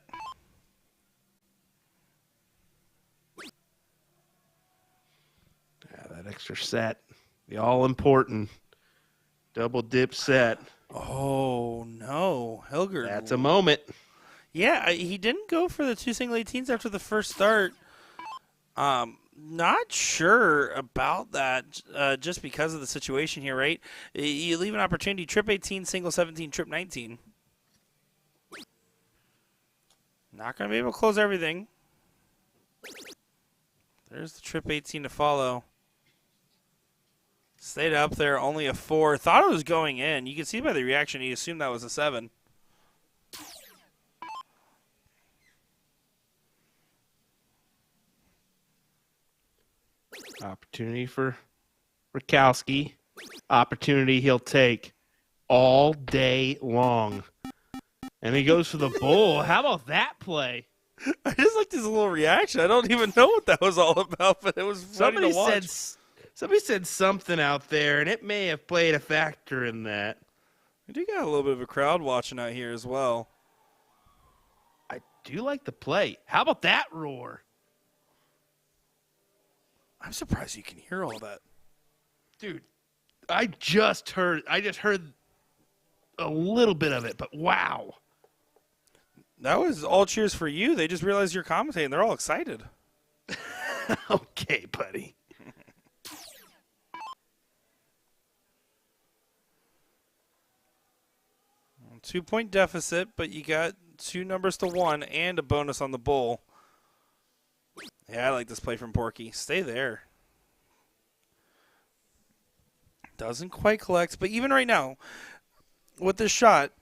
Yeah, that extra set. The all-important double dip set. Oh, no. Hilger. That's a moment. Yeah, he didn't go for the 2 single 18s after the first start. Not sure about that just because of the situation here, right? You leave an opportunity. Trip 18, single 17, trip 19. Not going to be able to close everything. There's the trip 18 to follow. Stayed up there, only a 4. Thought it was going in. You can see by the reaction, he assumed that was a 7. Opportunity for Rakowski. Opportunity he'll take all day long. And he goes for the bull. How about that play? I just like his little reaction. I don't even know what that was all about, but it was funny to watch. Somebody said something out there, and it may have played a factor in that. We do got a little bit of a crowd watching out here as well. I do like the play. How about that roar? I'm surprised you can hear all that. Dude, I just heard a little bit of it, but wow. That was all cheers for you. They just realized you're commentating. They're all excited. Okay, buddy. 2-point deficit, but you got 2 numbers to 1 and a bonus on the bull. Yeah, I like this play from Porky. Stay there. Doesn't quite collect, but even right now, with this shot,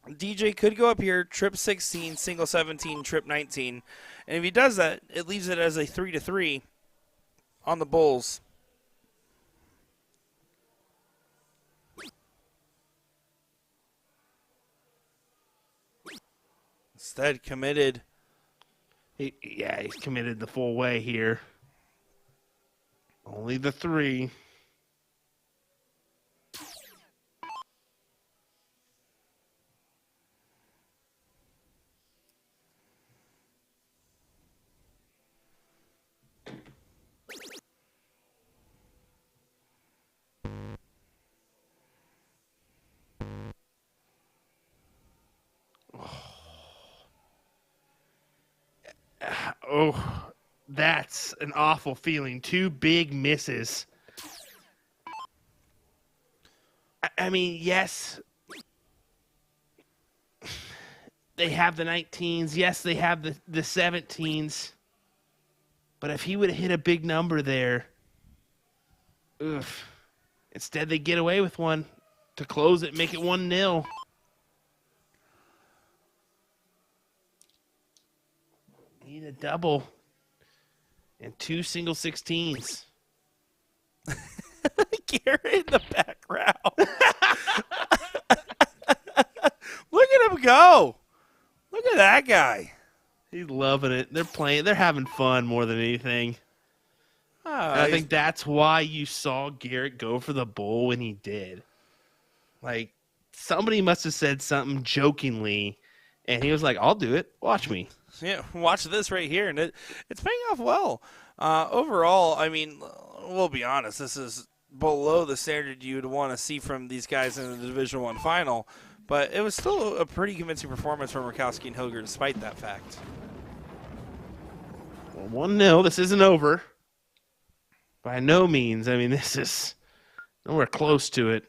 DJ could go up here, trip 16, single 17, trip 19. And if he does that, it leaves it as a 3-3 on the bulls. Instead, committed. He's committed the full way here. Only the 3. Oh, that's an awful feeling. 2 big misses. I mean, yes, they have the 19s. Yes, they have the 17s. But if he would have hit a big number there, instead they get away with one to close it, make it 1-0. Need a double and 2 single 16s. Garrett in the background. Look at him go. Look at that guy. He's loving it. They're playing. They're having fun more than anything. I think that's why you saw Garrett go for the bull when he did. Like, somebody must have said something jokingly, and he was like, I'll do it. Watch me. Yeah, watch this right here, and it's paying off well. Overall, I mean, we'll be honest, this is below the standard you'd want to see from these guys in the Division I final, but it was still a pretty convincing performance from Rakowski and Hilger despite that fact. Well, 1-0. This isn't over. By no means. I mean, this is nowhere close to it.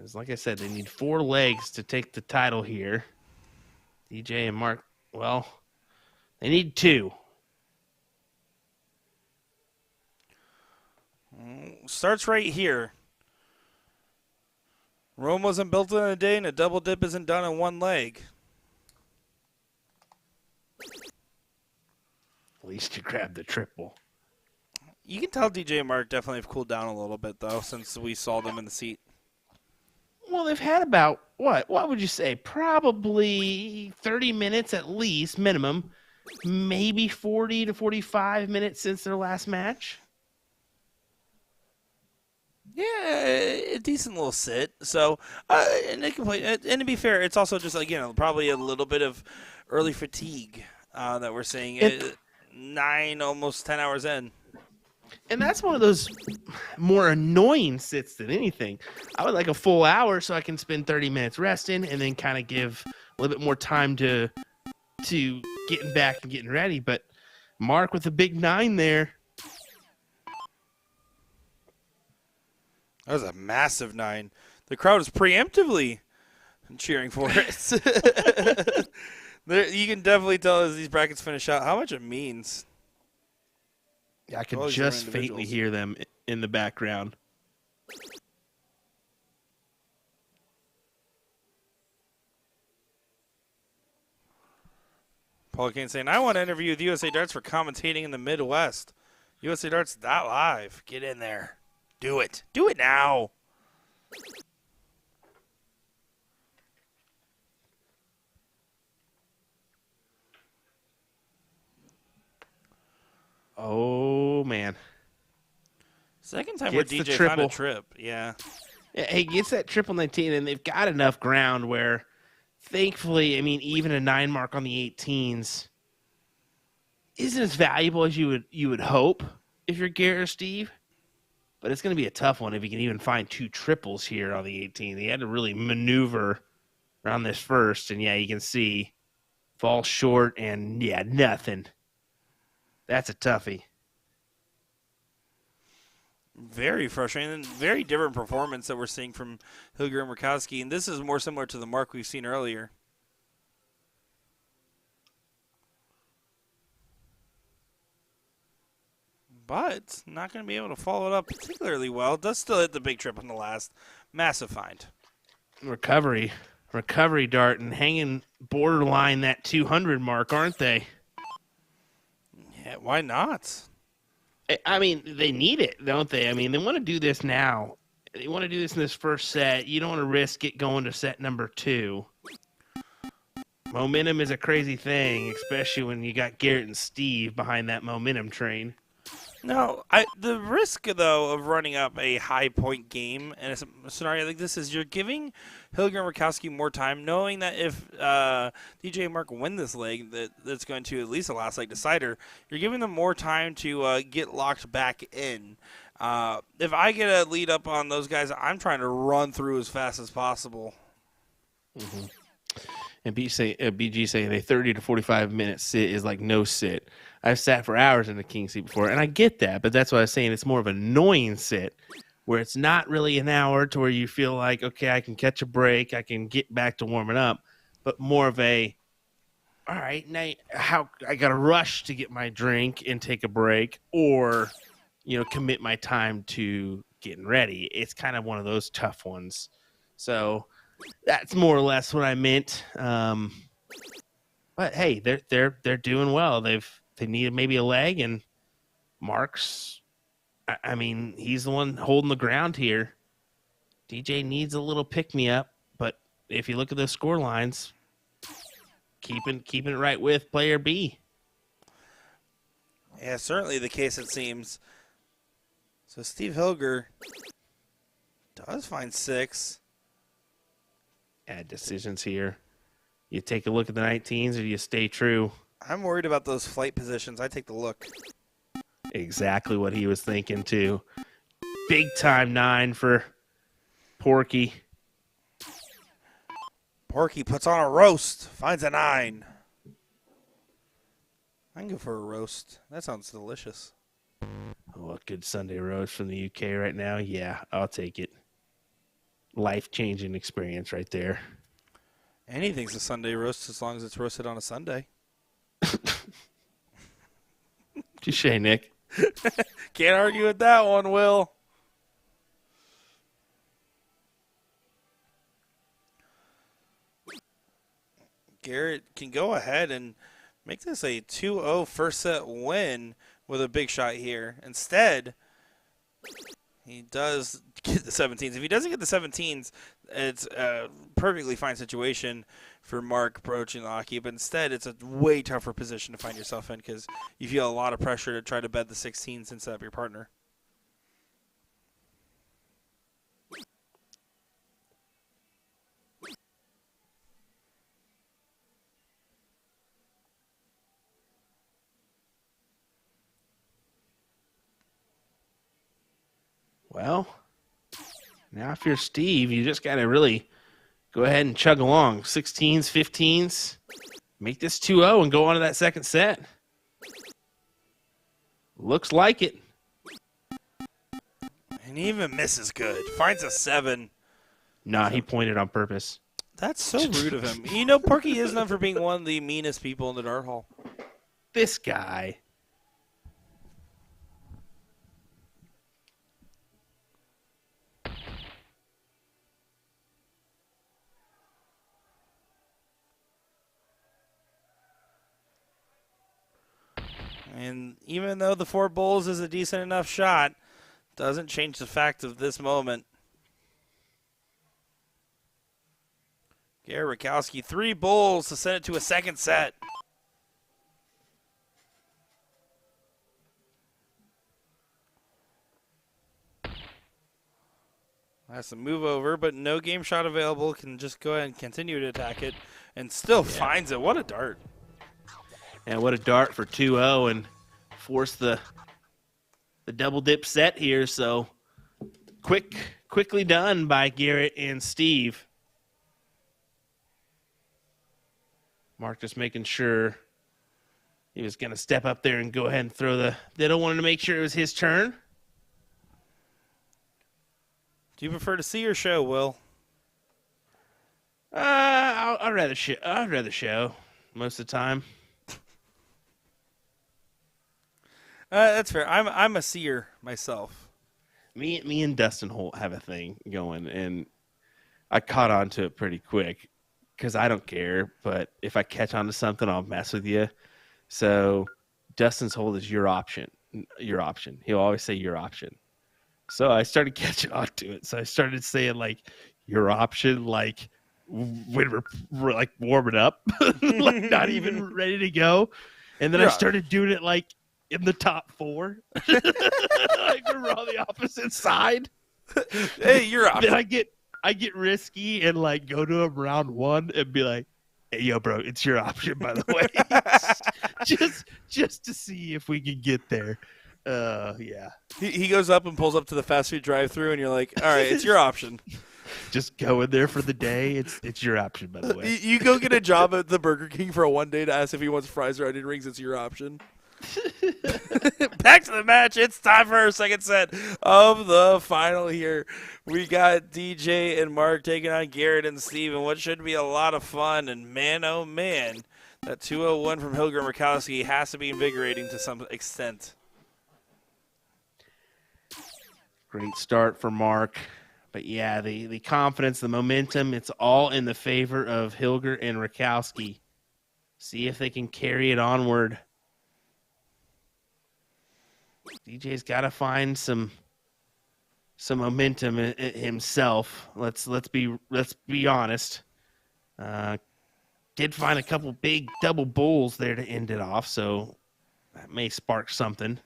As like I said, they need 4 legs to take the title here. DJ and Mark, well, they need 2. Starts right here. Rome wasn't built in a day, and a double dip isn't done in 1 leg. At least you grabbed the triple. You can tell DJ and Mark definitely have cooled down a little bit, though, since we saw them in the seat. Well, they've had about, what would you say, probably 30 minutes at least, minimum. Maybe 40 to 45 minutes since their last match. Yeah, a decent little sit. So, and they can play. And to be fair, it's also just, again, probably a little bit of early fatigue that we're seeing. 9, almost 10 hours in. And that's one of those more annoying sits than anything. I would like a full hour so I can spend 30 minutes resting and then kind of give a little bit more time to getting back and getting ready. But Mark with a big 9 there. That was a massive 9. The crowd is preemptively cheering for it. You can definitely tell as these brackets finish out how much it means. Yeah, I could just faintly hear them in the background. Paul Kane saying, I want to interview with USA Darts for commentating in the Midwest. USA Darts.live. Get in there. Do it. Do it now. Oh, man. Second time Gets where the DJ found a triple. trip. Yeah. Yeah, he gets that triple 19, and they've got enough ground where, thankfully, I mean, even a 9 mark on the 18s isn't as valuable as you would hope if you're Garrett or Steve. But it's going to be a tough one if you can even find 2 triples here on the 18. He had to really maneuver around this first, and yeah, you can see fall short and yeah, nothing. That's a toughie. Very frustrating and very different performance that we're seeing from Hilger and Murkowski, and this is more similar to the mark we've seen earlier. But not going to be able to follow it up particularly well. Does still hit the big trip on the last. Massive find. Recovery dart, and hanging borderline that 200 mark, aren't they? Yeah, why not? I mean, they need it, don't they? I mean, they want to do this now. They want to do this in this first set. You don't want to risk it going to set number 2. Momentum is a crazy thing, especially when you got Garrett and Steve behind that momentum train. No, the risk, though, of running up a high-point game in a scenario like this is you're giving Hilger and Murkowski more time, knowing that if DJ and Mark win this leg, that's going to at least a last leg decider, you're giving them more time to get locked back in. If I get a lead up on those guys, I'm trying to run through as fast as possible. Mm-hmm. And BG saying a 30 to 45-minute sit is like no sit. I've sat for hours in the king seat before, and I get that, but that's what I was saying. It's more of an annoying sit where it's not really an hour to where you feel like, okay, I can catch a break, I can get back to warming up, but more of a, all right, now I got to rush to get my drink and take a break or, commit my time to getting ready. It's kind of one of those tough ones. So that's more or less what I meant. But hey, they're doing well. They needed maybe a leg, and Mark's, I mean, he's the one holding the ground here. DJ needs a little pick-me-up, but if you look at those score lines, keeping it right with player B. Yeah, certainly the case, it seems. So Steve Hilger does find 6. Add decisions here. You take a look at the 19s, or you stay true. I'm worried about those flight positions. I take the look. Exactly what he was thinking, too. Big time 9 for Porky. Porky puts on a roast, finds a 9. I can go for a roast. That sounds delicious. Oh, a good Sunday roast from the UK right now. Yeah, I'll take it. Life-changing experience right there. Anything's a Sunday roast as long as it's roasted on a Sunday. Touche, Nick. Can't argue with that one, Will. Garrett can go ahead and make this a 2-0 first set win with a big shot here. Instead, he does get the 17s. If he doesn't get the 17s, it's a perfectly fine situation for Mark approaching the hockey. But instead, it's a way tougher position to find yourself in because you feel a lot of pressure to try to bed the 16s instead of your partner. Well, now if you're Steve, you just got to really go ahead and chug along. 16s, 15s. Make this 2-0 and go on to that second set. Looks like it. And he even misses good. Finds a 7. Nah, he pointed on purpose. That's so rude of him. You know, Porky is known for being one of the meanest people in the dart hall. This guy. And even though the 4 bulls is a decent enough shot, doesn't change the fact of this moment. Garrett Rakowski, 3 bulls to send it to a second set. Has to move over, but no game shot available. Can just go ahead and continue to attack it, and still finds it. What a dart. And what a dart for 2-0 and force the double dip set here. So quickly done by Garrett and Steve. Mark just making sure he was going to step up there and go ahead and throw the diddle. Wanted to make sure it was his turn. Do you prefer to see or show, Will? I'd rather show most of the time. That's fair. I'm a seer myself. Me and Dustin Holt have a thing going, and I caught on to it pretty quick because I don't care. But if I catch on to something, I'll mess with you. So Dustin's Holt is your option. Your option. He'll always say your option. So I started catching on to it. So I started saying like your option, like when we're like warming up, like not even ready to go. And then I started doing it like in the top 4. Like we're on the opposite side. Hey, your option. Then I get risky and like go to him round 1 and be like, hey, yo, bro, it's your option, by the way. just to see if we can get there. Yeah. He goes up and pulls up to the fast food drive-thru, and you're like, all right, it's your option. Just go in there for the day. It's your option, by the way. You go get a job at the Burger King for a 1 day to ask if he wants fries or onion rings. It's your option. Back to the match. It's time for our second set of the final here. We got DJ and Mark taking on Garrett and Steve, and what should be a lot of fun. And man, oh man, that 201 from Hilger and Murkowski has to be invigorating to some extent. Great start for Mark. But yeah, the confidence, the momentum, it's all in the favor of Hilger and Rakowski. See if they can carry it onward. DJ's got to find some momentum himself. Let's be honest. Did find a couple big double bulls there to end it off, so that may spark something.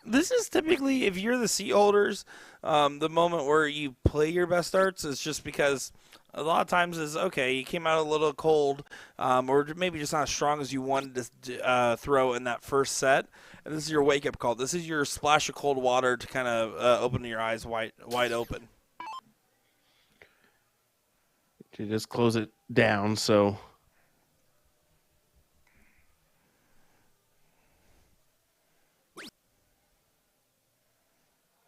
This is typically, if you're the seat holders, the moment where you play your best darts is just because a lot of times is, okay, you came out a little cold, or maybe just not as strong as you wanted to throw in that first set, and this is your wake-up call. This is your splash of cold water to kind of open your eyes wide open. To just close it down, so...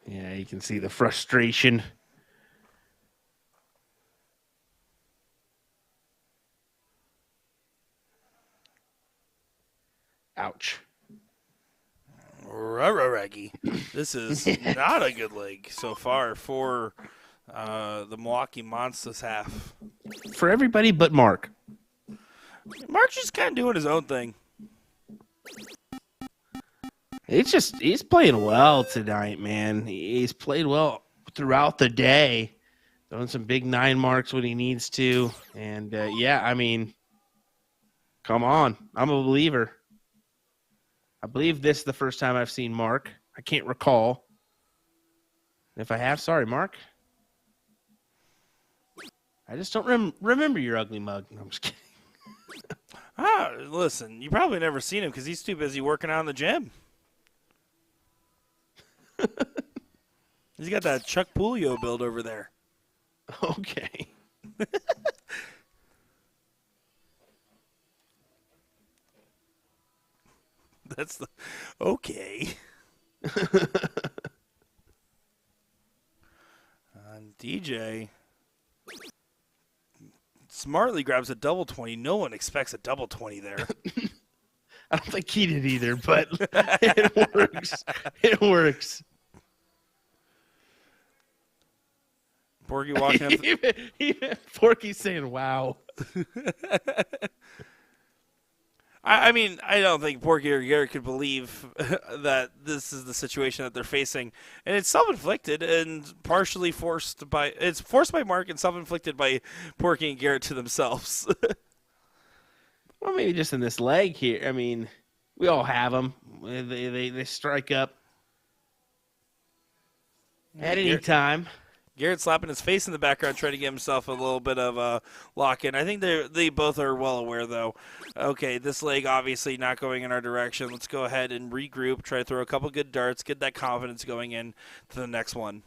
Yeah, you can see the frustration. Ouch. Raggy. This is not a good leg so far for the Milwaukee Monsters half. For everybody but Mark. Mark's just kind of doing his own thing. He's playing well tonight, man. He's played well throughout the day. Throwing some big 9 marks when he needs to. And, yeah, I mean, come on. I'm a believer. I believe this is the first time I've seen Mark. I can't recall. If I have, sorry, Mark. I just don't remember your ugly mug. No, I'm just kidding. Listen, you probably never seen him because he's too busy working out in the gym. He's got that Chuck Pulio build over there. Okay. That's the okay. DJ smartly grabs a double 20. No one expects a double 20 there. I don't think he did either, but it works. It works. Porky walking up. Porky's saying, wow. I mean, I don't think Porky or Garrett could believe that this is the situation that they're facing, and it's self-inflicted and partially forced by. It's forced by Mark and self-inflicted by Porky and Garrett to themselves. Well, maybe just in this leg here. I mean, we all have them. They strike up at any time. Garrett slapping his face in the background, trying to get himself a little bit of a lock-in. I think they both are well aware, though. Okay, this leg obviously not going in our direction. Let's go ahead and regroup, try to throw a couple good darts, get that confidence going in to the next one.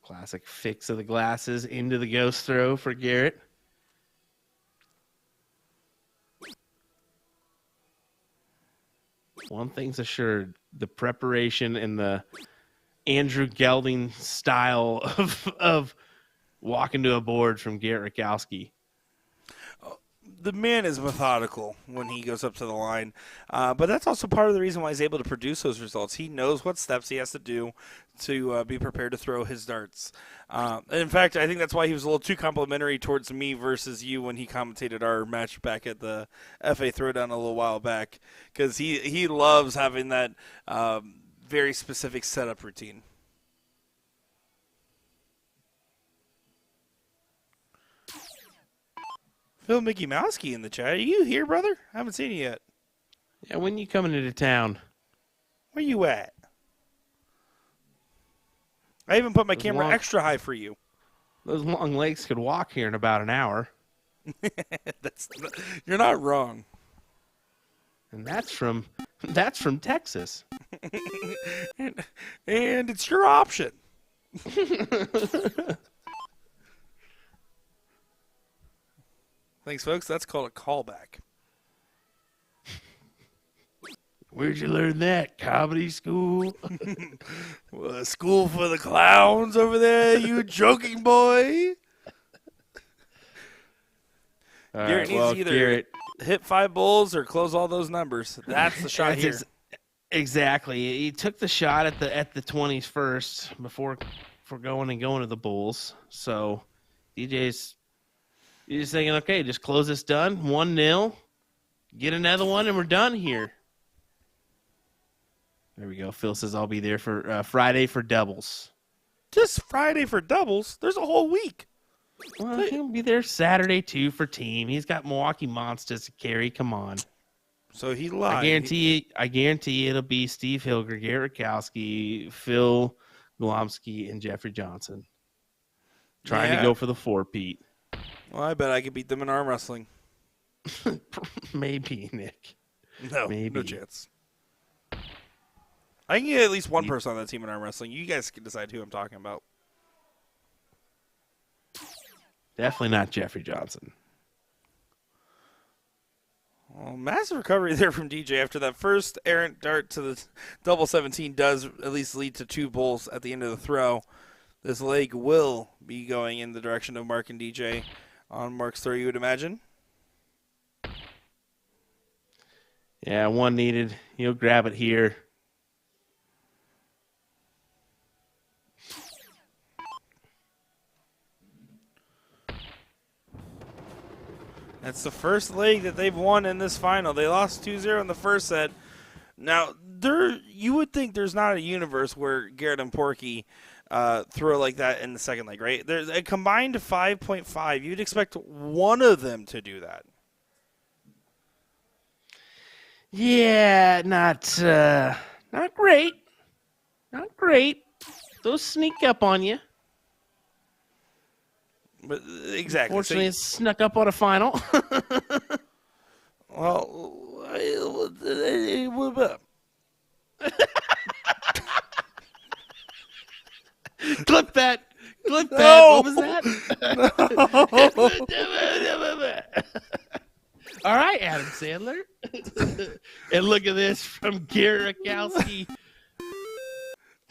Classic fix of the glasses into the ghost throw for Garrett. One thing's assured, the preparation and the Andrew Gelding style of walking to a board from Garrett Rakowski. The man is methodical when he goes up to the line, but that's also part of the reason why he's able to produce those results. He knows what steps he has to do to be prepared to throw his darts. And in fact, I think that's why he was a little too complimentary towards me versus you when he commentated our match back at the FA Throwdown a little while back, because he loves having that very specific setup routine. Phil Mickey Mouski in the chat. Are you here, brother? I haven't seen you yet. Yeah, when you coming into town? Where you at? I even put my camera extra high for you. Those long legs could walk here in about an hour. You're not wrong. And that's from Texas. and it's your option. Thanks, folks. That's called a callback. Where'd you learn that? Comedy school? Well, school for the clowns over there, you joking boy. Garrett needs to either hit 5 bulls or close all those numbers. That's the shot here. Exactly. He took the shot at the 20s first before going to the bulls. So DJ's thinking, okay, just close this done. 1-0. Get another one, and we're done here. There we go. Phil says I'll be there for Friday for doubles. Just Friday for doubles? There's a whole week. Well, he'll be there Saturday, too, for team. He's got Milwaukee Monsters to carry. Come on. So he lied. I guarantee it'll be Steve Hilger, Garrett Rakowski, Phil Glomsky, and Jeffrey Johnson. Trying to go for the 4-peat. Well, I bet I could beat them in arm wrestling. Maybe, Nick. No, no chance. I can get at least one person on that team in arm wrestling. You guys can decide who I'm talking about. Definitely not Jeffrey Johnson. Well, massive recovery there from DJ after that first errant dart to the double 17 does at least lead to 2 bulls at the end of the throw. This leg will be going in the direction of Mark and DJ on Mark's throw, you would imagine. Yeah, one needed. He'll grab it here. That's the first leg that they've won in this final. They lost 2-0 in the first set. Now, you would think there's not a universe where Garrett and Porky throw like that in the second leg, right? There's a combined 5.5. You'd expect one of them to do that. Yeah, not great. Not great. Those sneak up on you. But exactly. Fortunately, it snuck up on a final. Well, Clip that. Clip that. No. What was that? All right, Adam Sandler. And look at this from Garrett Rakowski.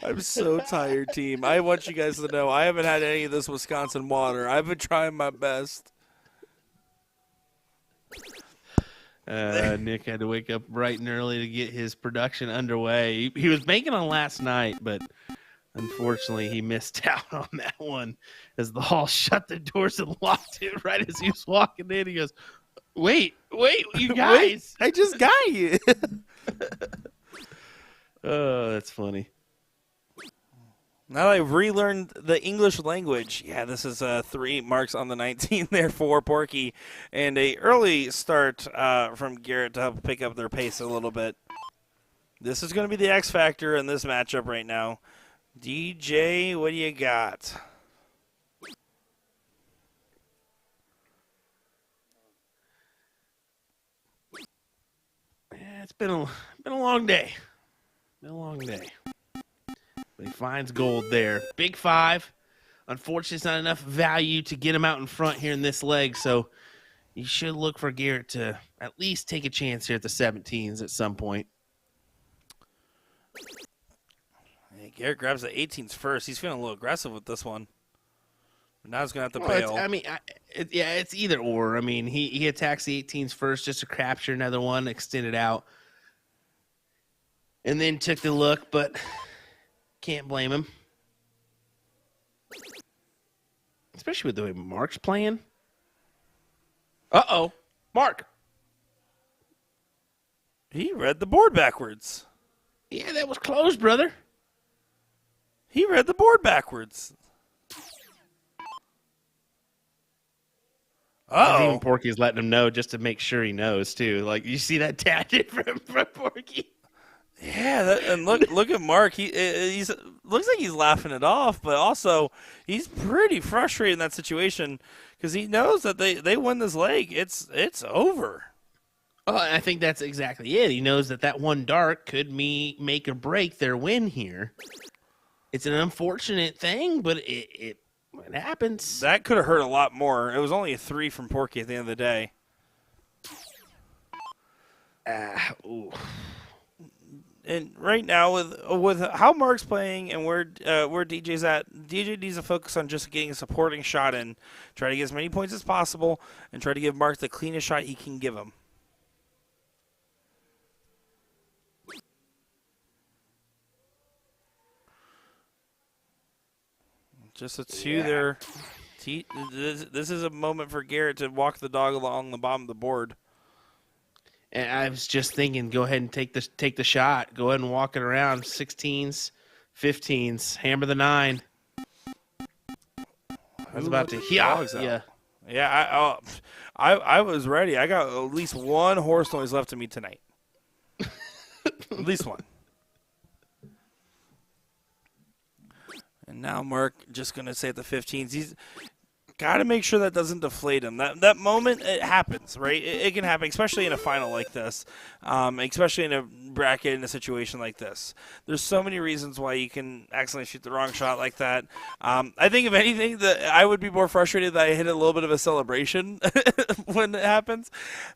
I'm so tired, team. I want you guys to know I haven't had any of this Wisconsin water. I've been trying my best. Nick had to wake up bright and early to get his production underway. He was banking on last night, but unfortunately he missed out on that one as the Hall shut the doors and locked it right as he was walking in. He goes, wait, you guys. I just got you. Oh, that's funny. Now that I've relearned the English language, yeah, this is 3 marks on the 19 there for Porky, and a early start from Garrett to help pick up their pace a little bit. This is going to be the X factor in this matchup right now. DJ, what do you got? Yeah, it's been a long day. Been a long day. But he finds gold there. Big 5. Unfortunately, it's not enough value to get him out in front here in this leg, so you should look for Garrett to at least take a chance here at the 17s at some point. Hey, Garrett grabs the 18s first. He's feeling a little aggressive with this one. But now he's going to have to bail. It's either or. I mean, he attacks the 18s first just to capture another one, extend it out, and then took the look, but can't blame him. Especially with the way Mark's playing. Uh-oh. Mark. He read the board backwards. Yeah, that was close, brother. He read the board backwards. Even Porky's letting him know just to make sure he knows, too. Like, you see that tangent from Porky? Yeah, and look at Mark. He's looks like he's laughing it off, but also he's pretty frustrated in that situation because he knows that they win this leg. It's over. Oh, I think that's exactly it. He knows that one dart could make or break their win here. It's an unfortunate thing, but it happens. That could have hurt a lot more. It was only a 3 from Porky at the end of the day. Ooh. And right now, with how Mark's playing and where DJ's at, DJ needs to focus on just getting a supporting shot in, try to get as many points as possible, and try to give Mark the cleanest shot he can give him. Just a 2 there. This is a moment for Garrett to walk the dog along the bottom of the board. And I was just thinking, go ahead and take the shot. Go ahead and walk it around. 16s, 15s, hammer the 9. I was about to Yeah, I was ready. I got at least one horse noise left to me tonight. At least one. And now Mark just going to say at the 15s, he's got to make sure that doesn't deflate him. That moment, it happens, right? It can happen, especially in a final like this, especially in a bracket in a situation like this. There's so many reasons why you can accidentally shoot the wrong shot like that. I think, if anything, that I would be more frustrated that I hit a little bit of a celebration when it happens.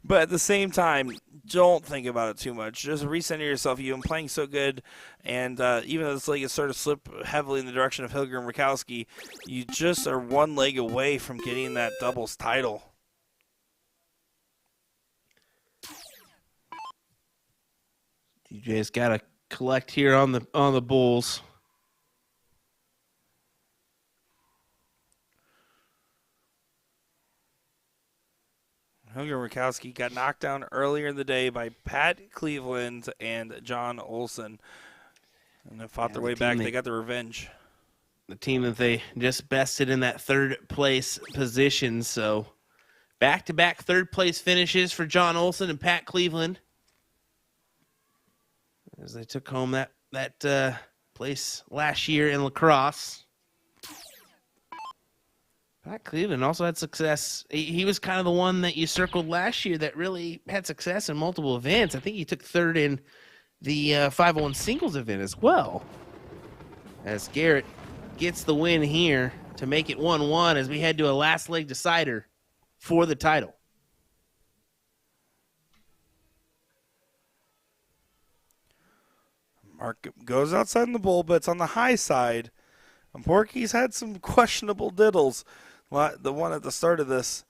But at the same time, don't think about it too much. Just recenter yourself. You've been playing so good, and even though this leg has started to slip heavily in the direction of Hilger and Rakowski, you just are one leg away from getting that doubles title. DJ's got to collect here on the Bulls. Hilger Rakowski got knocked down earlier in the day by Pat Cleveland and John Olson. And they fought their way back. They got the revenge. The team that they just bested in that third place position. So back-to-back third place finishes for John Olson and Pat Cleveland, as they took home that place last year in lacrosse. Pat Cleveland also had success. He was kind of the one that you circled last year that really had success in multiple events. I think he took third in the 501 singles event as well. As Garrett gets the win here to make it 1-1 as we head to a last leg decider for the title. Mark goes outside in the bowl, but it's on the high side. And Porky's had some questionable diddles. The one at the start of this,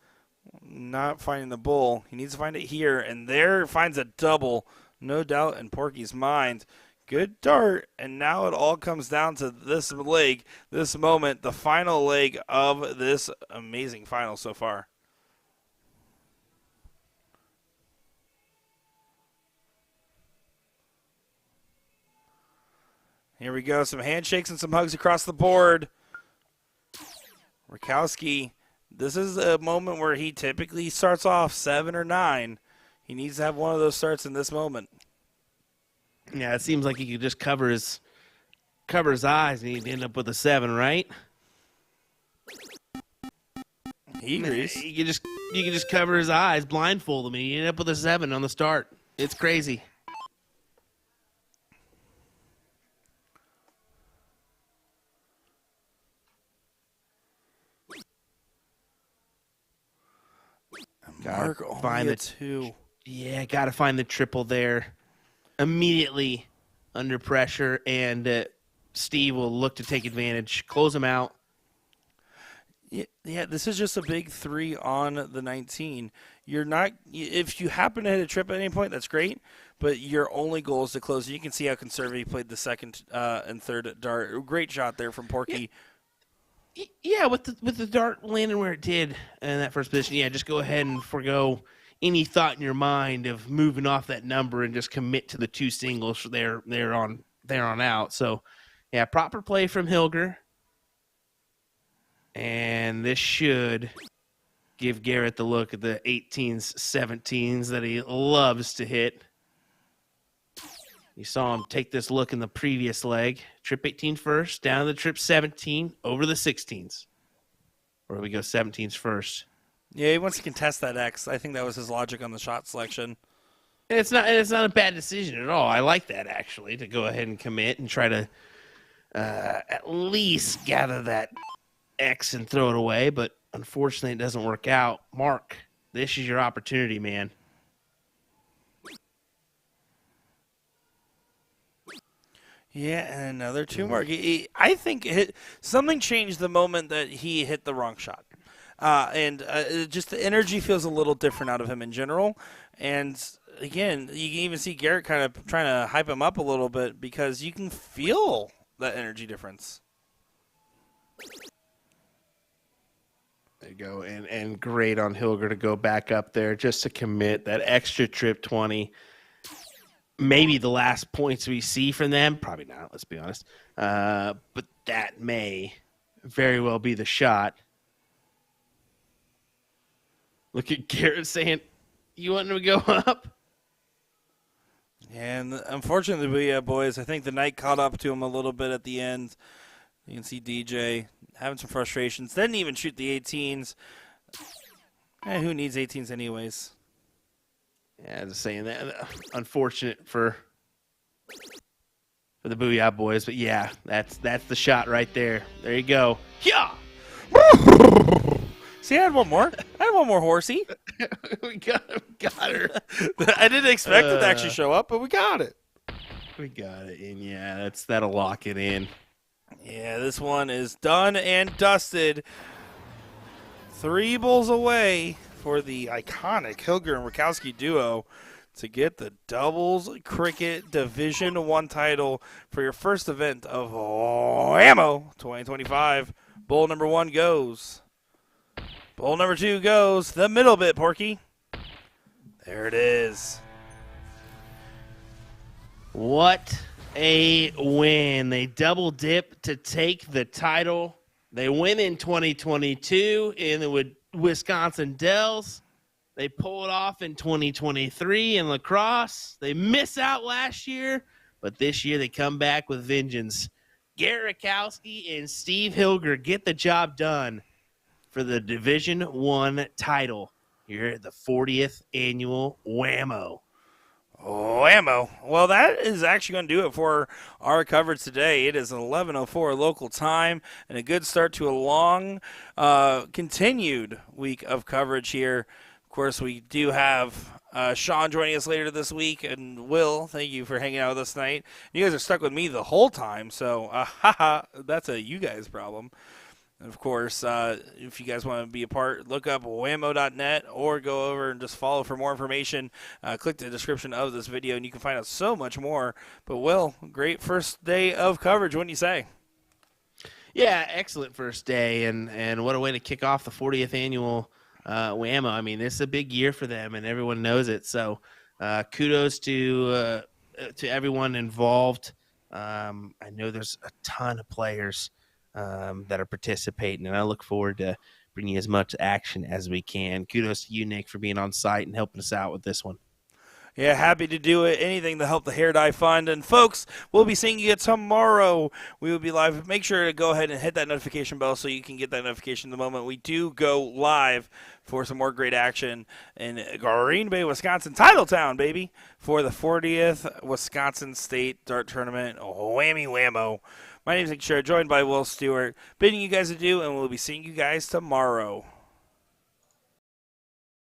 Not finding the bull. He needs to find it here, and there finds a double. No doubt in Porky's mind. Good dart, and now it all comes down to this leg, this moment, the final leg of this amazing final so far. Here we go, some handshakes and some hugs across the board. Rakowski, this is a moment where he typically starts off 7 or 9. He needs to have one of those starts in this moment. Yeah, it seems like he could just cover his eyes and he'd end up with a 7, right? He agrees. You can just cover his eyes, blindfold him, and you end up with a 7 on the start. It's crazy. Mark only a 2. Yeah, got to find the triple there. Immediately under pressure, and Steve will look to take advantage, close him out. Yeah, this is just a big 3 on the 19. You're not, if you happen to hit a trip at any point, that's great, but your only goal is to close. You can see how conservative he played the second and third dart. Great shot there from Porky. Yeah, with the dart landing where it did in that first position, yeah, just go ahead and forego any thought in your mind of moving off that number and just commit to the 2 singles there on out. So, yeah, proper play from Hilger. And this should give Garrett the look at the 18s, 17s that he loves to hit. You saw him take this look in the previous leg. Trip 18 first, down to the trip 17, over the 16s. Or we go 17s first. Yeah, he wants to contest that X. I think that was his logic on the shot selection. And it's not a bad decision at all. I like that, actually, to go ahead and commit and try to at least gather that X and throw it away. But unfortunately, it doesn't work out. Mark, this is your opportunity, man. Yeah, and another 2 mark. I think something changed the moment that he hit the wrong shot. Just the energy feels a little different out of him in general. And, again, you can even see Garrett kind of trying to hype him up a little bit because you can feel that energy difference. There you go. And great on Hilger to go back up there just to commit that extra trip 20. Maybe the last points we see from them. Probably not, let's be honest. But that may very well be the shot. Look at Garrett saying, you want him to go up? And unfortunately, boys, I think the night caught up to him a little bit at the end. You can see DJ having some frustrations. Didn't even shoot the 18s. Who needs 18s anyways? Yeah, just saying that. Unfortunate for the Booyah boys, but yeah, that's the shot right there. There you go. Yeah. See, I had one more. Horsey. we got her. I didn't expect it to actually show up, but we got it. We got it, and yeah, that'll lock it in. Yeah, this one is done and dusted. 3 bulls away for the iconic Hilger and Rakowski duo to get the doubles cricket Division 1 title for your first event of WAMO 2025. Bull number 1 goes. Bull number 2 goes. The middle bit, Porky. There it is. What a win. They double dip to take the title. They win in 2022 in the Wisconsin Dells. They pull it off in 2023 in lacrosse. They miss out last year, but this year they come back with vengeance. Garrett Rakowski and Steve Hilger get the job done for the Division 1 title here at the 40th annual WAMO. WAMO. Well, that is actually going to do it for our coverage today. It is 11:04 local time and a good start to a long, continued week of coverage here. Of course, we do have Sean joining us later this week, and Will, thank you for hanging out with us tonight. You guys are stuck with me the whole time, so that's a you guys problem. Of course, if you guys want to be a part, look up WAMO.net or go over and just follow for more information. Click the description of this video, and you can find out so much more. But, Will, great first day of coverage. What do you say? Yeah, excellent first day, and what a way to kick off the 40th annual WAMO. I mean, this is a big year for them, and everyone knows it. So kudos to everyone involved. I know there's a ton of players that are participating, and I look forward to bringing as much action as we can. Kudos to you, Nick, for being on site and helping us out with this one. Yeah, happy to do it. Anything to help the Hair Dye Fund. And, folks, we'll be seeing you tomorrow. We will be live. Make sure to go ahead and hit that notification bell so you can get that notification the moment we do go live for some more great action in Green Bay, Wisconsin, Titletown, baby, for the 40th Wisconsin State Dart Tournament. Whammy whammo. My name is Nick Sherr, joined by Will Stewart, bidding you guys adieu, and we'll be seeing you guys tomorrow.